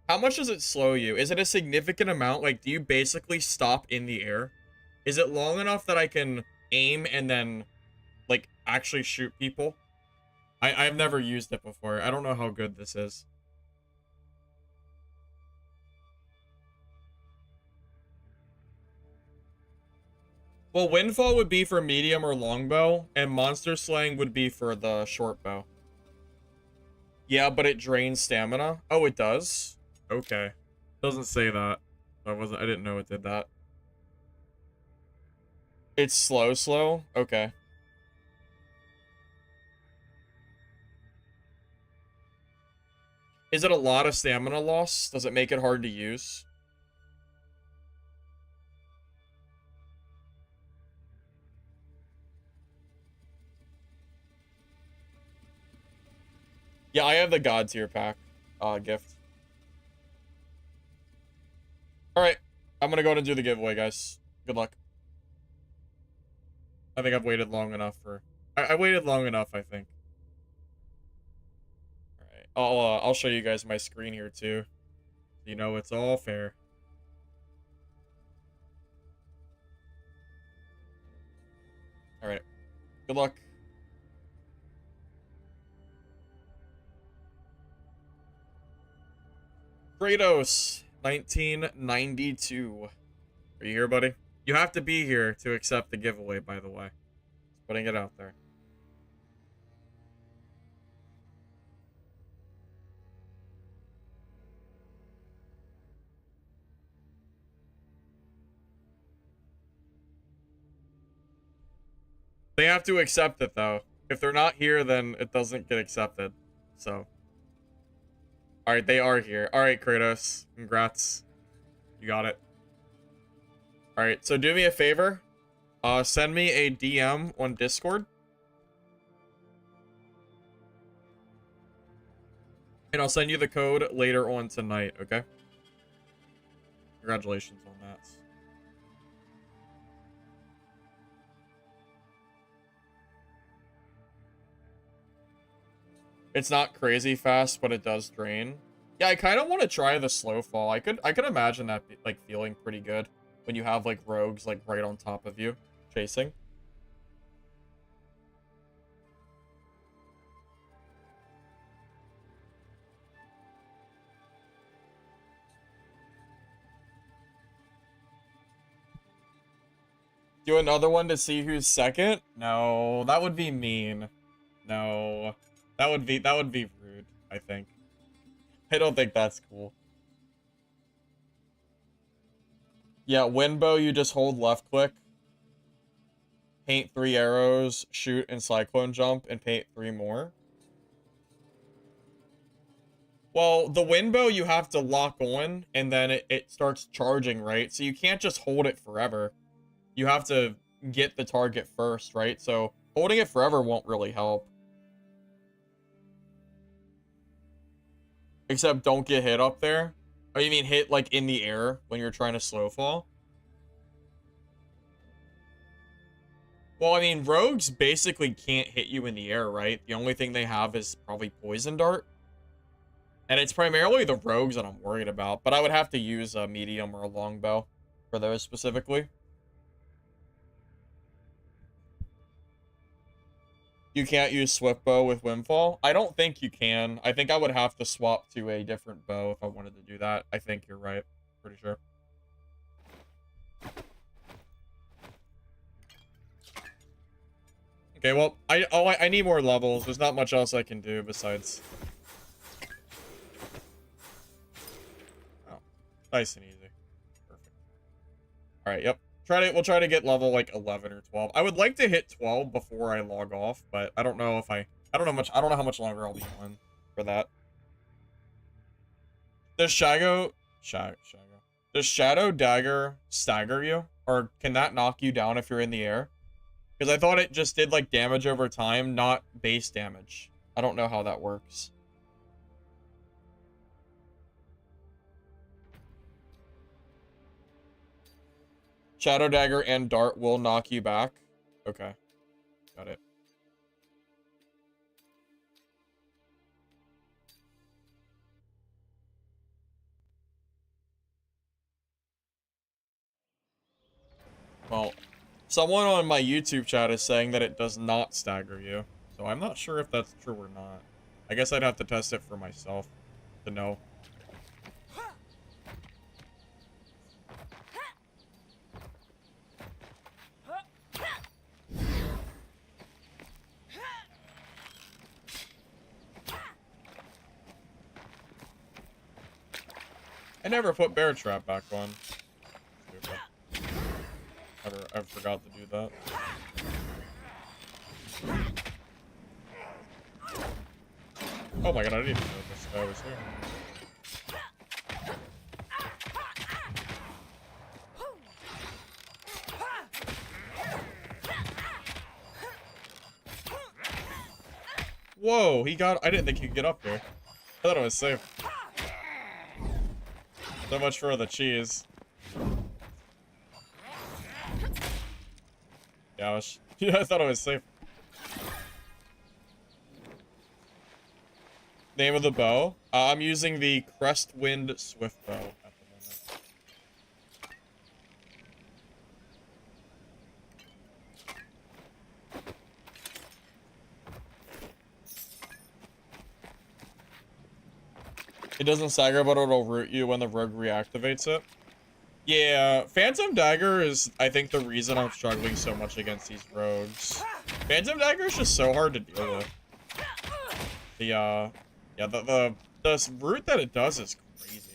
How much does it slow you? Is it a significant amount? Like, do you basically stop in the air? Is it long enough that I can aim and then, like, actually shoot people? I've never used it before. I don't know how good this is. Well, Windfall would be for medium or longbow, and Monster Slaying would be for the short bow. Yeah, but it drains stamina. Oh, it does? Okay. Doesn't say that. I didn't know it did that. It's slow? Okay. Is it a lot of stamina loss? Does it make it hard to use? Yeah, I have the God tier pack gift. Alright. I'm gonna go ahead and do the giveaway, guys. Good luck. I think I've waited long enough for... I waited long enough, I think. Alright. I'll show you guys my screen here, too. You know, it's all fair. Alright. Good luck. Kratos, 1992. Are you here, buddy? You have to be here to accept the giveaway, by the way. Just putting it out there. They have to accept it, though. If they're not here, then it doesn't get accepted. So. Alright, they are here. Alright, Kratos. Congrats. You got it. Alright, so do me a favor. Send me a DM on Discord. And I'll send you the code later on tonight, okay? Congratulations on that. It's not crazy fast, but it does drain. Yeah, I kind of want to try the slow fall. I could imagine that like feeling pretty good when you have like rogues like right on top of you chasing. Do another one to see who's second? No, that would be mean. No. That would be rude, I think. I don't think that's cool. Yeah, wind bow, you just hold left click. Paint 3 arrows, shoot and cyclone jump, and paint 3 more. Well, the wind bow you have to lock on, and then it starts charging, right? So you can't just hold it forever. You have to get the target first, right? So holding it forever won't really help. Except don't get hit up there. Oh, you mean hit like in the air when you're trying to slow fall? Well, I mean, rogues basically can't hit you in the air, right? The only thing they have is probably poison dart. And it's primarily the rogues that I'm worried about. But I would have to use a medium or a longbow for those specifically. You can't use swift bow with windfall? I don't think you can. I think I would have to swap to a different bow if I wanted to do that. I think you're right. Pretty sure. Okay, well, I need more levels. There's not much else I can do besides... Oh, nice and easy. Perfect. Alright, yep. We'll try to get level like 11 or 12. I would like to hit 12 before I log off, but I don't know if I don't know how much longer I'll be on for that. Does Shadow Dagger stagger you? Or can that knock you down if you're in the air? Because I thought it just did like damage over time, not base damage. I don't know how that works. Shadow Dagger and Dart will knock you back. Okay. Got it. Well, someone on my YouTube chat is saying that it does not stagger you. So I'm not sure if that's true or not. I guess I'd have to test it for myself to know. I never put bear trap back on. I forgot to do that. Oh my god, I didn't even know this guy was here. Whoa, he got... I didn't think he could get up here. I thought it was safe. So much for the cheese. Gosh. Yeah, I thought it was safe. Name of the bow? I'm using the Crestwind Swift bow at the moment. It doesn't stagger, but it'll root you when the rogue reactivates it. Yeah, Phantom Dagger is, I think, the reason I'm struggling so much against these rogues. Phantom Dagger is just so hard to deal with. Yeah, the root that it does is crazy.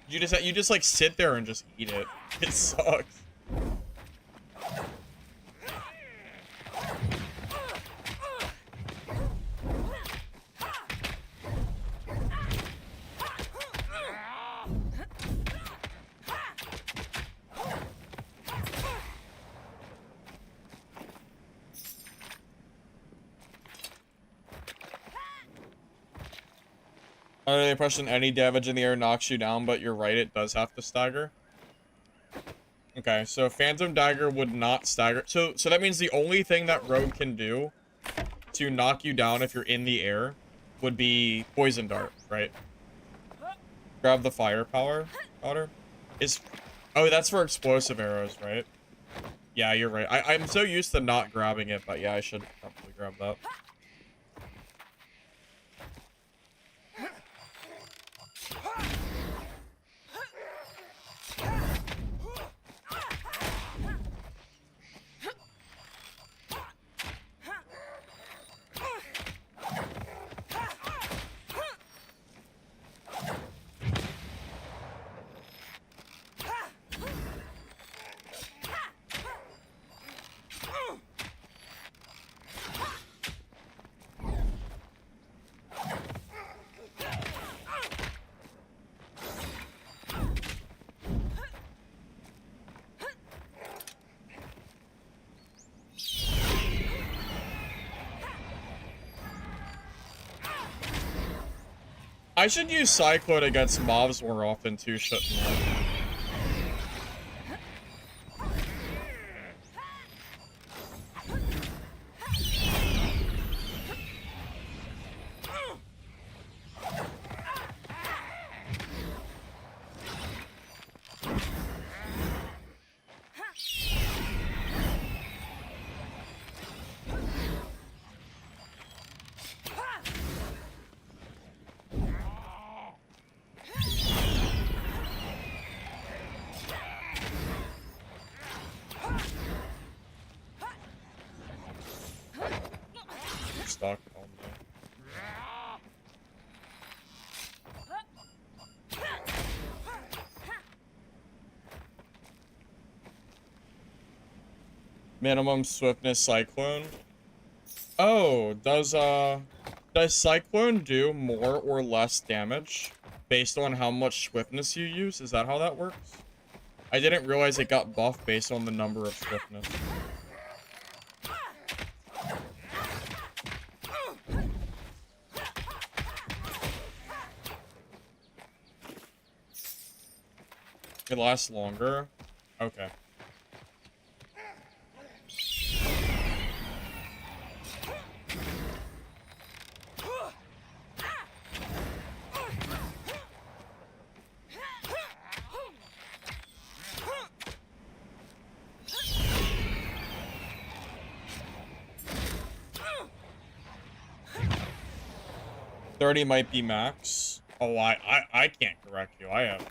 You just like sit there and just eat it. It sucks. Under the impression any damage in the air knocks you down, but you're right, it does have to stagger. Okay, so Phantom Dagger would not stagger. So that means the only thing that rogue can do to knock you down if you're in the air would be poison dart, right? Grab the firepower powder. Oh, that's for explosive arrows, right? Yeah, you're right. I'm so used to not grabbing it, but yeah, I should probably grab that. I should use Cyclone against mobs more often too, shouldn't I? Stuck on me. Minimum swiftness Cyclone. Oh, does Cyclone do more or less damage based on how much swiftness you use? Is that how that works? I didn't realize it got buffed based on the number of swiftness. It lasts longer? Okay. $30 might be max. Oh, I can't correct you. I have no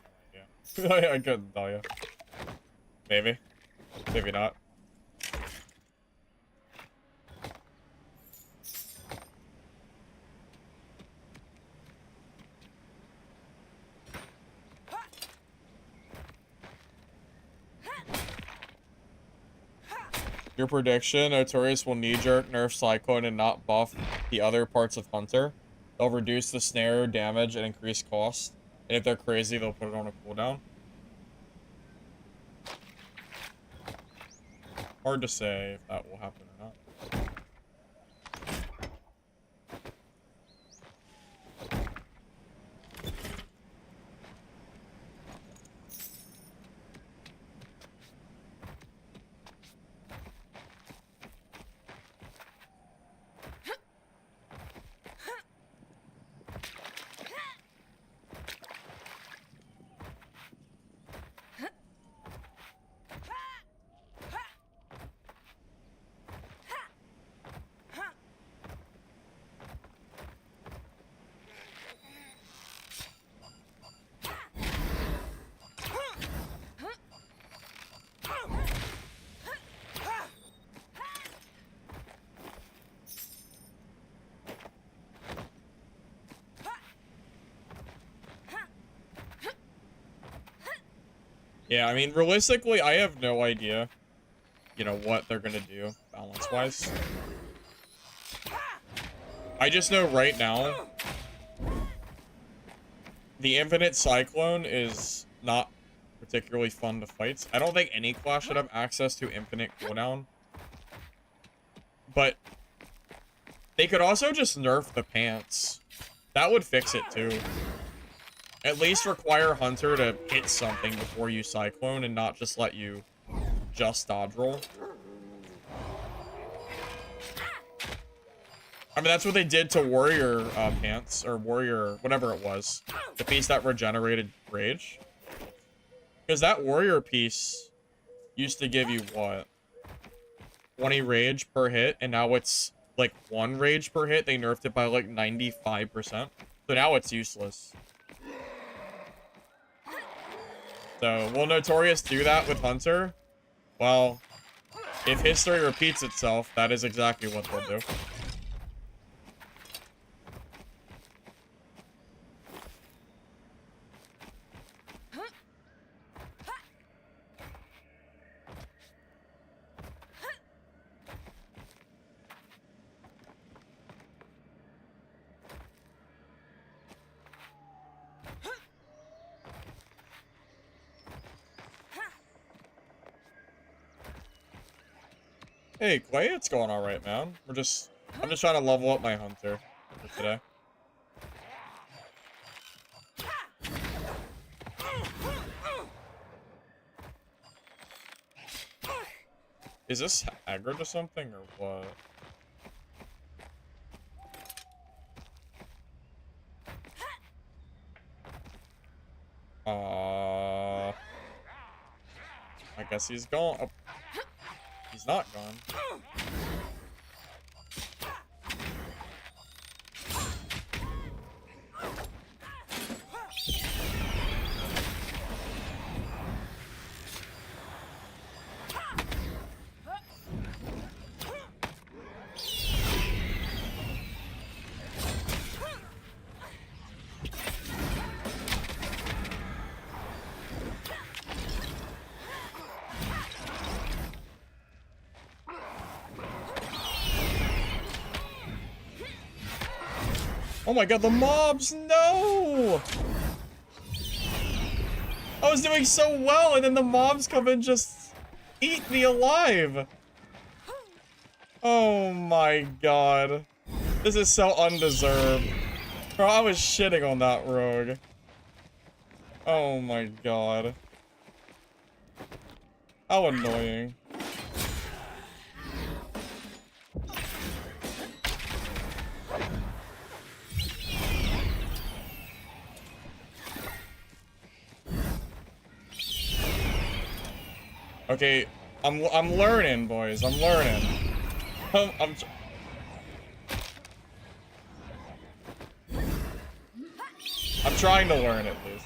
idea. I couldn't tell you. Maybe. Maybe not. Your prediction, Notorious will knee-jerk nerf Cyclone and not buff the other parts of Hunter. They'll reduce the snare damage and increase cost. And if they're crazy, they'll put it on a cooldown. Hard to say if that will happen or not. Yeah, I mean, realistically, I have no idea, you know, what they're gonna do balance-wise. I just know right now, the Infinite Cyclone is not particularly fun to fight. I don't think any class should have access to infinite cooldown. But they could also just nerf the pants. That would fix it too. At least require Hunter to hit something before you Cyclone and not just let you just dodge roll. I mean, that's what they did to Warrior Pants, or Warrior, whatever it was. The piece that regenerated Rage. Because that Warrior piece used to give you, what? 20 Rage per hit, and now it's, like, 1 Rage per hit. They nerfed it by, like, 95%. So now it's useless. So, will Notorious do that with Hunter? Well, if history repeats itself, that is exactly what they'll do. Hey, Clay, it's going alright, man. I'm just trying to level up my Hunter for today. Is this aggro to something, or what? I guess he's gone. Oh, he's not gone. Oh my god, the mobs! No! I was doing so well, and then the mobs come and just eat me alive! Oh my god. This is so undeserved. Bro, I was shitting on that rogue. Oh my god. How annoying. Okay, I'm learning, boys. I'm learning. I'm trying to learn at least.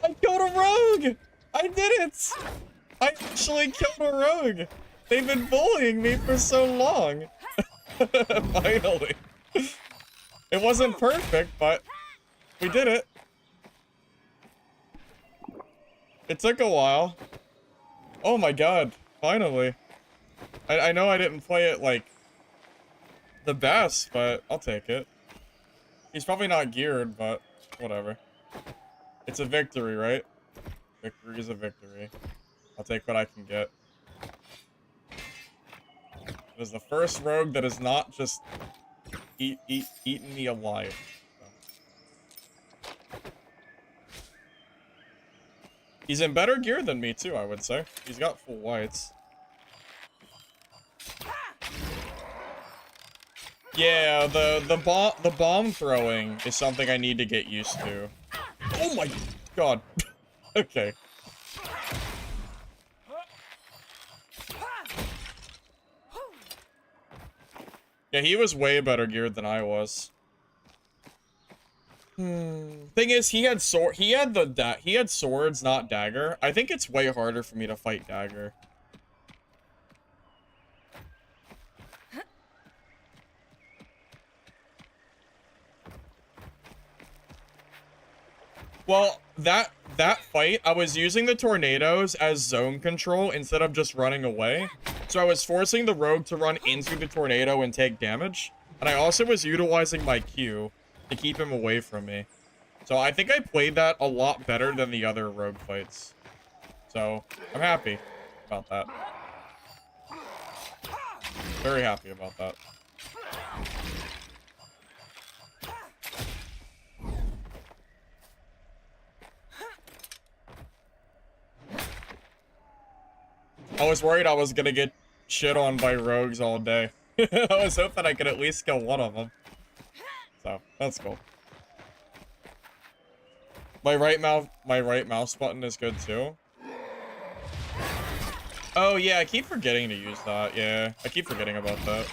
I killed a rogue! I did it! I actually killed a rogue! They've been bullying me for so long! Finally. It wasn't perfect, but we did it. It took a while. Oh my god, finally. I know I didn't play it, like, the best, but I'll take it. He's probably not geared, but whatever. It's a victory, right? Victory is a victory. I'll take what I can get. It is the first rogue that is not just eating me alive. So. He's in better gear than me too, I would say. He's got full whites. Yeah, the bomb throwing is something I need to get used to. Oh my god. Okay. Yeah, he was way better geared than I was. Thing is, he had he had swords, not dagger. I think it's way harder for me to fight dagger. Well, that fight, I was using the tornadoes as zone control instead of just running away. So I was forcing the rogue to run into the tornado and take damage. And I also was utilizing my Q to keep him away from me. So I think I played that a lot better than the other rogue fights. So I'm happy about that. Very happy about that. I was worried I was gonna get shit on by rogues all day. I was hoping I could at least kill one of them. So, that's cool. My right mouse button is good too. Oh yeah, I keep forgetting to use that. Yeah, I keep forgetting about that.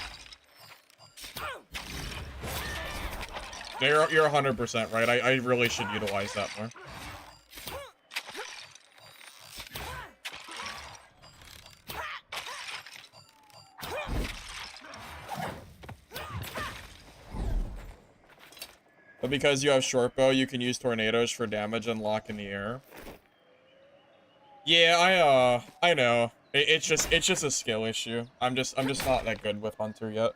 You're 100% right. I really should utilize that more. But because you have short bow, you can use tornadoes for damage and lock in the air. Yeah, I know. It's just a skill issue. I'm just not that good with Hunter yet.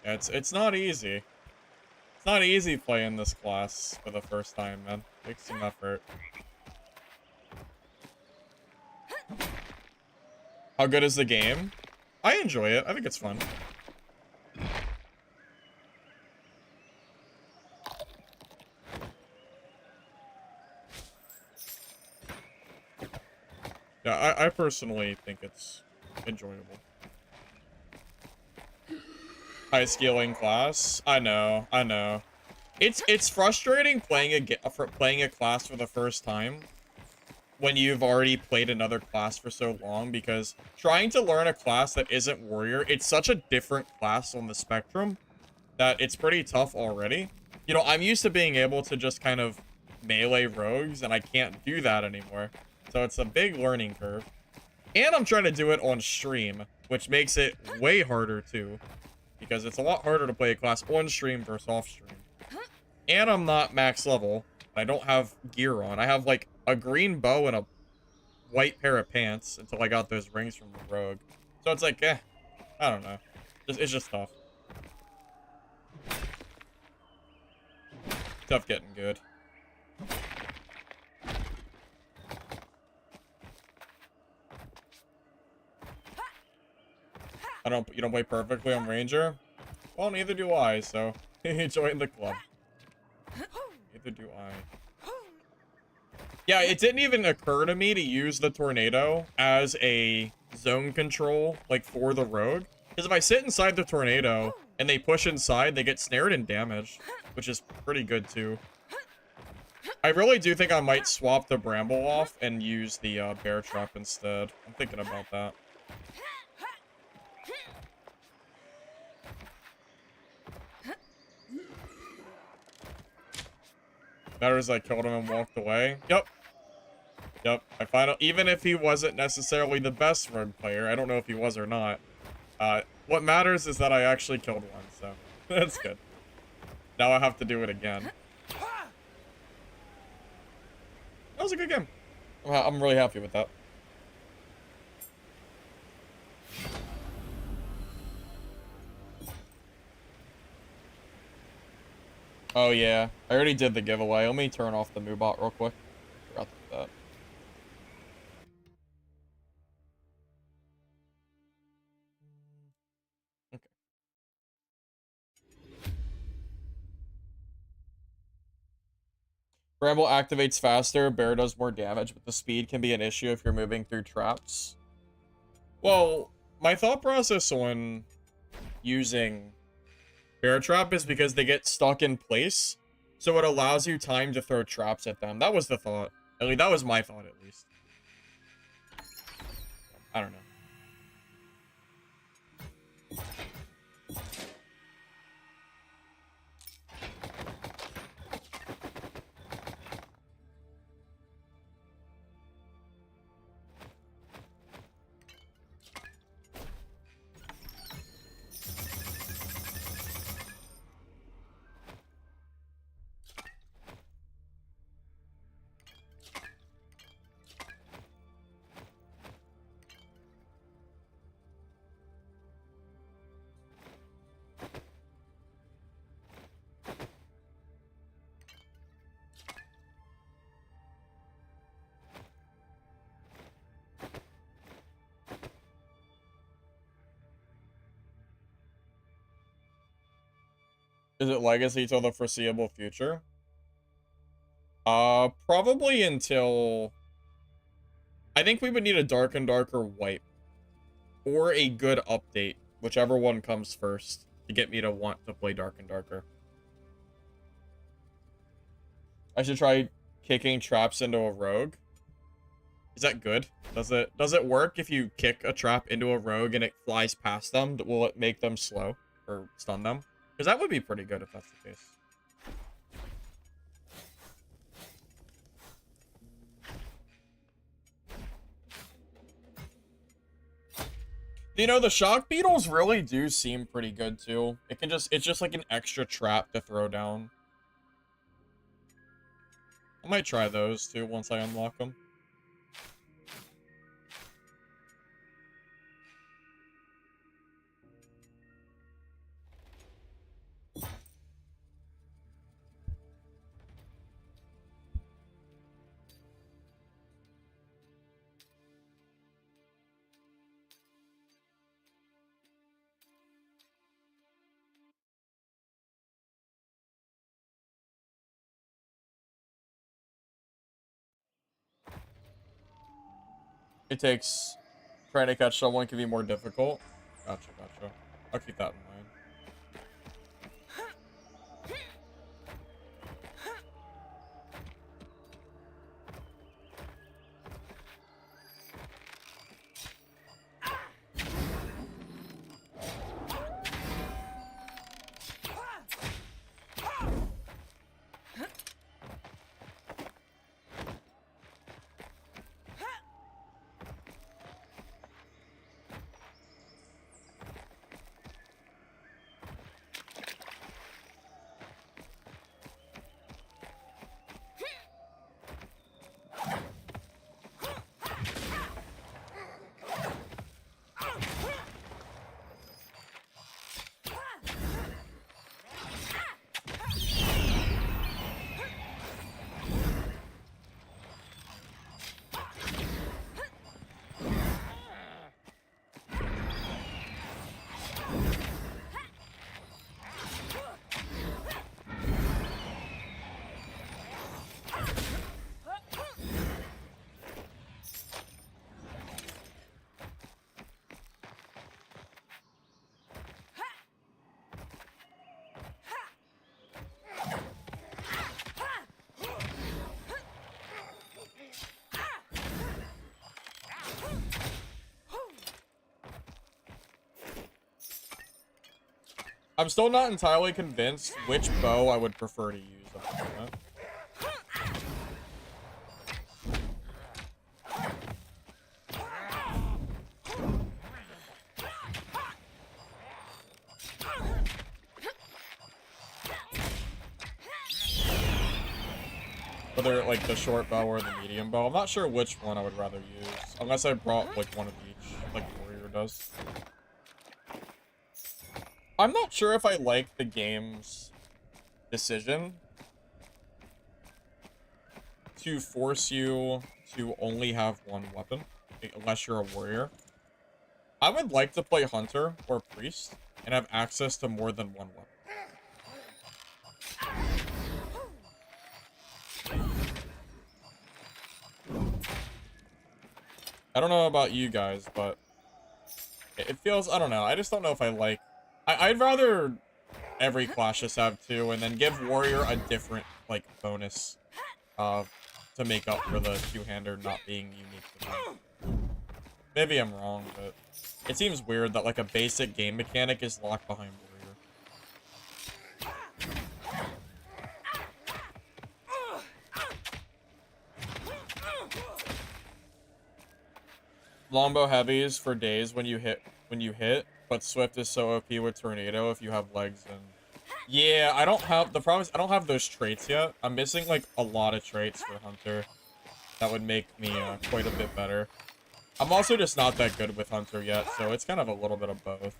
Yeah, it's not easy. It's not easy playing this class for the first time, man. Takes some effort. How good is the game? I enjoy it. I think it's fun. Yeah, I personally think it's enjoyable. High scaling class. I know. It's frustrating playing a class for the first time when you've already played another class for so long, because trying to learn a class that isn't warrior, it's such a different class on the spectrum that it's pretty tough already. You know, I'm used to being able to just kind of melee rogues, and I can't do that anymore. So it's a big learning curve. And I'm trying to do it on stream, which makes it way harder too, because it's a lot harder to play a class on stream versus off stream. And I'm not max level. I don't have gear on. I have like a green bow and a white pair of pants until I got those rings from the rogue. So it's like, I don't know. It's just tough. Tough getting good. You don't play perfectly on Ranger? Well, neither do I, so join the club. Neither do I. Yeah, it didn't even occur to me to use the tornado as a zone control, like, for the rogue. Because if I sit inside the tornado and they push inside, they get snared and damaged, which is pretty good, too. I really do think I might swap the bramble off and use the bear trap instead. I'm thinking about that. Matters I killed him and walked away. Yep. Even if he wasn't necessarily the best rogue player, I don't know if he was or not. What matters is that I actually killed one, so that's good. Now I have to do it again. That was a good game. I'm really happy with that. Oh yeah, I already did the giveaway. Let me turn off the Moobot real quick. Forgot that. Okay. Bramble activates faster, bear does more damage, but the speed can be an issue if you're moving through traps. Well, my thought process on using bear trap is because they get stuck in place, so it allows you time to throw traps at them. That was the thought. At least that was my thought, at least. I don't know. Is it legacy till the foreseeable future? Probably until... I think we would need a Dark and Darker wipe. Or a good update, whichever one comes first, to get me to want to play Dark and Darker. I should try kicking traps into a rogue. Is that good? Does it work if you kick a trap into a rogue and it flies past them? Will it make them slow? Or stun them? Because that would be pretty good if that's the case. You know, the shock beetles really do seem pretty good too. It's just like an extra trap to throw down. I might try those too once I unlock them. It takes... Trying to catch someone can be more difficult. Gotcha, gotcha. I'll keep that in mind. I'm still not entirely convinced which bow I would prefer to use at the moment. Whether like the short bow or the medium bow. I'm not sure which one I would rather use. Unless I brought like one of each, like Warrior does. I'm not sure if I like the game's decision to force you to only have one weapon, unless you're a warrior. I would like to play Hunter or Priest and have access to more than one weapon. I don't know about you guys, but it feels, I don't know. I just don't know if I like, I'd rather every class just have two and then give warrior a different, like, bonus, to make up for the two-hander not being unique to them. Maybe I'm wrong, but it seems weird that, like, a basic game mechanic is locked behind warrior. Longbow heavies for days when you hit, but Swift is so OP with Tornado if you have legs and... Yeah, I don't have... The problem is I don't have those traits yet. I'm missing, like, a lot of traits for Hunter that would make me quite a bit better. I'm also just not that good with Hunter yet, so it's kind of a little bit of both.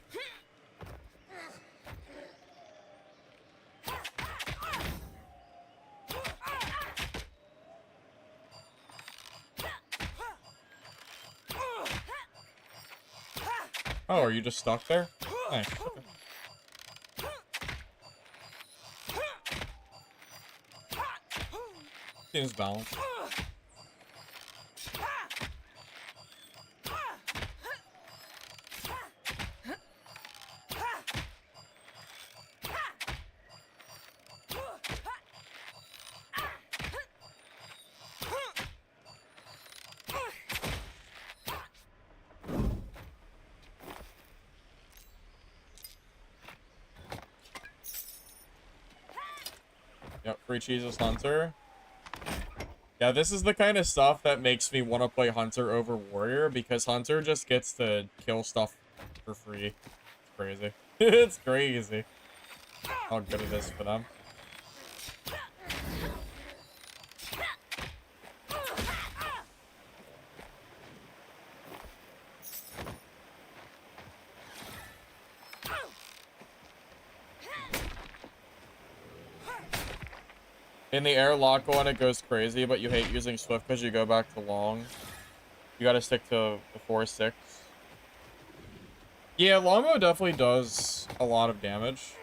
Oh, are you just stuck there? Nice. Okay. Seems balanced. Yep, free cheeses Hunter. Yeah, this is the kind of stuff that makes me want to play Hunter over Warrior, because Hunter just gets to kill stuff for free. It's crazy. It's crazy how good it is for them. In the air, lock on it goes crazy, but you hate using Swift because you go back to long. You gotta stick to the 4-6. Yeah, longbow definitely does a lot of damage.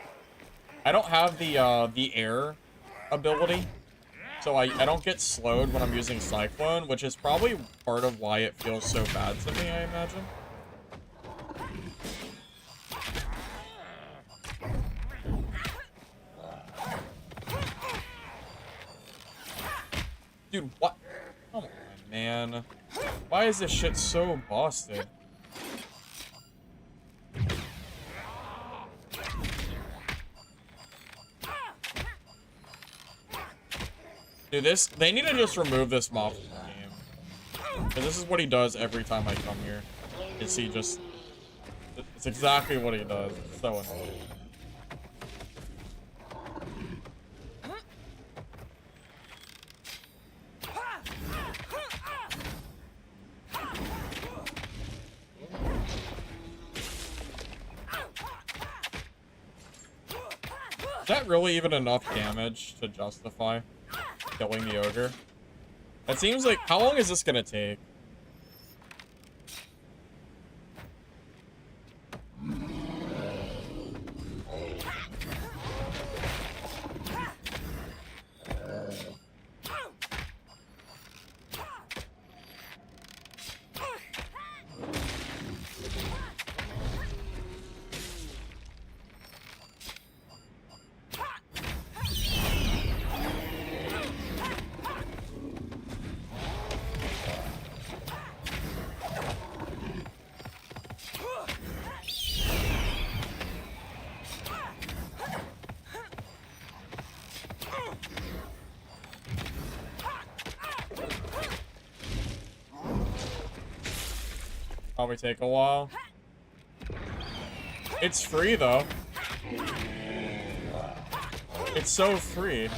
I don't have the air ability, so I don't get slowed when I'm using Cyclone, which is probably part of why it feels so bad to me, I imagine. Dude, what? Come on, man. Why is this shit so busted? Dude, they need to just remove this mob from the game. Because this is what he does every time I come here. It's it's exactly what he does. It's so annoying. Is that really even enough damage to justify killing the ogre? That seems like... How long is this gonna take? Probably take a while. It's free though. It's so free.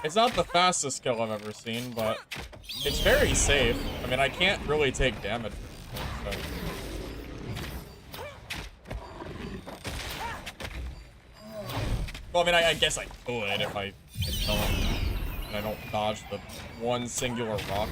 It's not the fastest kill I've ever seen, but it's very safe. I mean, I can't really take damage. So. Well, I mean, I guess I could if I kill him and I don't dodge the one singular rock, though.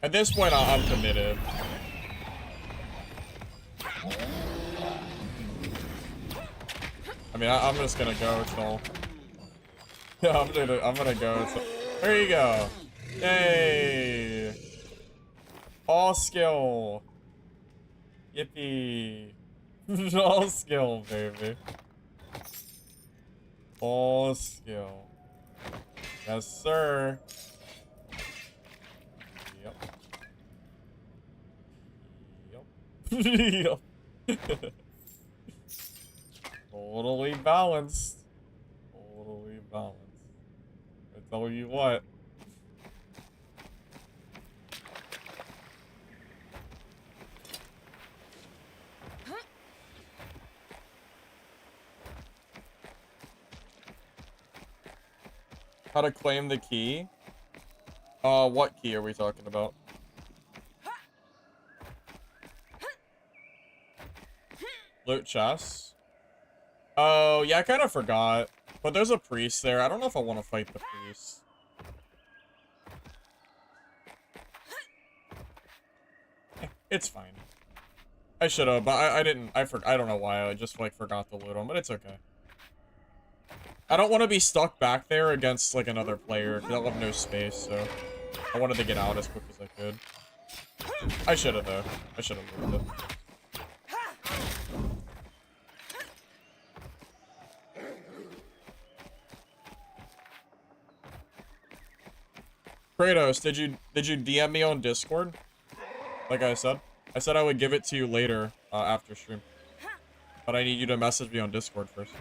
At this point, I'm committed. I mean, I'm just gonna go till. Yeah, I'm gonna go till. There you go. Yay! All skill. Yippee! All skill, baby. All skill. Yes, sir. Yep. Totally balanced. Totally balanced. I tell you what. How to claim the key? What key are we talking about? Loot chest. Oh, yeah, I kind of forgot. But there's a priest there. I don't know if I want to fight the priest. It's fine. I should have, but I didn't. I don't know why. I just, like, forgot to loot him, but it's okay. I don't want to be stuck back there against, like, another player, because I'll have no space, so I wanted to get out as quick as I could. I should have, though. I should have looted it. Kratos, did you DM me on Discord? Like I said I would give it to you later after stream, but I need you to message me on Discord first.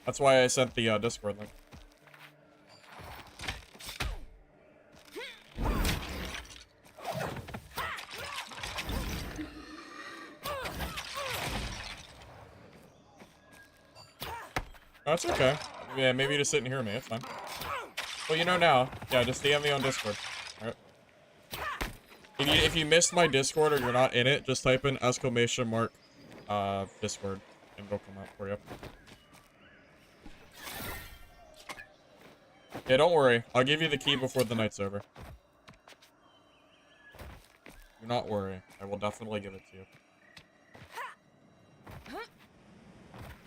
That's why I sent the Discord link. That's okay. Yeah, maybe you just sit and hear me. It's fine. Well, you know now. Yeah, just DM me on Discord. Alright. If you missed my Discord or you're not in it, just type in exclamation mark Discord and it'll come out for you. Yeah, don't worry. I'll give you the key before the night's over. Do not worry. I will definitely give it to you.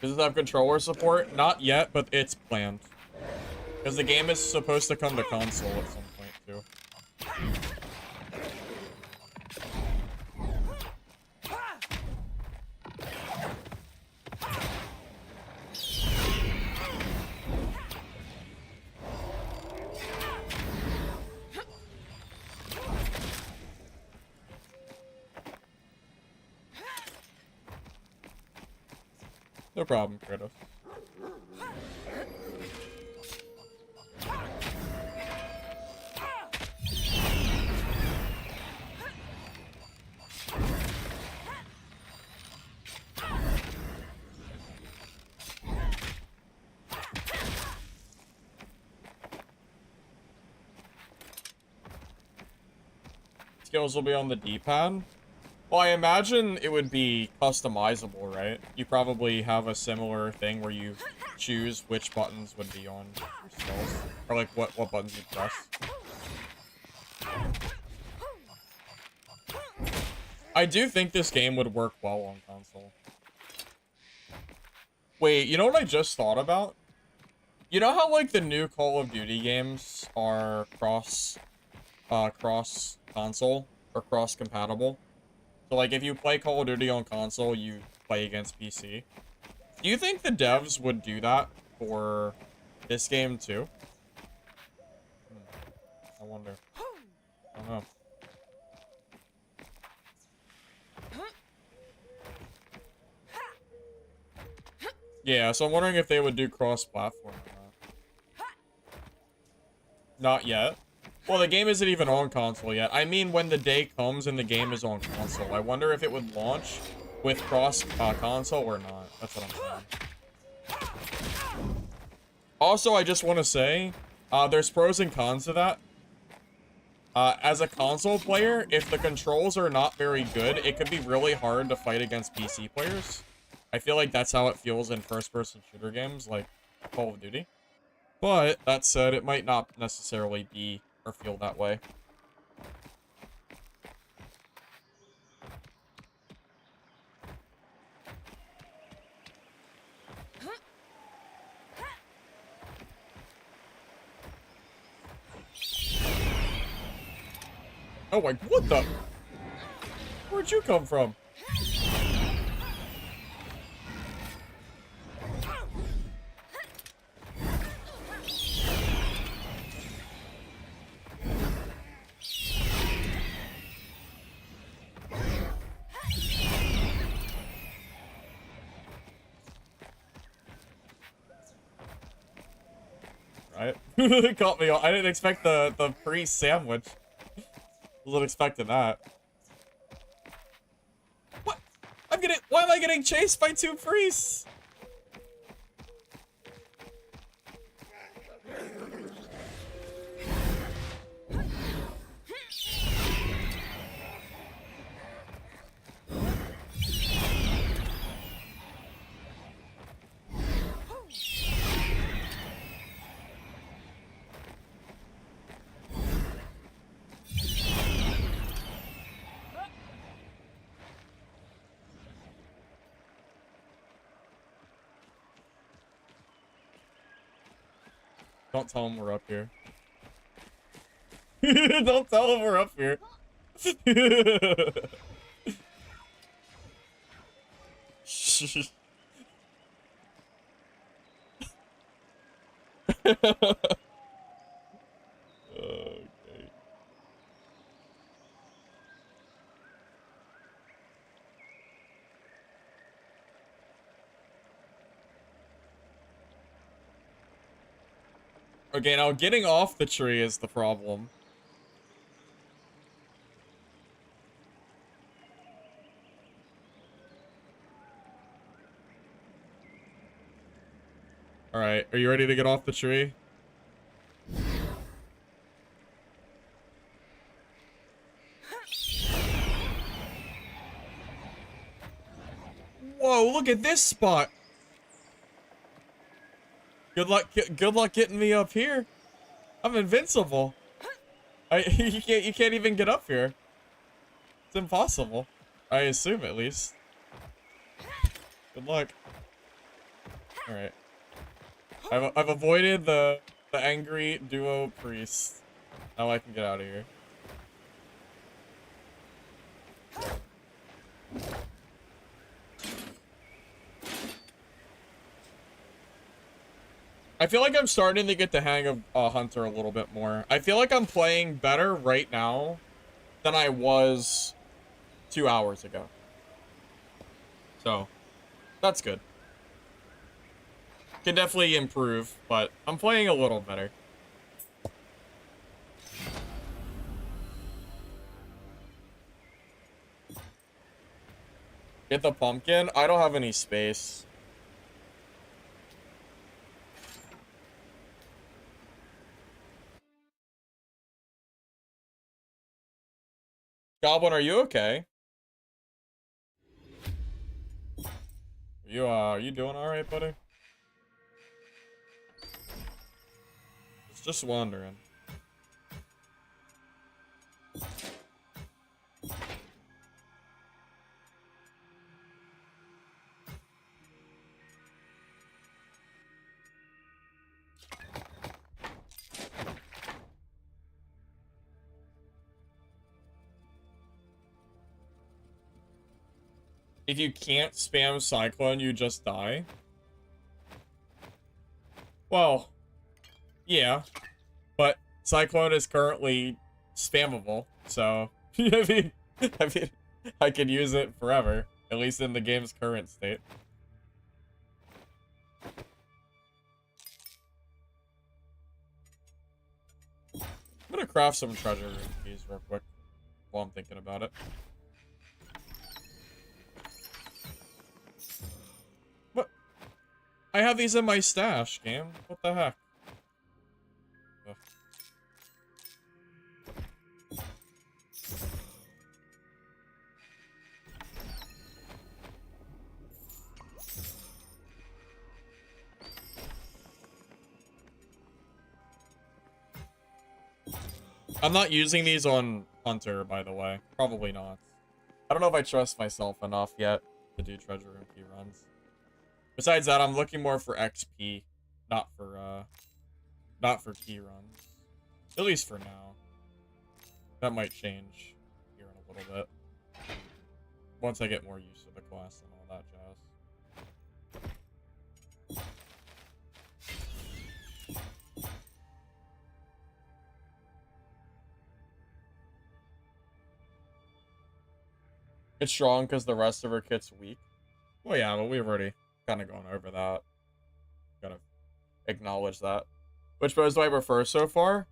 Does it have controller support? Not yet, but it's planned. Because the game is supposed to come to console at some point, too. No problem, Kratos. Skills will be on the D-pad. Well, I imagine it would be customizable, right? You probably have a similar thing where you choose which buttons would be on your skills. Or, like, what buttons you press. I do think this game would work well on console. Wait, you know what I just thought about? You know how, like, the new Call of Duty games are cross-console or cross-compatible? So, like, if you play Call of Duty on console, you play against PC. Do you think the devs would do that for this game, too? I wonder. I don't know. Yeah, so I'm wondering if they would do cross-platform or not. Not yet. Well, the game isn't even on console yet. I mean, when the day comes and the game is on console, I wonder if it would launch with cross-console or not. That's what I'm saying. Also, I just want to say, there's pros and cons to that. As a console player, if the controls are not very good, it could be really hard to fight against PC players. I feel like that's how it feels in first-person shooter games, like Call of Duty. But, that said, it might not necessarily be or feel that way. Oh my, what the? Where'd you come from? Right? It caught me off. I didn't expect the free sandwich. Wasn't expecting that. What? Why am I getting chased by two priests? Don't tell him we're up here. Don't tell him we're up here. Okay. Okay, now getting off the tree is the problem. Alright, are you ready to get off the tree? Whoa, look at this spot! Good luck getting me up here. I'm invincible. You can't even get up here. It's impossible. I assume, at least. Good luck. Alright. I've avoided the angry duo priest. Now I can get out of here. I feel like I'm starting to get the hang of Hunter a little bit more. I feel like I'm playing better right now than I was 2 hours ago. So, that's good. Can definitely improve, but I'm playing a little better. Get the pumpkin? I don't have any space. Goblin, are you okay? Are you doing alright, buddy? Just wondering. If you can't spam Cyclone, you just die? Well, yeah. But Cyclone is currently spammable. So, I mean, I can use it forever, at least in the game's current state. I'm gonna craft some treasure keys real quick while I'm thinking about it. What? I have these in my stash, game. What the heck? Ugh. I'm not using these on Hunter, by the way. Probably not. I don't know if I trust myself enough yet to do treasure room key runs. Besides that, I'm looking more for XP, not for key runs. At least for now. That might change here in a little bit. Once I get more used to the class and all that jazz. It's strong because the rest of her kit's weak. Well, yeah, but we've already kind of gone over that. Gotta acknowledge that. Which bows do I prefer so far?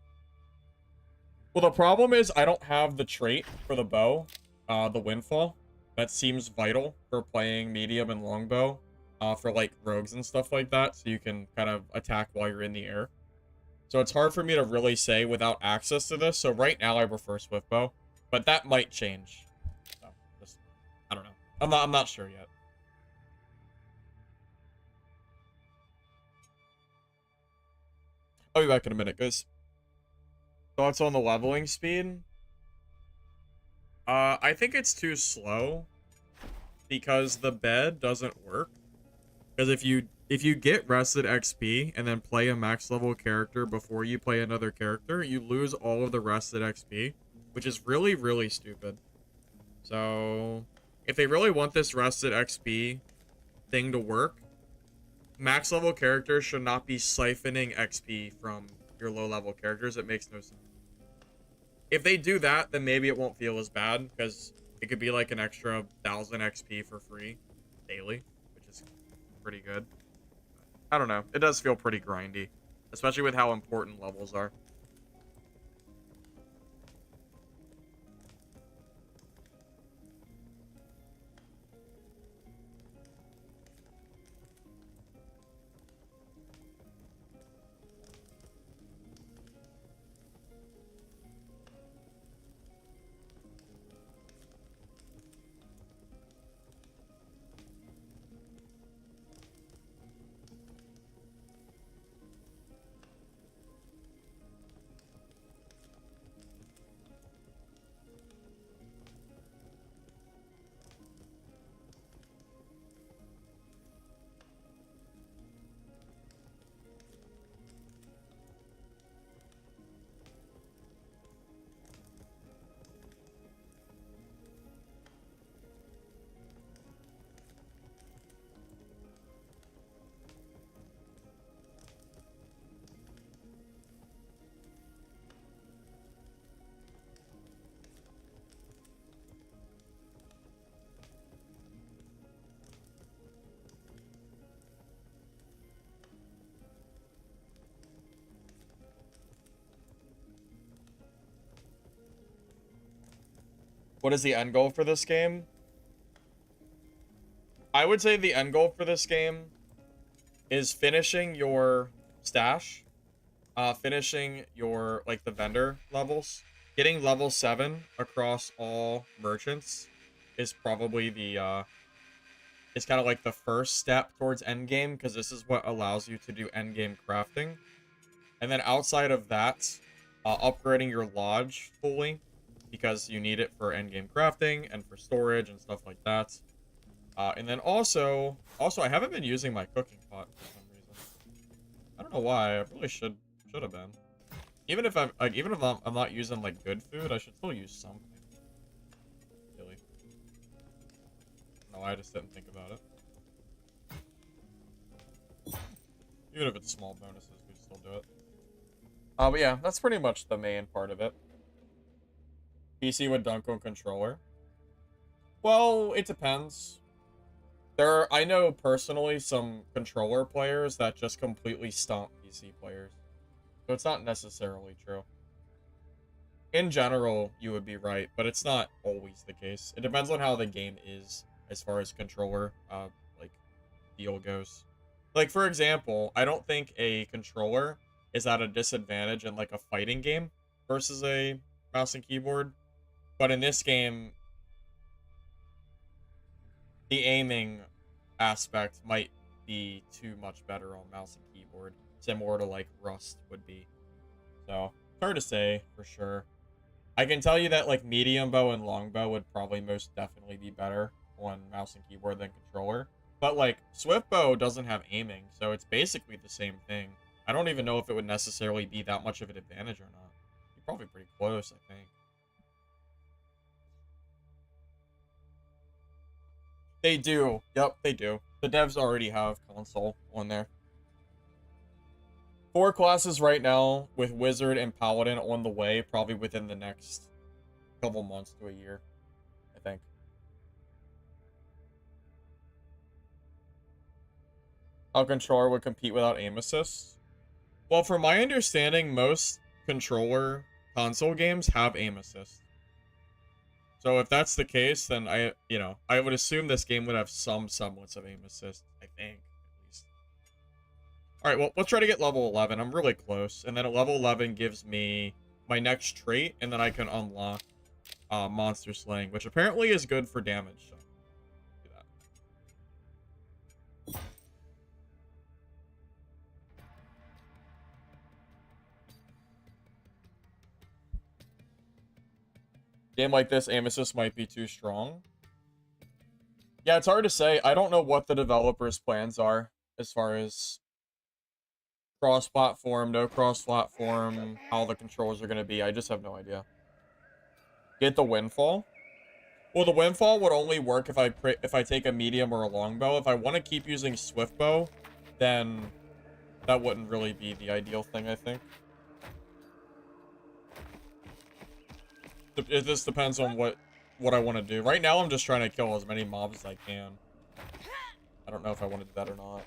Well, the problem is I don't have the trait for the bow, the windfall. That seems vital for playing medium and longbow, for like rogues and stuff like that, so you can kind of attack while you're in the air. So it's hard for me to really say without access to this. So right now I prefer swift bow, but that might change. So just, I don't know. I'm not sure yet. I'll be back in a minute, guys. Thoughts on the leveling speed? I think it's too slow because the bed doesn't work. Because if you get rested XP and then play a max level character before you play another character, you lose all of the rested XP, which is really, really stupid. So if they really want this rested XP thing to work, max level characters should not be siphoning XP from your low level characters. It makes no sense. If they do that, then maybe it won't feel as bad, because it could be like an extra 1,000 XP for free daily, which is pretty good. I don't know. It does feel pretty grindy, especially with how important levels are. What is the end goal for this game? I would say the end goal for this game is finishing your stash, finishing your, like, the vendor levels. Getting level 7 across all merchants is probably the, it's kind of like the first step towards endgame, because this is what allows you to do endgame crafting. And then outside of that, upgrading your lodge fully, because you need it for endgame crafting and for storage and stuff like that. And then also I haven't been using my cooking pot for some reason. I don't know why. I really should have been. Even if I'm not using like good food, I should still use something. Really. No, I just didn't think about it. Even if it's small bonuses, we still do it. But yeah, that's pretty much the main part of it. PC would dunk on controller. Well, it depends. I know personally some controller players that just completely stomp PC players. So it's not necessarily true. In general, you would be right, but it's not always the case. It depends on how the game is as far as controller, like, deal goes. Like, for example, I don't think a controller is at a disadvantage in, like, a fighting game versus a mouse and keyboard. But in this game, the aiming aspect might be too much better on mouse and keyboard, similar to, like, Rust would be. So, it's hard to say for sure. I can tell you that, like, medium bow and long bow would probably most definitely be better on mouse and keyboard than controller. But, like, swift bow doesn't have aiming, so it's basically the same thing. I don't even know if it would necessarily be that much of an advantage or not. You're probably pretty close, I think. They do. Yep, they do. The devs already have console on there. 4 classes right now with Wizard and Paladin on the way, probably within the next couple months to a year, I think. How controller would compete without aim assist? Well, from my understanding, most controller console games have aim assist. So if that's the case, then I would assume this game would have some semblance of aim assist, I think, at least. Alright, well, let's try to get level 11. I'm really close. And then at level 11 gives me my next trait, and then I can unlock monster slaying, which apparently is good for damage. So, do that. Game like this, aim assist might be too strong. Yeah, it's hard to say. I don't know what the developers' plans are as far as cross-platform, no cross-platform, how the controls are going to be. I just have no idea. Get the windfall. Well, the windfall would only work if I take a medium or a longbow. If I want to keep using swift bow, then that wouldn't really be the ideal thing, I think. It just depends on what I want to do. Right now, I'm just trying to kill as many mobs as I can. I don't know if I want to do that or not.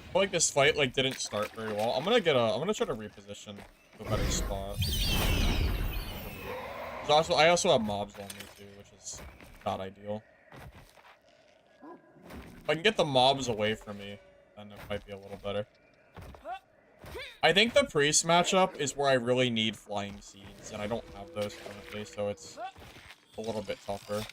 I feel like this fight didn't start very well. I'm gonna try to reposition to a better spot. I also have mobs on me too, which is not ideal. If I can get the mobs away from me, then it might be a little better. I think the priest matchup is where I really need flying seeds, and I don't have those currently, so it's a little bit tougher.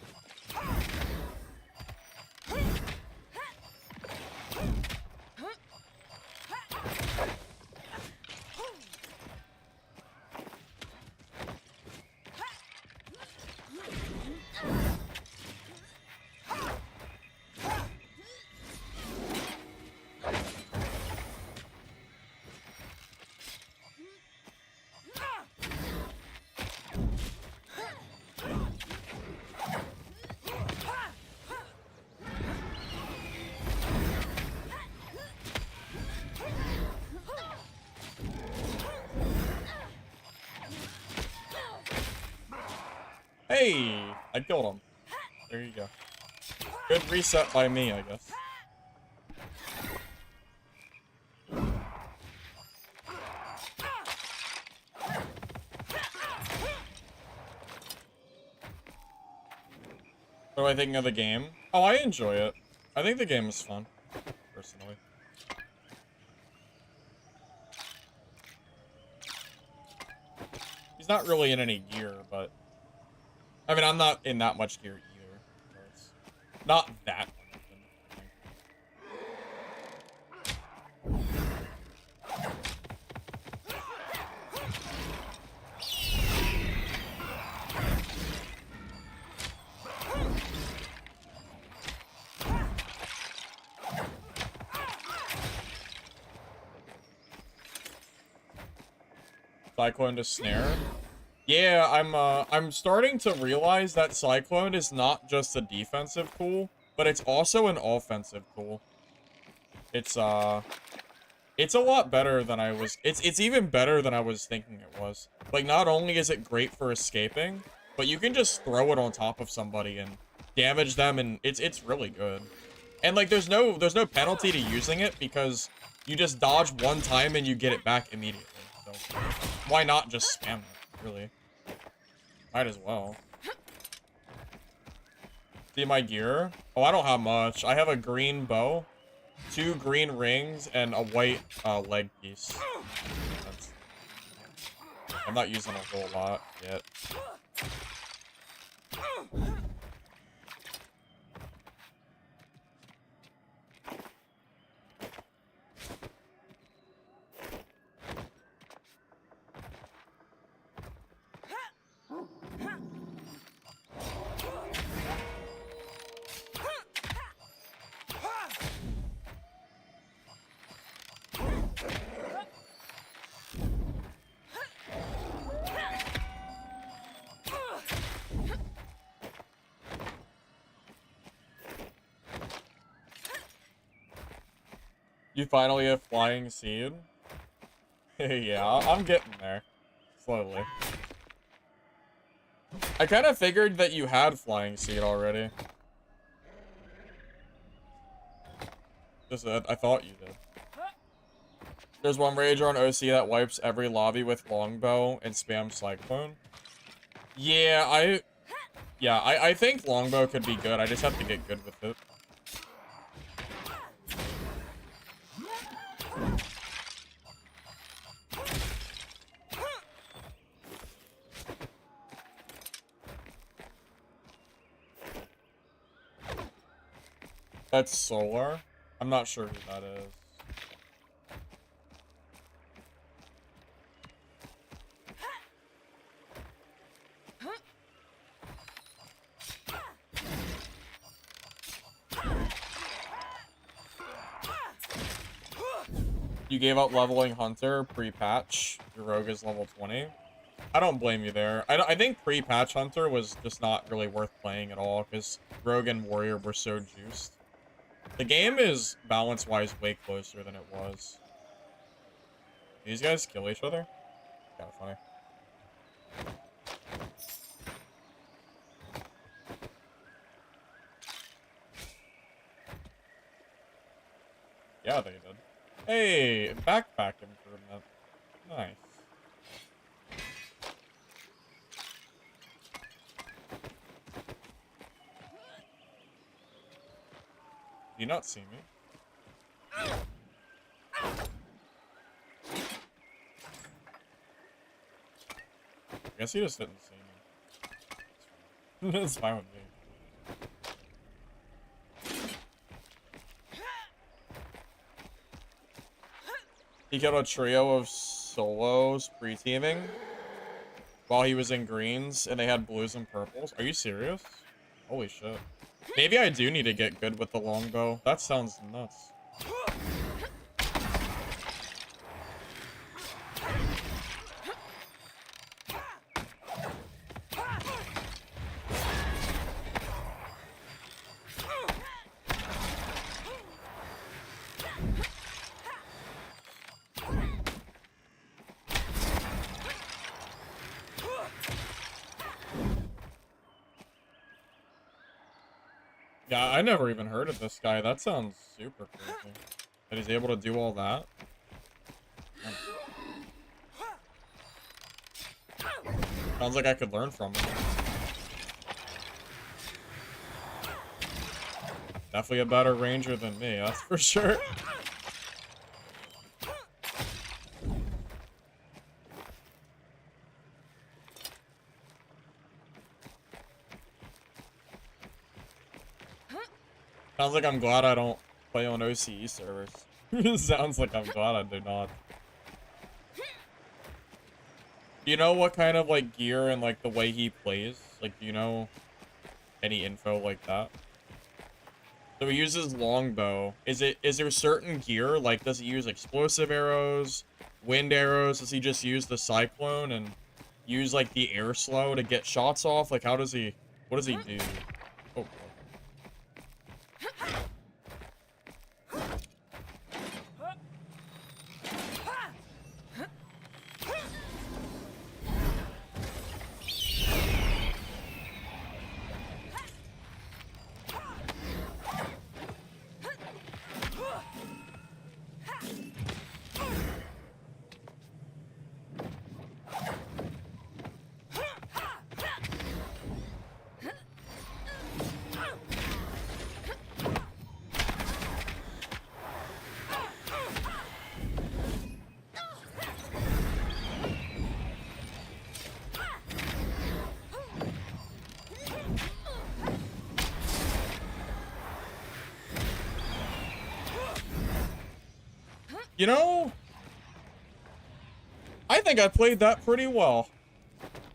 Hey! I killed him. There you go. Good reset by me, I guess. What am I thinking of the game? Oh, I enjoy it. I think the game is fun, personally. He's not really in any gear, but I mean, I'm not in that much gear either. So it's not that uneven. Cyclone to snare. Yeah, I'm starting to realize that Cyclone is not just a defensive tool, but it's also an offensive tool. It's a lot better than it's even better than I was thinking it was. Like, not only is it great for escaping, but you can just throw it on top of somebody and damage them, and it's really good. And like, there's no penalty to using it because you just dodge one time and you get it back immediately. So why not just spam it, really? Might as well. See my gear? Oh, I don't have much. I have a green bow, 2 green rings, and a white leg piece. I'm not using a whole lot yet. You finally have flying seed? Yeah, I'm getting there. Slowly. I kind of figured that you had flying seed already. Just I thought you did. There's one rager on OC that wipes every lobby with longbow and spams cyclone. Yeah, I think longbow could be good. I just have to get good with it. That's Solar? I'm not sure who that is. You gave up leveling Hunter pre-patch. Your rogue is level 20. I don't blame you there. I think pre-patch Hunter was just not really worth playing at all because rogue and warrior were so juiced. The game is balance-wise way closer than it was. These guys kill each other? Kinda funny. Yeah, they did. Hey, backpack improvement. Nice. Do you not see me? I guess he just didn't see me. It's fine with me. He killed a trio of solos pre-teaming while he was in greens, and they had blues and purples. Are you serious? Holy shit. Maybe I do need to get good with the longbow. That sounds nuts. Yeah, I never even heard of this guy. That sounds super crazy. That he's able to do all that. Sounds like I could learn from him. Definitely a better ranger than me, that's for sure. Sounds like I'm glad I don't play on OCE servers. Sounds like I'm glad I do not. Do you know what kind of, like, gear and, like, the way he plays? Like, do you know any info like that? So he uses longbow. Is there certain gear? Like, does he use explosive arrows, wind arrows? Does he just use the cyclone and use, like, the air slow to get shots off? Like, how does he, what does he do? Oh, you know, I think I played that pretty well.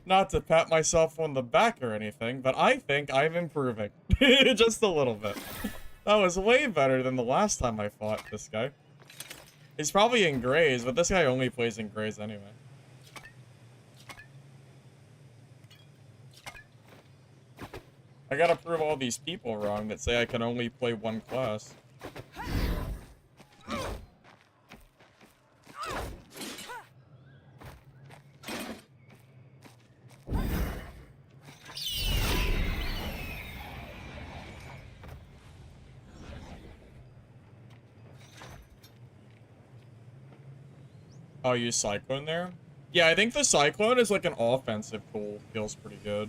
Not to pat myself on the back or anything, but I think I'm improving. Just a little bit. That was way better than the last time I fought this guy. He's probably in grays, but this guy only plays in grays anyway. I gotta prove all these people wrong that say I can only play one class. Oh, you use Cyclone there? Yeah, I think the Cyclone is like an offensive tool. Feels pretty good.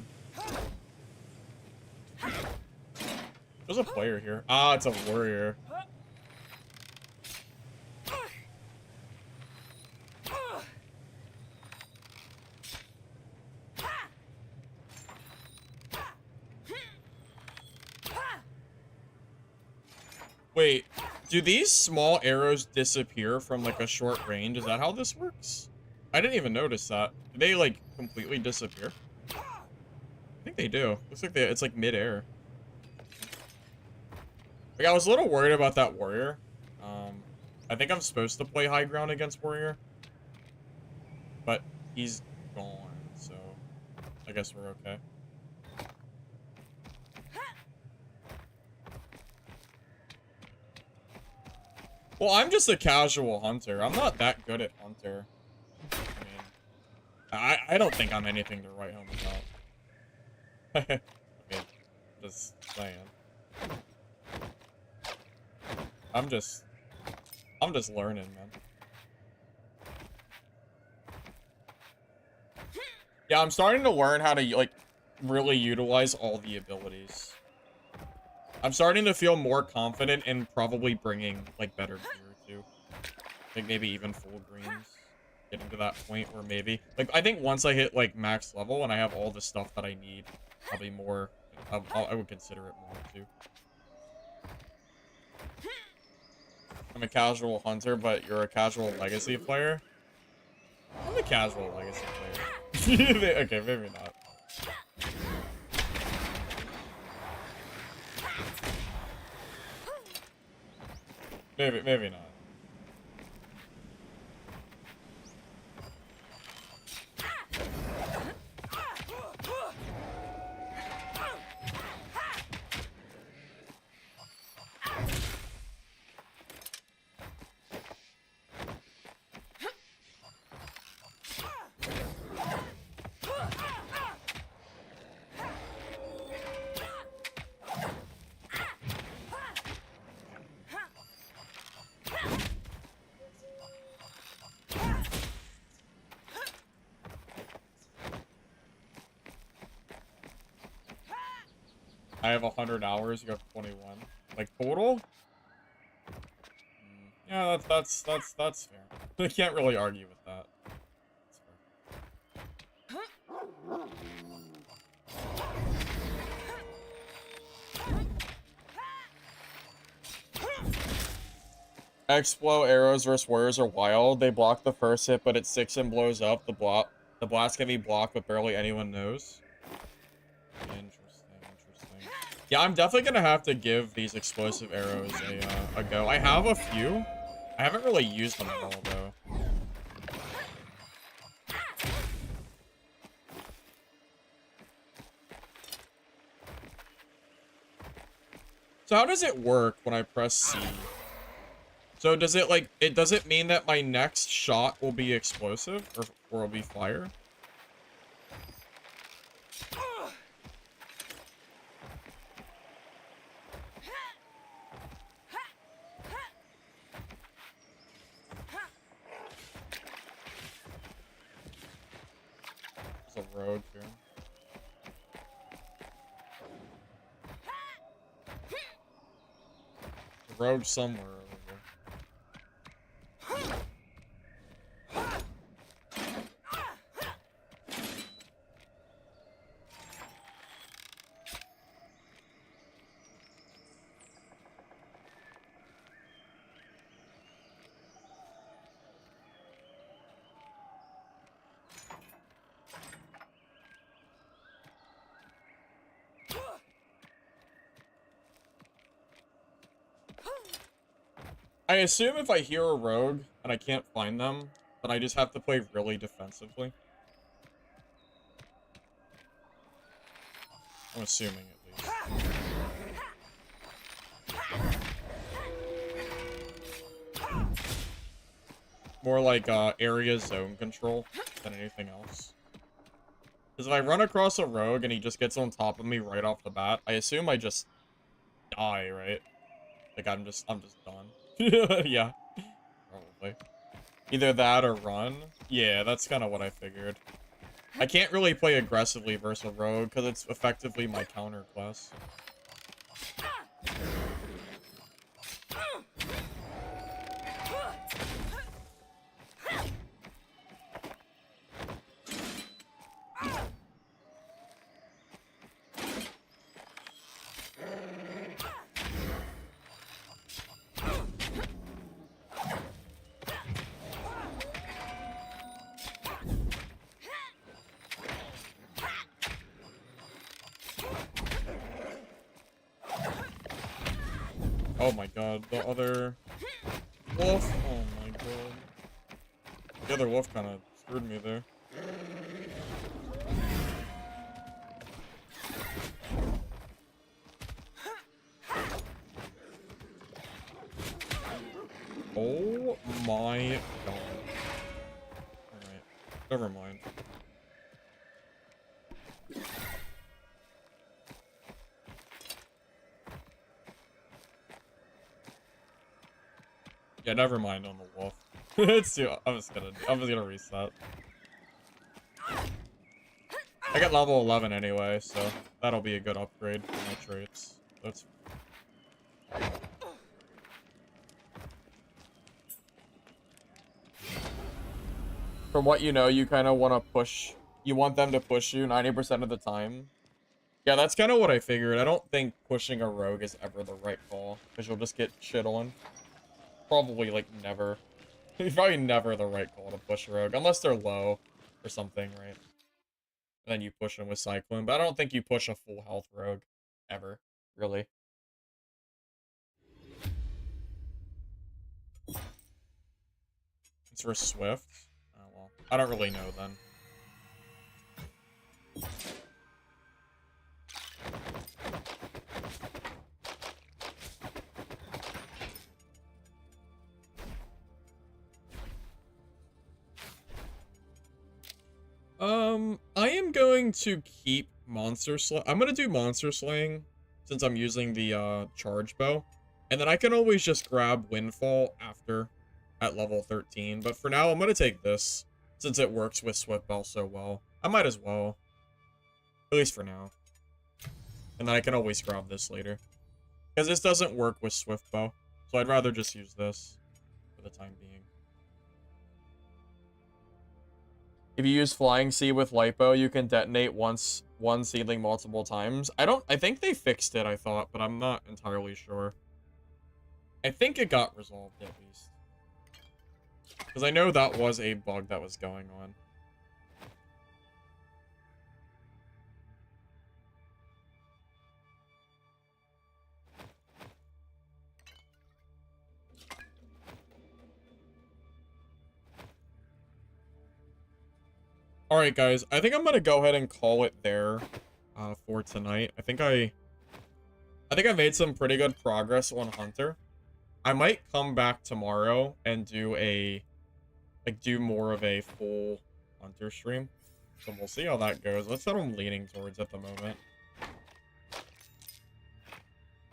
There's a player here. Ah, it's a warrior. Wait, do these small arrows disappear from like a short range? Is that how this works? I didn't even notice that. Do they like completely disappear? I think they do. Looks like it's like mid-air. Like, I was a little worried about that warrior. I think I'm supposed to play high ground against warrior. But he's gone, so I guess we're okay. Well, I'm just a casual hunter. I'm not that good at hunter. I mean, I don't think I'm anything to write home about. I mean, just saying. I'm just learning, man. Yeah, I'm starting to learn how to, like, really utilize all the abilities. I'm starting to feel more confident in probably bringing, like, better gear, too. Like, maybe even full greens. Getting to that point where maybe... Like, I think once I hit, like, max level and I have all the stuff that I need, probably more... I would consider it more, too. I'm a casual hunter, but you're a casual legacy player? I'm a casual legacy player. Okay, maybe not. Maybe not. I have 100 hours, you have 21. Like, total? Yeah, that's fair. I can't really argue with that. Explo arrows versus warriors are wild. They block the first hit, but it sticks and blows up. The blast can be blocked, but barely anyone knows. Interesting. Yeah, I'm definitely gonna have to give these explosive arrows a go. I have a few. I haven't really used them at all, though. So how does it work when I press C? So does it, like, does it mean that my next shot will be explosive? Or will be fire? There's a rogue here. A rogue somewhere over here. I assume if I hear a rogue and I can't find them, then I just have to play really defensively. I'm assuming, at least. More like area zone control than anything else. Because if I run across a rogue and he just gets on top of me right off the bat, I assume I just die, right? Like I'm just done. Yeah, probably. Either that or run. Yeah, that's kind of what I figured. I can't really play aggressively versus a rogue because it's effectively my counter class. Oh my god, the other wolf? Oh my god. The other wolf kind of screwed me there. Oh my god. Alright, never mind. Yeah, never mind on the wolf. It's too. I'm just gonna reset. I got level 11 anyway, so that'll be a good upgrade for my traits. That's. From what you know, you kind of want to push. You want them to push you 90% of the time. Yeah, that's kind of what I figured. I don't think pushing a rogue is ever the right call, because you'll just get shit on. Probably, like, never. It's probably never the right call to push a rogue, unless they're low or something, right? And then you push them with Cyclone, but I don't think you push a full health rogue, ever, really. It's for Swift? Oh, well. I don't really know, then. I am going to keep Monster Slaying. I'm gonna do Monster Slaying, since I'm using the, Charge Bow. And then I can always just grab Windfall after, at level 13. But for now, I'm gonna take this, since it works with Swift Bell so well. I might as well. At least for now. And then I can always grab this later. Because this doesn't work with Swift Bow. So I'd rather just use this for the time being. If you use Flying Sea with Lipo, you can detonate one seedling multiple times. I think they fixed it, I thought, but I'm not entirely sure. I think it got resolved at least. Because I know that was a bug that was going on. Alright, guys. I think I'm going to go ahead and call it there for tonight. I think I made some pretty good progress on Hunter. I might come back tomorrow and do do more of a full Hunter stream. So we'll see how that goes. That's what I'm leaning towards at the moment.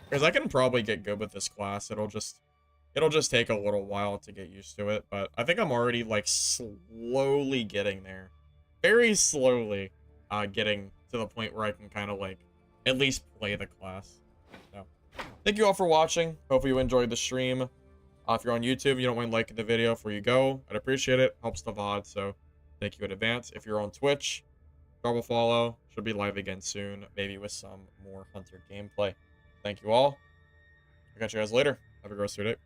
Because I can probably get good with this class. It'll just take a little while to get used to it. But I think I'm already, like, slowly getting there. Very slowly getting to the point where I can kind of, like, at least play the class. So, thank you all for watching. Hope you enjoyed the stream. If you're on YouTube, you don't mind liking the video before you go. I'd appreciate it. Helps the VOD, so thank you in advance. If you're on Twitch, drop a follow. Should be live again soon, maybe with some more Hunter gameplay. Thank you all. I'll catch you guys later. Have a great rest of your day.